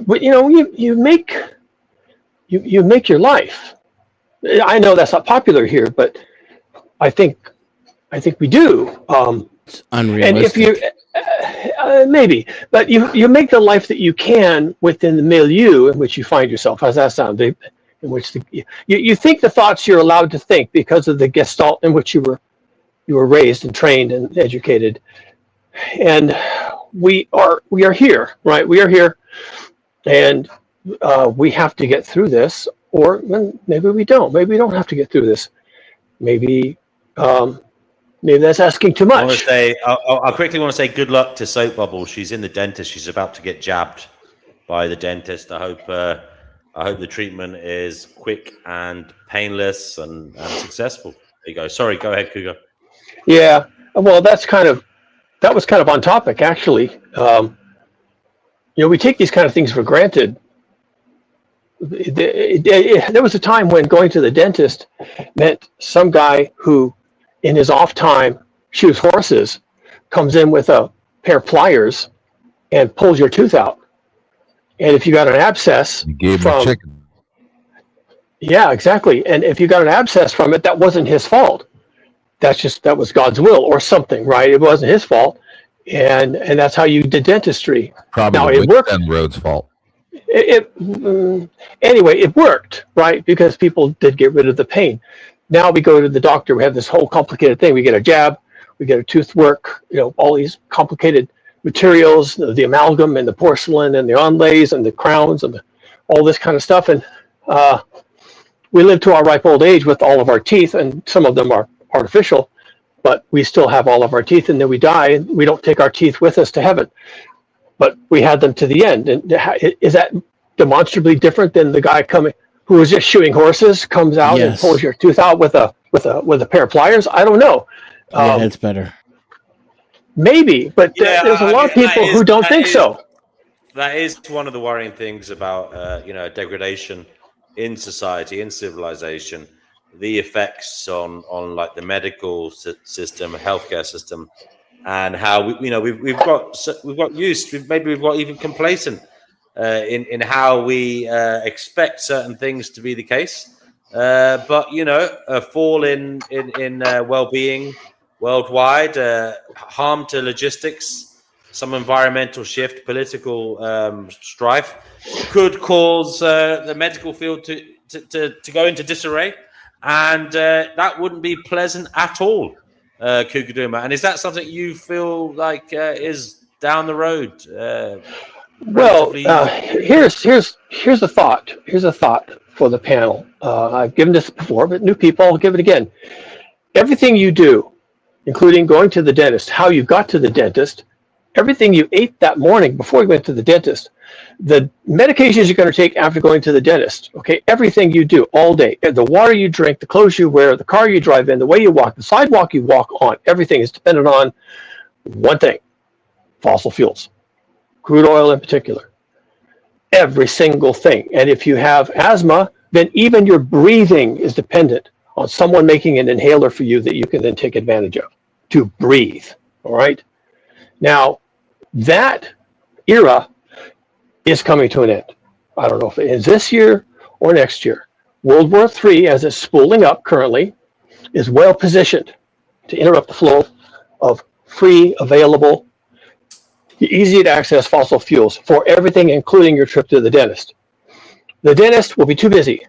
you make your life. I know that's not popular here, but I think we do. It's unrealistic. And if you maybe, but you make the life that you can within the milieu in which you find yourself. How's that sound? In which you think the thoughts you're allowed to think because of the gestalt in which you were raised and trained and educated. And we are here, right? We are here, and we have to get through this, or maybe we don't. Maybe we don't have to get through this. Maybe that's asking too much. I quickly want to say good luck to Soap Bubble. She's in the dentist. She's about to get jabbed by the dentist. I hope the treatment is quick and painless and successful. There you go. Sorry, go ahead, Cougar. Yeah. Well, that was kind of on topic, actually. We take these kind of things for granted. There was a time when going to the dentist meant some guy who, in his off time, shoots horses, comes in with a pair of pliers and pulls your tooth out. And if you got an abscess from chicken. Yeah, exactly. And if you got an abscess from it, that wasn't his fault. That was God's will or something, right? It wasn't his fault. And that's how you did dentistry. Probably now, it worked. Road's fault. Anyway, it worked, right? Because people did get rid of the pain. Now we go to the doctor. We have this whole complicated thing. We get a jab, we get a tooth work, all these complicated materials, the amalgam and the porcelain and the onlays and the crowns and all this kind of stuff. And we live to our ripe old age with all of our teeth, and some of them are artificial, but we still have all of our teeth, and then we die, and we don't take our teeth with us to heaven. But we had them to the end. And is that demonstrably different than the guy who was just shooting horses, comes out and pulls your tooth out with a pair of pliers? I don't know. Yeah, that's better. Maybe, but there's a lot of people who don't think so. That is one of the worrying things about degradation in society, in civilization, the effects on like the medical system, healthcare system, and how we've got used, maybe we've got even complacent in how we expect certain things to be the case. But a fall in well-being worldwide, harm to logistics, some environmental shift, political strife could cause the medical field to go into disarray, and that wouldn't be pleasant at all, Kukuduma. And is that something you feel like is down the road? Well, here's a thought. Here's a thought. for the panel. I've given this before, but new people, I'll give it again. Everything you do, including going to the dentist, how you got to the dentist, everything you ate that morning before you went to the dentist, the medications you're going to take after going to the dentist, okay, everything you do all day, the water you drink, the clothes you wear, the car you drive in, the way you walk, the sidewalk you walk on, everything is dependent on one thing: fossil fuels, crude oil in particular. Every single thing. And if you have asthma, then even your breathing is dependent on someone making an inhaler for you that you can then take advantage of to breathe. All right. Now, that era is coming to an end. I don't know if it is this year or next year. World War III, as it's spooling up currently, is well positioned to interrupt the flow of free, available, easy to access fossil fuels for everything, including your trip to the dentist. The dentist will be too busy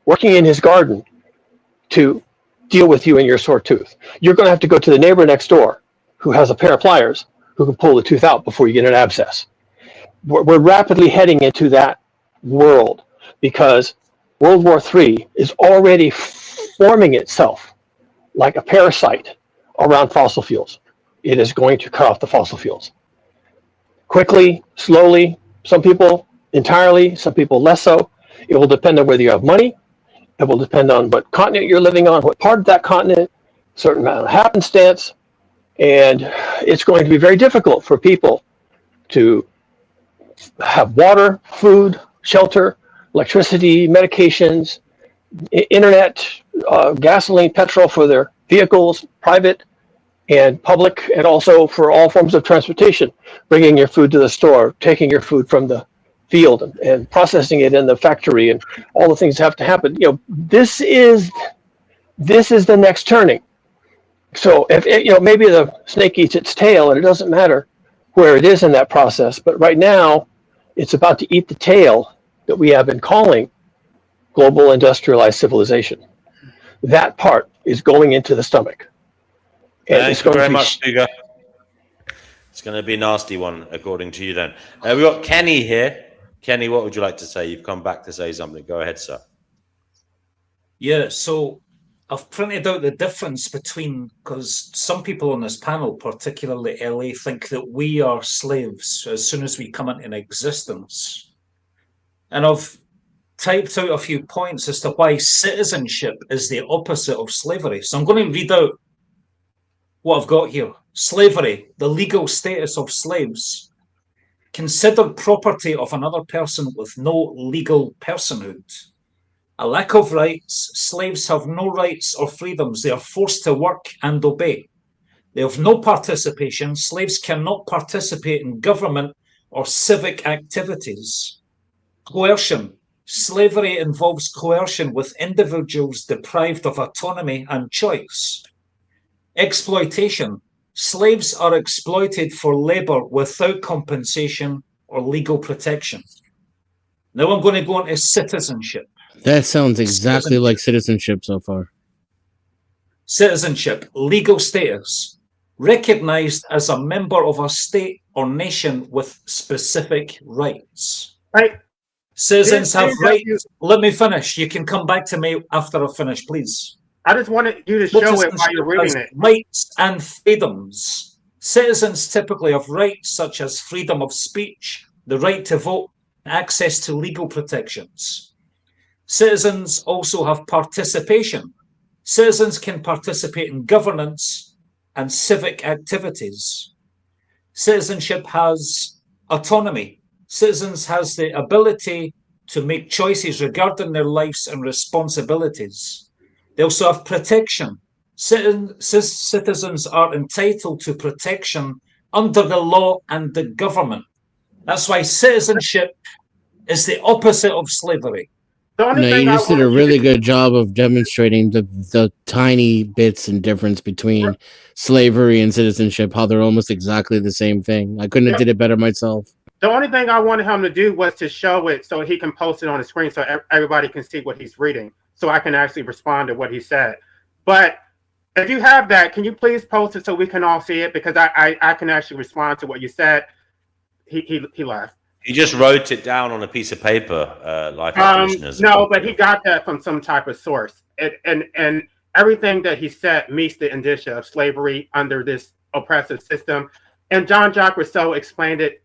working in his garden to deal with you and your sore tooth. You're going to have to go to the neighbor next door who has a pair of pliers who can pull the tooth out before you get an abscess. We're rapidly heading into that world because World War III is already forming itself like a parasite around fossil fuels. It is going to cut off the fossil fuels. Quickly, slowly, some people entirely, some people less so. It will depend on whether you have money. It will depend on what continent you're living on, what part of that continent, certain amount of happenstance. And it's going to be very difficult for people to have water, food, shelter, electricity, medications, internet, gasoline, petrol for their vehicles, private and public, and also for all forms of transportation, bringing your food to the store, taking your food from the field and processing it in the factory, and all the things that have to happen. You know, this is the next turning. So if it, maybe the snake eats its tail, and it doesn't matter where it is in that process, but right now it's about to eat the tail that we have been calling global industrialized civilization. That part is going into the stomach. And Thank you very much, Stuga. It's going to be a nasty one, according to you then. We've got Kenny here. Kenny, what would you like to say? You've come back to say something. Go ahead, sir. Yeah, so I've printed out the difference between, because some people on this panel, particularly Ellie, think that we are slaves as soon as we come into existence. And I've typed out a few points as to why citizenship is the opposite of slavery. So I'm going to read out what I've got here. Slavery, the legal status of slaves, considered property of another person with no legal personhood. A lack of rights, slaves have no rights or freedoms. They are forced to work and obey. They have no participation. Slaves cannot participate in government or civic activities. Coercion. Slavery involves coercion with individuals deprived of autonomy and choice. Exploitation. Slaves are exploited for labor without compensation or legal protection. Now I'm going to go into citizenship. That sounds exactly like citizenship so far. Citizenship, legal status, recognized as a member of a state or nation with specific rights. Right. Citizens have rights. Let me finish. You can come back to me after I finish, please. I just wanted you to show it while you're reading it. Rights and freedoms. Citizens typically have rights such as freedom of speech, the right to vote, and access to legal protections. Citizens also have participation. Citizens can participate in governance and civic activities. Citizenship has autonomy. Citizens has the ability to make choices regarding their lives and responsibilities. They also have protection. Citizens are entitled to protection under the law and the government. That's why citizenship is the opposite of slavery. No, you just did a really good job of demonstrating the tiny bits and difference between slavery and citizenship, how they're almost exactly the same thing. I couldn't have did it better myself. The only thing I wanted him to do was to show it so he can post it on the screen so everybody can see what he's reading, so I can actually respond to what he said. But if you have that, can you please post it so we can all see it? Because I can actually respond to what you said. He left. He just wrote it down on a piece of paper, life definition. No, but he got that from some type of source. And everything that he said meets the indicia of slavery under this oppressive system. And Jean-Jacques Rousseau explained it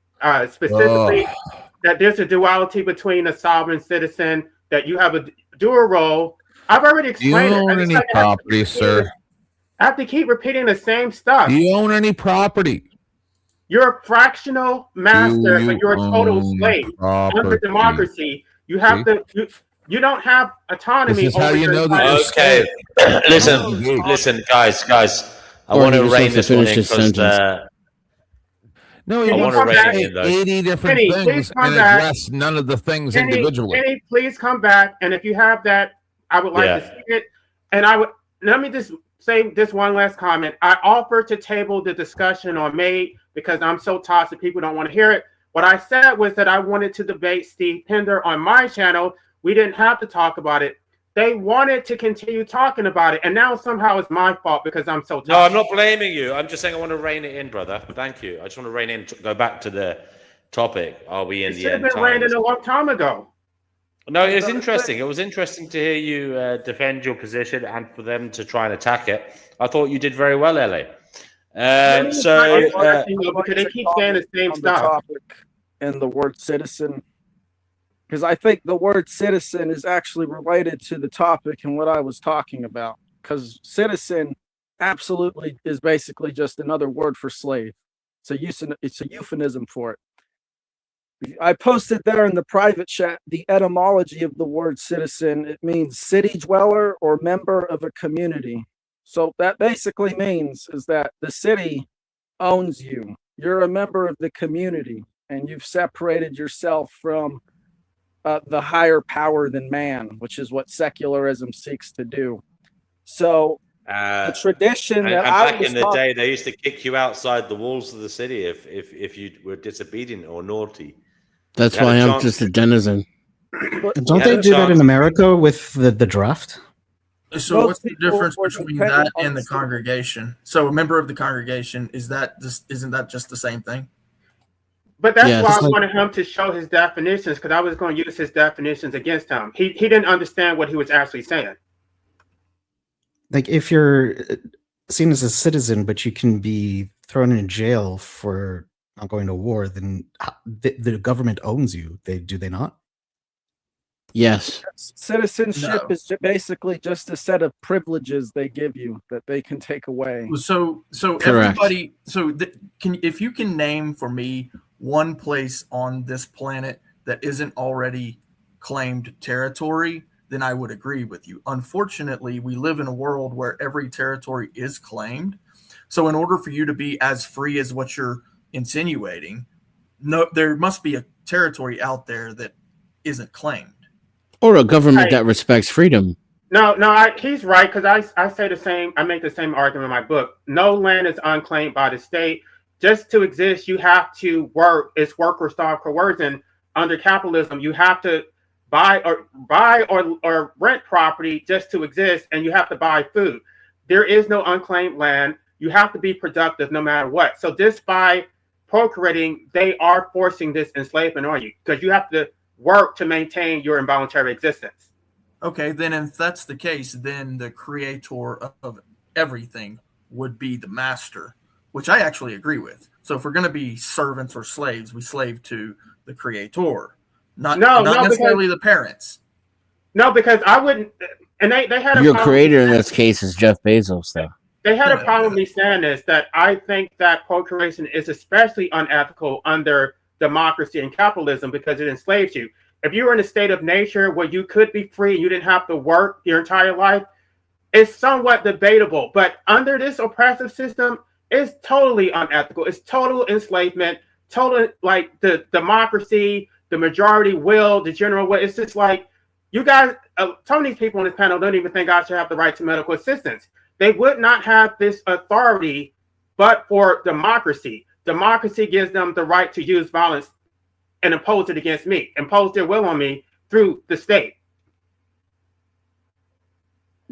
specifically that there's a duality between a sovereign citizen, that you have a dual role. I've already explained Do you own any property, sir? I have to keep repeating the same stuff. Do you own any property? You're a fractional master, but you're a total slave. Under democracy, you have to. You don't have autonomy. This is how you know that. Okay, listen, guys. I want to rein this one in because no, you want to rein in 80 different things and address none of the things individually. Kenny, please come back, and if you have that, I would like to see it. And let me just say this one last comment. I offered to table the discussion on May because I'm so toxic, people don't want to hear it. What I said was that I wanted to debate Steve Pender on my channel. We didn't have to talk about it. They wanted to continue talking about it, and now somehow it's my fault because I'm so toxic. No, I'm not blaming you. I'm just saying I want to rein it in, brother. Thank you. I just want to rein in. Go back to the topic. Are we in the end? Should have been reined in a long time ago. No, it was interesting. It was interesting to hear you defend your position and for them to try and attack it. I thought you did very well, Ellie. Because they keep saying the same stuff. And the word citizen, because I think the word citizen is actually related to the topic and what I was talking about. Because citizen absolutely is basically just another word for slave. It's a euphemism for it. I posted there in the private chat the etymology of the word citizen. It means city dweller or member of a community. So that basically means is that the city owns you. You're a member of the community, and you've separated yourself from the higher power than man, which is what secularism seeks to do. So the tradition that back in the day, they used to kick you outside the walls of the city if you were disobedient or naughty. That's why I'm just a denizen. Don't they do that in America with the draft? So what's the difference between that and the congregation? So a member of the congregation, isn't that just the same thing? But that's why I wanted him to show his definitions, because I was going to use his definitions against him. He didn't understand what he was actually saying. Like, if you're seen as a citizen, but you can be thrown in jail for not going to war, then the government owns you. Do they not? Yes. Citizenship is basically just a set of privileges they give you that they can take away. So everybody, if you can name for me one place on this planet that isn't already claimed territory, then I would agree with you. Unfortunately, we live in a world where every territory is claimed. So in order for you to be as free as what you're insinuating, there must be a territory out there that isn't claimed. Or a government that respects freedom. No, he's right, because I say the same. I make the same argument in my book. No land is unclaimed by the state. Just to exist, you have to work. It's work or starve coercion. Under capitalism, you have to buy or rent property just to exist, and you have to buy food. There is no unclaimed land. You have to be productive no matter what. So just by procreating, they are forcing this enslavement on you, because you have to work to maintain your involuntary existence. Okay, then if that's the case, then the creator of everything would be the master, which I actually agree with. So if we're going to be servants or slaves, we slave to the creator, not necessarily the parents. No, because I wouldn't. And they had your creator in this case is Jeff Bezos, though. They had a problem with me saying this, that I think that procreation is especially unethical under democracy and capitalism because it enslaves you. If you were in a state of nature where you could be free and you didn't have to work your entire life, it's somewhat debatable. But under this oppressive system, it's totally unethical. It's total enslavement, total, like, the democracy, the majority will, the general will. It's just like, you guys, some of these people on this panel don't even think I should have the right to medical assistance. They would not have this authority but for democracy. Democracy gives them the right to use violence and impose it against me, impose their will on me through the state.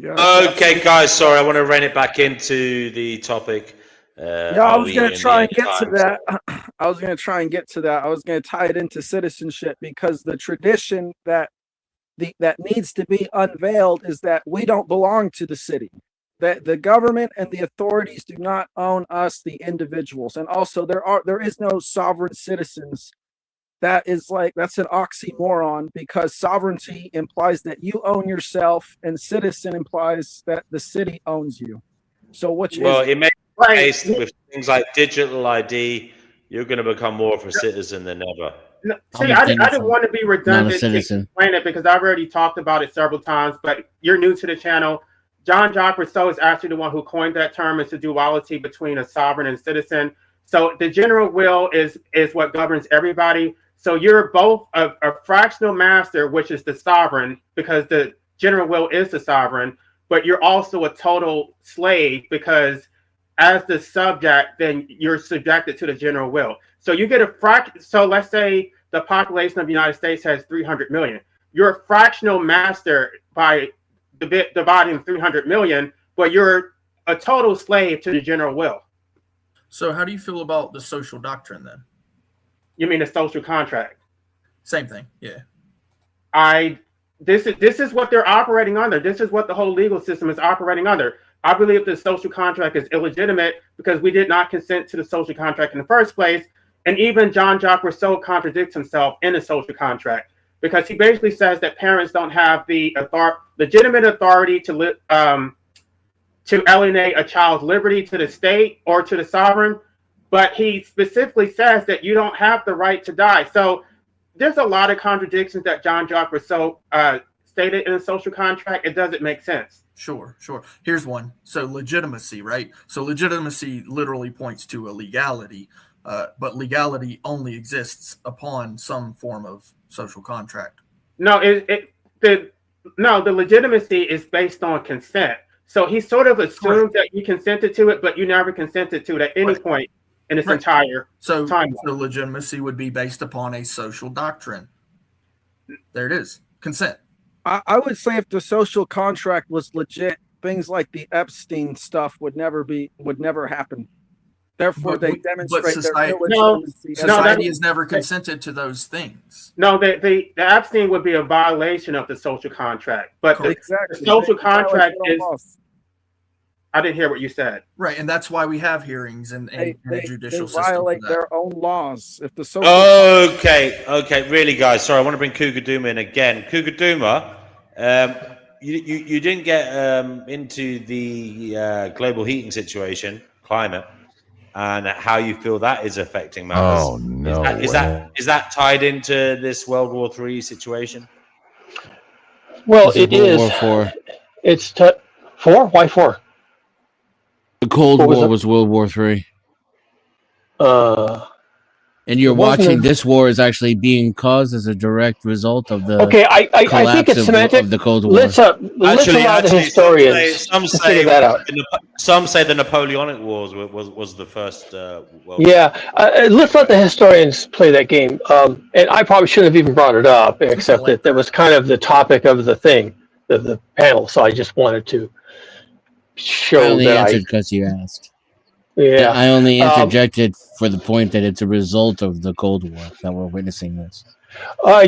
Okay, guys, sorry, I want to rein it back into the topic. I was going to try and get to that. I was going to try and get to that. I was going to tie it into citizenship, because the tradition that needs to be unveiled is that we don't belong to the city, that the government and the authorities do not own us, the individuals. And also there is no sovereign citizens. That's an oxymoron, because sovereignty implies that you own yourself and citizen implies that the city owns you. So it makes sense with things like digital ID. You're going to become more of a citizen than ever. No, see, I didn't want to be redundant to explain it, because I've already talked about it several times, but you're new to the channel. Jean-Jacques Rousseau is actually the one who coined that term. It's a duality between a sovereign and citizen. So the general will is what governs everybody. So you're both a fractional master, which is the sovereign, because the general will is the sovereign, but you're also a total slave, because as the subject, then you're subjected to the general will. So you get so let's say the population of the United States has 300 million. You're a fractional master by dividing 300 million, but you're a total slave to the general will. So how do you feel about the social doctrine then? You mean the social contract? Same thing, yeah. This is what they're operating under. This is what the whole legal system is operating under. I believe the social contract is illegitimate because we did not consent to the social contract in the first place. And even Jean-Jacques Rousseau contradicts himself in the social contract, because he basically says that parents don't have the legitimate authority to alienate a child's liberty to the state or to the sovereign. But he specifically says that you don't have the right to die. So there's a lot of contradictions that Jean-Jacques Rousseau stated in the social contract. It doesn't make sense. Sure. Here's one. So legitimacy, right? So legitimacy literally points to a legality, but legality only exists upon some form of social contract. No, the legitimacy is based on consent. So he sort of assumed that you consented to it, but you never consented to it at any point in its entire time. So legitimacy would be based upon a social doctrine. There it is. Consent. I would say if the social contract was legit, things like the Epstein stuff would never happen. Therefore, they demonstrate their illegitimacy. Society has never consented to those things. No, the Epstein would be a violation of the social contract. But the social contract is... I didn't hear what you said. Right, and that's why we have hearings and a judicial system. They violate their own laws. If the social Okay, really, guys. Sorry, I want to bring Cougar Duma in again. Cougar Duma, you didn't get into the global heating situation, climate, and how you feel that is affecting matters. Oh no! Is that tied into this World War III situation? Well, it is. World War IV. It's 4. Why 4? The Cold War was World War III. And you're watching this war is actually being caused as a direct result of the I think it's semantic of the Cold War. Let's allow the historians some to say figure that out. Some say the Napoleonic Wars was the first World War. Let's let the historians play that game. And I probably shouldn't have even brought it up, except that was kind of the topic of the thing, the panel. So I just wanted to show I only answered because you asked. Yeah, I only interjected for the point that it's a result of the Cold War that we're witnessing this.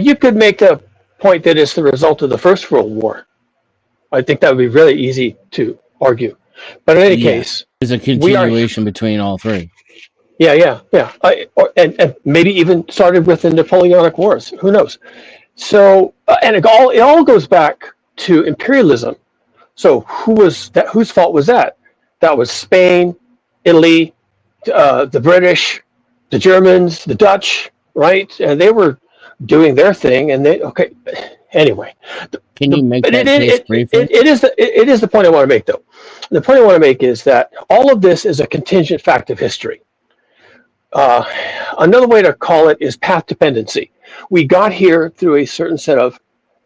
You could make a point that it's the result of the First World War. I think that would be really easy to argue. But in any case, there's a continuation between all three. Yeah. And maybe even started with the Napoleonic Wars. Who knows? So, and it all goes back to imperialism. So whose fault was that? That was Spain, Italy, the British, the Germans, the Dutch, right? And they were doing their thing. And anyway. Can you make that case briefly? It is the point I want to make, though. The point I want to make is that all of this is a contingent fact of history. Another way to call it is path dependency. We got here through a certain set of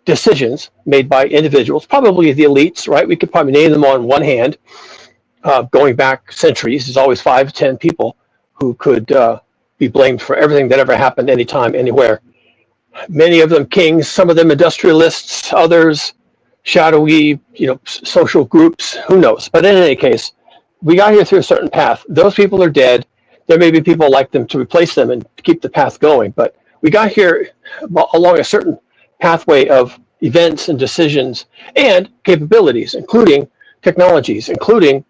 decisions made by individuals, probably the elites, right? We could probably name them on one hand. Going back centuries, there's always 5 to 10 people who could be blamed for everything that ever happened anytime, anywhere. Many of them kings, some of them industrialists, others shadowy, social groups, who knows? But in any case, we got here through a certain path. Those people are dead. There may be people like them to replace them and keep the path going, but we got here along a certain pathway of events and decisions and capabilities, including technologies, including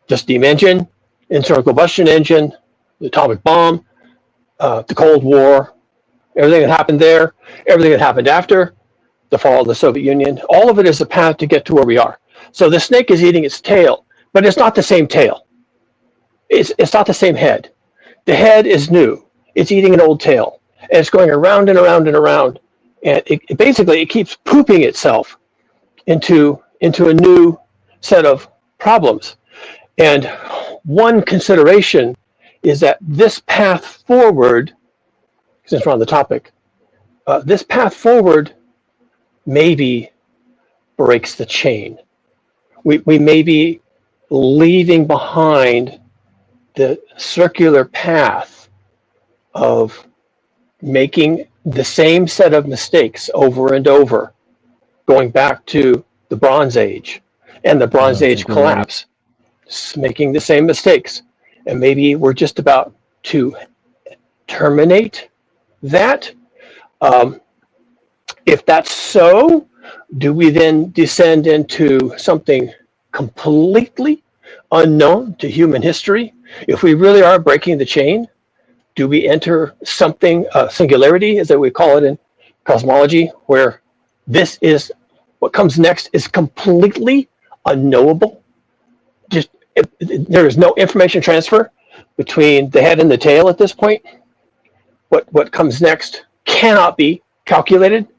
the steam engine, internal combustion engine, the atomic bomb, the Cold War, everything that happened there, everything that happened after the fall of the Soviet Union. All of it is a path to get to where we are. So the snake is eating its tail, but it's not the same tail. It's not the same head. The head is new. It's eating an old tail, and it's going around and around and around. And it basically keeps pooping itself into a new set of problems. And one consideration is that this path forward, since we're on the topic, this path forward maybe breaks the chain. We may be leaving behind the circular path of making the same set of mistakes over and over, going back to the Bronze Age and the Bronze Age collapse, making the same mistakes. And maybe we're just about to terminate that. If that's so, do we then descend into something completely unknown to human history? If we really are breaking the chain, do we enter something, singularity, as we call it in cosmology, where this is, what comes next is completely unknowable? There is no information transfer between the head and the tail at this point. What comes next cannot be calculated.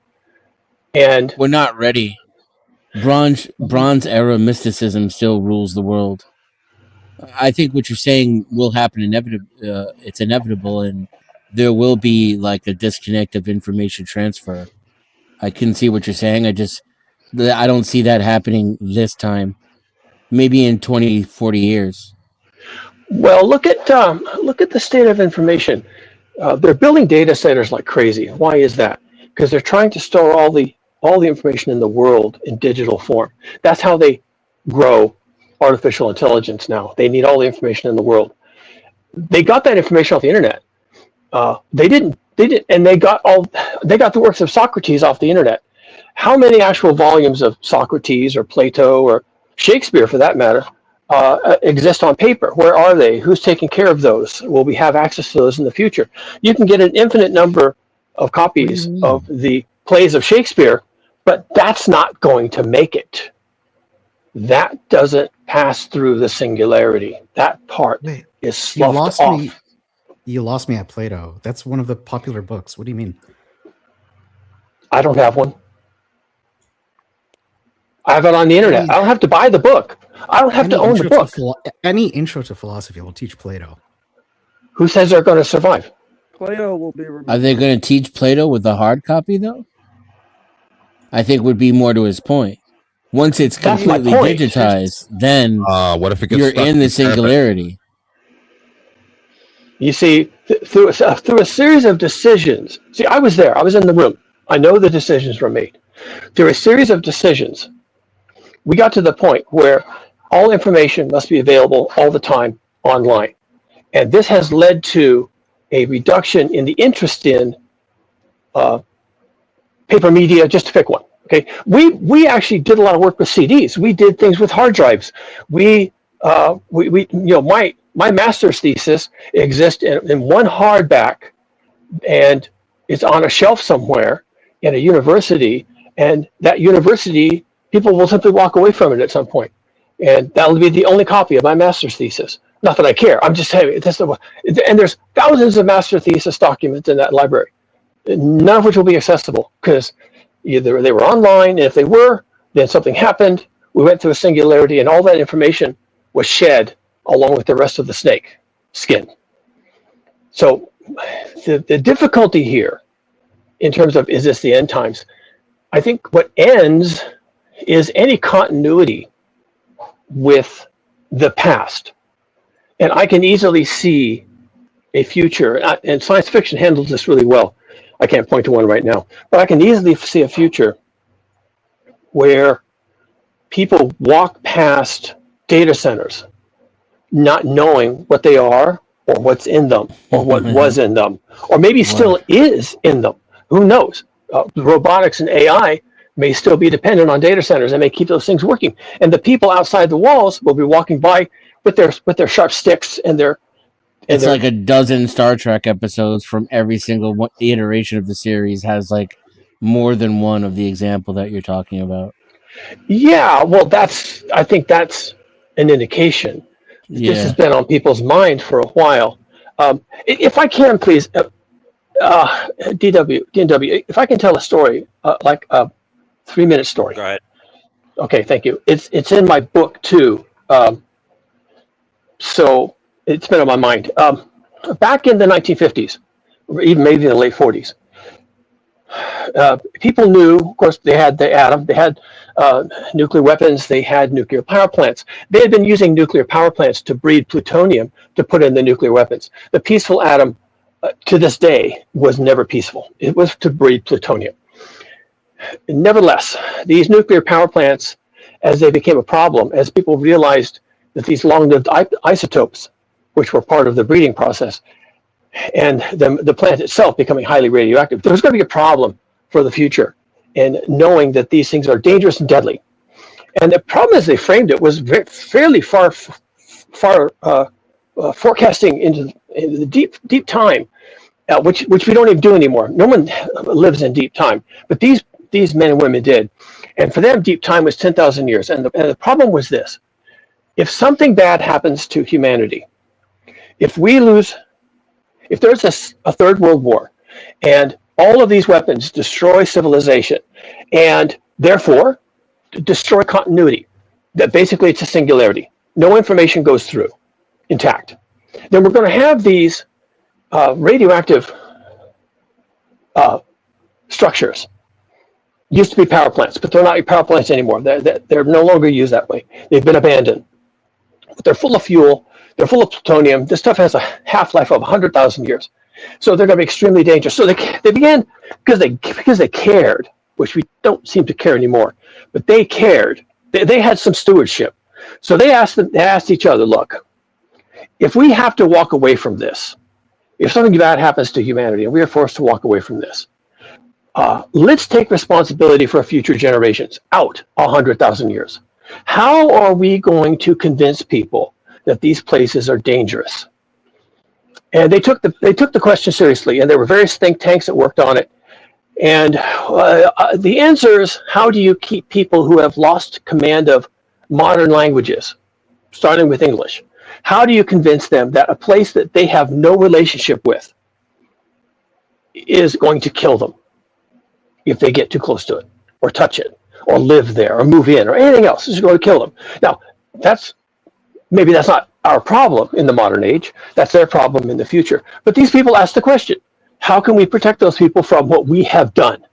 And we're not ready. Bronze era mysticism still rules the world. I think what you're saying will happen it's inevitable, and there will be like a disconnect of information transfer. I can see what you're saying. I don't see that happening this time. Maybe in 20, 40 years. Well, look at the state of information. They're building data centers like crazy. Why is that? Because they're trying to store all the information in the world in digital form. That's how they grow artificial intelligence now. They need all the information in the world. They got that information off the internet. They didn't, and they got the works of Socrates off the internet. How many actual volumes of Socrates or Plato or Shakespeare, for that matter, exist on paper? Where are they? Who's taking care of those? Will we have access to those in the future? You can get an infinite number of copies of the plays of Shakespeare, but that's not going to make it. That doesn't pass through the singularity. That part is sloughed off. You lost me at Plato. That's one of the popular books. What do you mean? I don't have one. I have it on the internet. I don't have to buy the book. I don't have to own the book. Any intro to philosophy will teach Plato. Who says they're going to survive? Plato will be. Are they going to teach Plato with a hard copy, though? I think would be more to his point. Once it's completely digitized, then what if it gets you're in the singularity. You see, through a series of decisions. See, I was there. I was in the room. I know the decisions were made. Through a series of decisions, we got to the point where all information must be available all the time online. And this has led to a reduction in the interest in paper media, just to pick one. Okay, we actually did a lot of work with CDs. We did things with hard drives. My master's thesis exists in one hardback, and it's on a shelf somewhere in a university. And that university, people will simply walk away from it at some point, and that'll be the only copy of my master's thesis. Not that I care. I'm just saying and there's thousands of master thesis documents in that library, none of which will be accessible because either they were online, and if they were, then something happened. We went through a singularity, and all that information was shed along with the rest of the snake skin. So the difficulty here, in terms of is this the end times? I think what ends is any continuity with the past. And I can easily see a future, and science fiction handles this really well. I can't point to one right now, but I can easily see a future where people walk past data centers not knowing what they are or what's in them, or what was in them, or maybe still is in them. Who knows? Robotics and AI may still be dependent on data centers and may keep those things working. And the people outside the walls will be walking by with their sharp sticks and their. It's like a dozen Star Trek episodes from every single iteration of the series has like more than one of the example that you're talking about. Yeah, well, I think that's an indication. Yeah. This has been on people's mind for a while. If I can, please, DW, if I can tell a story, like a 3-minute story. Go ahead. Okay, thank you. It's in my book too. So it's been on my mind. Back in the 1950s, or even maybe the late 40s, people knew, of course, they had the atom, they had nuclear weapons, they had nuclear power plants. They had been using nuclear power plants to breed plutonium to put in the nuclear weapons. The peaceful atom, to this day, was never peaceful. It was to breed plutonium. Nevertheless, these nuclear power plants, as they became a problem, as people realized that these long-lived isotopes, which were part of the breeding process, and the plant itself becoming highly radioactive, there was going to be a problem for the future, and knowing that these things are dangerous and deadly. And the problem as they framed it was fairly far forecasting into the deep time, which we don't even do anymore. No one lives in deep time, but these men and women did. And for them, deep time was 10,000 years. And the problem was this: if something bad happens to humanity, if there's a third world war, and all of these weapons destroy civilization, and therefore destroy continuity, that basically it's a singularity. No information goes through intact. Then we're going to have these radioactive structures. Used to be power plants, but they're not power plants anymore. They're no longer used that way. They've been abandoned. But they're full of fuel. They're full of plutonium. This stuff has a half-life of 100,000 years. So they're going to be extremely dangerous. So they began, because they cared, which we don't seem to care anymore, but they cared. They had some stewardship. So they asked each other, look, if we have to walk away from this, if something bad happens to humanity and we are forced to walk away from this, let's take responsibility for future generations out 100,000 years. How are we going to convince people that these places are dangerous? And they took the question seriously, and there were various think tanks that worked on it. And the answer is, how do you keep people who have lost command of modern languages, starting with English? How do you convince them that a place that they have no relationship with is going to kill them if they get too close to it, or touch it, or live there, or move in, or anything else? Is going to kill them. Now, maybe that's not our problem in the modern age. That's their problem in the future. But these people ask the question, how can we protect those people from what we have done?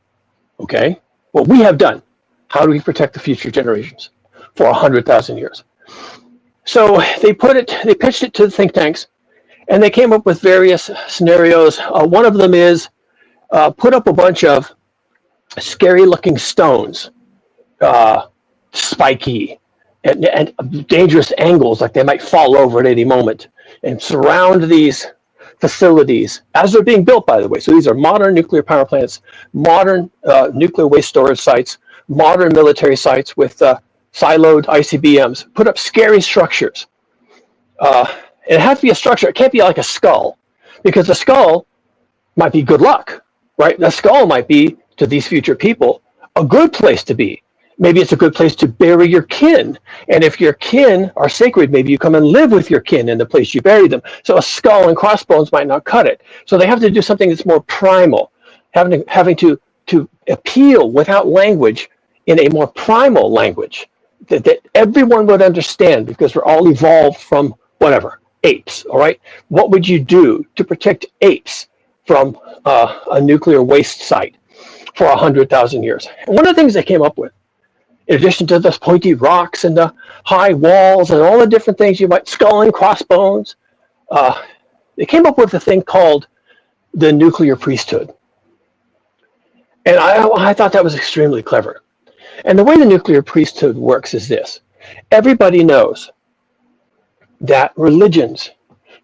Okay? What we have done. How do we protect the future generations for 100,000 years? So they pitched it to the think tanks, and they came up with various scenarios. One of them is put up a bunch of scary-looking stones, spiky, and dangerous angles, like they might fall over at any moment, and surround these facilities as they're being built, by the way. So these are modern nuclear power plants, modern nuclear waste storage sites, modern military sites with siloed ICBMs. Put up scary structures. It has to be a structure. It can't be like a skull, because the skull might be good luck, right? The skull might be, to these future people, a good place to be. Maybe it's a good place to bury your kin. And if your kin are sacred, maybe you come and live with your kin in the place you bury them. So a skull and crossbones might not cut it. So they have to do something that's more primal, having to appeal without language in a more primal language that everyone would understand, because we're all evolved from whatever, apes, all right? What would you do to protect apes from a nuclear waste site for 100,000 years? And one of the things they came up with, in addition to the pointy rocks and the high walls and all the different things you might, skull and crossbones, they came up with a thing called the nuclear priesthood. And I thought that was extremely clever. And the way the nuclear priesthood works is this. Everybody knows that religions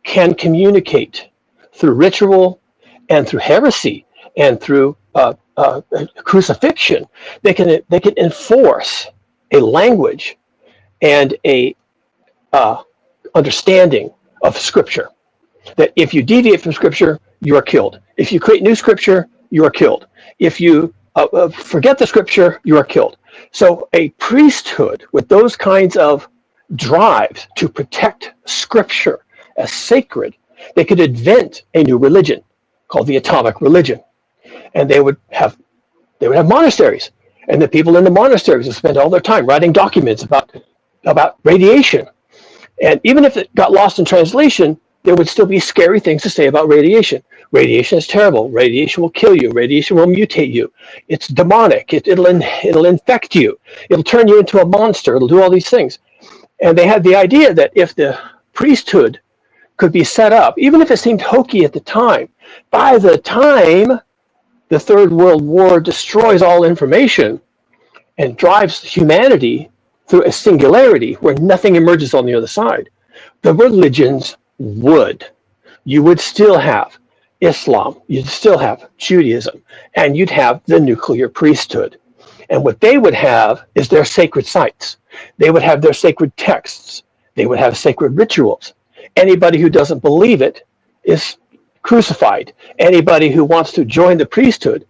can communicate through ritual and through heresy and through crucifixion. They can enforce a language and a understanding of Scripture. That if you deviate from Scripture, you are killed. If you create new Scripture, you are killed. If you forget the Scripture, you are killed. So a priesthood with those kinds of drives to protect Scripture as sacred, they could invent a new religion called the atomic religion, and they would have monasteries, and the people in the monasteries would spend all their time writing documents about radiation. And even if it got lost in translation, there would still be scary things to say about radiation. Radiation is terrible. Radiation will kill you. Radiation will mutate you. It's demonic. It'll infect you. It'll turn you into a monster. It'll do all these things. And they had the idea that if the priesthood could be set up, even if it seemed hokey at the time, by the time the Third World War destroys all information and drives humanity through a singularity where nothing emerges on the other side, the religions would. You would still have Islam, you'd still have Judaism, and you'd have the nuclear priesthood. And what they would have is their sacred sites. They would have their sacred texts. They would have sacred rituals. Anybody who doesn't believe it is crucified. Anybody who wants to join the priesthood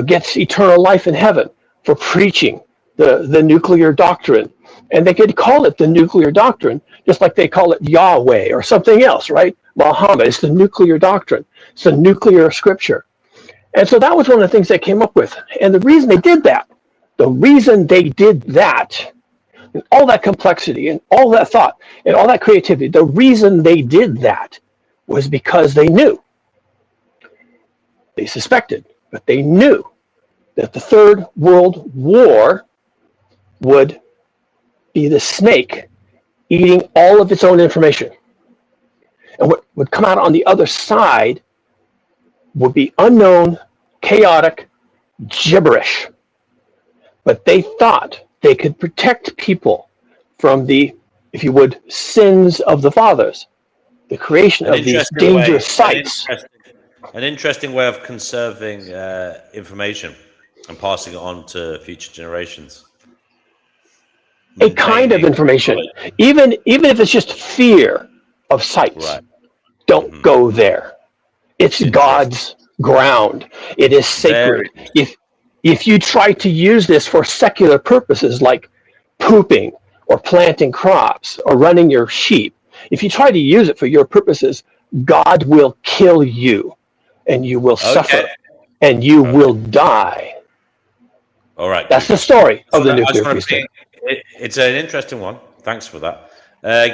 gets eternal life in heaven for preaching the nuclear doctrine. And they could call it the nuclear doctrine, just like they call it Yahweh or something else, right? Muhammad is the nuclear doctrine. It's the nuclear scripture. And so that was one of the things they came up with. And the reason they did that, and all that complexity and all that thought and all that creativity, the reason they did that was because they knew. They suspected, but they knew that the Third World War would be the snake eating all of its own information. And what would come out on the other side would be unknown, chaotic gibberish. But they thought they could protect people from the, if you would, sins of the fathers, the creation of these dangerous sites. An interesting way of conserving information and passing it on to future generations. A kind of information, even if it's just fear of sites. Right. Don't go there. It's God's ground. It is sacred. If you try to use this for secular purposes like pooping or planting crops or running your sheep, if you try to use it for your purposes, God will kill you and you will suffer and you will die. All right. That's the story of the nuclear priesthood. It's an interesting one. Thanks for that.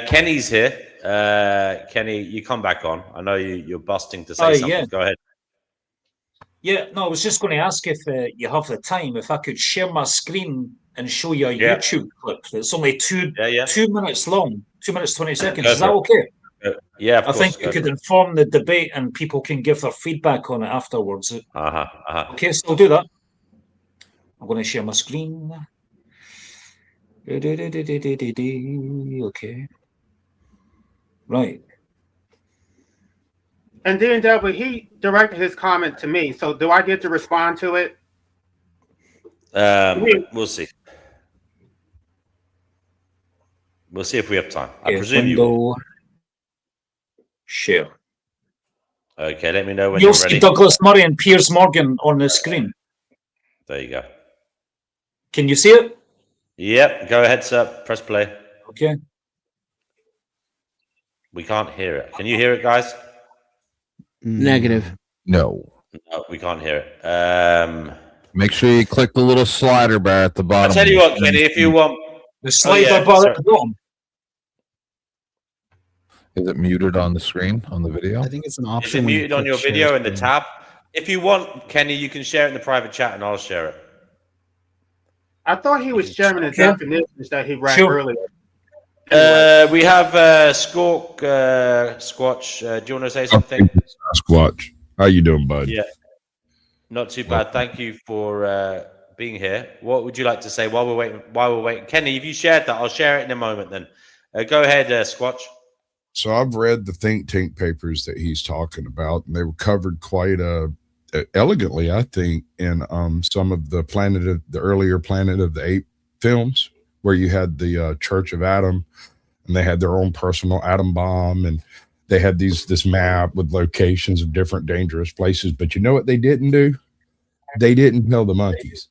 Kenny's here. Kenny, you come back on. I know you're busting to say something. Yeah. Go ahead. Yeah, no, I was just going to ask if you have the time, if I could share my screen and show you a YouTube clip. It's only 2 minutes long, 2 minutes, 20 seconds. Is that okay? Yeah, of I course. think it could inform the debate and people can give their feedback on it afterwards. Okay, so I'll do that. I'm going to share my screen. Okay. Right. And then Delby, he directed his comment to me. So do I get to respond to it? We'll see. We'll see if we have time. I presume you will. Share. Okay, let me know when You'll you're see ready. Douglas Murray and Piers Morgan on the screen. There you go. Can you see it? Yep, go ahead, sir. Press play. Okay. We can't hear it. Can you hear it, guys? Negative. No. No, we can't hear it. Make sure you click the little slider bar at the bottom. I'll tell you what, Kenny, if you want... The slider bar at the bottom. Is it muted on the screen, on the video? I think it's an Is option. it when you muted on click your share video in the screen. tab? If you want, Kenny, you can share it in the private chat and I'll share it. I thought he was sharing the definitions that he read earlier. We have Squatch. Do you want to say something? Squatch. How you doing, bud? Yeah. Not too bad. Thank you for being here. What would you like to say while we're waiting? Kenny, if you shared that, I'll share it in a moment then. Go ahead, Squatch. So I've read the think tank papers that he's talking about, and they were covered quite elegantly, I think, in some of the earlier Planet of the Apes films, where you had the Church of Adam, and they had their own personal atom bomb, and they had this map with locations of different dangerous places. But you know what they didn't do? They didn't tell the monkeys.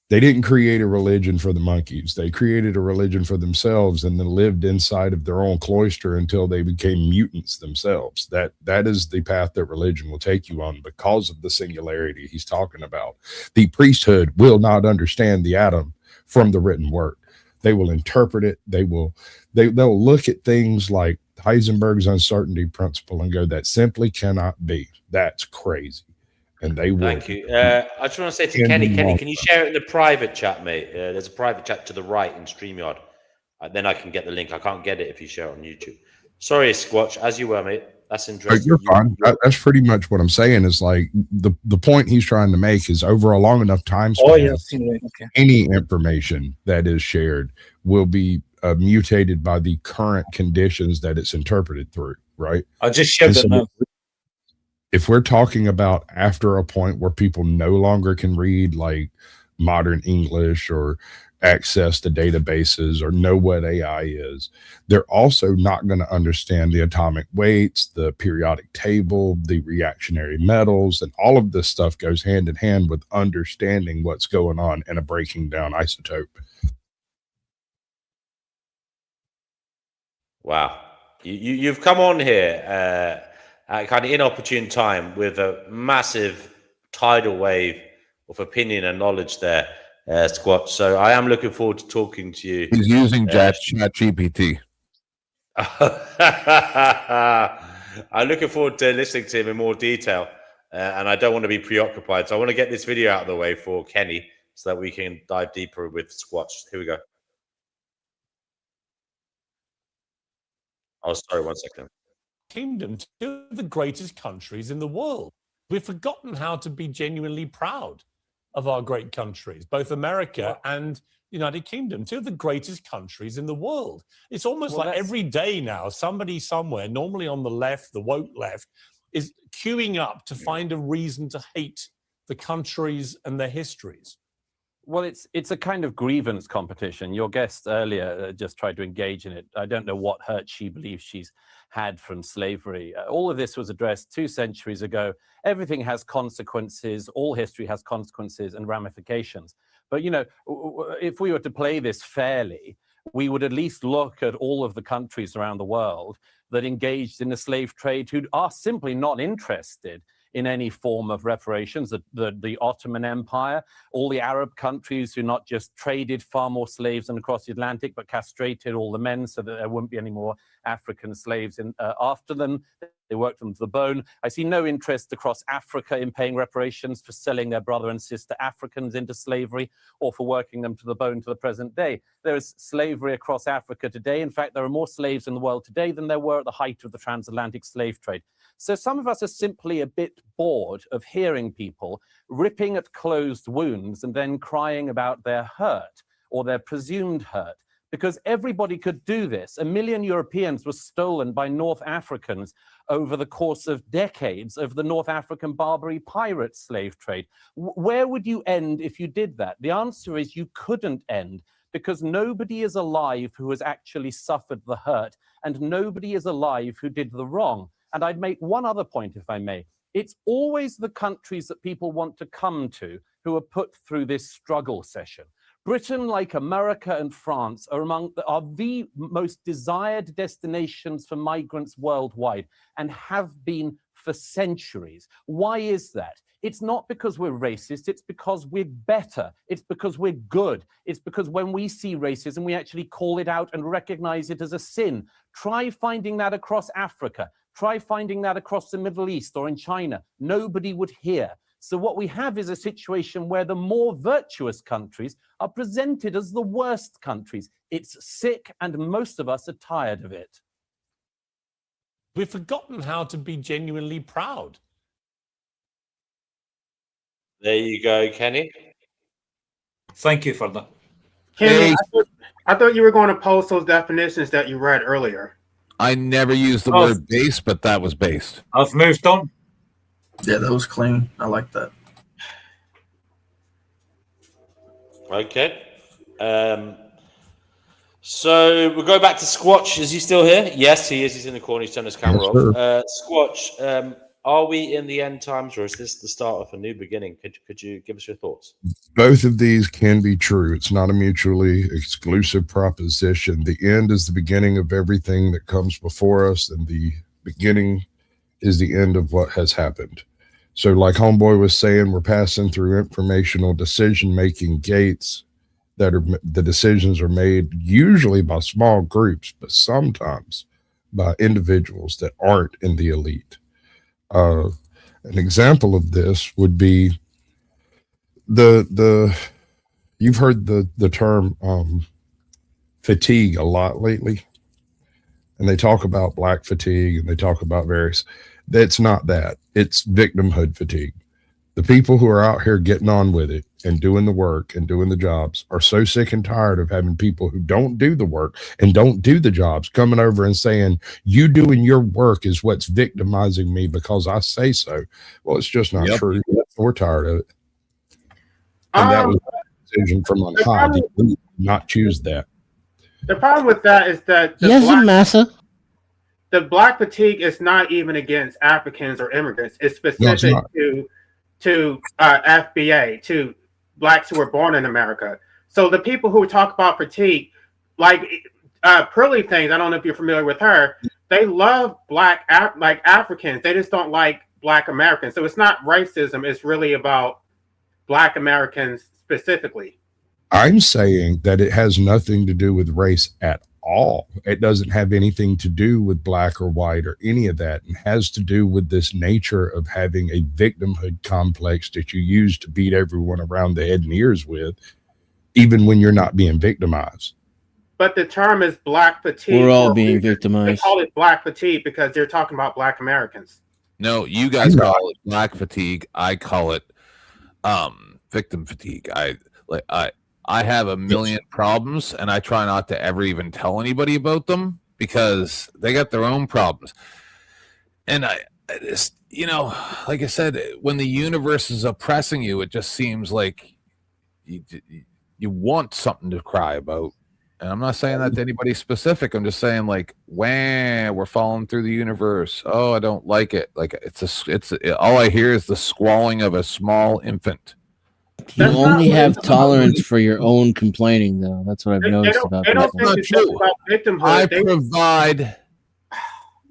They didn't create a religion for the monkeys. They created a religion for themselves and then lived inside of their own cloister until they became mutants themselves. That is the path that religion will take you on because of the singularity he's talking about. The priesthood will not understand the atom from the written word. They will interpret it. They'll look at things like Heisenberg's uncertainty principle and go, that simply cannot be. That's crazy. And they will. Thank you. I just want to say to Kenny, can you share it in the private chat, mate? There's a private chat to the right in StreamYard. Then I can get the link. I can't get it if you share it on YouTube. Sorry, Squatch, as you were, mate. That's interesting. You're fine. That's pretty much what I'm saying is like the point he's trying to make is over a long enough time span, any information that is shared will be mutated by the current conditions that it's interpreted through, right? I just shared it now. If we're talking about after a point where people no longer can read like modern English or access to databases or know what AI is, they're also not going to understand the atomic weights, the periodic table, the reactionary metals, and all of this stuff goes hand in hand with understanding what's going on in a breaking down isotope. Wow. You've come on here at kind of inopportune time with a massive tidal wave of opinion and knowledge there, Squat. So I am looking forward to talking to you. He's using ChatGPT. I'm looking forward to listening to him in more detail, and I don't want to be preoccupied. So I want to get this video out of the way for Kenny so that we can dive deeper with Squatch. Here we go. Oh, sorry, 1 second. Kingdom, two of the greatest countries in the world. We've forgotten how to be genuinely proud of our great countries, both America and United Kingdom, two of the greatest countries in the world. It's almost like every day now, somebody somewhere, normally on the left, the woke left, is queuing up to find a reason to hate the countries and their histories. Well, it's a kind of grievance competition. Your guest earlier just tried to engage in it. I don't know what hurt she believes she's had from slavery. All of this was addressed 2 centuries ago. Everything has consequences. All history has consequences and ramifications. But, you know, if we were to play this fairly, we would at least look at all of the countries around the world that engaged in the slave trade who are simply not interested in any form of reparations. The Ottoman Empire, all the Arab countries who not just traded far more slaves than across the Atlantic, but castrated all the men so that there wouldn't be any more African slaves after them. They worked them to the bone. I see no interest across Africa in paying reparations for selling their brother and sister Africans into slavery or for working them to the bone to the present day. There is slavery across Africa today. In fact, there are more slaves in the world today than there were at the height of the transatlantic slave trade. So some of us are simply a bit bored of hearing people ripping at closed wounds and then crying about their hurt or their presumed hurt. Because everybody could do this. 1 million Europeans were stolen by North Africans over the course of decades of the North African Barbary pirate slave trade. Where would you end if you did that? The answer is you couldn't end, because nobody is alive who has actually suffered the hurt, and nobody is alive who did the wrong. And I'd make one other point, if I may. It's always the countries that people want to come to who are put through this struggle session. Britain, like America and France, are the most desired destinations for migrants worldwide and have been for centuries. Why is that? It's not because we're racist, it's because we're better, it's because we're good, it's because when we see racism, we actually call it out and recognize it as a sin. Try finding that across Africa, try finding that across the Middle East or in China. Nobody would hear. So what we have is a situation where the more virtuous countries are presented as the worst countries. It's sick, and most of us are tired of it. We've forgotten how to be genuinely proud. There you go, Kenny. Thank you for that. Kenny, I thought you were going to post those definitions that you read earlier. I never used the Oh. word base, but that was based. I've moved on. Yeah, that was clean. I like that. Okay. So we'll go back to Squatch. Is he still here? Yes, he is. He's in the corner. He's turned his camera off. Squatch, are we in the end times, or is this the start of a new beginning? Could you give us your thoughts? Both of these can be true. It's not a mutually exclusive proposition. The end is the beginning of everything that comes before us, and the beginning is the end of what has happened. So like Homeboy was saying, we're passing through informational decision-making gates that are, the decisions are made usually by small groups, but sometimes by individuals that aren't in the elite. An example of this would be you've heard the term fatigue a lot lately, and they talk about black fatigue and they talk about various. That's not that. It's victimhood fatigue. The people who are out here getting on with it and doing the work and doing the jobs are so sick and tired of having people who don't do the work and don't do the jobs coming over and saying, you doing your work is what's victimizing me because I say so. Well, it's just not true. We're tired of it. And that was a decision from on high. They did not choose that. The problem with that is that the black fatigue is not even against Africans or immigrants. It's specific to FBA, to blacks who were born in America. So the people who talk about fatigue, like Pearly Things, I don't know if you're familiar with her, they love black Africans. They just don't like black Americans. So it's not racism. It's really about black Americans specifically. I'm saying that it has nothing to do with race at all. It doesn't have anything to do with black or white or any of that. It has to do with this nature of having a victimhood complex that you use to beat everyone around the head and ears with, even when you're not being victimized. But the term is black fatigue. We're all being victimized. They call it black fatigue because they're talking about black Americans. No, you guys call it black fatigue. I call it victim fatigue. I have a million problems, and I try not to ever even tell anybody about them because they got their own problems. And I just, like I said, when the universe is oppressing you, it just seems like you want something to cry about. And I'm not saying that to anybody specific. I'm just saying, like, we're falling through the universe. Oh, I don't like it. Like all I hear is the squalling of a small infant. You only have tolerance for your own complaining, though. That's what I've noticed about people. It's not about victimhood. I provide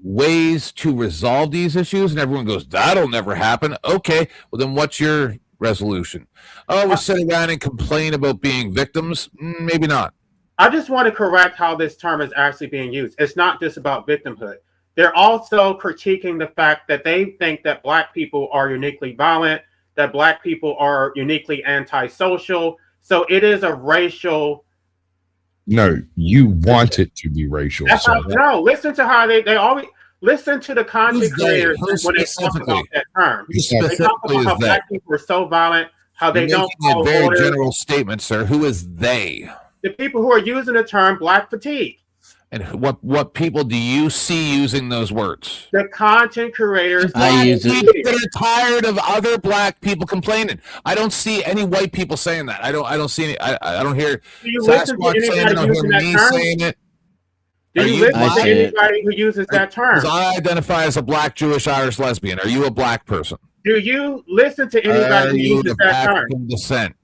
ways to resolve these issues, and everyone goes, that'll never happen. Okay, well, then what's your resolution? Oh, we'll sit around and complain about being victims? Maybe not. I just want to correct how this term is actually being used. It's not just about victimhood. They're also critiquing the fact that they think that black people are uniquely violent, that black people are uniquely antisocial. So it is a racial. No, you want it to be racial. No, listen to how they always listen to the content creators when they talk about that term. They talk about how black people are so violent, how they don't follow a very orders. general statement, sir. Who is they? The people who are using the term black fatigue. And what people do you see using those words? The content creators. I use it. That are tired of other black people complaining. I don't see any white people saying that. I don't see any. I don't hear Sasquatch saying it. I don't hear me saying it. Do you listen to anybody who uses that term? Because I identify as a black Jewish Irish lesbian. Are you a black person? Do you listen to anybody who uses that term? African descent?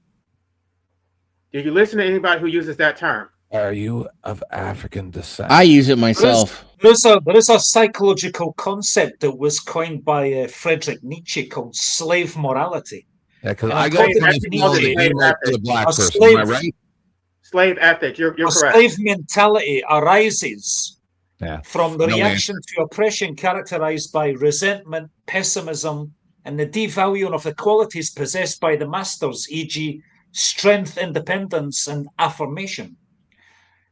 Do you listen to anybody who uses that term? Are you of African descent? I use it myself. There is a psychological concept that was coined by Friedrich Nietzsche called slave morality. Yeah, because I got a black person. Am I right? Slave ethic. You're correct. Slave mentality arises from the No reaction to oppression characterized by resentment, pessimism, and the devaluing of the qualities possessed by the masters, e.g., strength, independence, and affirmation.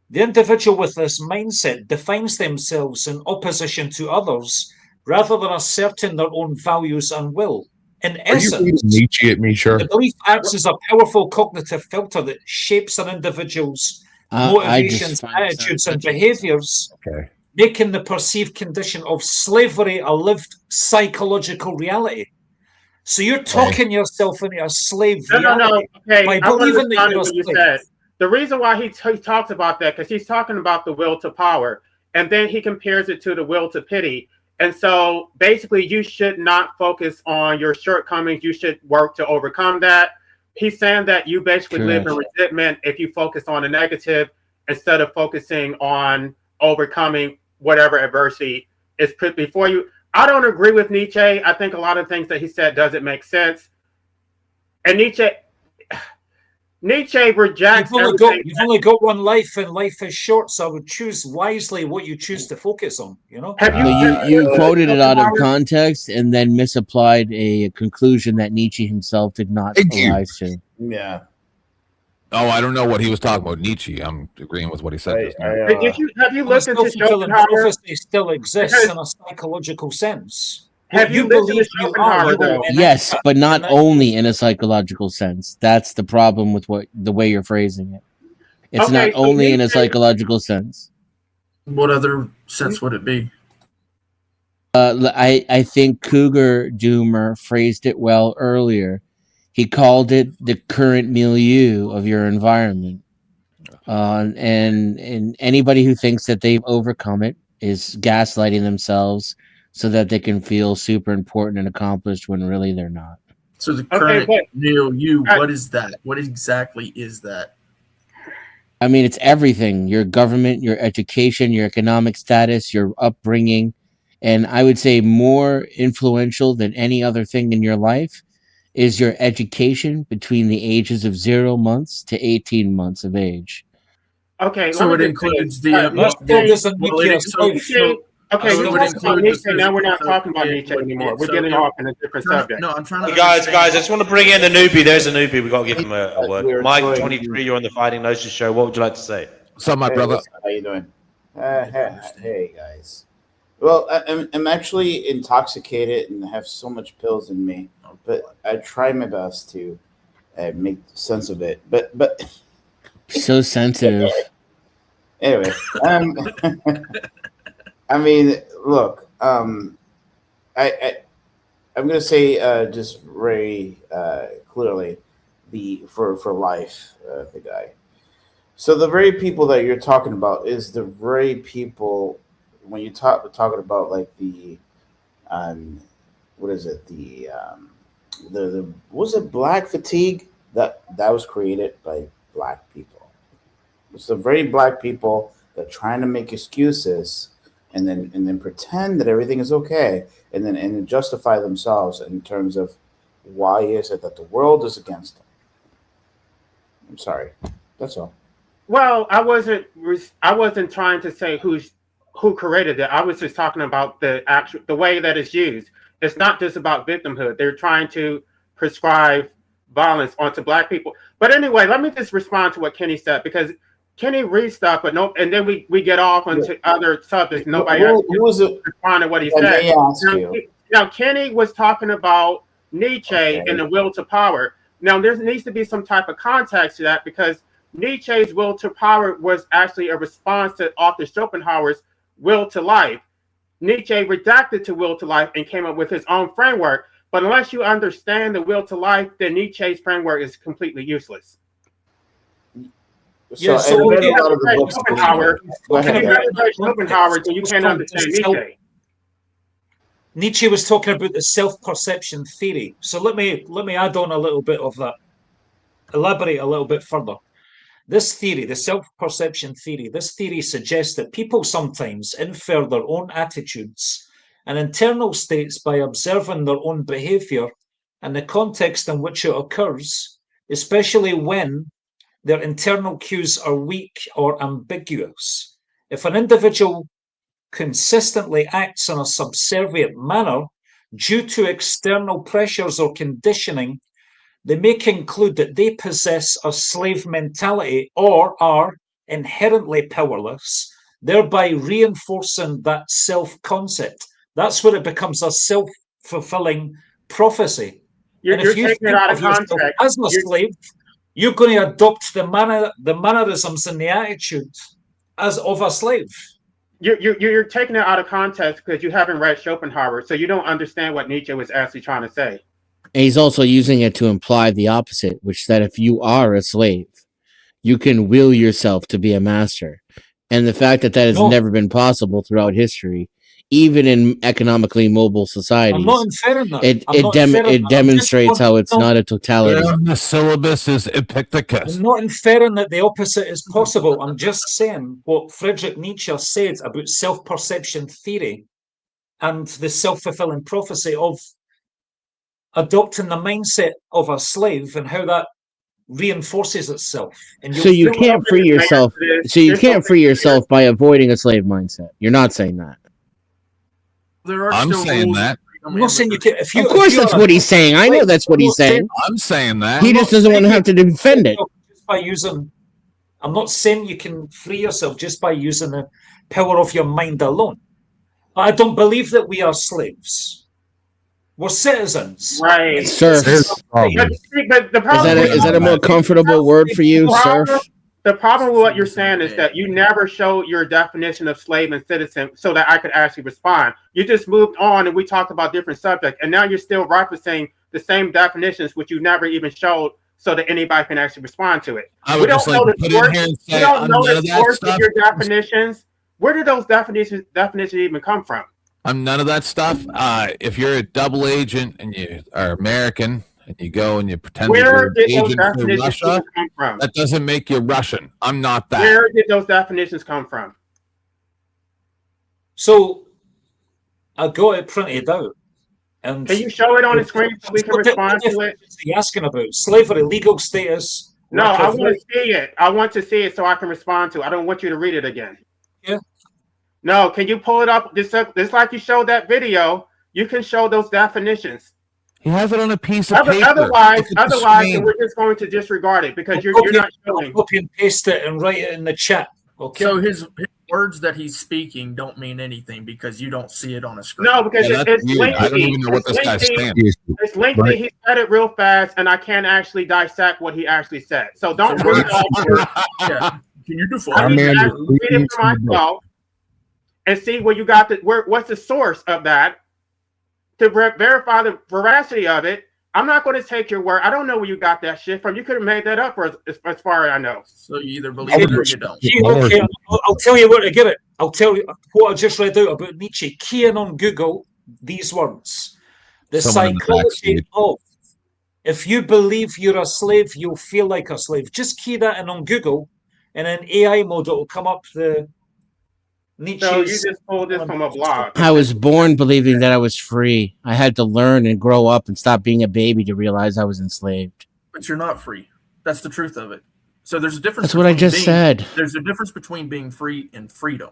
The individual with this mindset defines themselves in opposition to others rather than asserting their own values and will. In essence, Nietzsche at me, sure. The belief acts as a powerful cognitive filter that shapes an individual's motivations, attitudes, and behaviors making the perceived condition of slavery a lived psychological reality. So you're talking yourself into a slave reality Okay, by I want to believing that respond to you're a what you slave. said. The reason why he talks about that, because he's talking about the will to power, and then he compares it to the will to pity. And so basically, you should not focus on your shortcomings. You should work to overcome that. He's saying that you basically live in resentment if you focus on the negative instead of focusing on overcoming whatever adversity is put before you. I don't agree with Nietzsche. I think a lot of things that he said doesn't make sense. And Nietzsche rejects You've only got one life, and life is short. So I would choose wisely what you choose to focus on. You know. You quoted it out of context and then misapplied a conclusion that Nietzsche himself did not rise to. Yeah. Oh, I don't know what he was talking about. Nietzsche. I'm agreeing with what he said. Have you looked into Schopenhauer? Prophecy still exists in a psychological sense. Have you listened to Schopenhauer, though? Yes, but not only in a psychological sense. That's the problem with the way you're phrasing it. It's not only in a psychological sense. What other sense would it be? I think Cougar Doomer phrased it well earlier. He called it the current milieu of your environment. And anybody who thinks that they've overcome it is gaslighting themselves so that they can feel super important and accomplished when really they're not. So the current milieu, what is that? What exactly is that? I mean, it's everything. Your government, your education, your economic status, your upbringing. And I would say more influential than any other thing in your life is your education between the ages of 0 months to 18 months of age. Okay, so it includes the Nietzsche. Now we're not talking about Nietzsche anymore. We're getting off in a different subject. No, I'm trying to. Guys, I just want to bring in the newbie. There's a newbie. We got to give him a word. Mike, 23. You're on the Fighting Gnosis show. What would you like to say? What's up, my brother? How you doing? Hey guys. Well, I'm actually intoxicated and have so much pills in me, but I try my best to make sense of it. But so sensitive. Anyway, I mean, look, I'm going to say just very clearly for life, the guy. So the very people that you're talking about is the very people when you talking about like the what is it, the was it black fatigue that was created by black people. It's the very black people that trying to make excuses and then pretend that everything is okay and then justify themselves in terms of why is it that the world is against them. I'm sorry. That's all. Well, I wasn't trying to say who created it. I was just talking about the way that it's used. It's not just about victimhood. They're trying to prescribe violence onto black people. But anyway, let me just respond to what Kenny said, because Kenny reads stuff, but no, and then we get off onto other subjects. Nobody else respond to what he said. Now, Kenny was talking about Nietzsche and the will to power. Now, there needs to be some type of context to that, because Nietzsche's will to power was actually a response to Arthur Schopenhauer's will to life. Nietzsche redacted to will to life and came up with his own framework. But unless you understand the will to life, then Nietzsche's framework is completely useless. So Schopenhauer, you can't understand Nietzsche. Nietzsche was talking about the self-perception theory. So let me add on a little bit of that. Elaborate a little bit further. This theory, the self-perception theory, this theory suggests that people sometimes infer their own attitudes and internal states by observing their own behavior and the context in which it occurs, especially when their internal cues are weak or ambiguous. If an individual consistently acts in a subservient manner due to external pressures or conditioning, they may conclude that they possess a slave mentality or are inherently powerless, thereby reinforcing that self-concept. That's where it becomes a self-fulfilling prophecy. And if you think of yourself as a slave, you're going to adopt the mannerisms and the attitude as of a slave. you're taking it out of context because you haven't read Schopenhauer, so you don't understand what Nietzsche was actually trying to say. And he's also using it to imply the opposite, which that if you are a slave, you can will yourself to be a master. And the fact that that has never been possible throughout history, even in economically mobile societies, I'm not inferring that. it demonstrates how it's not a totality. The syllabus is Epictetus. I'm not inferring that the opposite is possible. I'm just saying what Friedrich Nietzsche said about self-perception theory and the self-fulfilling prophecy of adopting the mindset of a slave and how that reinforces itself. And So you can't free yourself. So you can't free yourself by avoiding a slave mindset. You're not saying that. I'm saying that. I'm not saying you can. Of course, that's what he's saying. I know that's what he's saying. I'm saying that. He just doesn't want to have to defend it. Just by using, I'm not saying you can free yourself just by using the power of your mind alone. I don't believe that we are slaves. We're citizens. Right. Serfs. But the problem Is that a more comfortable word for you, serf? The problem with what you're saying is that you never showed your definition of slave and citizen so that I could actually respond. You just moved on and we talked about different subjects, and now you're still referencing the same definitions, which you never even showed so that anybody can actually respond to it. I would just like to put in here and say, we don't know none of the that source stuff. of your definitions. Where did those definitions even come from? I'm none of that stuff. If you're a double agent and you are American and you go and you pretend that you're an agent for Russia, come from? that doesn't make you Russian. I'm not that. Where did those definitions come from? So I got it printed out. And can you show it on the screen so we can respond to it? You're asking about slavery, legal status. No, I want to see it. I want to see it so I can respond to it. I don't want you to read it again. Yeah. No, can you pull it up? Just like you showed that video, you can show those definitions. He has it on a piece of paper. Otherwise, then we're just going to disregard it because you're not showing. Copy and paste it and write it in the chat. Okay. So his words that he's speaking don't mean anything because you don't see it on a screen. No, because it's lengthy. I don't even know what this guy's saying. It's lengthy. Right. He said it real fast, and I can't actually dissect what he actually said. So don't do it. Yeah. Can you define? I mean, read it for myself and see where you got what's the source of that to verify the veracity of it. I'm not going to take your word. I don't know where you got that shit from. You could have made that up as far as I know. So you either believe it or you don't. Okay, I'll tell you where to get it. I'll tell you what I just read out about Nietzsche. Key in on Google these words. The psychology of, if you believe you're a slave, you'll feel like a slave. Just key that in on Google, and in AI mode, it will come up the Nietzsche's. So you just pulled this from a blog. I was born believing that I was free. I had to learn and grow up and stop being a baby to realize I was enslaved. But you're not free. That's the truth of it. So there's a difference. That's what I just said. There's a difference between being free and freedom.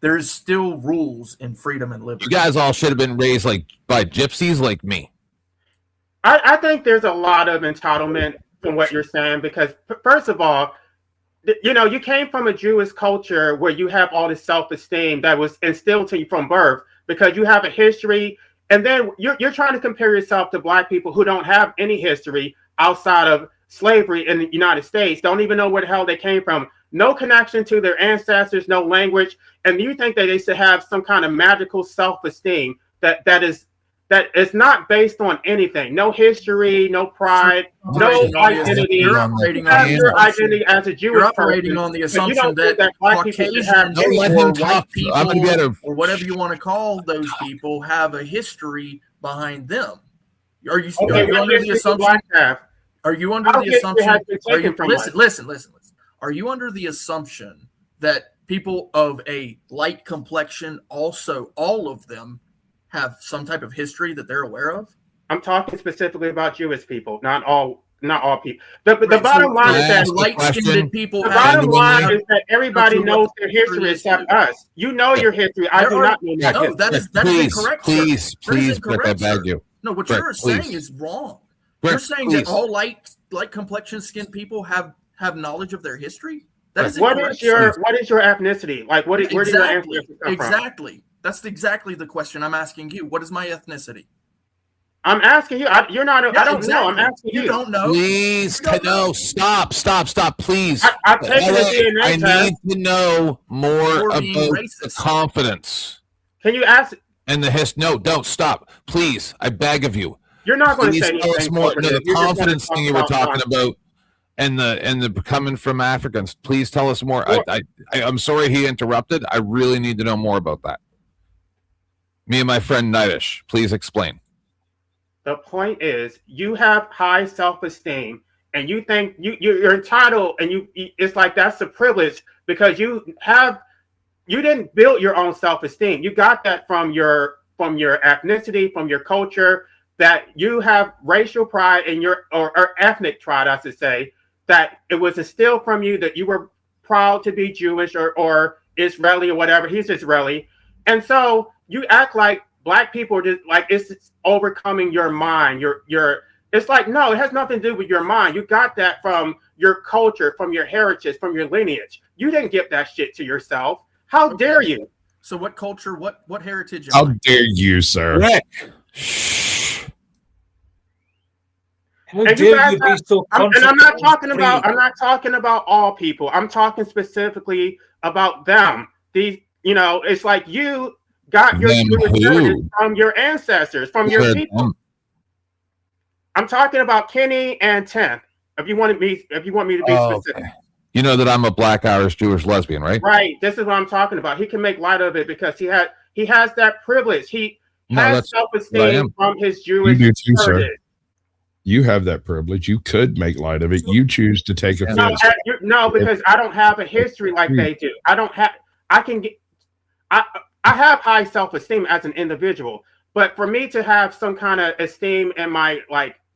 There's still rules in freedom and liberty. You guys all should have been raised like by gypsies like me. I think there's a lot of entitlement from what you're saying because, first of all, you came from a Jewish culture where you have all this self-esteem that was instilled to you from birth because you have a history, and then you're trying to compare yourself to Black people who don't have any history outside of slavery in the United States, don't even know where the hell they came from, no connection to their ancestors, no language, and you think that they should have some kind of magical self-esteem that is not based on anything, no history, no pride, no identity. You're operating on your identity as a Jewish person. On the assumption that Caucasians or white people or whatever you want to call those people have a history behind them. Are you under the assumption? Are you under the assumption? Listen. Are you under the assumption that people of a light complexion also, all of them, have some type of history that they're aware of? I'm talking specifically about Jewish people, not all people. The bottom line is that light-skinned people. The bottom line is that everybody knows their history except us. You know your history. I do not know that. No, that is incorrect. Please, I beg you. No, what you're saying is wrong. You're saying that all light complexion skinned people have knowledge of their history? That is what is your ethnicity? Like where do your ancestors come from? Exactly. That's exactly the question I'm asking you. What is my ethnicity? I'm asking you. You're not. Yeah, I don't exactly. know. I'm asking you. You don't know. Please, no, stop, please. I've taken LA, a DNA I test. need to know more You're about being the racist. confidence Can you ask? and the No, don't stop, please. I beg of you. You're not going to Please say tell us anything more. over No, this. the You're just gonna confidence talk thing you were talking nonsense. about, and the coming from Africans. Please tell us more. I'm sorry he interrupted. I really need to know more about that. Me and my friend Nietzsche, please explain. The point is, you have high self-esteem, and you think you're entitled, and it's like that's a privilege because you didn't build your own self-esteem. You got that from your ethnicity, from your culture, that you have racial pride in your or ethnic pride, I should say, that it was instilled from you that you were proud to be Jewish or Israeli or whatever. He's Israeli, and so you act like Black people are just like it's overcoming your mind. It's like, no, it has nothing to do with your mind. You got that from your culture, from your heritage, from your lineage. You didn't give that shit to yourself. How dare you? So what culture, what heritage? How dare you, sir? And I'm not talking about all people. I'm talking specifically about them. These, it's like you got your Jewish heritage from your ancestors, from your people. I'm talking about Kenny and Tim. If you want me to be specific. Okay. You know that I'm a Black Irish Jewish lesbian, right? Right. This is what I'm talking about. He can make light of it because he has that privilege. He has self-esteem from his Jewish You do too, sir. heritage. You have that privilege. You could make light of it. You choose to take offense. No, because I don't have a history like they do. I have high self-esteem as an individual, but for me to have some kind of esteem in my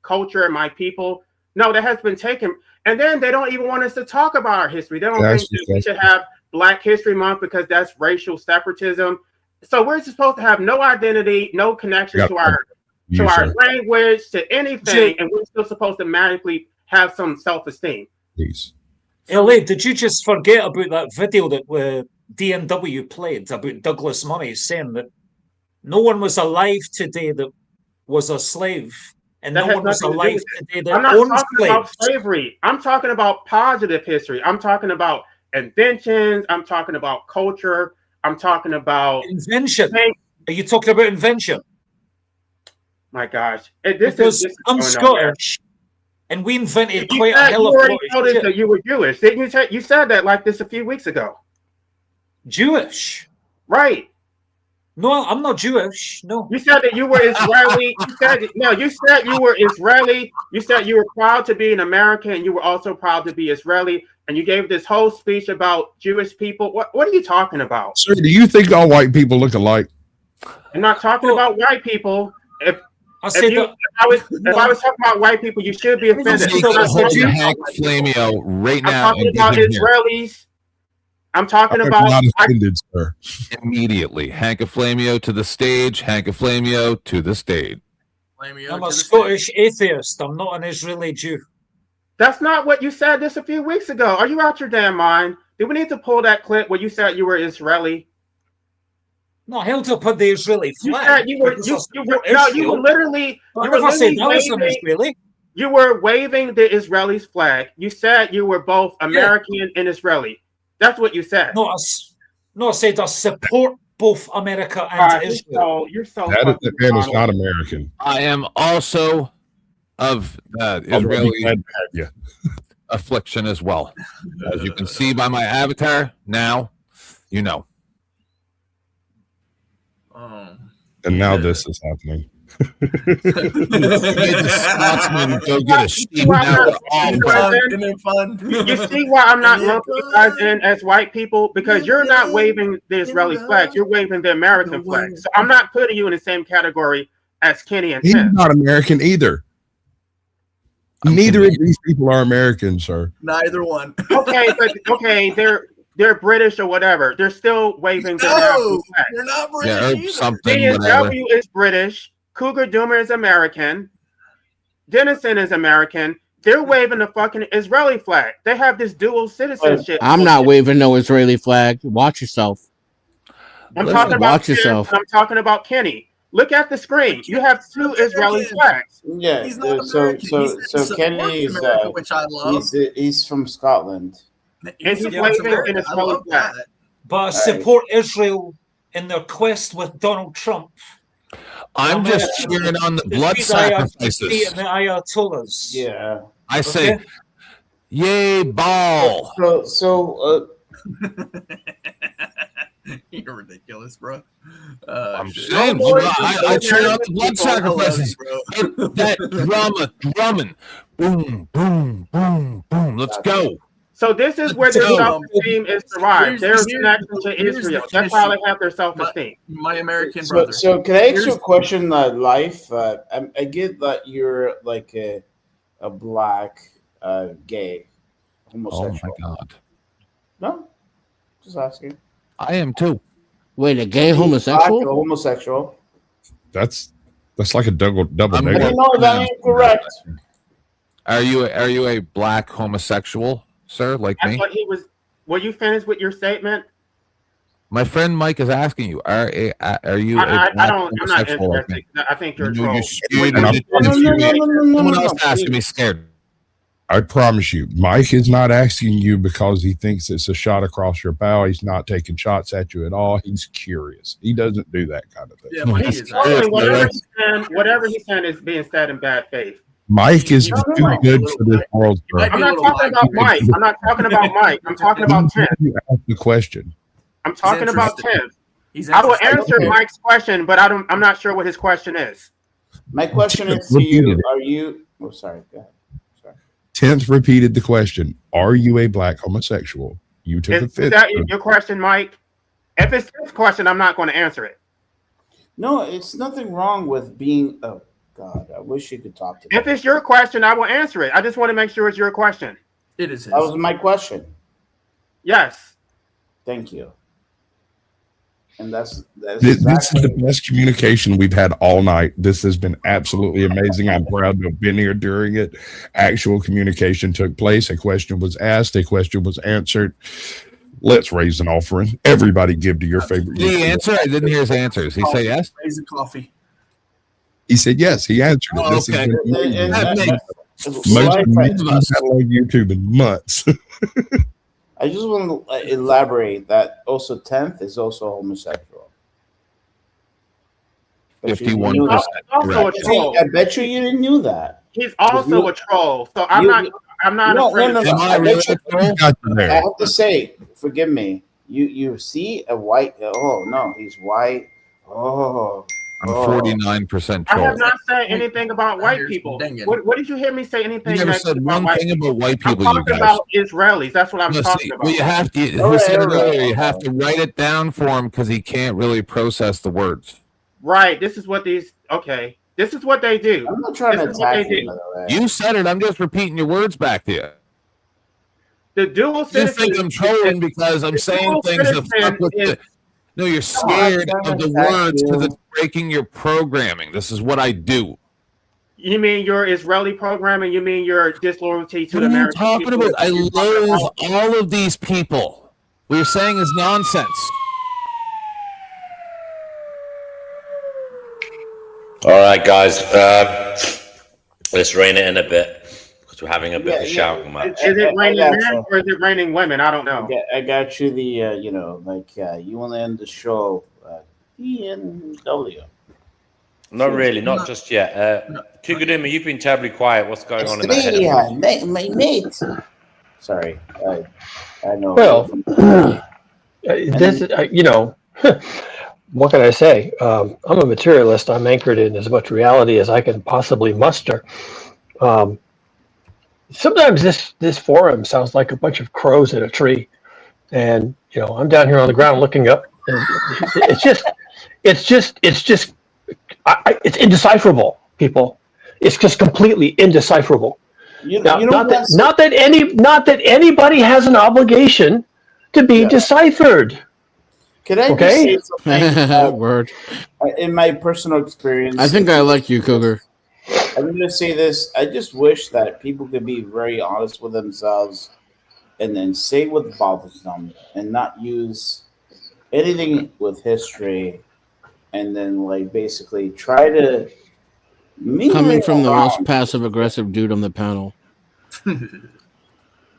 culture and my people, no, that has been taken. And then they don't even want us to talk about our history. They don't think that we should have Black History Month because that's racial separatism. So we're supposed to have no identity, no connection to our language, to anything, and we're still supposed to magically have some self-esteem. Please. LA, did you just forget about that video that DNW played about Douglas Murray saying that no one was alive today that was a slave, and no one was alive today that I'm not owned talking slaves? about slavery. I'm talking about positive history. I'm talking about inventions. I'm talking about culture. I'm talking about invention. Are you talking about invention? My gosh, I'm Scottish, and we invented quite a hell of a lot of shit. That you were Jewish. Didn't you? You said that like this a few weeks ago. Jewish, right? No, I'm not Jewish. No, you said that you were Israeli. You said you were Israeli. You said you were proud to be an American, and you were also proud to be Israeli. And you gave this whole speech about Jewish people. What are you talking about? Sir, do you think all white people look alike? I'm not talking about white people. If I was talking about white people, you should be offended. Hank Flamio right now. I'm talking about Israelis. I'm talking about not offended, sir. Immediately, Hank Flamio to the stage. Hank Flamio to the stage. I'm a Scottish atheist. I'm not an Israeli Jew. That's not what you said this a few weeks ago. Are you out your damn mind? Do we need to pull that clip where you said you were Israeli? No, held up on the Israeli flag. You were literally Israeli. You were waving the Israeli flag. You said you were both American and Israeli. That's what you said. No, I said I support both America and Israel. You're so that man is not American. I am also of Israeli affliction as well. As you can see by my avatar, now you know. And now this is happening. You see why I'm not lumping you guys in as white people? Because you're not waving the Israeli flag, you're waving the American flag. So I'm not putting you in the same category as Kenny and He's Tim. not American either. Neither of these people are American, sir. Neither one. Okay, they're British or whatever. They're still waving their American flag. They're not British. DNW is British. Cougar Doomer is American. Dennison is American. They're waving the fucking Israeli flag. They have this dual citizenship. I'm not waving no Israeli flag. Watch yourself. I'm talking about Kenny. Look at the screen. You have two Israeli flags. Yeah. He's not So American. He so said so he Kennedy supports is America, which I love. he's from Scotland. He supports America. I love that. But I right. support Israel in their quest with Donald Trump. I'm just cheering on the blood sacrifices. And the Ayatollahs. Yeah. I say, Okay. yay, ball. You're ridiculous, bro. I'm saying, I cheer on the blood sacrifices. Hit that drumming. Boom, boom, boom, boom. Let's go. So this is where their self-esteem is derived. Their connection to Israel. That's how they have their self-esteem. My American brother. So can I ask you a question, Life? I get that you're like a black gay homosexual. Oh my God. No, just asking. I am too. Wait, a gay homosexual? Black homosexual. That's like a double I negative. know that ain't correct. Are you a black homosexual, sir, like That's me? what he was. Were you finished with your statement? My friend Mike is asking you, are you a black I'm not homosexual like interested. me? I think you're a No, troll. you're scared. Someone else asking me scared. I promise you, Mike is not asking you because he thinks it's a shot across your bow. He's not taking shots at you at all. He's curious. He doesn't do that kind of thing. Yeah, Mike is. Whatever he's saying is being said in bad faith. Mike is too good for this world. I'm not talking about Mike. I'm not talking about Mike. I'm talking about Tim. You ask the question. I'm talking about Tim. I will answer Mike's question, but I'm not sure what his question is. My question is to you: are you? Oh, sorry. Go ahead. Tenth repeated the question. Are you a black homosexual? You took a Is fifth. that your question, Mike? If it's his question, I'm not going to answer it. No, it's nothing wrong with being. Oh God, I wish you could talk to me. If it's your question, I will answer it. I just want to make sure it's your question. It is his. That was my question. Yes. Thank you. And that's This is the best communication we've had all night. This has been absolutely amazing. I'm proud to have been here during it. Actual communication took place. A question was asked. A question was answered. Let's raise an offering. Everybody give to your favorite. Did he answer? I didn't hear his answers. He said yes? Raise a coffee. He said yes. He answered it. Oh, This okay. most on YouTube in months. I just want to elaborate that also 10th is also homosexual. 51%. Also a troll. I bet you didn't know that. He's also a troll. So I'm not afraid of I have to say, forgive me. You see a white. Oh no, he's white. Oh. I'm 49% I troll. have not said anything about white people. What did you hear me say anything? You never said one thing about white people, I'm you talking guys. about Israelis. That's what I'm talking about. Well, you have to. Who said it earlier? You have to write it down for him because he can't really process the words. Right. This is what these. Okay. This is what they do. I'm not trying to attack you, by the way. You said it. I'm just repeating your words back to you. The dual You citizen. think I'm trolling because I'm saying things that fuck with the. No, you're scared of the words because it's breaking your programming. This is what I do. You mean your Israeli programming? You mean your disloyalty to What the are you American talking people? about? I loathe all of these people. What you're saying is nonsense. All right, guys. Let's rein it in a bit because we're having a bit of a shouting match. Is it raining men or is it raining women? I don't know. I got you the you want to end the show. ENW. Not really, not just yet. Kugudima, you've been terribly quiet. What's going on in that head? My mate. Sorry, I know. Well, this is, what can I say? I'm a materialist. I'm anchored in as much reality as I can possibly muster. Sometimes this forum sounds like a bunch of crows in a tree, and I'm down here on the ground looking up, and it's indecipherable, people. It's just completely indecipherable. Not that anybody has an obligation to be deciphered. Can I just say something? Word. In my personal experience, I think I like you, Cougar. I'm going to say this. I just wish that people could be very honest with themselves and then say what bothers them and not use anything with history and then like basically try to Coming from the most passive aggressive dude on the panel.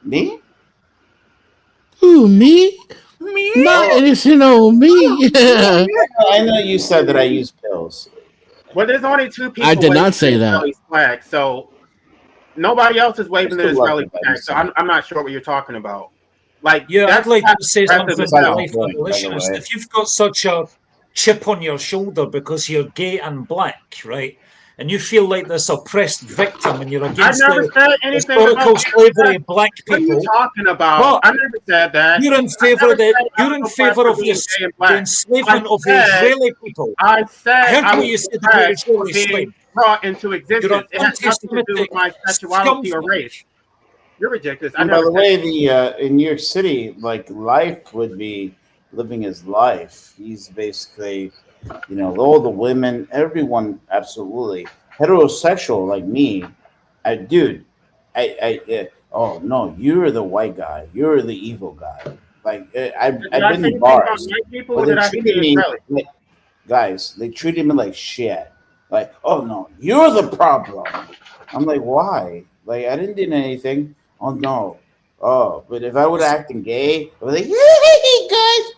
Me? Who, me? Me? My innocent old me. Yeah, I know you said that I use pills. Well, there's only two people. I did not say the that. Israeli flag, so nobody else is waving the Israeli flag. So I'm not sure what you're talking about. Like, Yeah, I'd like to say aggressive something as to hell. life abolitionist. If you've got such a chip on your shoulder because you're gay and black, right, and you feel like this oppressed victim and you're against never the said anything historical about slavery of black What are people. you talking about? What? I never said that. You're in favor of the enslavement of the Israeli people. I said I heard I what you was said about Israeli being slave. brought into existence. You're an It has nothing to do with my sexuality or scumfuck. race. You're ridiculous. I And by never the said way, in New York City, like life would be living his life. He's basically, all the women, everyone, absolutely heterosexual like me. Oh no, you're the white guy. You're the evil guy. Like I've Did I been say in anything bars, about white people, but or they did I treated say me Israeli? guys. They treated me like shit. Like, oh no, you're the problem. I'm like, why? Like, I didn't do anything. Oh no. Oh, but if I would act gay, I would be like, hey guys.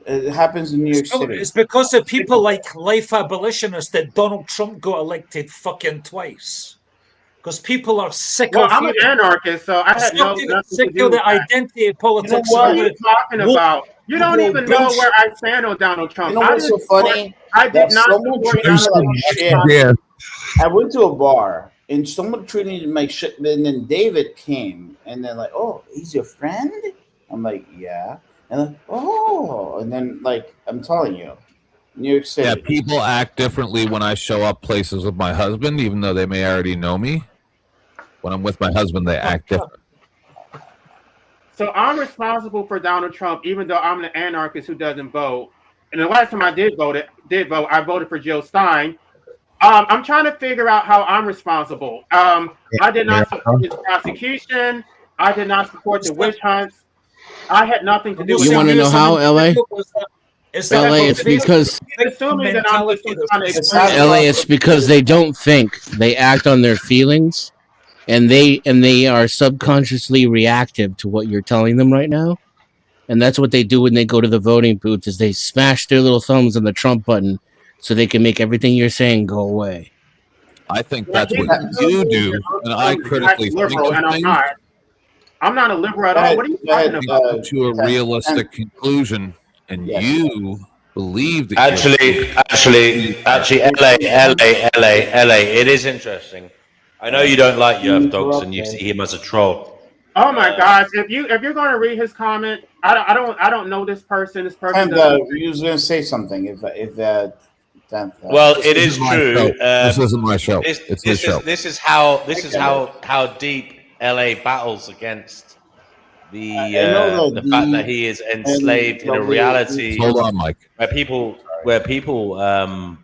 It happens in New York City. It's because of people like life abolitionists that Donald Trump got elected fucking twice. Because people are sick Well, of I'm an hearing. anarchist, so I had nothing Sick to do of with the that. identity politics. What are you talking woke about? You don't liberal even know bullshit. where I stand on Donald Trump. You know what's so funny? I did That not someone support treated Donald me Trump. like shit. I went to a bar and someone treated me like shit. And then David came and then like, oh, he's your friend? I'm like, yeah. And then, oh, and then like I'm telling you, New York City. Yeah, people act differently when I show up places with my husband, even though they may already know me. When I'm with my husband, they act different. So I'm responsible for Donald Trump, even though I'm an anarchist who doesn't vote. And the last time I did vote, I voted for Jill Stein. I'm trying to figure out how I'm responsible. I did not support his prosecution. I did not support the witch hunts. I had nothing to do with it. You want to know how, LA? LA, it's because assuming that I'm just trying to explain. LA, it's because they don't think, they act on their feelings, and they are subconsciously reactive to what you're telling them right now. And that's what they do when they go to the voting booth, is they smash their little thumbs on the Trump button so they can make everything you're saying go away. I think that's what you do, and I critically think liberal, of and I'm things. not. I'm not a liberal at all. What are you talking about? To a realistic conclusion, and you believe that Actually, LA, it is interesting. I know you don't like Yerf Dogs and you see him as a troll. Oh my gosh! If you're going to read his comment, I don't know this person. This person. You was going to say something if that. Well, it is true. This isn't my show. It's his show. This is how deep LA battles against the fact that he is enslaved in a reality. Hold on, Mike. Where people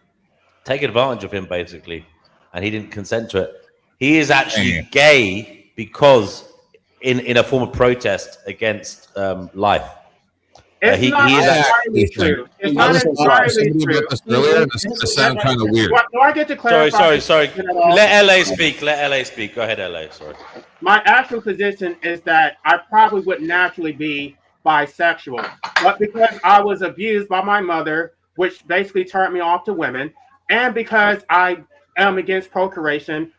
take advantage of him basically, and he didn't consent to it. He is actually gay because in a form of protest against life. It's not entirely true. It's not entirely true. This sounds kind of weird. Do I get to clarify? Sorry. Let LA speak. Go ahead, LA. Sorry. My actual position is that I probably would naturally be bisexual, but because I was abused by my mother, which basically turned me off to women, and because I am against procreation,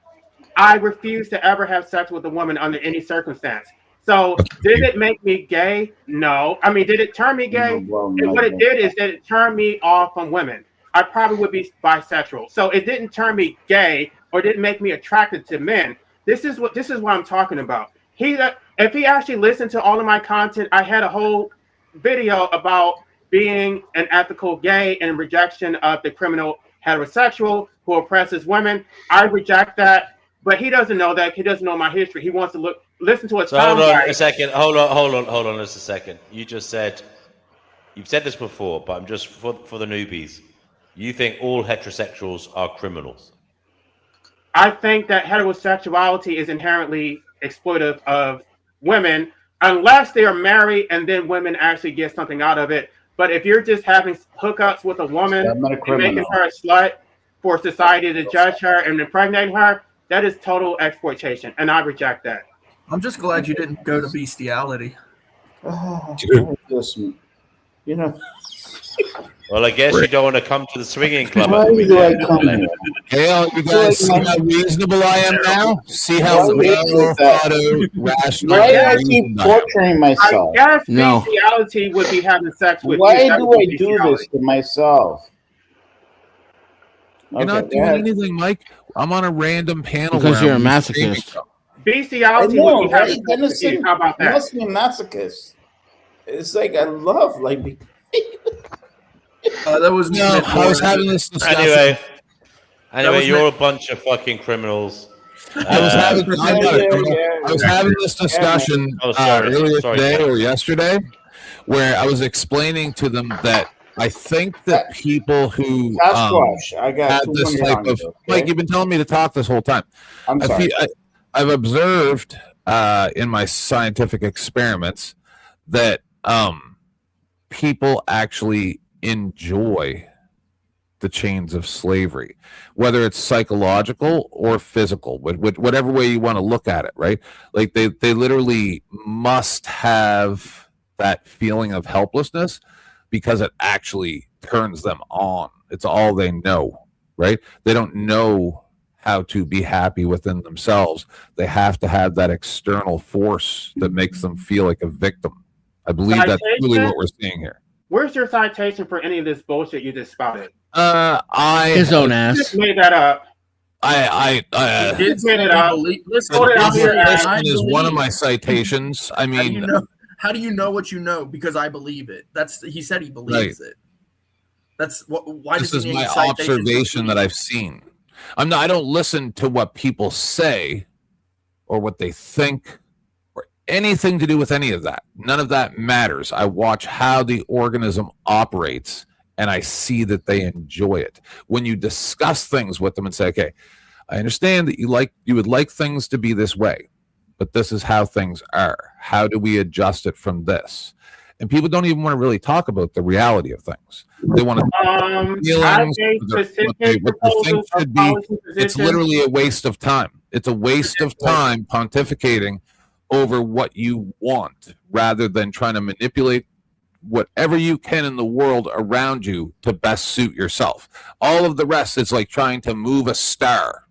I refuse to ever have sex with a woman under any circumstance. So did it make me gay? No. I mean, did it turn me gay? What it did is that it turned me off from women. I probably would be bisexual. So it didn't turn me gay or didn't make me attracted to men. This is what I'm talking about. If he actually listened to all of my content, I had a whole video about being an ethical gay and rejection of the criminal heterosexual who oppresses women. I reject that. But he doesn't know that. He doesn't know my history. He wants to listen to a So hold on a second. Hold on just a second. You've said this before, but I'm just for the newbies. You think all heterosexuals are criminals? I think that heterosexuality is inherently exploitive of women, unless they are married and then women actually get something out of it. But if you're just having hookups with a woman I'm not a and criminal. making her a slut for society to judge her and impregnating her, that is total exploitation, and I reject that. I'm just glad you didn't go to bestiality. Listen, you know. Well, I guess you don't want to come to the swinging club. Why at the do I weekend, come do you? here? Hey, you guys see how reasonable I am now? See how well thought out, rational. Why do I keep torturing myself? I guess No. bestiality would be having sex with Why you. That do would I be do bestiality. this to myself? You're not doing anything, Mike. I'm on a random panel Because where you're a I'm masochist. Bestiality I know, would be right? having Then sex with you. listen, How about I that? must be a masochist. It's like I love like. That was No, I was having this discussion. Anyway, you're a bunch of fucking criminals. I was having this discussion earlier today or yesterday, where I was explaining to them that I think that people who Sasquatch, I got have 2 this million type on of you, okay? Mike, you've been telling me to talk this whole time. I'm sorry. I've observed in my scientific experiments that people actually enjoy the chains of slavery, whether it's psychological or physical, whatever way you want to look at it, right? Like they literally must have that feeling of helplessness because it actually turns them on. It's all they know, right? They don't know how to be happy within themselves. They have to have that external force that makes them feel like a victim. I believe that's really what we're seeing here. Where's your citation for any of this bullshit you just spouted? His own ass. You just made that up. I You just made it up. Listen is one of my citations. I mean, How do you know what you know? Because I believe it. He said he believes it. That's what. Why this does is he my need citations? observation that I've seen. I don't listen to what people say or what they think or anything to do with any of that. None of that matters. I watch how the organism operates and I see that they enjoy it. When you discuss things with them and say, okay, I understand that you would like things to be this way, but this is how things are. How do we adjust it from this? And people don't even want to really talk about the reality of things. They want to feelings, what they think should be. It's literally a waste of time. It's a waste of time pontificating over what you want rather than trying to manipulate whatever you can in the world around you to best suit yourself. All of the rest is like trying to move a star,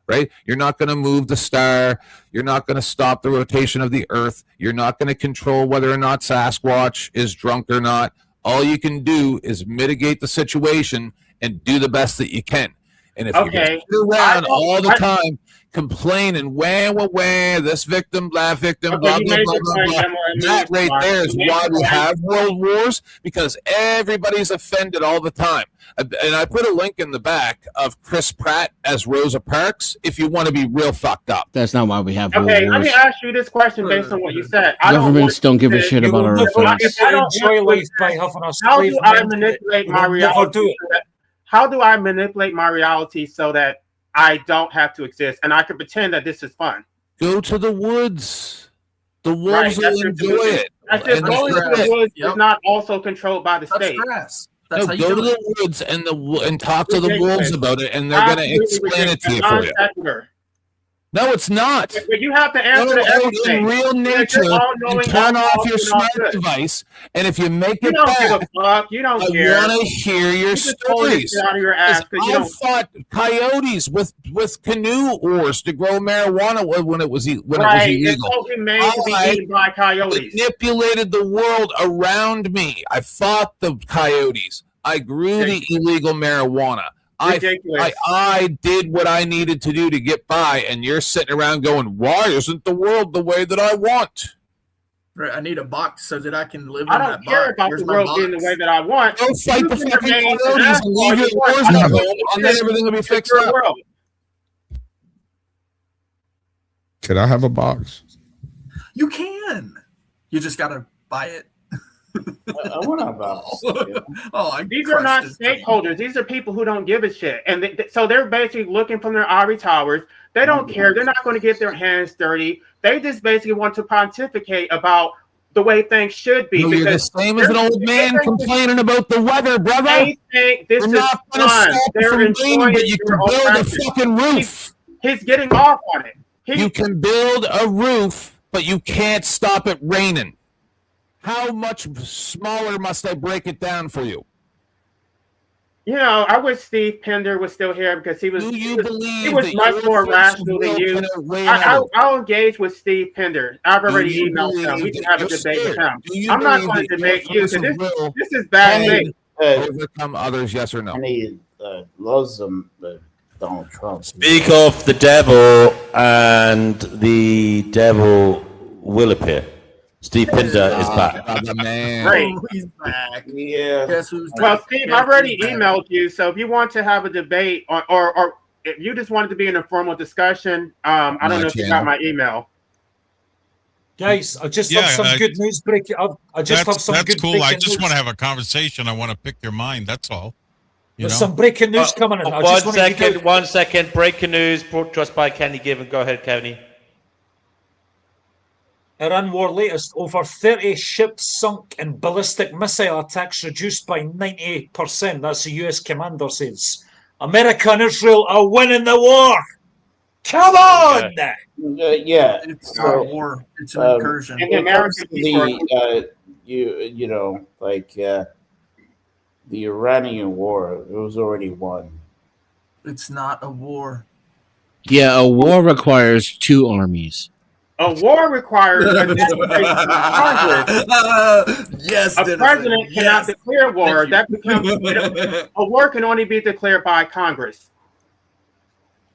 right? You're not going to move the star. You're not going to stop the rotation of the earth. You're not going to control whether or not Sasquatch is drunk or not. All you can do is mitigate the situation and do the best that you can. And if you sit around all the time complaining, wah, this victim, that victim, blah, blah, blah, blah, blah, that right there is why we have world wars, because everybody's offended all the time. And I put a link in the back of Chris Pratt as Rosa Parks if you want to be real fucked up. That's not why we have world Okay, let wars. me ask you this question based on what you said. Governments don't give a shit about our affairs. Enjoy life by having a How slave do I mentality. manipulate my We'll never reality? do it. How do I manipulate my reality so that I don't have to exist and I can pretend that this is fun? Go to the woods. The wolves will enjoy it. That's just going to the woods is not also controlled by the state. That's no, go to the woods and talk to the wolves about it, and they're going to explain it to you for you. No, it's not. But you have to answer to everything. In real nature, you turn off your smart device, and if you make it back, give a fuck. You don't care. I want to hear your stories. Out of your ass I fought coyotes with canoe oars to grow marijuana when it was illegal. It's so humane to be eaten by coyotes. Manipulated the world around me. I fought the coyotes. I grew the illegal marijuana. I did what I needed to do to get by, and you're sitting around going, why isn't the world the way that I want? Right, I need a box so that I can live in I that don't care box. about Where's the my world box? being the way that I want. Go fight the fucking coyotes and leave your wars wars at home, and then everything will be fixed up. Could I have a box? You can. You just gotta buy it. I want a box. These are not stakeholders. These are people who don't give a shit, and so they're basically looking from their ivory towers. They don't care. They're not going to get their hands dirty. They just basically want to pontificate about the way things should be. No, you're the because same as an old man complaining about the weather, brother. They think this You're is not gonna fun. stop it They're from enjoying raining, but you your can build a oppression. fucking roof. He's getting off on it. You can build a roof, but you can't stop it raining. How much smaller must I break it down for you? You know, I wish Steve Pender was still here because he was that much your more sense of rational than will you. can outweigh I'll engage with Steve Pender. I've already you emailed him. We believe can that have a you're debate with scared? him. Do you I'm not believe going to that your debate you force because of will this is bad can faith. overcome others, yes or no? And he loves them, Donald Trump. Speak of the devil, and the devil will appear. Steve Pinder is back. Great. He's back. Yeah. Guess who's Well, back? Steve, Guess I've already who's back? emailed you. So if you want to have a debate or if you just wanted to be in a formal discussion, I don't know if you got my email. Guys, I just have some good news breaking. I just have some good cool. I breaking just news. want to have a conversation. I want to pick your mind. That's all. You There's know? some breaking news coming in. I just wanted to go- 1 second. Breaking news brought to us by Kenny Given. Go ahead, Kenny. Iran war latest, over 30 ships sunk in ballistic missile attacks reduced by 98%. That's the US commander says. America and Israel are winning the war. Come on! Yeah, It's not a war. It's an incursion. And when it comes to the you know, like the Iranian war, it was already won. It's not a war. Yeah, a war requires two armies. A war requires a Congress. Yes, a Denison, president cannot yes. declare war. Thank That you. becomes a war can only be declared by Congress.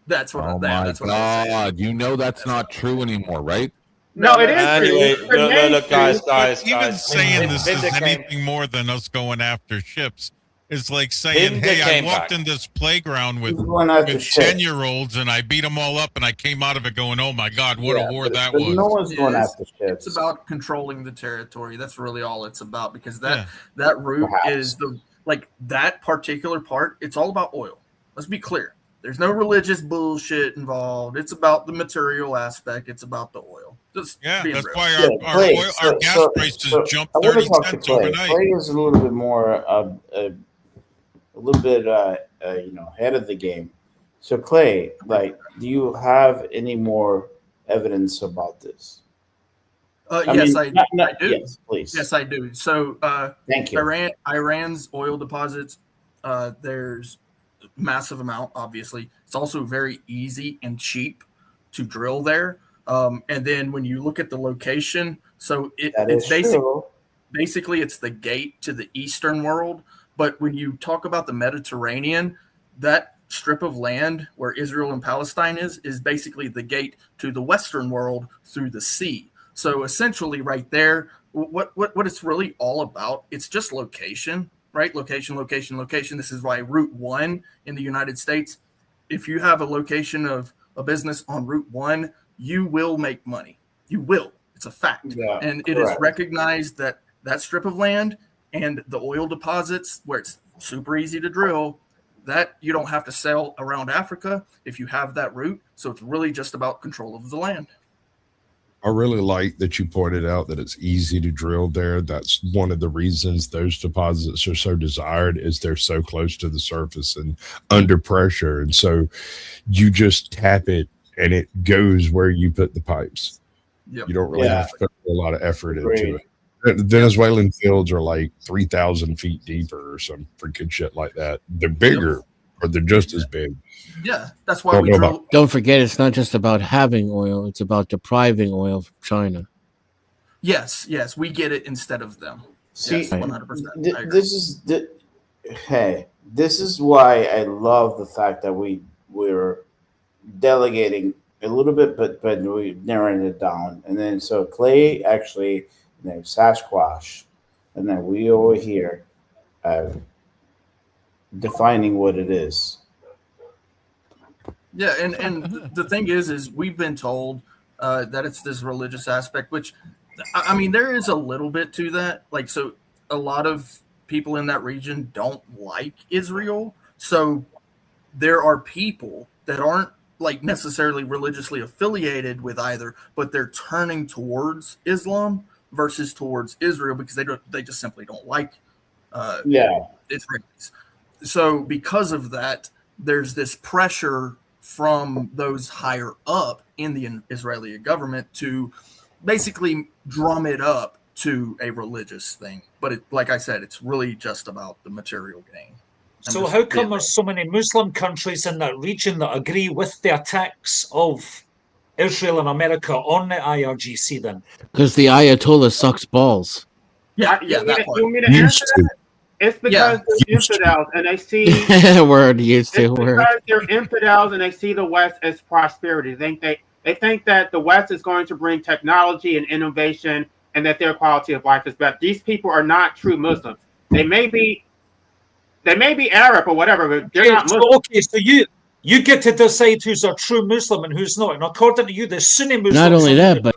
That's what. Oh my God! You know that's not true anymore, right? No, it is Anyway, true. look, guys. Even saying this is Pinder came- anything more than us going after ships. It's like saying, Pinder "Hey, I came walked back. in this playground with He's going after ships. 10-year-olds and I beat them all up, and I came out of it going, oh my God, what a war that but was." no one's going Yes. after ships. It's about controlling the territory. That's really all it's about, because that Yeah. that route Perhaps. is that particular part. It's all about oil. Let's be clear. There's no religious bullshit involved. It's about the material aspect. It's about the oil. Just Yeah, being that's real. why Yeah, our Clay, gas prices jumped I want 30 to talk to cents Clay. overnight. Clay is a little bit more, a little bit, ahead of the game. So, Clay, like, do you have any more evidence about this? Yes, I do. Yes, please. Yes, I do. So, Thank you. Iran's oil deposits. There's massive amount. Obviously, it's also very easy and cheap to drill there. And then when you look at the location, so it's basically it's the gate to the Eastern world. But when you talk about the Mediterranean, that strip of land where Israel and Palestine is basically the gate to the Western world through the sea. So essentially right there, what it's really all about, it's just location, right? Location. This is why Route 1 in the United States, if you have a location of a business on Route 1, you will make money. You will. It's a fact. Yeah, and it is correct. recognized that that strip of land and the oil deposits where it's super easy to drill, that you don't have to sell around Africa if you have that route. So it's really just about control of the land. I really like that you pointed out that it's easy to drill there. That's one of the reasons those deposits are so desired, is they're so close to the surface and under pressure. And so you just tap it and it goes where you put the pipes. Yep. You don't really have to put a lot of effort Agreed. into it. The Venezuelan fields are like 3,000 feet deeper or some freaking shit like that. They're bigger, or they're just as big. Yeah, that's why we drill. Don't forget, it's not just about having oil; it's about depriving oil from China. Yes, we get it instead of them. See, yes, 100%. This is why I love the fact that we're delegating a little bit, but we're narrowing it down. And then so Clay actually, and then Sasquatch, and then we over here defining what it is. Yeah, and the thing is we've been told that it's this religious aspect, which, I mean, there is a little bit to that. Like, so a lot of people in that region don't like Israel. So there are people that aren't like necessarily religiously affiliated with either, but they're turning towards Islam versus towards Israel because they just simply don't like Israelis. So because of that, there's this pressure from those higher up in the Israeli government to basically drum it up to a religious thing. But like I said, it's really just about the material gain. So how come there's so many Muslim countries in that region that agree with the attacks of Israel and America on the IRGC then? Because the Ayatollah sucks balls. Yeah, that part. You want me to answer that? It's because they're infidels and they see word used to word. Because they're infidels and they see the West as prosperity. They think that the West is going to bring technology and innovation and that their quality of life is better. These people are not true Muslims. They may be Arab or whatever, but they're not Muslim. Okay, so you get to decide who's a true Muslim and who's not. And according to you, the Sunni Muslims. Not only that, but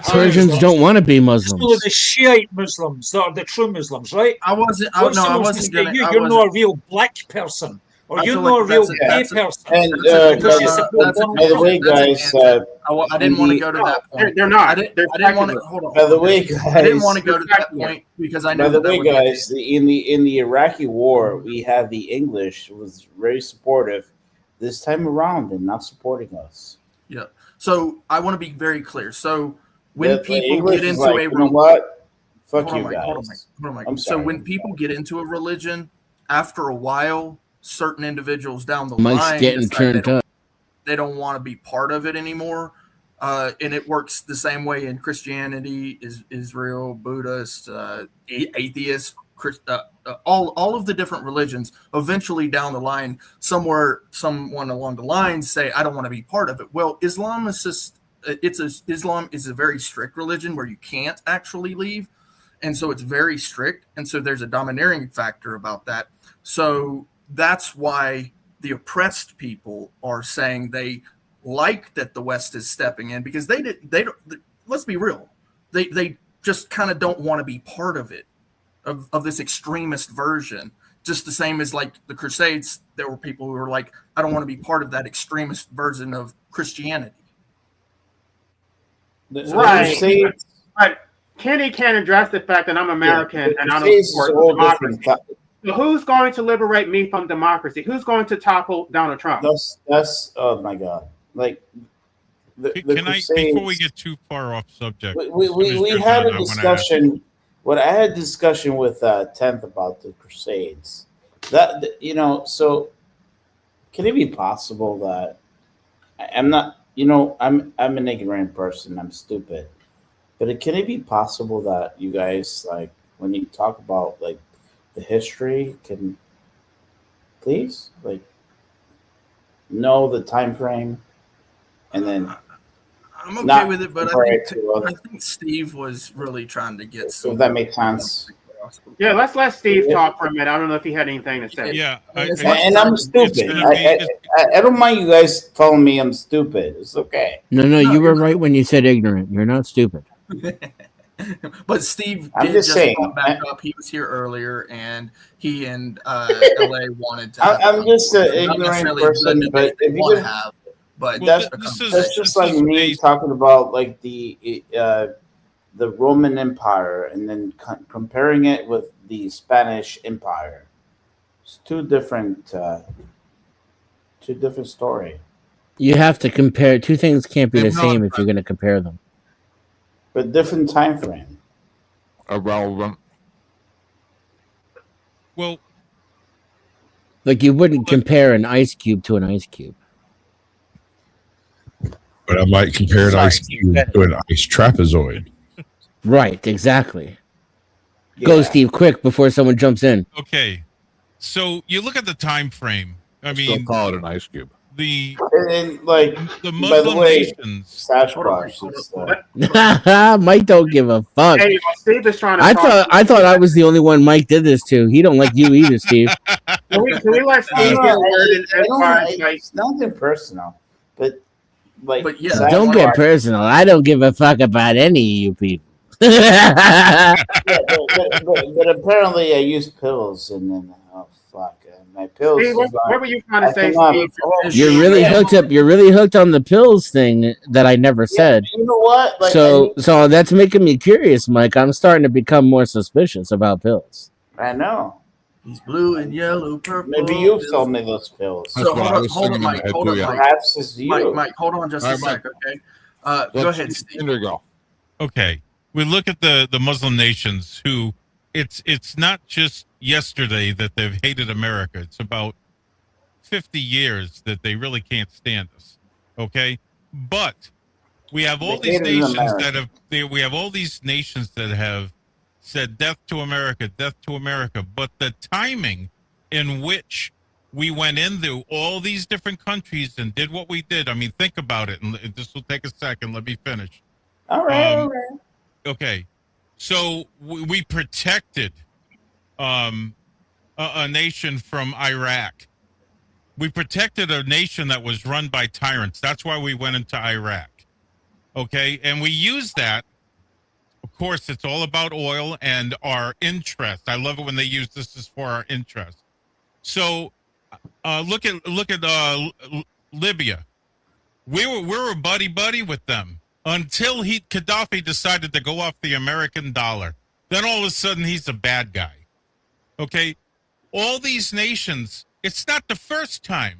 Persians don't want to be Muslims. So the Shiite Muslims that are the true Muslims, right? I wasn't gonna. You're not a real black person, or you're not a real gay person. And by the way, guys, I didn't want to go to that point. They're not. I didn't want to. Hold on. By the way, guys, I didn't want to go to that point because I know. By the way, guys, in the Iraqi war, we had the English was very supportive this time around and not supporting us. Yeah. So I want to be very clear. So when people get into you know what? Fuck you guys. I'm sorry. So when people get into a religion, after a while, certain individuals down the line getting turned up. They don't want to be part of it anymore. And it works the same way in Christianity, Israel, Buddhist, atheists, all of the different religions. Eventually down the line, someone along the line say, I don't want to be part of it. Well, Islam is a very strict religion where you can't actually leave. And so it's very strict. And so there's a domineering factor about that. So that's why the oppressed people are saying they like that the West is stepping in, because they don't, let's be real. They just kind of don't want to be part of it, of this extremist version. Just the same as like the Crusades, there were people who were like, I don't want to be part of that extremist version of Christianity. Right. But Kenny can't address the fact that I'm American and I don't support democracy. So who's going to liberate me from democracy? Who's going to topple Donald Trump? That's oh my God. Like can I, before we get too far off subject, we had a discussion. When I had a discussion with 10th about the Crusades, so can it be possible that I'm not, I'm an ignorant person, I'm stupid, but can it be possible that you guys, like, when you talk about like the history, can please like know the time frame and then I'm okay with it, but I think Steve was really trying to get some. If that makes sense. Yeah, let's let Steve talk for a minute. I don't know if he had anything to say. Yeah, and I'm stupid. I don't mind you guys telling me I'm stupid. It's okay. No, you were right when you said ignorant. You're not stupid. But Steve I'm did just saying, come back up. He was here earlier, and he and LA wanted to. I'm just an ignorant person, but if you could have. But that's just like me talking about like the Roman Empire and then comparing it with the Spanish Empire. It's two different story. You have to compare. Two things can't be the same if you're going to compare them. But different time frame. Irrelevant. Well, like you wouldn't compare an ice cube to an ice cube. But I might compare an ice cube to an ice trapezoid. Right, exactly. Yeah. Go, Steve, quick before someone jumps in. Okay, so you look at the time frame. I mean, still call it an ice cube. And like the Muslim nations. Mike don't give a fuck. Hey, Steve is trying to. I thought I was the only one Mike did this to. He don't like you either, Steve. Can we let Steve get word in it's nothing personal, but. But yeah, don't get personal. I don't give a fuck about any of you people. but apparently I use pills and then My pills. Steve, what were you trying to say, Steve? You're really hooked up. You're really hooked on the pills thing that I never said. You know what? Like, so that's making me curious, Mike. I'm starting to become more suspicious about pills. I know. He's blue and yellow, purple. Maybe you've sold me those pills. So hold on, Mike. Hold on, Mike. Perhaps it's you. Mike, hold on just a sec, okay? Go ahead, Steve. Okay, we look at the Muslim nations who it's not just yesterday that they've hated America. It's about 50 years that they really can't stand us. Okay, but we have all these nations that have we have all these nations that have said death to America, death to America. But the timing in which we went into all these different countries and did what we did. I mean, think about it, and this will take a second. Let me finish. All right. Okay, so we protected a nation from Iraq. We protected a nation that was run by tyrants. That's why we went into Iraq. Okay, and we used that. Of course, it's all about oil and our interest. I love it when they use this as for our interest. So look at Libya. We were buddy with them until Gaddafi decided to go off the American dollar. Then all of a sudden he's a bad guy. Okay, all these nations. It's not the first time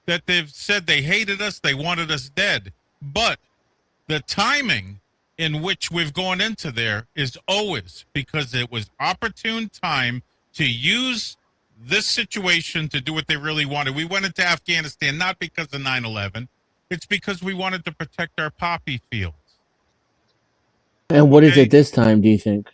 that they've said they hated us, they wanted us dead, but the timing in which we've gone into there is always because it was opportune time to use this situation to do what they really wanted. We went into Afghanistan not because of 9/11. It's because we wanted to protect our poppy fields. And what is it this time, do you think?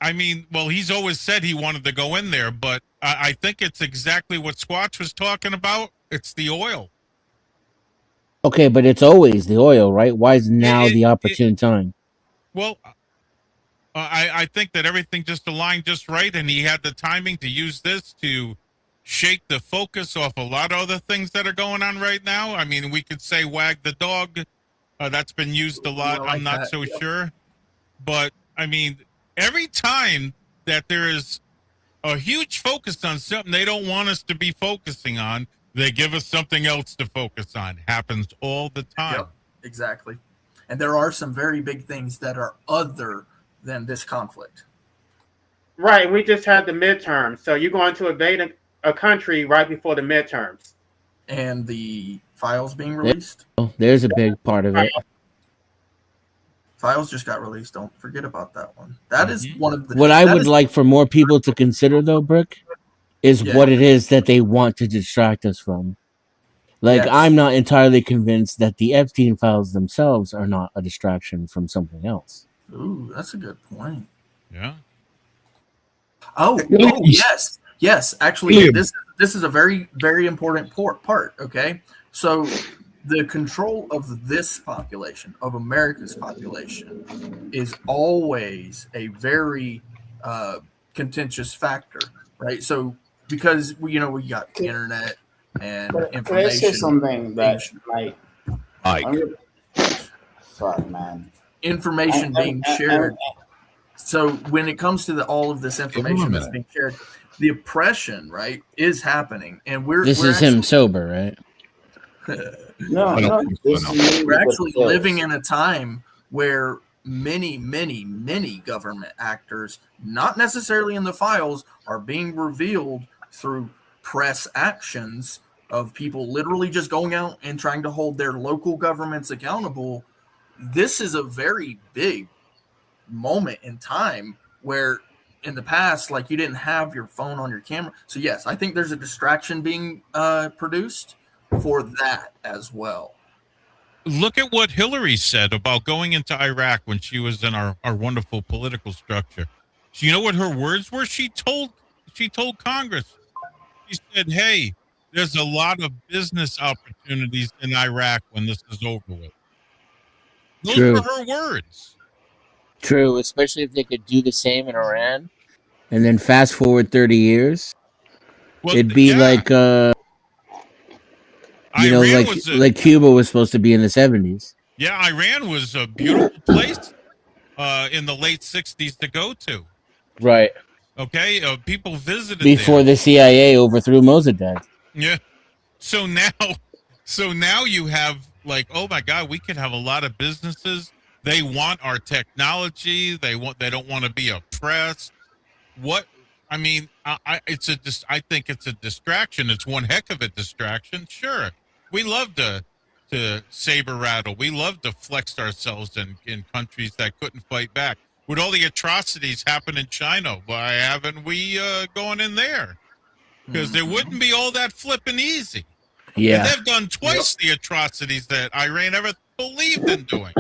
I mean, well, he's always said he wanted to go in there, but I think it's exactly what Squatch was talking about. It's the oil. Okay, but it's always the oil, right? Why is now the opportune time? Well, I think that everything just aligned just right, and he had the timing to use this to shake the focus off a lot of other things that are going on right now. I mean, we could say wag the dog. That's been used a lot. I'm not so sure. But, I mean, every time that there is a huge focus on something they don't want us to be focusing on, they give us something else to focus on. Happens all the time. Yep, exactly. And there are some very big things that are other than this conflict. Right. We just had the midterms. So you're going to invade a country right before the midterms. And the files being released. Oh, there's a big part of it. Files just got released. Don't forget about that one. That is one of the. What I would like for more people to consider, though, Brick, is what it is that they want to distract us from. Like, I'm not entirely convinced that the Epstein files themselves are not a distraction from something else. Ooh, that's a good point. Yeah. Oh yes. Yes, actually, this is a very, very important part, okay? So the control of this population, of America's population, is always a very contentious factor, right? So because we got internet and information. Can I say something that might? Fuck, man. Information being shared. So when it comes to all of this information that's being shared, the oppression, right, is happening, and we're him sober, right? No. We're actually living in a time where many government actors, not necessarily in the files, are being revealed through press actions of people literally just going out and trying to hold their local governments accountable. This is a very big moment in time where in the past, like, you didn't have your phone on your camera. So yes, I think there's a distraction being produced for that as well. Look at what Hillary said about going into Iraq when she was in our wonderful political structure. So you know what her words were? She told Congress, she said, hey, there's a lot of business opportunities in Iraq when this is over with. Those were her words. True, especially if they could do the same in Iran, and then fast forward 30 years, it'd be like, like Cuba was supposed to be in the 70s. Yeah, Iran was a beautiful place in the late 60s to go to. Right. Okay, people visited Before there. the CIA overthrew Mossadegh. Yeah. So now you have like, oh my God, we could have a lot of businesses. They want our technology. They don't want to be oppressed. What I mean, I think it's a distraction. It's one heck of a distraction. Sure, we love to saber rattle. We love to flex ourselves in countries that couldn't fight back. With all the atrocities happen in China, why haven't we gone in there? Because there wouldn't be all that flipping easy. Yeah. And they've done twice the atrocities that Iran ever believed in doing.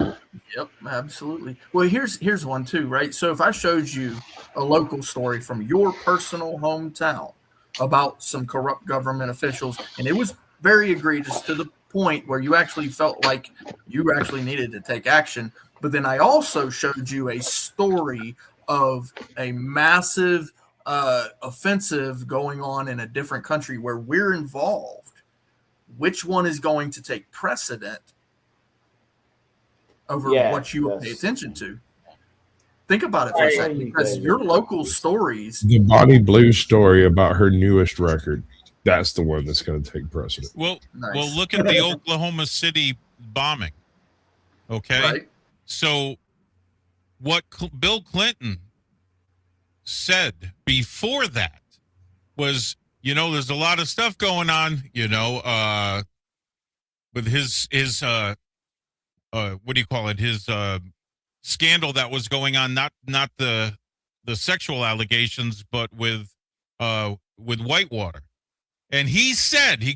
Yep, absolutely. Well, here's one too, right? So if I showed you a local story from your personal hometown about some corrupt government officials, and it was very egregious to the point where you actually felt like you actually needed to take action, but then I also showed you a story of a massive offensive going on in a different country where we're involved, which one is going to take precedent over what you will pay attention to? Think about it for a second, because your local stories. The Bonnie Blue story about her newest record, that's the one that's going to take precedent. Well, look at the Oklahoma City bombing. Okay, right. So what Bill Clinton said before that was, there's a lot of stuff going on, with his what do you call it? His scandal that was going on, not the sexual allegations, but with Whitewater. And he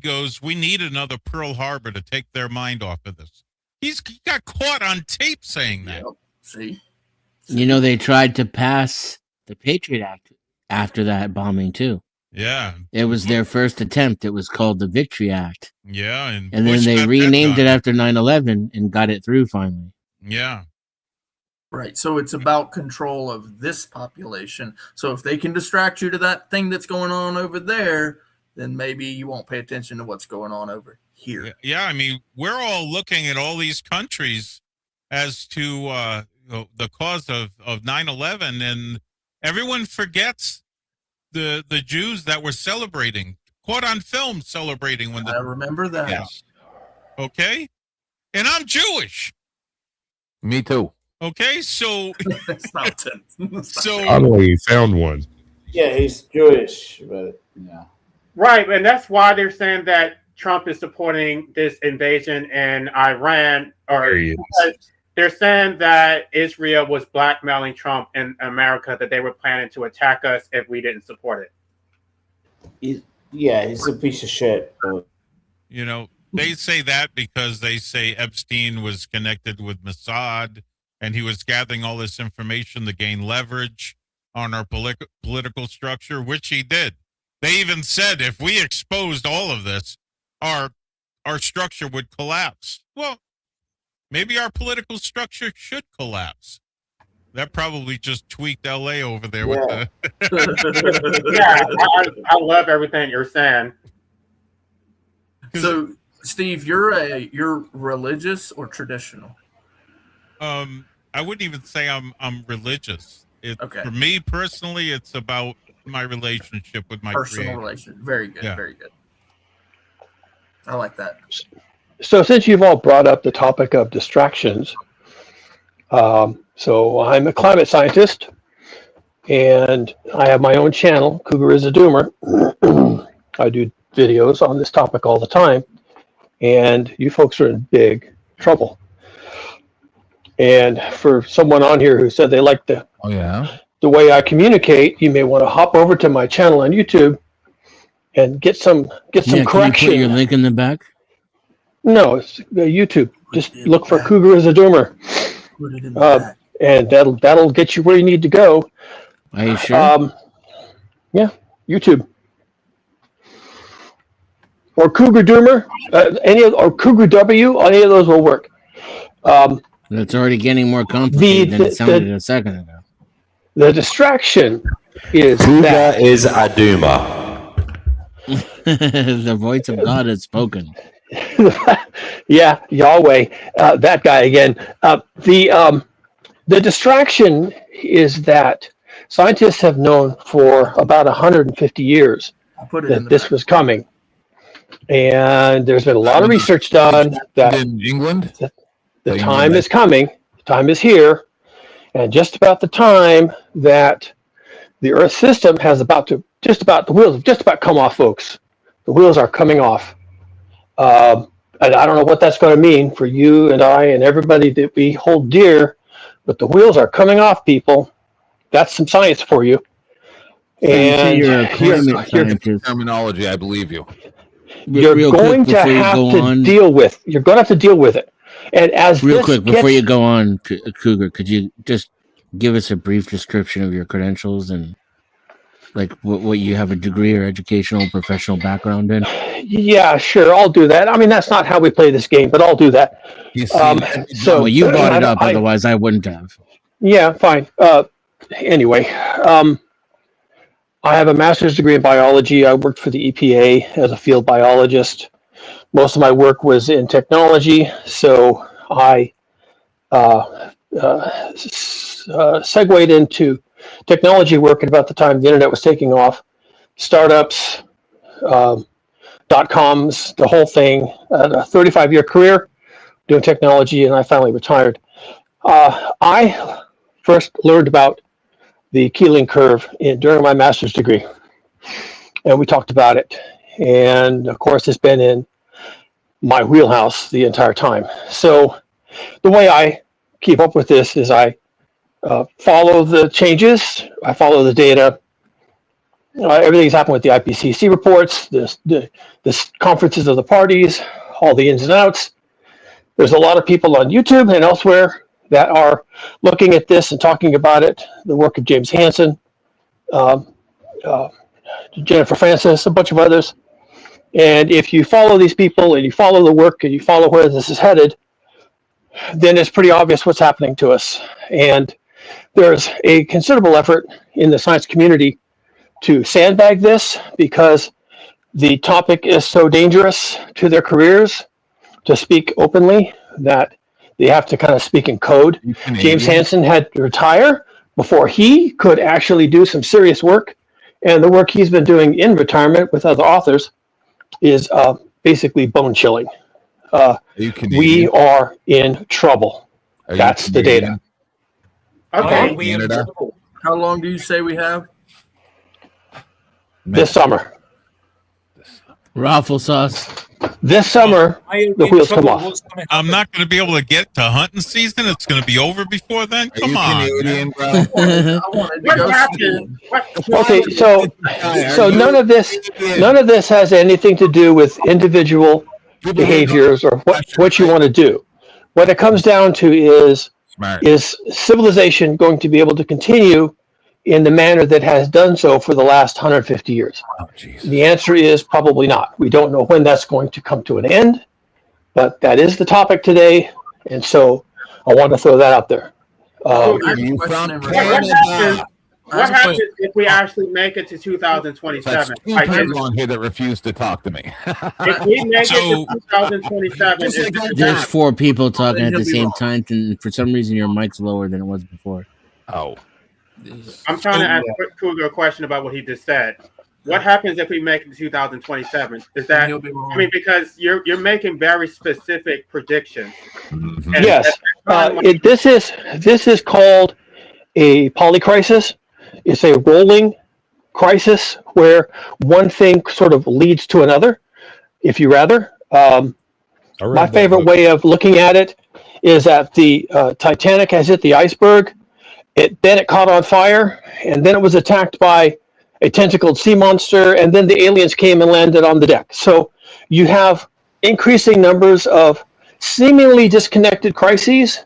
goes, we need another Pearl Harbor to take their mind off of this. He got caught on tape saying that. Yep. See? They tried to pass the Patriot Act after that bombing too. Yeah. It was their first attempt. It was called the Victory Act. Yeah. And then they renamed it after 9/11 and got it through finally. Yeah. Right. So it's about control of this population. So if they can distract you to that thing that's going on over there, then maybe you won't pay attention to what's going on over here. Yeah. I mean, we're all looking at all these countries as to the cause of 9/11, and everyone forgets the Jews that were celebrating, caught on film celebrating when I remember that. Yes. Okay. And I'm Jewish. Me too. Okay, so Finally found one. Yeah, he's Jewish, but yeah. Right, and that's why they're saying that Trump is supporting this invasion in Iran, or they're saying that Israel was blackmailing Trump in America, that they were planning to attack us if we didn't support it. He's a piece of shit. They say that because they say Epstein was connected with Mossad and he was gathering all this information to gain leverage on our political structure, which he did. They even said if we exposed all of this, our structure would collapse. Well, maybe our political structure should collapse. That probably just tweaked LA over there with the. I love everything you're saying. So, Steve, you're religious or traditional? I wouldn't even say I'm religious. Okay. For me personally, it's about my relationship with my personal creator. relation. Very good. Yeah. Very good. I like that. So since you've all brought up the topic of distractions, so I'm a climate scientist, and I have my own channel, Cougar is a Doomer. I do videos on this topic all the time, and you folks are in big trouble. And for someone on here who said they like the way I communicate, you may want to hop over to my channel on YouTube and get some correction. Can you put your link in the back? No, it's YouTube. Just look for Cougar is a Doomer. Put it in the back. And that'll get you where you need to go. Are you sure? Yeah, YouTube. Or Cougar Doomer, or Cougar W, any of those will work. It's already getting more complicated than it sounded a second ago. The distraction is Cougar is a doomer. The voice of God has spoken. Yeah, Yahweh, that guy again. The distraction is that Scientists have known for about 150 years put it in that the this back. was coming. And there's been a lot of research done that in England. the time is coming, the time is here, and just about the time that the Earth system has the wheels have just about come off, folks. The wheels are coming off. And I don't know what that's going to mean for you and I and everybody that we hold dear, but the wheels are coming off, people. That's some science for you. And you're a climate scientist. Terminology, I believe you. You're going to have to deal with. You're going to have to deal with it. And as real quick before you go on, Cougar, could you just give us a brief description of your credentials and like what you have a degree or educational professional background in? Yeah, sure, I'll do that. I mean, that's not how we play this game, but I'll do that. So well, you brought it up, otherwise I wouldn't have. Yeah, fine. Anyway, I have a master's degree in biology. I worked for the EPA as a field biologist. Most of my work was in technology, so I segued into technology work at about the time the internet was taking off. Startups, .coms, the whole thing. A 35-year career doing technology, and I finally retired. I first learned about the Keeling curve during my master's degree, and we talked about it. And of course, it's been in my wheelhouse the entire time. So the way I keep up with this is I follow the changes, I follow the data. Everything's happened with the IPCC reports, the conferences of the parties, all the ins and outs. There's a lot of people on YouTube and elsewhere that are looking at this and talking about it. The work of James Hansen, Jennifer Francis, a bunch of others. And if you follow these people and you follow the work and you follow where this is headed, then it's pretty obvious what's happening to us. And there's a considerable effort in the science community to sandbag this because the topic is so dangerous to their careers to speak openly that they have to kind of speak in code. James Hansen had to retire before he could actually do some serious work. And the work he's been doing in retirement with other authors is basically bone chilling. We are in trouble. That's the data. Okay. How long do you say we have? This summer. Raffle sauce. This summer, the wheels come off. I'm not going to be able to get to hunting season. It's going to be over before then. Come on. Okay, so none of this has anything to do with individual behaviors or what you want to do. What it comes down to is civilization going to be able to continue in the manner that has done so for the last 150 years? The answer is probably not. We don't know when that's going to come to an end, but that is the topic today, and so I want to throw that out there. What happens if we actually make it to 2027? There's people on here that refuse to talk to me. If we make it to 2027, there's 4 people talking at the same time, and for some reason your mic's lower than it was before. Oh. I'm trying to ask Cougar a question about what he just said. What happens if we make it to 2027? Is that, I mean, because you're making very specific predictions. Yes, this is called a polycrisis. It's a rolling crisis where one thing sort of leads to another, if you rather. My favorite way of looking at it is that the Titanic has hit the iceberg. Then it caught on fire, and then it was attacked by a tentacled sea monster, and then the aliens came and landed on the deck. So you have increasing numbers of seemingly disconnected crises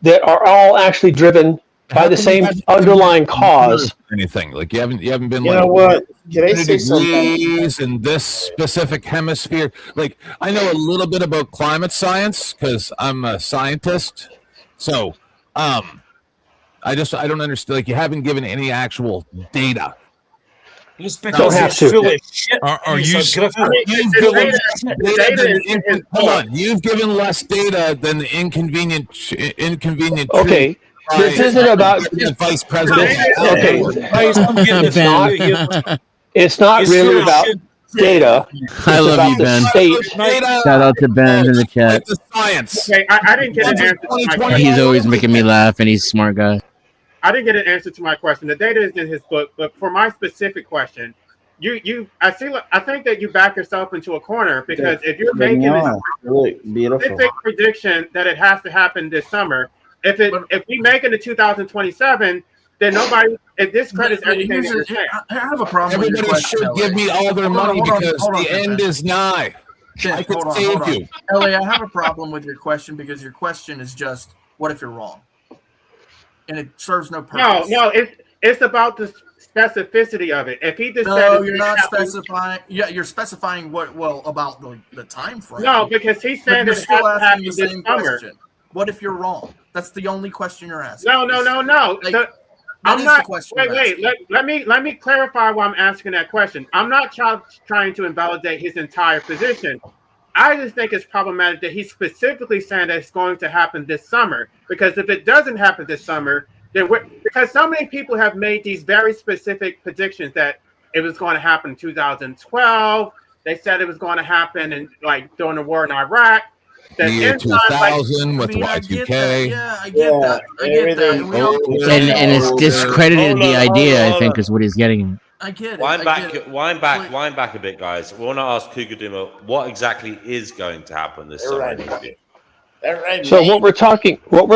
that are all actually driven by the same underlying cause. Anything like you haven't been You like, know what? Can I say something? in this specific hemisphere? Like I know a little bit about climate science because I'm a scientist. So, I don't understand. Like you haven't given any actual data. It's because it's full of shit. Are you? Hold on. You've given less data than the inconvenient. Okay. this isn't about vice president. Okay, it's not really about data. I It's love about you, the Ben. state. Shout out to Ben in the chat. The science. Okay, I didn't get an answer to my question. He's always making me laugh, and he's a smart guy. I didn't get an answer to my question. The data is in his book, but for my specific question, I think that you back yourself into a corner because if you're making a really beautiful specific prediction that it has to happen this summer, if we make it to 2027, then nobody it discredits everything that you're saying. I have a problem. Everybody with your should question, give me all their money because hold on, the end is nigh. I could save you. Ellie, I have a problem with your question because your question is just, what if you're wrong? And it serves no purpose. No, it's about the specificity of it. If he just no, said you're not specifying. Yeah, you're specifying about the time frame. No, because he's saying you're it still has to asking happen the this same summer. question. What if you're wrong? That's the only question you're asking. No. Like, I'm is not. the question Wait. Let me clarify why I'm asking that question. I'm not trying to invalidate his entire position. I just think it's problematic that he's specifically saying that it's going to happen this summer. Because if it doesn't happen this summer, then because so many people have made these very specific predictions that it was going to happen in 2012. They said it was going to happen during the war in Iraq. The year 2000 with Y2K. I get that. And it's discredited the idea, I think, is what he's getting. I get it. Wind back a bit, guys. We want to ask Kugudima what exactly is going to happen this summer. So what we're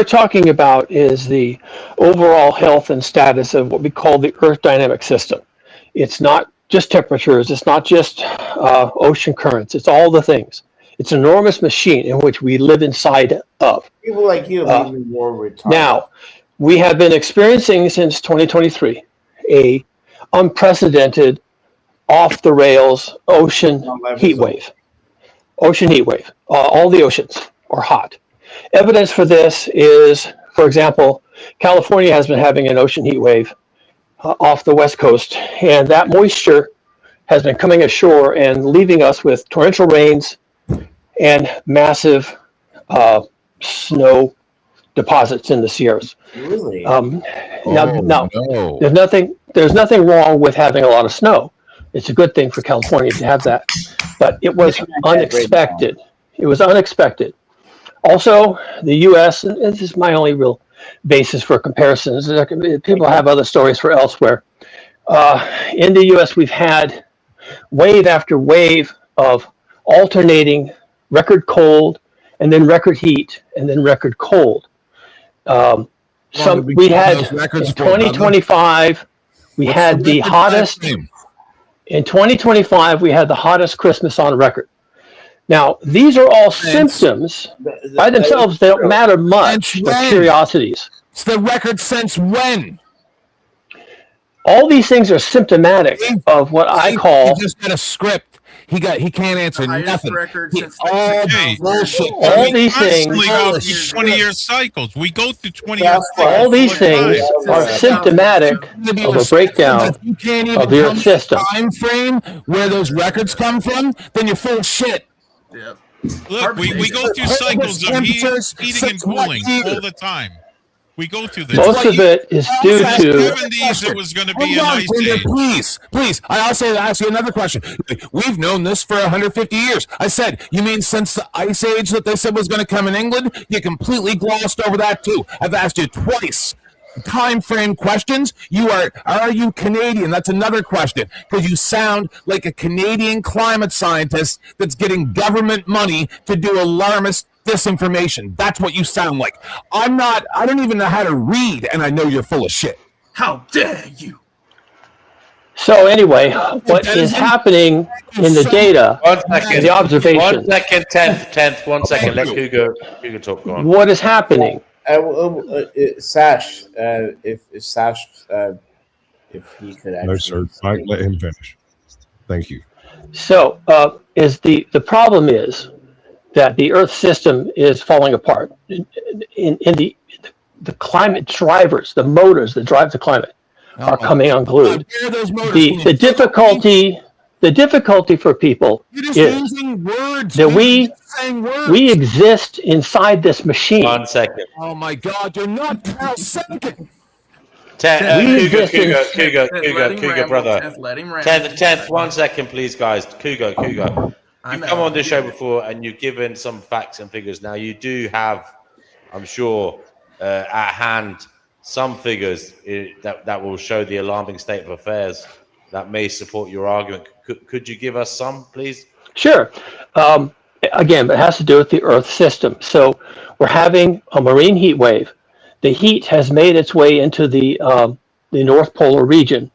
talking about is the overall health and status of what we call the Earth dynamic system. It's not just temperatures. It's not just ocean currents. It's all the things. It's an enormous machine in which we live inside of. People like you are even more retarded. Now, we have been experiencing since 2023 a unprecedented, off the rails ocean heat wave. Ocean heat wave. All the oceans are hot. Evidence for this is, for example, California has been having an ocean heat wave off the West Coast, and that moisture has been coming ashore and leaving us with torrential rains and massive snow deposits in the Sierras. Really? Now, there's nothing wrong with having a lot of snow. It's a good thing for California to have that, but it was unexpected. It was unexpected. Also, the U.S., and this is my only real basis for comparisons. People have other stories for elsewhere. In the U.S., we've had wave after wave of alternating record cold, and then record heat, and then record cold. We had in 2025, we had the hottest. In 2025, we had the hottest Christmas on record. Now, these are all symptoms by themselves. They don't matter much. They're curiosities. It's the record since when? All these things are symptomatic of what I call. He just got a script. He can't answer nothing. All these things. 20-year cycles. We go through 20-year cycles. All these things are symptomatic of a breakdown of the Earth system. Time frame where those records come from, then you're full of shit. Yeah. Look, we go through cycles of heating and cooling all the time. We go through this. Most of it is due to. 70s, it was going to be an ice age. Please. I also ask you another question. We've known this for 150 years. I said, you mean since the ice age that they said was going to come in England? You completely glossed over that too. I've asked you twice. Time frame questions. Are you Canadian? That's another question, because you sound like a Canadian climate scientist that's getting government money to do alarmist disinformation. That's what you sound like. I don't even know how to read, and I know you're full of shit. How dare you? So anyway, what is happening in the data, in the observation? 1 second, 10th, 1 second. Let Hugo talk. Go on. What is happening? Sash, if Sash, if he could actually. No, sir. Mike, let him finish. Thank you. So, is the problem is that the Earth system is falling apart. In the climate drivers, the motors that drive the climate, are coming unglued. The difficulty the difficulty for people You're just is using words. that You're just saying words. we exist inside this machine. 1 second. Oh my God, you're not Carl Sagan. Cougar, brother. Let him ramble. 10th, 1 second, please, guys. Cougar. You've come on this show before and you've given some facts and figures. Now, you do have, I'm sure, at hand some figures that will show the alarming state of affairs that may support your argument. Could you give us some, please? Sure. Again, it has to do with the Earth system. So we're having a marine heat wave. The heat has made its way into the North Polar region.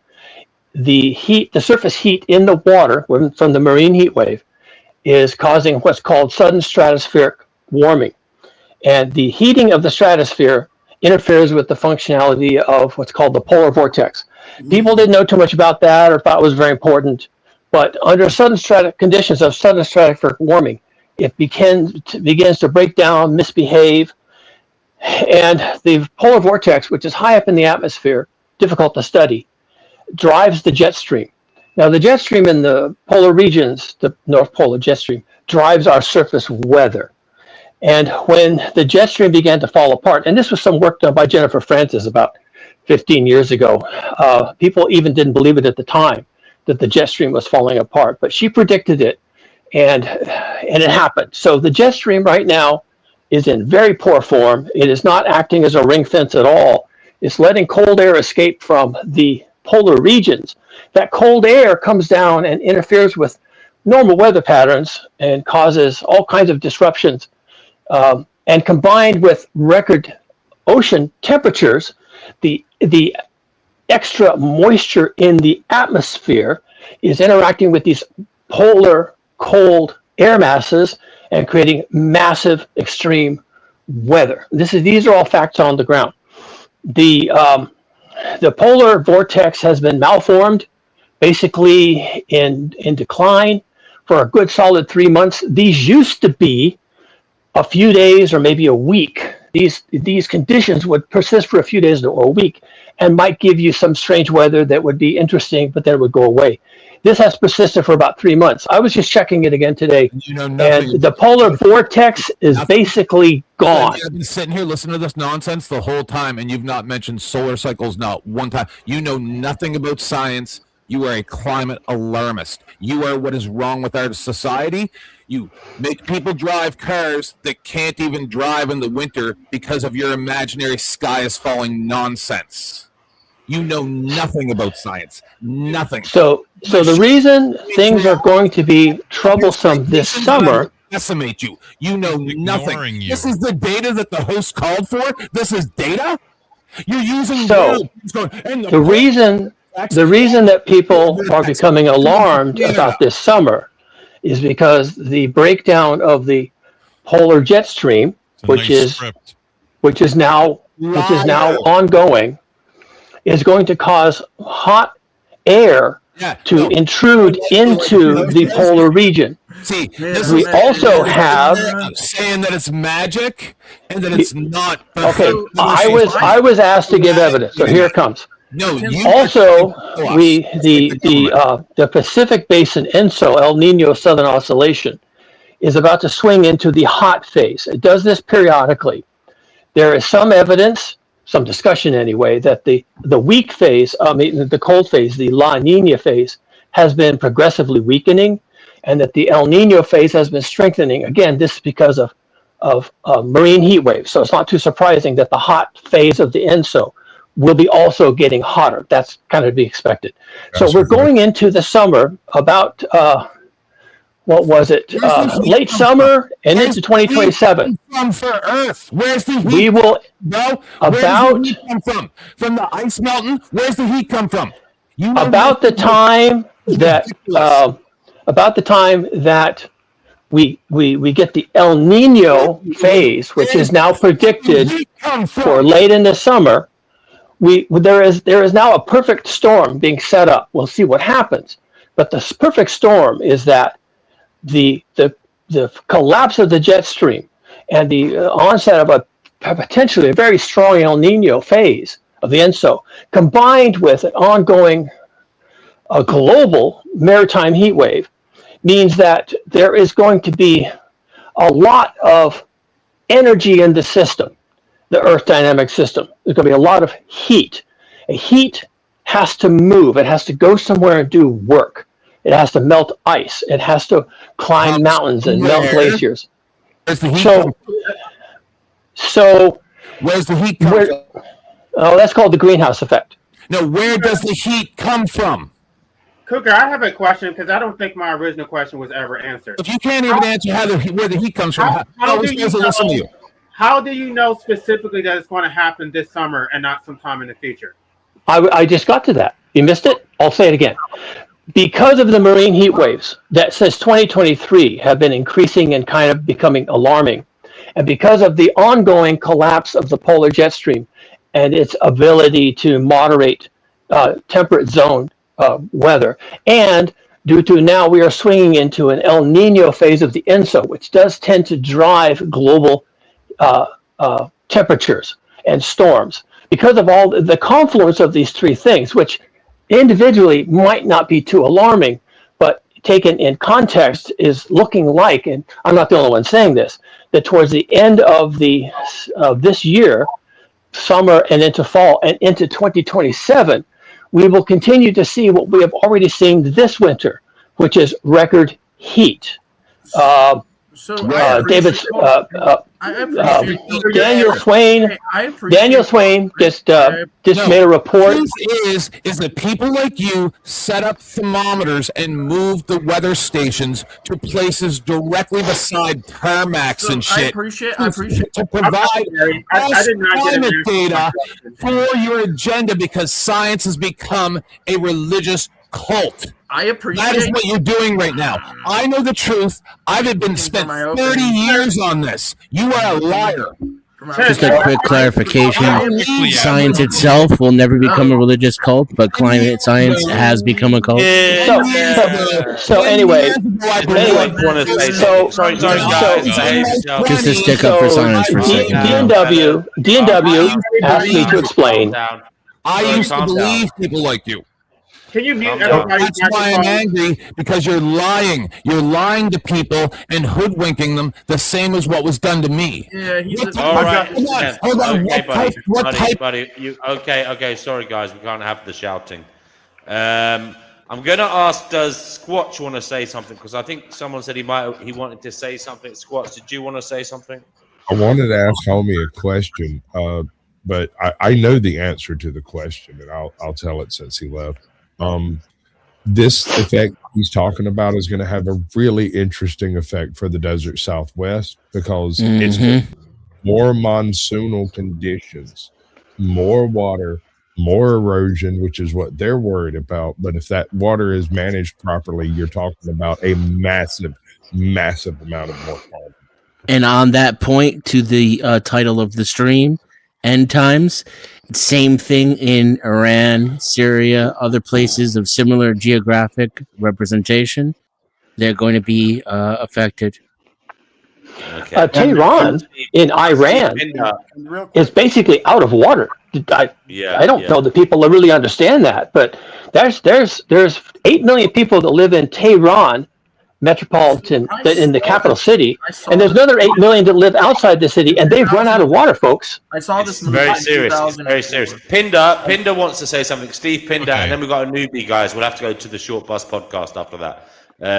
The surface heat in the water from the marine heat wave is causing what's called sudden stratospheric warming. And the heating of the stratosphere interferes with the functionality of what's called the polar vortex. People didn't know too much about that or thought it was very important, but under conditions of sudden stratospheric warming, it begins to break down, misbehave, and the polar vortex, which is high up in the atmosphere, difficult to study, drives the jet stream. Now, the jet stream in the polar regions, the North Polar jet stream, drives our surface weather. And when the jet stream began to fall apart, and this was some work done by Jennifer Francis about 15 years ago, people even didn't believe it at the time that the jet stream was falling apart, but she predicted it, and it happened. So the jet stream right now is in very poor form. It is not acting as a ring fence at all. It's letting cold air escape from the polar regions. That cold air comes down and interferes with normal weather patterns and causes all kinds of disruptions. And combined with record ocean temperatures, the extra moisture in the atmosphere is interacting with these polar cold air masses and creating massive extreme weather. These are all facts on the ground. The polar vortex has been malformed, basically in decline for a good solid 3 months. These used to be a few days or maybe a week. These conditions would persist for a few days or a week and might give you some strange weather that would be interesting, but then it would go away. This has persisted for about 3 months. I was just checking it again today, and the polar vortex is basically gone. I've been sitting here listening to this nonsense the whole time, and you've not mentioned solar cycles not one time. You know nothing about science. You are a climate alarmist. You are what is wrong with our society. You make people drive cars that can't even drive in the winter because of your imaginary sky is falling nonsense. You know nothing about science. Nothing. So the reason things are going to be troublesome this summer. Decimate you. You know nothing. This is the data that the host called for. This is data. You're using the reason that people are becoming alarmed about this summer is because the breakdown of the polar jet stream, which is now ongoing, is going to cause hot air to intrude into the polar region. See, we also have saying that it's magic and that it's not. Okay, I was asked to give evidence, so here it comes. No, also, the Pacific Basin ENSO, El Nino Southern Oscillation, is about to swing into the hot phase. It does this periodically. There is some evidence, some discussion anyway, that the weak phase, the cold phase, the La Nina phase, has been progressively weakening, and that the El Nino phase has been strengthening. Again, this is because of marine heat waves. So it's not too surprising that the hot phase of the ENSO will be also getting hotter. That's kind of to be expected. So we're going into the summer about, late summer and into 2027. For Earth, where's the heat? We will come from? From the ice mountain? Where's the heat come from? About the time that we get the El Nino phase, which is now predicted for late in the summer. There is now a perfect storm being set up. We'll see what happens, but the perfect storm is that the collapse of the jet stream and the onset of a potentially a very strong El Nino phase of the ENSO, combined with an ongoing a global maritime heat wave means that there is going to be a lot of energy in the system, the Earth dynamic system. There's going to be a lot of heat. A heat has to move. It has to go somewhere and do work. It has to melt ice. It has to climb mountains and melt glaciers. Where's the heat So where's the heat come from? Oh, that's called the greenhouse effect. No, where does the heat come from? Cougar, I have a question because I don't think my original question was ever answered. If you can't even answer where the heat comes from, how are we supposed to listen to you? How do you know specifically that it's going to happen this summer and not sometime in the future? I just got to that. You missed it? I'll say it again. Because of the marine heat waves that since 2023 have been increasing and kind of becoming alarming, and because of the ongoing collapse of the polar jet stream and its ability to moderate temperate zone weather, and due to now we are swinging into an El Nino phase of the ENSO, which does tend to drive global temperatures and storms. Because of all the confluence of these three things, which individually might not be too alarming, but taken in context is looking like, and I'm not the only one saying this, that towards the end of this year, summer and into fall and into 2027, we will continue to see what we have already seen this winter, which is record heat. Daniel Swain just made a report. The truth is that people like you set up thermometers and move the weather stations to places directly beside tarmacs and shit. I appreciate to provide climate data for your agenda because science has become a religious cult. I appreciate that is what you're doing right now. I know the truth. I've been spent 30 years on this. You are a liar. Just a quick clarification. Science itself will never become a religious cult, but climate science has become a cult. So anyway, just to stick up for science for a second. DNW asked me to explain. I used to believe people like you. Can you mute everybody? That's why I'm angry, because you're lying. You're lying to people and hoodwinking them the same as what was done to me. Yeah, all right. Hold on. Okay, buddy. Okay. Sorry, guys. We can't have the shouting. I'm going to ask, does Squatch want to say something? Because I think someone said he wanted to say something. Squatch, did you want to say something? I wanted to ask Homie a question, but I know the answer to the question, and I'll tell it since he left. This effect he's talking about is going to have a really interesting effect for the desert Southwest because it's more monsoonal conditions, more water, more erosion, which is what they're worried about. But if that water is managed properly, you're talking about a massive amount of mortality. And on that point, to the title of the stream, End Times, same thing in Iran, Syria, other places of similar geographic representation. They're going to be affected. Tehran in Iran is basically out of water. I don't know that people really understand that, but there's 8 million people that live in Tehran metropolitan in the capital city, and there's another 8 million that live outside the city, and they've run out of water, folks. I saw this very serious. It's very serious. Pinder wants to say something. Steve Pinder, and then we've got a newbie, guys. We'll have to go to the Short Bus podcast after that.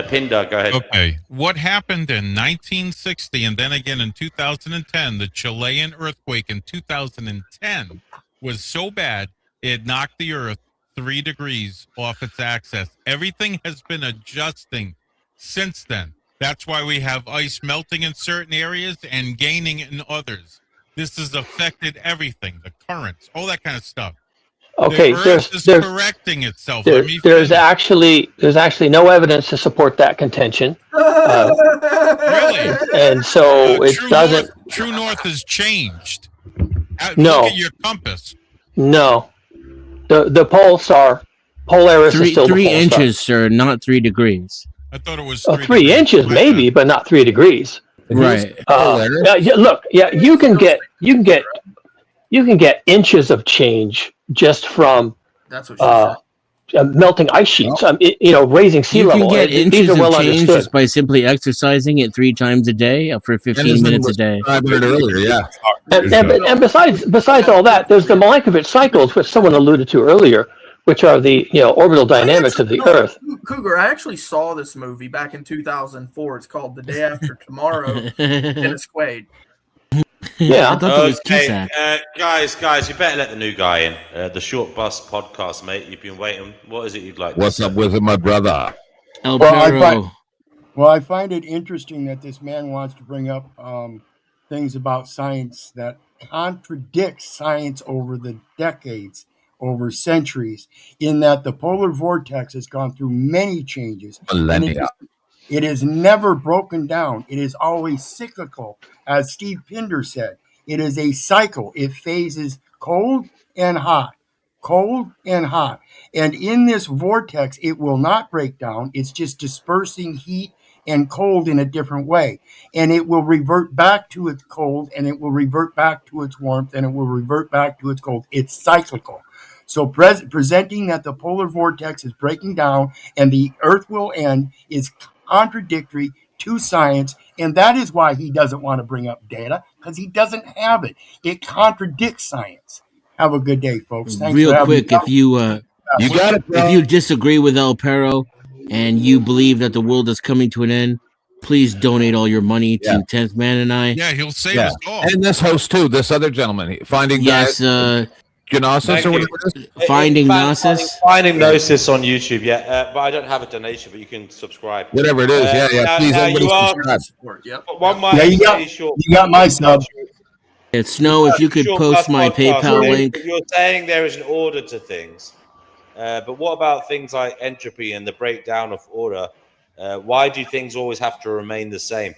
Pinder, go ahead. Okay. What happened in 1960 and then again in 2010, the Chilean earthquake in 2010 was so bad it knocked the Earth 3 degrees off its axis. Everything has been adjusting since then. That's why we have ice melting in certain areas and gaining in others. This has affected everything, the currents, all that kind of stuff. Okay, the Earth is correcting itself. There's actually no evidence to support that contention. Really? And so it doesn't. True North has changed. No. Look at your compass. No. The Polaris is still 3 inches, sir, not 3 degrees. I thought it was 3 inches, maybe, but not 3 degrees. Right. You can get inches of change just from that's what she said. melting ice sheets, raising sea You level. can get These inches are of well change understood. just by simply exercising it 3 times a day for 15 minutes a day. Earlier, yeah. And besides all that, there's the Milankovitch cycles, which someone alluded to earlier, which are the orbital dynamics of the Earth. Cougar, I actually saw this movie back in 2004. It's called The Day After Tomorrow. Dennis Quaid. Yeah, I thought that was Cusack. Guys, you better let the new guy in. The Short Bus podcast, mate. You've been waiting. What is it you'd like? What's up with it, my brother? El Well, I find it interesting that this man wants to bring up things about science that contradicts science over the decades, over centuries, in that the polar vortex has gone through many changes. Millennia. It is never broken down. It is always cyclical. As Steve Pinder said, it is a cycle. It phases cold and hot, cold and hot. And in this vortex, it will not break down. It's just dispersing heat and cold in a different way. And it will revert back to its cold, and it will revert back to its warmth, and it will revert back to its cold. It's cyclical. So presenting that the polar vortex is breaking down and the Earth will end is contradictory to science, and that is why he doesn't want to bring up data, because he doesn't have it. It contradicts science. Have a good day, folks. Thanks Real for quick, if you disagree with El Perro and you believe that the world is coming to an end, please donate all your money to 10th Man and I. Yeah, he'll save us all. And this host too, this other gentleman, finding Gnosis or whatever it is. Finding Gnosis. Finding Gnosis on YouTube, but I don't have a donation, but you can subscribe. Whatever it is, please everybody subscribe. You got my sub. It's Snow, if you could post my PayPal link. You're saying there is an order to things, but what about things like entropy and the breakdown of order? Why do things always have to remain the same?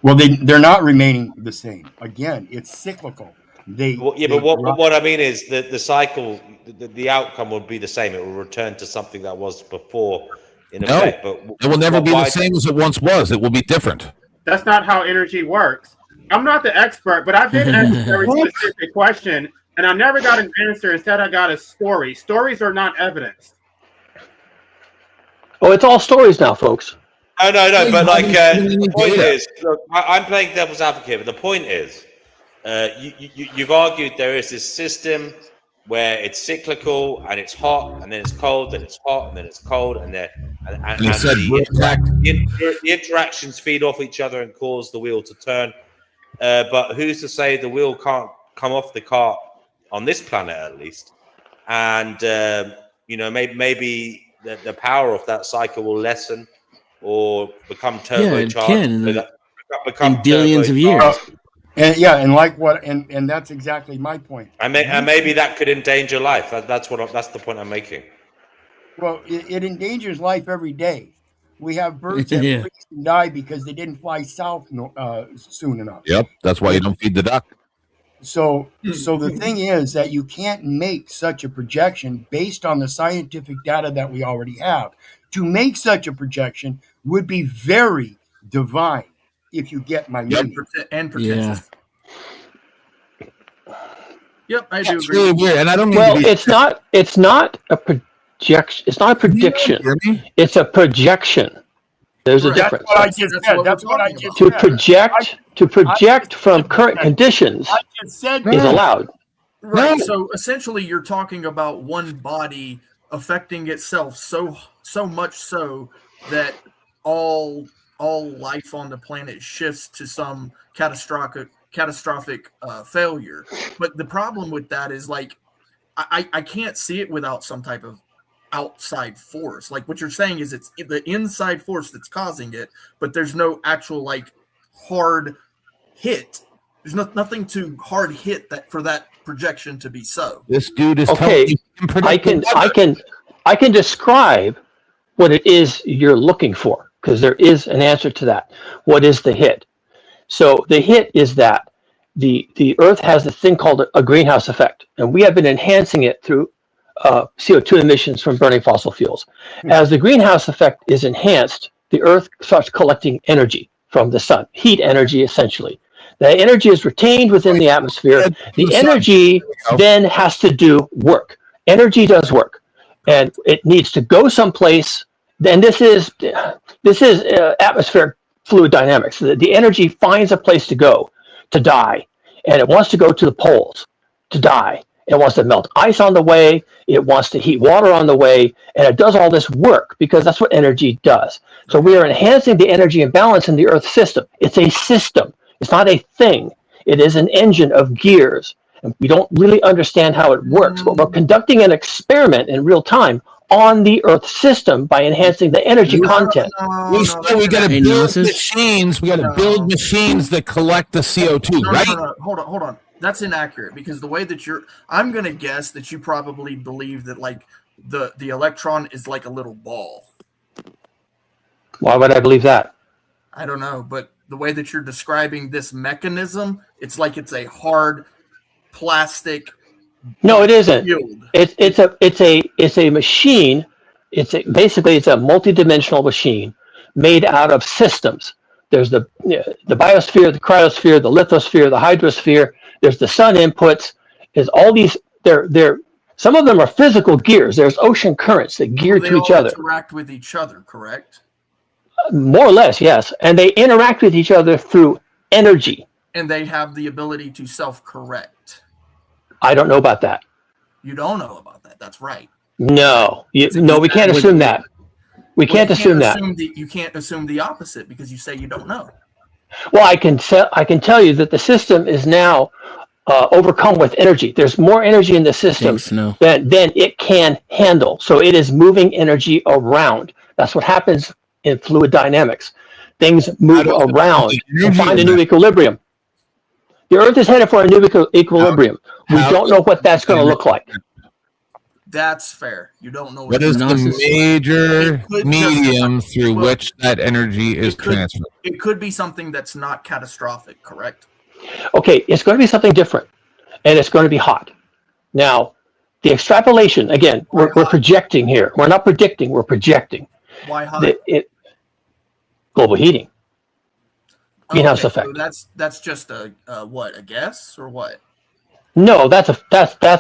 Well, they're not remaining the same. Again, it's cyclical. But what I mean is that the cycle, the outcome will be the same. It will return to something that was before in effect. But it will never be the same as it once was. It will be different. That's not how energy works. I'm not the expert, but I did ask a very specific question, and I never got an answer. Instead, I got a story. Stories are not evidence. Oh, it's all stories now, folks. No. But the point is, look, I'm playing devil's advocate. But the point is, you've argued there is this system where it's cyclical and it's hot and then it's cold and it's hot and then it's cold and the interactions feed off each other and cause the wheel to turn. But who's to say the wheel can't come off the cart on this planet at least? And maybe the power of that cycle will lessen or become turbocharged. In billions of years. And like what, and that's exactly my point. And maybe that could endanger life. That's the point I'm making. Well, it endangers life every day. We have birds that freeze and die because they didn't fly south soon enough. Yep, that's why you don't feed the duck. So the thing is that you can't make such a projection based on the scientific data that we already have. To make such a projection would be very divine, if you get my meaning. And pretentious. Yep, I do It's agree. really weird, and I don't mean Well, to be... it's not a projection. It's not a prediction. It's a projection. There's a difference. That's what I just said. To project from current conditions is allowed. Right. So essentially, you're talking about one body affecting itself so much so that all life on the planet shifts to some catastrophic failure. But the problem with that is, like, I can't see it without some type of outside force. Like what you're saying is it's the inside force that's causing it, but there's no actual like hard hit. There's nothing to hard hit that for that projection to be so. This dude is okay. I can describe what it is you're looking for, because there is an answer to that. What is the hit? So the hit is that the Earth has this thing called a greenhouse effect, and we have been enhancing it through CO2 emissions from burning fossil fuels. As the greenhouse effect is enhanced, the Earth starts collecting energy from the sun, heat energy essentially. The energy is retained within the atmosphere. The energy then has to do work. Energy does work. and it needs to go someplace. Then this is atmospheric fluid dynamics. The energy finds a place to go to die, and it wants to go to the poles to die. It wants to melt ice on the way. It wants to heat water on the way, and it does all this work because that's what energy does. So we are enhancing the energy imbalance in the Earth system. It's a system. It's not a thing. It is an engine of gears. And we don't really understand how it works, but we're conducting an experiment in real time on the Earth system by enhancing the energy content. We got to build machines. We got to build machines that collect the CO2, right? No. Hold on. That's inaccurate because the way that I'm going to guess that you probably believe that like the electron is like a little ball. Why would I believe that? I don't know, but the way that you're describing this mechanism, it's like it's a hard plastic. No, it isn't. It's a machine. Basically it's a multidimensional machine made out of systems. There's the biosphere, the cryosphere, the lithosphere, the hydrosphere. There's the sun inputs. There's all these. Some of them are physical gears. There's ocean currents that gear to each other. They interact with each other, correct? More or less, yes. And they interact with each other through energy. And they have the ability to self-correct. I don't know about that. You don't know about that. That's right. No, we can't assume that. We can't assume that. You can't assume the opposite because you say you don't know. Well, I can tell you that the system is now overcome with energy. There's more energy in the system than it can handle. So it is moving energy around. That's what happens in fluid dynamics. Things move around and find a new equilibrium. The Earth is headed for a new equilibrium. We don't know what that's going to look like. That's fair. You don't know what is the major medium through which that energy is transferred. It could be something that's not catastrophic, correct? Okay, it's going to be something different, and it's going to be hot. Now, the extrapolation, again, we're projecting here. We're not predicting, we're projecting. Why hot? Global heating. Greenhouse effect. So that's just a guess or what? No, that's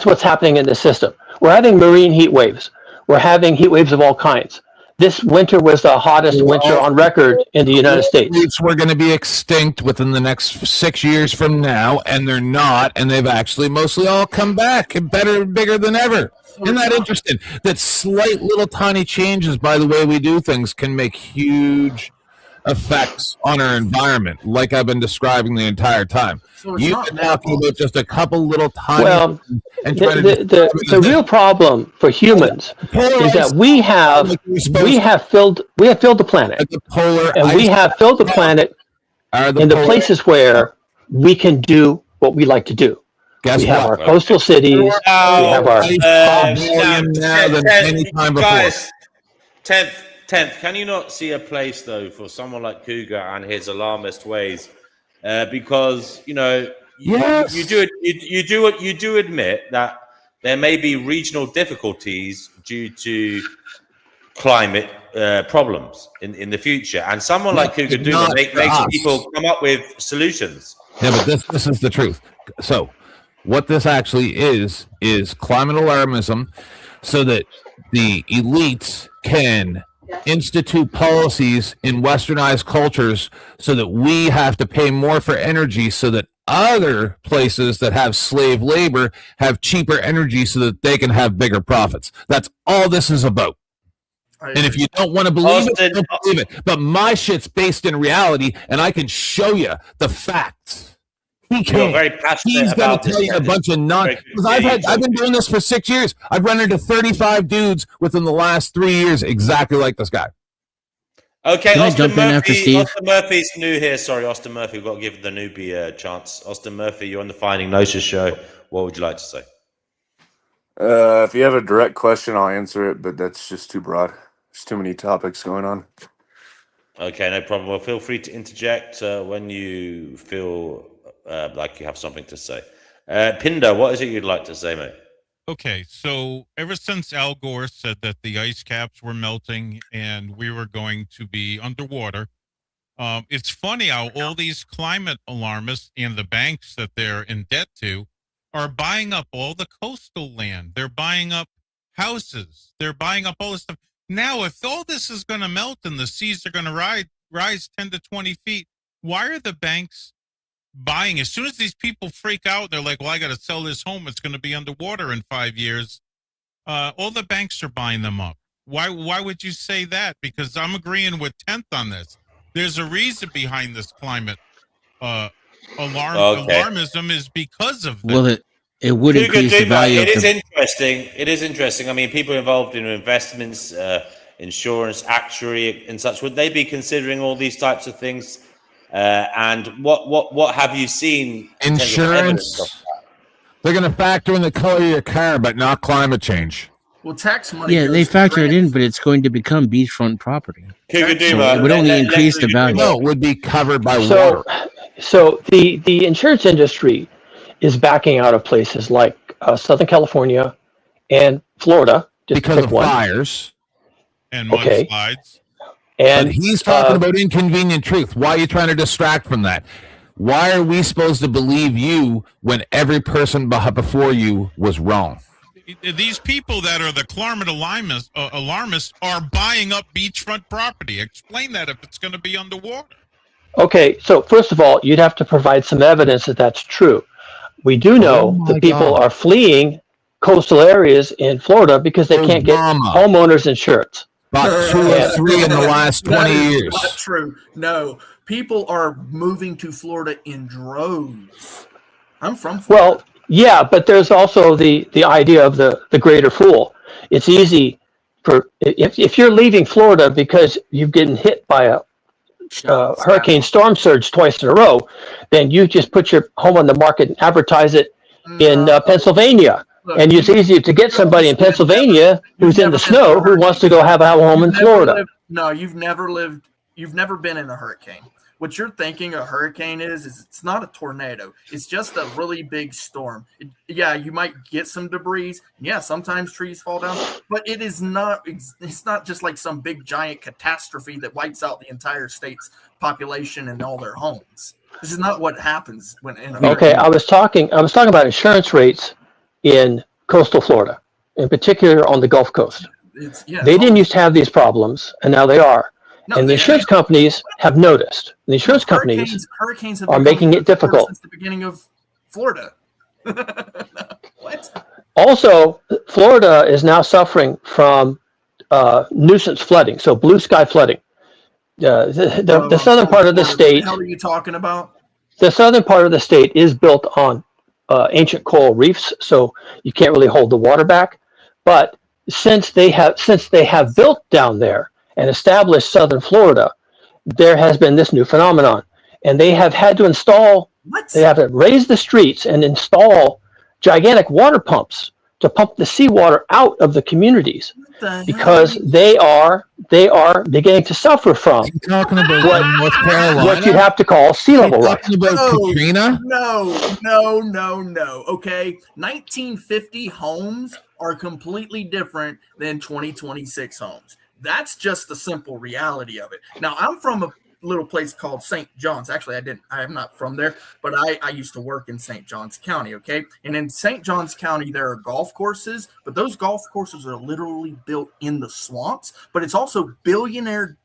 what's happening in the system. We're having marine heat waves. We're having heat waves of all kinds. This winter was the hottest winter on record in the United States. We're going to be extinct within the next 6 years from now, and they're not, and they've actually mostly all come back and better and bigger than ever. Isn't that interesting? That slight little tiny changes by the way we do things can make huge effects on our environment, like I've been describing the entire time. So You've been talking about just a couple little tiny. Well, the real problem for humans is that we have filled the planet, and we have filled the planet in the places where we can do what we like to do. We have our coastal cities. We have our guys. 10th, can you not see a place though for someone like Cougar and his alarmist ways? Because you do admit that there may be regional difficulties due to climate problems in the future, and someone like Cougar makes people come up with solutions. Yeah, but this is the truth. So, what this actually is climate alarmism, so that the elites can institute policies in westernized cultures so that we have to pay more for energy so that other places that have slave labor have cheaper energy so that they can have bigger profits. That's all this is about. And if you don't want to believe it, don't believe it. But my shit's based in reality, and I can show you the facts. He can't. Very passionate He's going to tell you a bunch of nonsense. I've been doing this for 6 years. I've run into 35 dudes within the last 3 years exactly like this guy. Okay, Austin Murphy's new here. Sorry, Austin Murphy. We've got to give the newbie a chance. Austin Murphy, you're on the Finding Gnosis show. What would you like to say? If you have a direct question, I'll answer it, but that's just too broad. There's too many topics going on. Okay, no problem. Well, feel free to interject when you feel like you have something to say. Pinder, what is it you'd like to say, mate? Okay, so ever since Al Gore said that the ice caps were melting and we were going to be underwater, it's funny how all these climate alarmists and the banks that they're in debt to are buying up all the coastal land. They're buying up houses. They're buying up all this stuff. Now, if all this is going to melt and the seas are going to rise 10 to 20 feet, why are the banks buying? As soon as these people freak out, they're like, well, I got to sell this home. It's going to be underwater in 5 years. All the banks are buying them up. Why would you say that? Because I'm agreeing with 10th on this. There's a reason behind this climate alarmism is because of that. Well, it would increase the value. It is interesting. It is interesting. I mean, people involved in investments, insurance, actuary, and such, would they be considering all these types of things? And what have you seen? Insurance. They're going to factor in the color of your car, but not climate change. Well, tax money. Yeah, they factor it in, but it's going to become beachfront property. So it would only increase the value. No, it would be covered by water. So the insurance industry is backing out of places like Southern California and Florida, just because of fires and mudslides. And but he's talking about inconvenient truth. Why are you trying to distract from that? Why are we supposed to believe you when every person before you was wrong? These people that are the climate alarmists are buying up beachfront property. Explain that if it's going to be underwater. Okay, so first of all, you'd have to provide some evidence that that's true. We do know that people are fleeing coastal areas in Florida because they can't get homeowners insurance. About 2 or 3 in the last 20 years. Not true. No, people are moving to Florida in droves. I'm from Florida. Well, yeah, but there's also the idea of the greater fool. It's easy for if you're leaving Florida because you've getting hit by a hurricane storm surge twice in a row, then you just put your home on the market and advertise it in Pennsylvania. Look, and it's easier to get somebody in Pennsylvania who's in the snow who wants to go have a home in Florida. You've never been in a hurricane. What you're thinking a hurricane is it's not a tornado. It's just a really big storm. You might get some debris. Yeah, sometimes trees fall down, but it is not. It's not just like some big giant catastrophe that wipes out the entire state's population and all their homes. This is not what happens when in a hurricane. Okay, I was talking about insurance rates in coastal Florida, in particular on the Gulf Coast. They didn't used to have these problems, and now they are. No, and the insurance companies have noticed. The insurance companies hurricanes are making it difficult. Since the beginning of Florida. What? Also, Florida is now suffering from nuisance flooding, so blue sky flooding. The southern part of the state. What the hell are you talking about? The southern part of the state is built on ancient coral reefs, so you can't really hold the water back. But since they have built down there and established southern Florida, there has been this new phenomenon. And they have had to they have to raise the streets and install gigantic water pumps to pump the seawater out of the communities because they are beginning to suffer from what you'd have to call sea level rise. Katrina? No. Okay, 1950 homes are completely different than 2026 homes. That's just the simple reality of it. Now, I'm from a little place called St. John's. Actually, I'm not from there, but I used to work in St. John's County, okay? And in St. John's County, there are golf courses, but those golf courses are literally built in the swamps, but it's also billionaire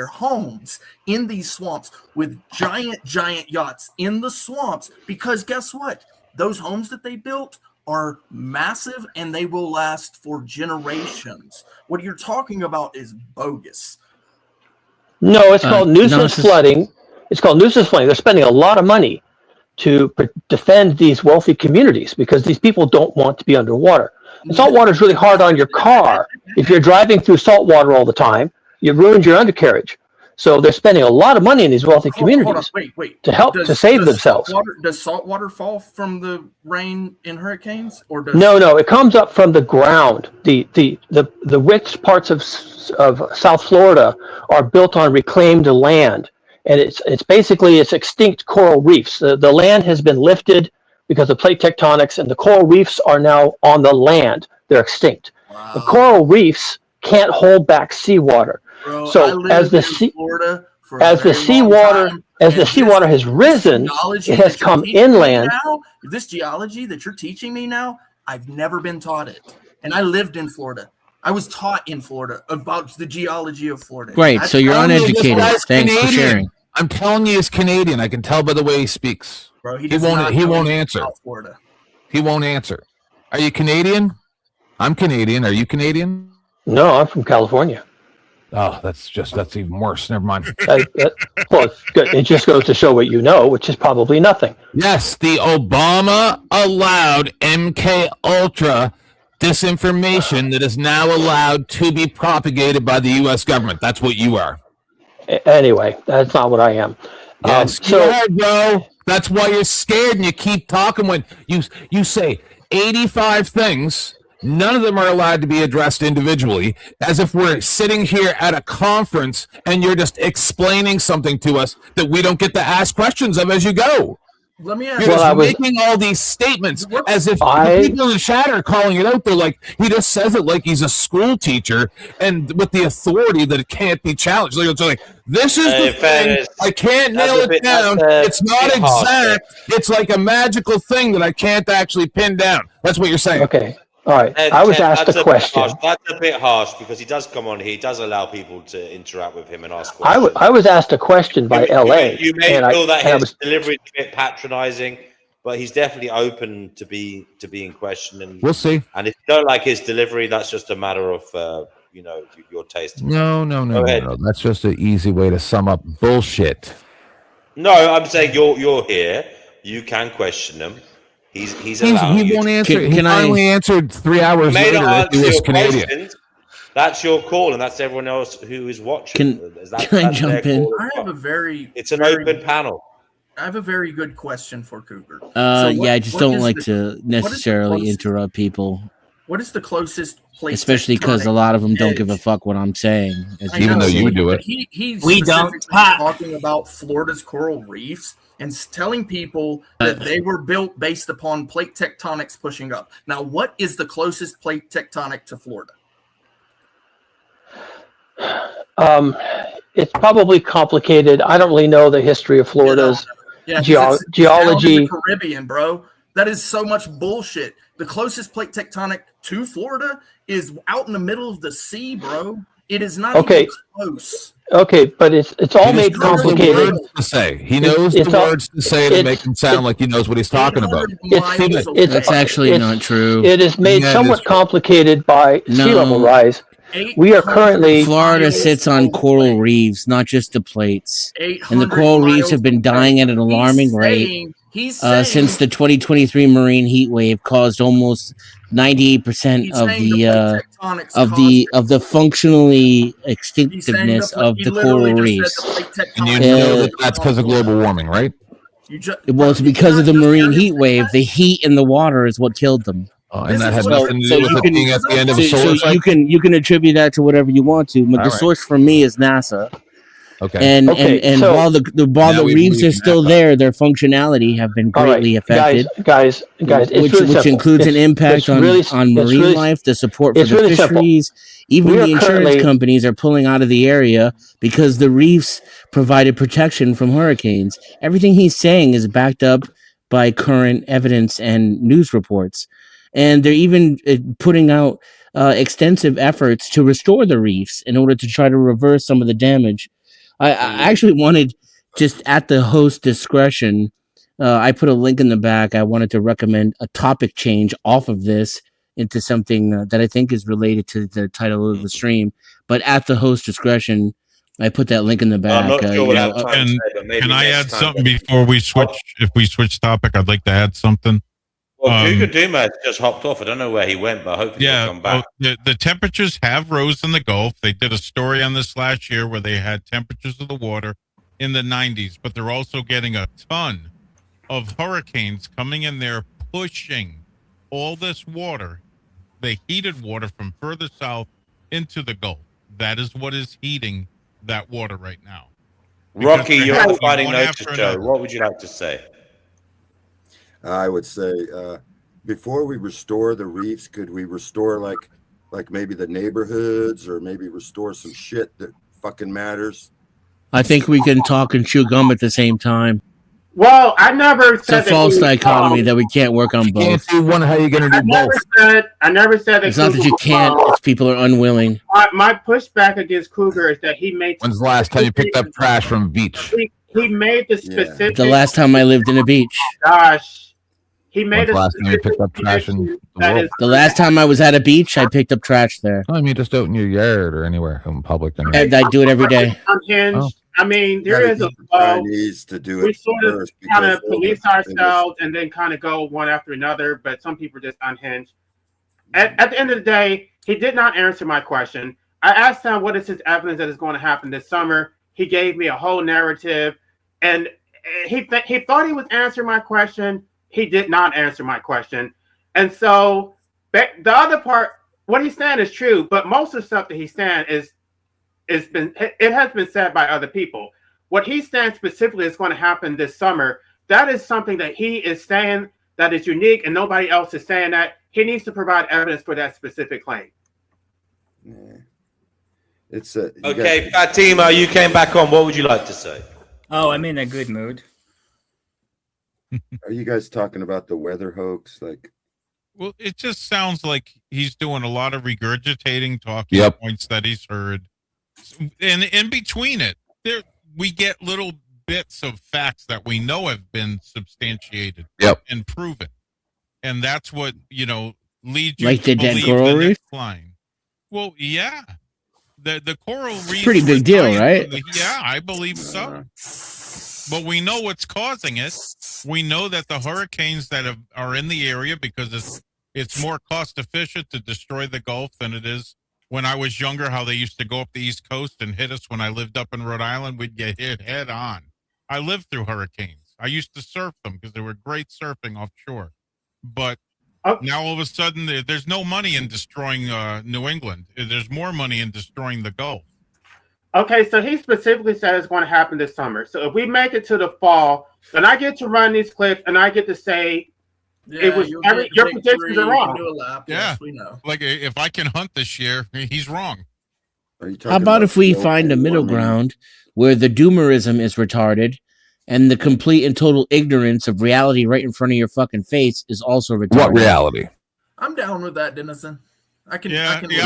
homes in these swamps with giant yachts in the swamps because guess what? Those homes that they built are massive and they will last for generations. What you're talking about is bogus. No, it's called nuisance flooding. It's called nuisance flooding. They're spending a lot of money to defend these wealthy communities because these people don't want to be underwater. And salt water is really hard on your car. If you're driving through salt water all the time, you ruined your undercarriage. So they're spending a lot of money in these wealthy communities to help to save themselves. Does salt water fall from the rain in hurricanes, or does No, it comes up from the ground. The rich parts of South Florida are built on reclaimed land, and it's basically extinct coral reefs. The land has been lifted because of plate tectonics, and the coral reefs are now on the land. They're extinct. Wow. The coral reefs can't hold back seawater. Bro, so as the seawater has risen, it has come inland. This geology that you're teaching me now, I've never been taught it. and I lived in Florida. I was taught in Florida about the geology of Florida. Right, so you're uneducated. Thanks for sharing. I'm telling you, he's Canadian. I can tell by the way he speaks. Bro, He won't answer. Florida. He won't answer. Are you Canadian? I'm Canadian. Are you Canadian? No, I'm from California. Oh, that's even worse. Never mind. Well, it's good. It just goes to show what you know, which is probably nothing. Yes, the Obama allowed MK Ultra disinformation that is now allowed to be propagated by the U.S. government. That's what you are. Anyway, that's not what I am. Yes, bro. That's why you're scared and you keep talking when you say 85 things. None of them are allowed to be addressed individually, as if we're sitting here at a conference and you're just explaining something to us that we don't get to ask questions of as you go. Let me ask You're just making all these statements as if the people in the chat are calling it out. They're like, he just says it like he's a school teacher and with the authority that it can't be challenged. They're like, this is the thing. I can't nail it down. It's not exact. It's like a magical thing that I can't actually pin down. That's what you're saying. Okay. All right. I was asked a question. That's a bit harsh because he does come on here. He does allow people to interact with him and ask questions. I was asked a question by LA. You may feel that his delivery is a bit patronizing, but he's definitely open to being questioned. And we'll see. And if you don't like his delivery, that's just a matter of your taste. No. That's just an easy way to sum up bullshit. No, I'm saying you're here. You can question him. He won't answer. He finally answered 3 hours later that he was Canadian. Questions. That's your call, and that's everyone else who is watching. Can I jump in? It's an open panel. I have a very good question for Cougar. I just don't like to necessarily interrupt people. What is the closest place? Especially because a lot of them don't give a fuck what I'm saying. Even though you do it. He's talking about Florida's coral reefs and telling people that they were built based upon plate tectonics pushing up. Now, what is the closest plate tectonic to Florida? It's probably complicated. I don't really know the history of Florida's geology. In the Caribbean, bro. That is so much bullshit. The closest plate tectonic to Florida is out in the middle of the sea, bro. It is not even close. Okay, but it's all made complicated. He knows the words to say to make him sound like he knows what he's talking about. That's actually not true. It is made somewhat complicated by sea level rise. We are currently Florida sits on coral reefs, not just the plates, and the coral reefs have been dying at an alarming rate. Since the 2023 marine heat wave caused almost 98% of the functionally extinctiveness of the coral reefs. And you know that's because of global warming, right? Well, it's because of the marine heat wave. The heat in the water is what killed them. And that had nothing to do with it being at the end of a solar cycle? You can attribute that to whatever you want to, but the source for me is NASA. Okay. And while the reefs are still there, their functionality have been greatly affected. Guys, which includes an impact on marine life, the support for the fisheries. Even the insurance companies are pulling out of the area because the reefs provided protection from hurricanes. Everything he's saying is backed up by current evidence and news reports. And they're even putting out extensive efforts to restore the reefs in order to try to reverse some of the damage. I actually wanted, just at the host discretion, I put a link in the back. I wanted to recommend a topic change off of this into something that I think is related to the title of the stream. But at the host discretion, I put that link in the back. I'm not sure what I'm trying to say, but maybe can I add something before we switch? If we switch topic, I'd like to add something. Well, Cougar Duma just hopped off. I don't know where he went, but hopefully he'll come back. The temperatures have rose in the Gulf. They did a story on this last year where they had temperatures of the water in the 90s, but they're also getting a ton of hurricanes coming in there, pushing all this water, the heated water from further south into the Gulf. That is what is heating that water right now. Rocky, you're on the Fighting Gnosis show. What would you like to say? I would say before we restore the reefs, could we restore like maybe the neighborhoods or maybe restore some shit that fucking matters? I think we can talk and chew gum at the same time. Well, I never It's a said that false he was dichotomy wrong. that we can't work on You can't both. do one. How you going to I do never both? said that It's not that Cougar you was can't. wrong. It's people are unwilling. My pushback against Cougar is that he made. When's the last time you picked up trash from a beach? He made the specific. The last time I lived in a beach. Gosh, he made When's the a last time you picked up trash in the that world? is The last time I was at a beach, I picked up trash there. I mean, just out in your yard or anywhere in public. Anyway. And I do it every day. unhinged. Oh. I mean, there Gotta is a get the flow. Chinese to do We it sort of first kind because of they're the police biggest. ourselves and then kind of go one after another, but some people just unhinged. At the end of the day, he did not answer my question. I asked him what is his evidence that is going to happen this summer. He gave me a whole narrative, and he thought he was answering my question. He did not answer my question. And so the other part, what he's saying is true, but most of the stuff that he's saying has been said by other people. What he's saying specifically is going to happen this summer. That is something that he is saying that is unique, and nobody else is saying that. He needs to provide evidence for that specific claim. Yeah. It's a Okay, Fatima, you came back on. What would you like to say? Oh, I'm in a good mood. Are you guys talking about the weather hoax? Like, Well, it just sounds like he's doing a lot of regurgitating talking points that he's heard. And in between it, we get little bits of facts that we know have been substantiated and proven. And that's what, leads you Like to the dead believe coral the reef? next line. Well, yeah. The coral reef. Pretty big deal, right? Yeah, I believe so. But we know what's causing it. We know that the hurricanes that are in the area, because it's more cost efficient to destroy the Gulf than it is. When I was younger, how they used to go up the East Coast and hit us when I lived up in Rhode Island, we'd get hit head on. I lived through hurricanes. I used to surf them because they were great surfing offshore. But now all of a sudden, there's no money in destroying New England. There's more money in destroying the Gulf. Okay, so he specifically said it's going to happen this summer. So if we make it to the fall, then I get to run these clips and I get to say it was your predictions are wrong. Yeah, we know. Like if I can hunt this year, he's wrong. Are you How about if we find a middle ground where the doomerism is retarded and the complete and total ignorance of reality right in front of your fucking face is also retarded? What reality? I'm down with that, Dennison.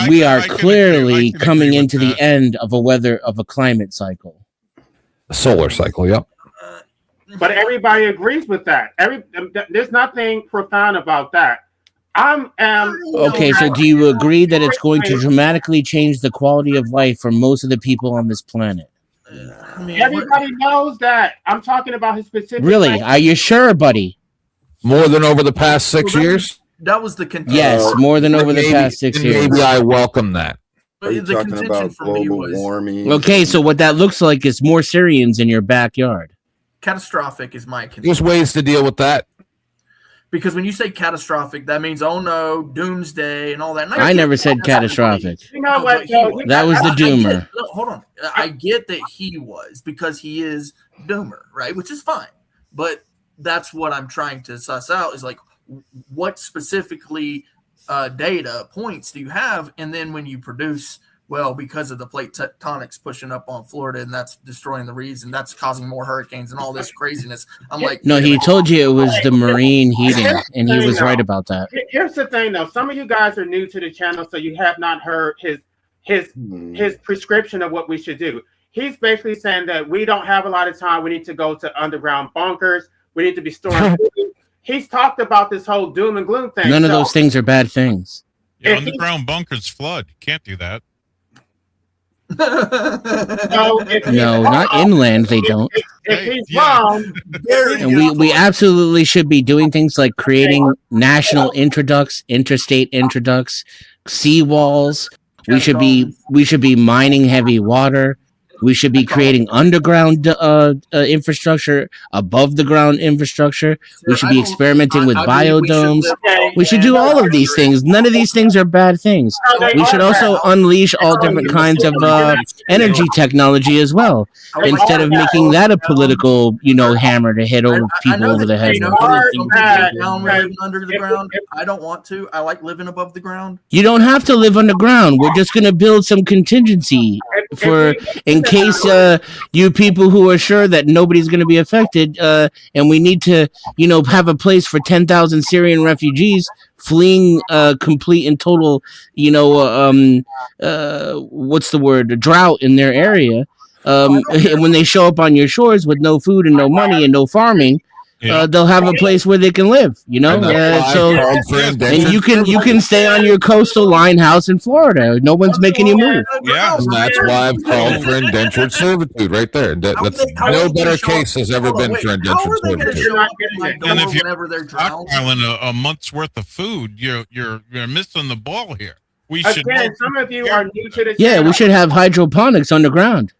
We are clearly coming into the end of a climate cycle. A solar cycle, yep. But everybody agrees with that. There's nothing profound about that. Okay, so do you agree that it's going to dramatically change the quality of life for most of the people on this planet? Everybody knows that. I'm talking about his specific. Really? Are you sure, buddy? More than over the past 6 years? That was the contention. Yes, more than over the past 6 years. Maybe I welcome that. Are you talking about global warming? Okay, so what that looks like is more Syrians in your backyard. Catastrophic is my contention. There's ways to deal with that. Because when you say catastrophic, that means, oh no, doomsday and all that. And I never said catastrophic. You know what? That was the doomer. Hold on. I get that he was because he is doomer, right? Which is fine. But that's what I'm trying to suss out is like, what specifically data points do you have? And then when you produce, well, because of the plate tectonics pushing up on Florida and that's destroying the reefs and that's causing more hurricanes and all this craziness. I'm like, no, he told you it was the marine heating, and he was right about that. Here's the thing, though. Some of you guys are new to the channel, so you have not heard his prescription of what we should do. He's basically saying that we don't have a lot of time. We need to go to underground bunkers. We need to be storing food. He's talked about this whole doom and gloom thing. None of those things are bad things. Yeah, underground bunkers flood. Can't do that. No, not inland. They don't. If he's wrong, and we absolutely should be doing things like creating national introducts, interstate introducts, seawalls. We should be mining heavy water. We should be creating underground infrastructure, above the ground infrastructure. We should be experimenting with biodomes. We should do all of these things. None of these things are bad things. We should also unleash all different kinds of energy technology as well, instead of making that a political, hammer to hit over people over the head. Under the ground. I don't want to. I like living above the ground. You don't have to live underground. We're just going to build some contingency in case you people who are sure that nobody's going to be affected, and we need to, have a place for 10,000 Syrian refugees fleeing complete and total, what's the word, a drought in their area. And when they show up on your shores with no food and no money and no farming, they'll have a place where they can live, and you can stay on your coastal line house in Florida. No one's making you move. Yeah, and that's why I've called for indentured servitude right there. That's no better case has ever been for indentured servitude. And if you're stockpiling a month's worth of food, you're missing the ball here. We should. Again, some of you are new to the Yeah, channel. we should have hydroponics underground.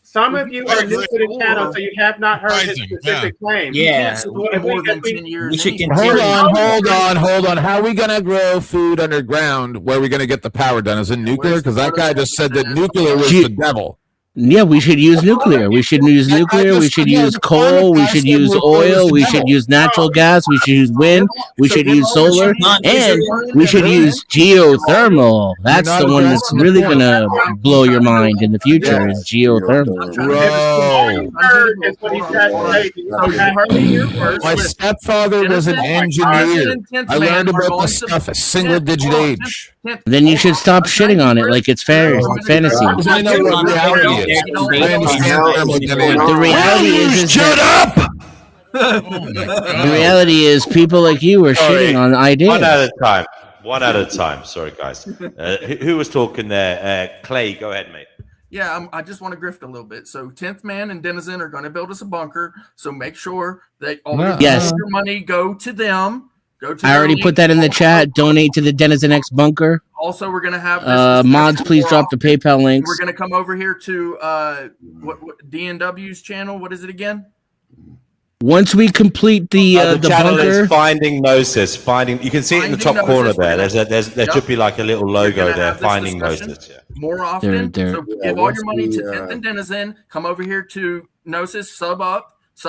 Some of you are new to the channel, so you have not heard his specific claims. Yeah. We should Hold on. How are we going to grow food underground? Where are we going to get the power done? Is it nuclear? Because that guy just said that nuclear was the devil. Yeah, we should use nuclear. We should use nuclear. We should use coal. We should use oil. We should use natural gas. We should use wind. We should use solar. And we should use geothermal. That's the one that's really going to blow your mind in the future is geothermal. My stepfather was an engineer. I learned about this stuff at single-digit age. Then you should stop shitting on it like it's fantasy. I know what reality is. The reality is shut up. The reality is people like you are shitting on ideas. One at a time. Sorry, guys. Who was talking there? Clay, go ahead, mate. Yeah, I just want to grift a little bit. So 10th Man and Denizen are going to build us a bunker. So make sure that all your money go to them. I already put that in the chat. Donate to the Denizen X bunker. Also, we're going to have this mods. Please drop the PayPal links. We're going to come over here to what DNW's channel. What is it again? Once we complete the channel bunker, is Finding Gnosis. You can see it in the top corner there. There should be like a little logo there. Finding Gnosis. Yeah. More often. So give all your money to 10th and Denizen. Come over here to Gnosis. Sub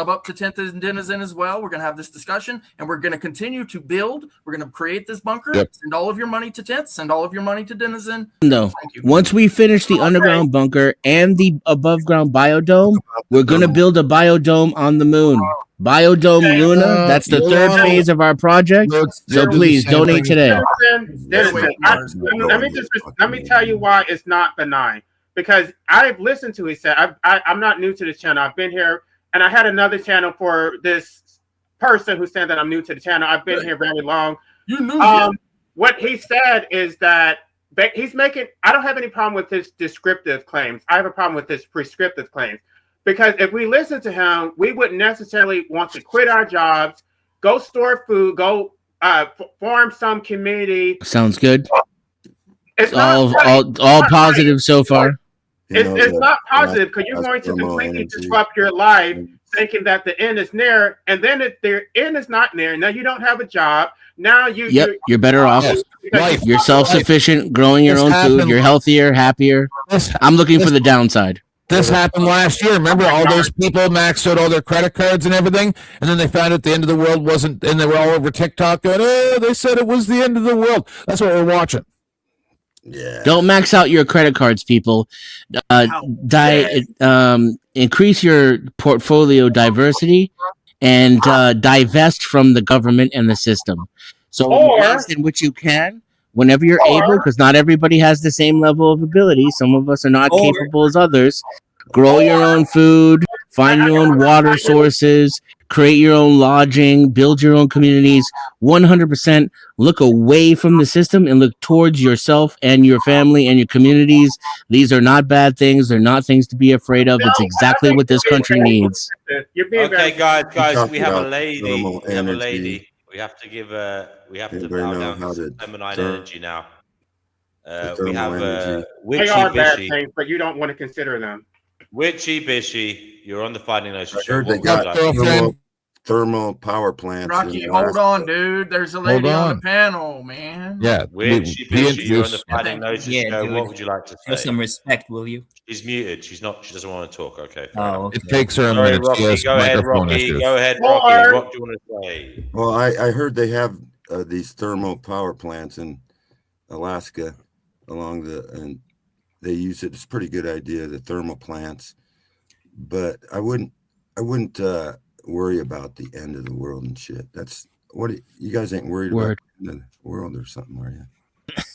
up to 10th and Denizen as well. We're going to have this discussion, and we're going to continue to build. We're going to create this bunker. Send all of your money to 10th. Send all of your money to Denizen. No. Once we finish the underground bunker and the above-ground biodome, we're going to build a biodome on the moon. Biodome Luna. That's the third phase of our project. So please donate today. Let me tell you why it's not benign. Because I've listened to. He said, I'm not new to this channel. I've been here. And I had another channel for this person who said that I'm new to the channel. I've been here very long. You knew what he said is that he's making. I don't have any problem with his descriptive claims. I have a problem with his prescriptive claims. Because if we listen to him, we wouldn't necessarily want to quit our jobs, go store food, go form some community. Sounds good. It's all positive so far. It's not positive because you're going to completely disrupt your life thinking that the end is near, and then if the end is not near, now you don't have a job. Now you're better off. You're self-sufficient, growing your own food. You're healthier, happier. I'm looking for the downside. This happened last year. Remember, all those people maxed out all their credit cards and everything, and then they found out the end of the world wasn't, and they were all over TikTok going, "Oh, they said it was the end of the world." That's what we're watching. Yeah. Don't max out your credit cards, people. Increase your portfolio diversity and divest from the government and the system. So invest in which you can whenever you're able, because not everybody has the same level of ability. Some of us are not capable as others. Grow your own food, find your own water sources, create your own lodging, build your own communities. 100% look away from the system and look towards yourself and your family and your communities. These are not bad things. They're not things to be afraid of. It's exactly what this country needs. Okay, guys, we have a lady. We have to give we have to bow down to feminine energy now. We have Witchy bad things, but you don't want to consider them. Witchy Bishy, you're on the Fighting Gnosis I show. heard they got thermal power plants. Rocky, hold on, dude. There's a lady on the panel, man. Yeah. Witchy Bishy, you're on the Fighting Gnosis show. Dude, what would you like to say? Show some respect, will you? She's muted. She doesn't want to talk. Okay. Okay. It takes her a Sorry, minute. Rocky, go ahead, Rocky. Go ahead, Rocky. What do you want to say? Well, I heard they have these thermal power plants in Alaska along the they use it. It's a pretty good idea, the thermal plants. But I wouldn't worry about the end of the world and shit. That's what you guys ain't worried about the end of the world or something, are you?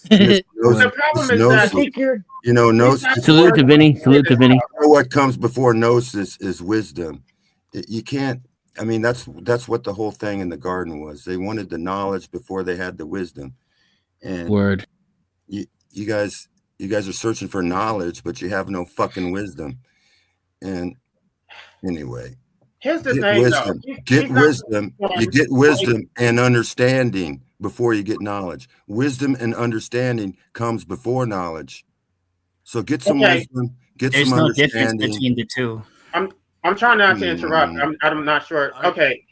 The problem is that I think you're, Gnosis. Salute to Vinny. Salute to Vinny. What comes before Gnosis is wisdom. You can't. I mean, that's what the whole thing in the garden was. They wanted the knowledge before they had the wisdom. And you guys are searching for knowledge, but you have no fucking wisdom. And anyway, here's the thing, wisdom. Get wisdom. You get wisdom and understanding before you get knowledge. Wisdom and understanding comes before knowledge. So get some wisdom. Get There's some no understanding. difference between the two. I'm trying not to interrupt. I'm not sure. Okay.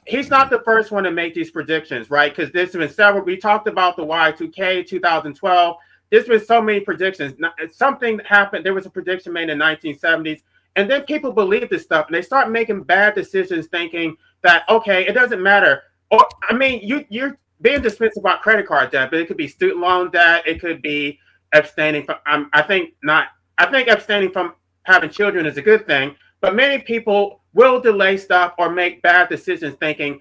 He's not the first one to make these predictions, right? Because there's been several. We talked about the Y2K 2012. There's been so many predictions. Something happened. There was a prediction made in the 1970s. And then people believe this stuff. And they start making bad decisions thinking that, okay, it doesn't matter. Or, I mean, you're being dismissive about credit card debt, but it could be student loan debt. It could be abstaining from, I think abstaining from having children is a good thing. But many people will delay stuff or make bad decisions thinking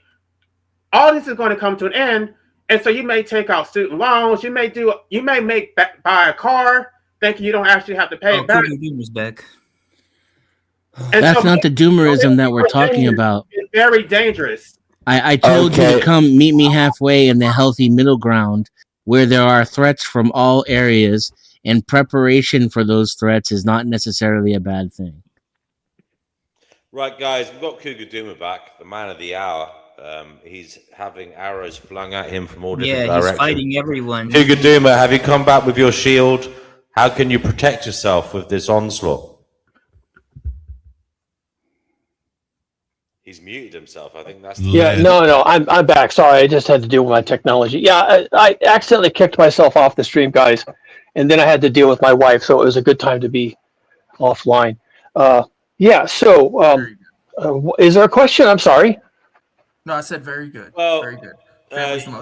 all this is going to come to an end. And so you may take out student loans. You may buy a car thinking you don't actually have to pay it back. Back. That's not the doomerism that we're talking about. It's very dangerous. I told you to come meet me halfway in the healthy middle ground where there are threats from all areas, and preparation for those threats is not necessarily a bad thing. Right, guys, we've got Cougar Doomer back, the man of the hour. He's having arrows flung at him from all different directions. He's fighting everyone. Cougar Doomer, have you come back with your shield? How can you protect yourself with this onslaught? He's muted himself. I think that's the No, I'm back. Sorry, I just had to deal with my technology. Yeah, I accidentally kicked myself off the stream, guys, and then I had to deal with my wife, so it was a good time to be offline. Is there a question? I'm sorry. No, I said very good. Well, very good.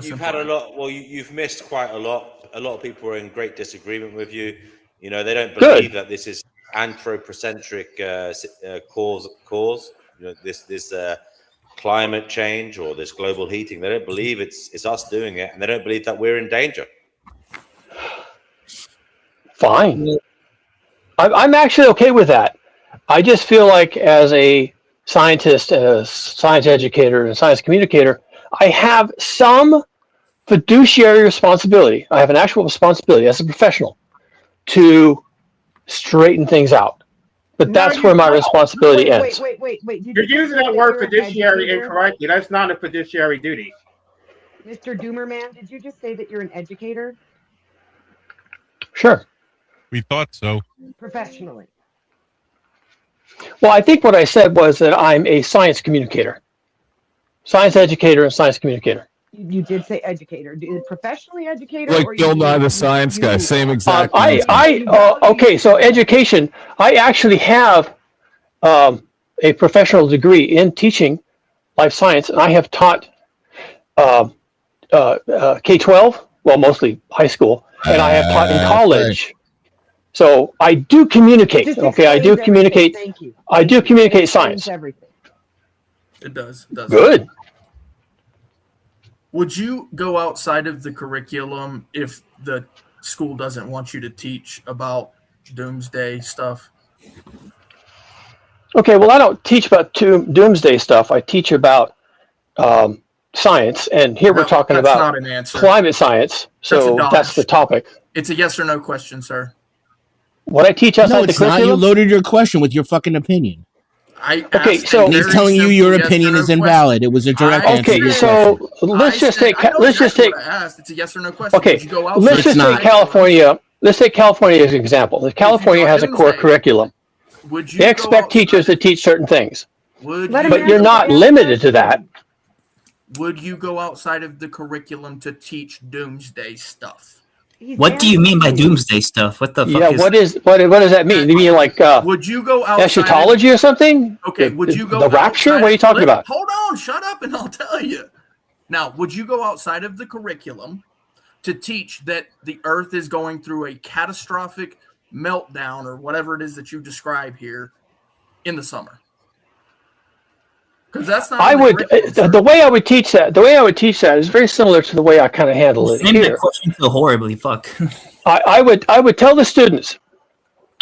You've had a lot. Well, you've missed quite a lot. A lot of people are in great disagreement with you. You know, they don't believe that this is anthropocentric cause. You know, this climate change or this global heating. They don't believe it's us doing it, and they don't believe that we're in danger. Fine. I'm actually okay with that. I just feel like as a scientist, a science educator, and a science communicator, I have some fiduciary responsibility. I have an actual responsibility as a professional to straighten things out. But that's where my responsibility ends. Wait. You're using that word fiduciary incorrectly. That's not a fiduciary duty. Mr. Doomerman, did you just say that you're an educator? Sure. We thought so. Professionally. Well, I think what I said was that I'm a science communicator. Science educator and science communicator. You did say educator. Professionally educator? Like or Bill Nye the Science Guy, same exact. Okay, so education. I actually have a professional degree in teaching life science, and I have taught K-12, well, mostly high school, and I have taught in college. So I do communicate. Okay, I do communicate. Thank you. I do communicate science. Everything. It does. Good. Would you go outside of the curriculum if the school doesn't want you to teach about doomsday stuff? Okay, well, I don't teach about doomsday stuff. I teach about science, and here we're talking that's about not an answer. climate science. So that's the topic. It's a yes or no question, sir. What I teach outside the curriculum? You loaded your question with your fucking opinion. Okay, so he's telling you your opinion is invalid. It was a direct answer. Okay, so let's just take. It's a yes or no question. Okay, let's just take California. Let's take California as an example. If California has a core curriculum, they expect teachers to teach certain things, but you're not limited to that. Would you go outside of the curriculum to teach doomsday stuff? What do you mean by doomsday stuff? What the fuck what does that mean? You mean like would you go outside eschatology or something? Okay, would you go the rapture? What are you talking about? Hold on, shut up and I'll tell you. Now, would you go outside of the curriculum to teach that the earth is going through a catastrophic meltdown or whatever it is that you describe here in the summer? Because that's not. The way I would teach that is very similar to the way I kind of handle it here. That question so horribly. Fuck. I would tell the students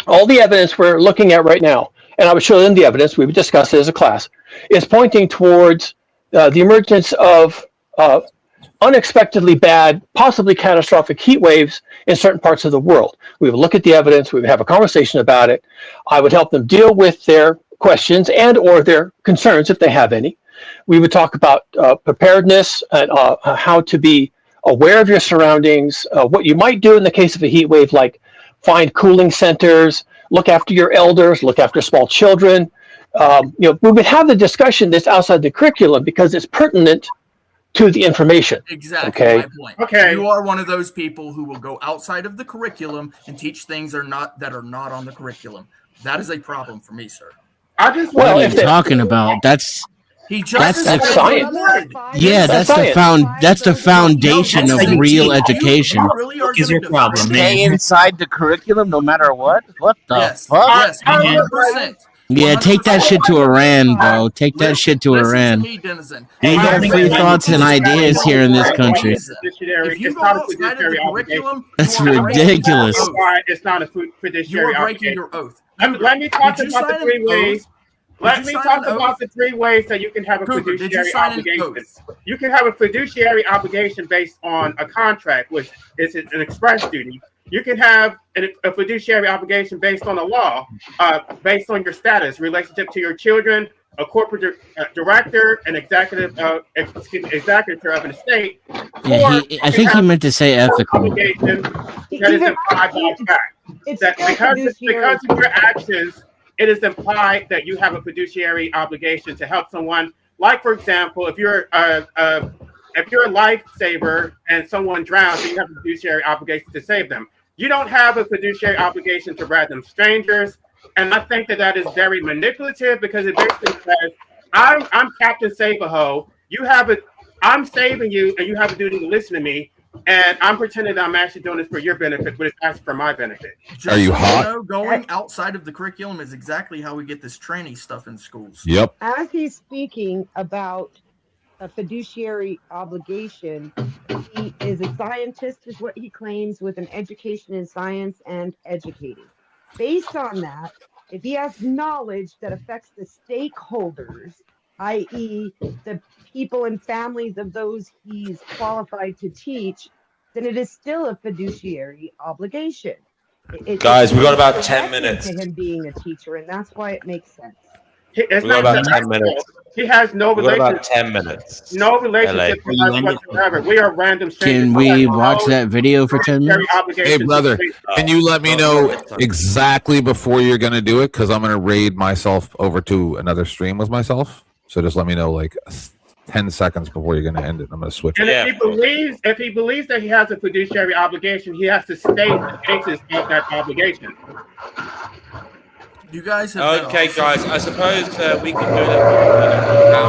all the evidence we're looking at right now, and I would show them the evidence. We would discuss it as a class. Is pointing towards the emergence of unexpectedly bad, possibly catastrophic heat waves in certain parts of the world. We would look at the evidence. We would have a conversation about it. I would help them deal with their questions and or their concerns if they have any. We would talk about preparedness and how to be aware of your surroundings, what you might do in the case of a heat wave, like find cooling centers, look after your elders, look after small children. We would have the discussion that's outside the curriculum because it's pertinent to the information. Exactly. Okay. My point. Okay. You are one of those people who will go outside of the curriculum and teach things that are not on the curriculum. That is a problem for me, sir. What are you talking about? That's science. Yeah, that's the foundation of real education. What is your problem, Stay man? inside the curriculum no matter what? What the fuck? Yes, 100%. Yeah, take that shit to Iran, bro. Take that shit to Iran. We got free thoughts and ideas here in this country. If you go outside of the curriculum, that's ridiculous. It's not a fiduciary You are breaking obligation. your oath. Let me talk about the three ways. Let me talk about the three ways that you can have a fiduciary obligation. You can have a fiduciary obligation based on a contract, which is an express duty. You can have a fiduciary obligation based on a law, based on your status, relationship to your children, a corporate director, an executive of an estate. Yeah, I think he meant to say ethical. Obligation that is implied by fact. That because of your actions, it is implied that you have a fiduciary obligation to help someone. Like, for example, if you're a lifesaver and someone drowns, you have a fiduciary obligation to save them. You don't have a fiduciary obligation to random strangers, and I think that is very manipulative because it basically says, "I'm Captain Save-A-Ho. I'm saving you, and you have a duty to listen to me." And I'm pretending that I'm actually doing this for your benefit, but it's actually for my benefit. Are you hot? Going outside of the curriculum is exactly how we get this tranny stuff in schools. Yep. As he's speaking about a fiduciary obligation, he is a scientist, is what he claims, with an education in science and educating. Based on that, if he has knowledge that affects the stakeholders, i.e. the people and families of those he's qualified to teach, then it is still a fiduciary obligation. Guys, we've got about 10 minutes. To him being a teacher, and that's why it makes sense. We've got about 10 minutes. He has no relationship. About 10 minutes. No relationship with us whatsoever. We are random strangers. Can we watch that video for 10 minutes? Hey, brother, can you let me know exactly before you're going to do it? Because I'm going to raid myself over to another stream with myself. So just let me know, like, 10 seconds before you're going to end it. I'm going to switch. And if he believes that he has a fiduciary obligation, he has to state the basis of that obligation. You guys have okay, guys. I suppose we can do that.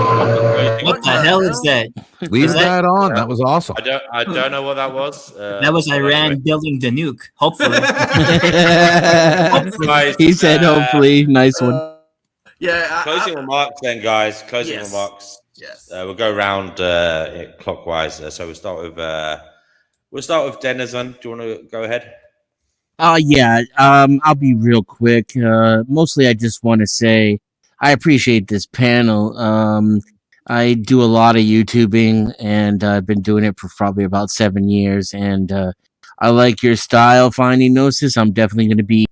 What the hell is that? Leave that on. That was awesome. I don't know what that was. That was Iran building the nuke. Hopefully. He said, "Hopefully." Nice one. Closing remarks, then, guys. Closing remarks. Yes. We'll go round clockwise. So we'll start with Denizen. Do you want to go ahead? Yeah. I'll be real quick. Mostly, I just want to say I appreciate this panel. I do a lot of YouTubing, and I've been doing it for probably about 7 years. And I like your style, Finding Gnosis. I'm definitely going to be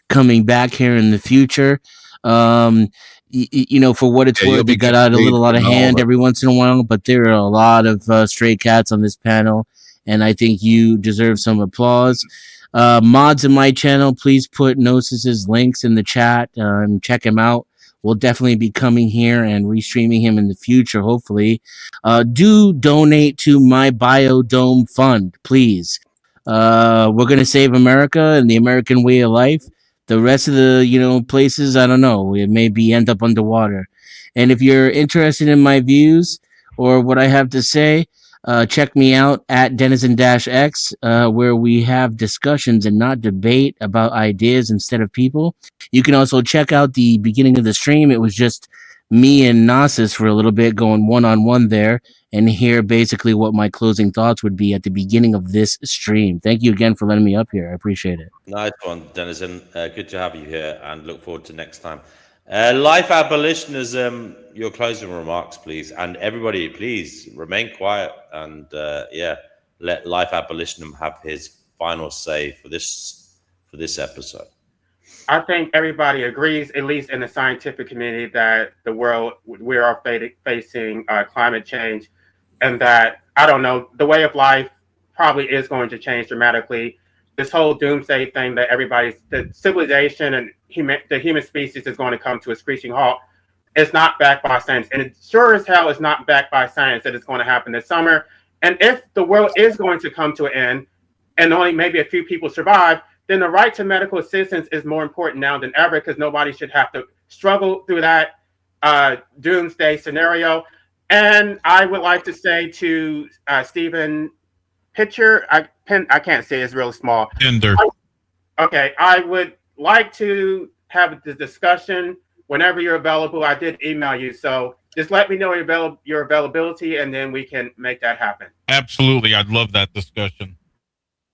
coming back here in the future. For what it's worth, it got out a little out of hand every once in a while, but there are a lot of stray cats on this panel, and I think you deserve some applause. Mods in my channel, please put Gnosis's links in the chat and check him out. We'll definitely be coming here and restreaming him in the future, hopefully. Do donate to my Biodome fund, please. We're going to save America and the American way of life. The rest of the, places, I don't know. It may end up underwater. And if you're interested in my views or what I have to say, Check me out at Denizen-X, where we have discussions and not debate about ideas instead of people. You can also check out the beginning of the stream. It was just me and Gnosis for a little bit going one-on-one there, and hear basically what my closing thoughts would be at the beginning of this stream. Thank you again for letting me up here. I appreciate it. Nice one, Denizen. Good to have you here, and look forward to next time. Life abolitionism, your closing remarks, please. And everybody, please remain quiet and let Life Abolitionism have his final say for this episode. I think everybody agrees, at least in the scientific community, that the world, we are facing climate change, and that, I don't know, the way of life probably is going to change dramatically. This whole doomsday thing that the civilization and the human species is going to come to a screeching halt, is not backed by science. And it sure as hell is not backed by science that it's going to happen this summer. And if the world is going to come to an end, and only maybe a few people survive, then the right to medical assistance is more important now than ever, because nobody should have to struggle through that doomsday scenario. And I would like to say to Stephen Pitcher, I can't say it's real small. Okay, I would like to have the discussion whenever you're available. I did email you, so just let me know your availability, and then we can make that happen. Absolutely, I'd love that discussion.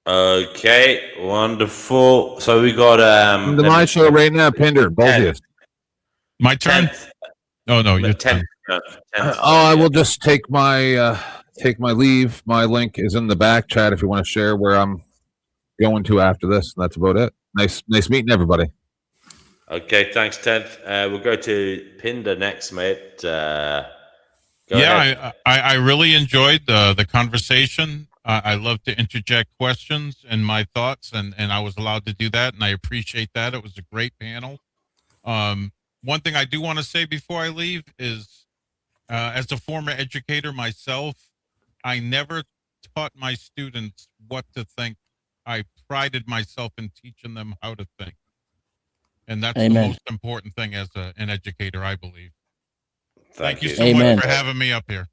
Okay, wonderful. So we got the my show right now, Pinder, both of you. My turn. Oh no, your turn. I will just take my leave. My link is in the back chat if you want to share where I'm going to after this. That's about it. Nice meeting everybody. Okay, thanks, Ted. We'll go to Pinder next, mate. Go ahead. I really enjoyed the conversation. I love to interject questions and my thoughts, and I was allowed to do that, and I appreciate that. It was a great panel. One thing I do want to say before I leave is, as a former educator myself, I never taught my students what to think. I prided myself in teaching them how to think. And that's Amen. the most important thing as an educator, I believe. Thank you so Amen. much for having me up here.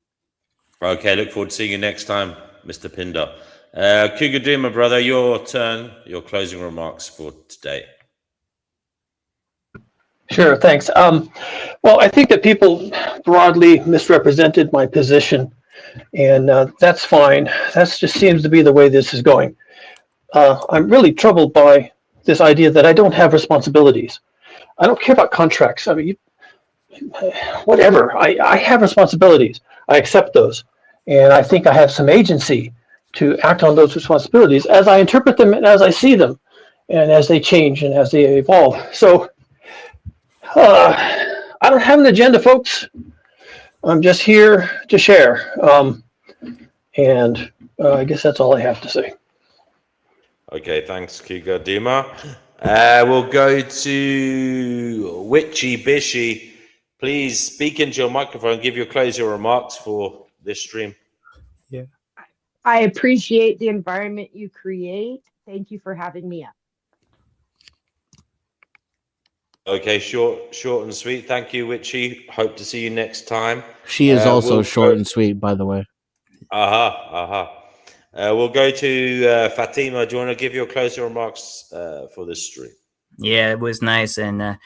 Okay, look forward to seeing you next time, Mr. Pinder. Cougar, my brother, your turn, your closing remarks for today. Sure, thanks. Well, I think that people broadly misrepresented my position, and that's fine. That just seems to be the way this is going. I'm really troubled by this idea that I don't have responsibilities. I don't care about contracts. I mean, whatever. I have responsibilities. I accept those, and I think I have some agency to act on those responsibilities as I interpret them and as I see them, and as they change and as they evolve. So I don't have an agenda, folks. I'm just here to share. And I guess that's all I have to say. Okay, thanks, Cougar Dima. We'll go to Witchy Bishy. Please speak into your microphone, give your closing remarks for this stream. Yeah. I appreciate the environment you create. Thank you for having me up. Okay, short and sweet. Thank you, Witchy. Hope to see you next time. She is also short and sweet, by the way. We'll go to Fatima. Do you want to give your closing remarks for this stream? Yeah, it was nice, and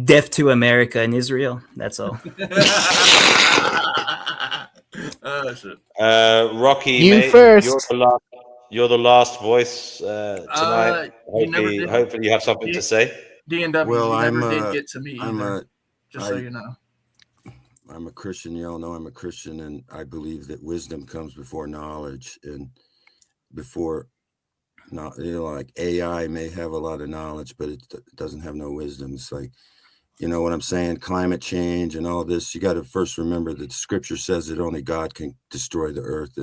death to America and Israel. That's all. Rocky, you mate, first. You're the last voice tonight. Hopefully you have something to say. DNW, well, you never did get to me either, so you know. I'm a Christian. You all know I'm a Christian, and I believe that wisdom comes before knowledge, and before, like AI may have a lot of knowledge, but it doesn't have no wisdom. It's like, you know what I'm saying? Climate change and all this. You got to first remember that the scripture says that only God can destroy the earth.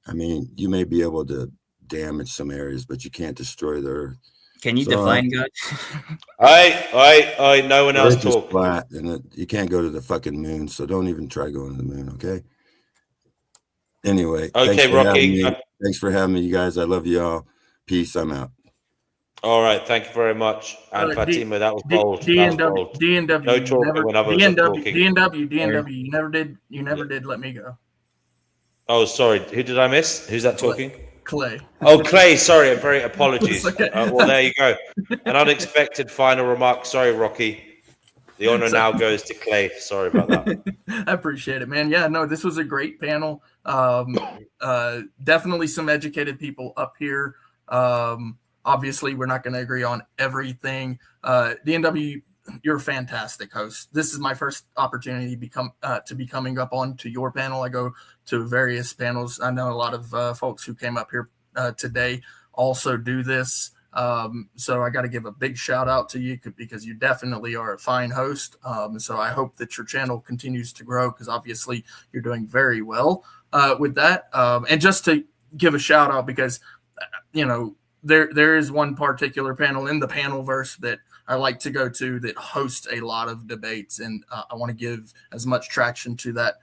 I mean, you may be able to damage some areas, but you can't destroy the earth. Can you define God? No one else talk. Flat, and you can't go to the fucking moon, so don't even try going to the moon, okay? Anyway, okay, Rocky. Thanks for having me, you guys. I love you all. Peace. I'm out. All right, thank you very much. And Fatima, that was bold. DNW. No talking when others are talking. DNW. You never did let me go. Oh, sorry. Who did I miss? Who's that talking? Clay. Oh, Clay. Sorry. Very apologies. Okay. Well, there you go. An unexpected final remark. Sorry, Rocky. The honor now goes to Clay. Sorry about that. I appreciate it, man. Yeah, no, this was a great panel. Definitely some educated people up here. Obviously, we're not going to agree on everything. DNW, you're a fantastic host. This is my first opportunity to be coming up onto your panel. I go to various panels. I know a lot of folks who came up here today also do this. So I got to give a big shout out to you because you definitely are a fine host. So I hope that your channel continues to grow because obviously you're doing very well with that. And just to give a shout out because, there is one particular panel in the Panelverse that I like to go to that hosts a lot of debates. And I want to give as much traction to that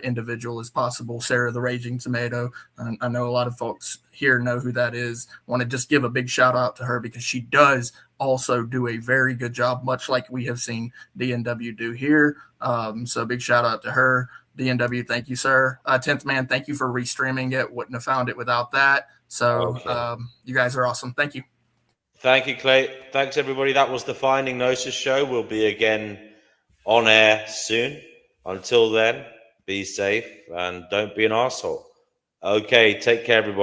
individual as possible. Sarah the Raging Tomato. I know a lot of folks here know who that is. I want to just give a big shout out to her because she does also do a very good job, much like we have seen DNW do here. So big shout out to her. DNW, thank you, sir. 10th Man, thank you for restreaming it. Wouldn't have found it without that. So you guys are awesome. Thank you. Thank you, Clay. Thanks, everybody. That was the Finding Gnosis show. We'll be again on air soon. Until then, be safe and don't be an arsehole. Okay, take care, everybody.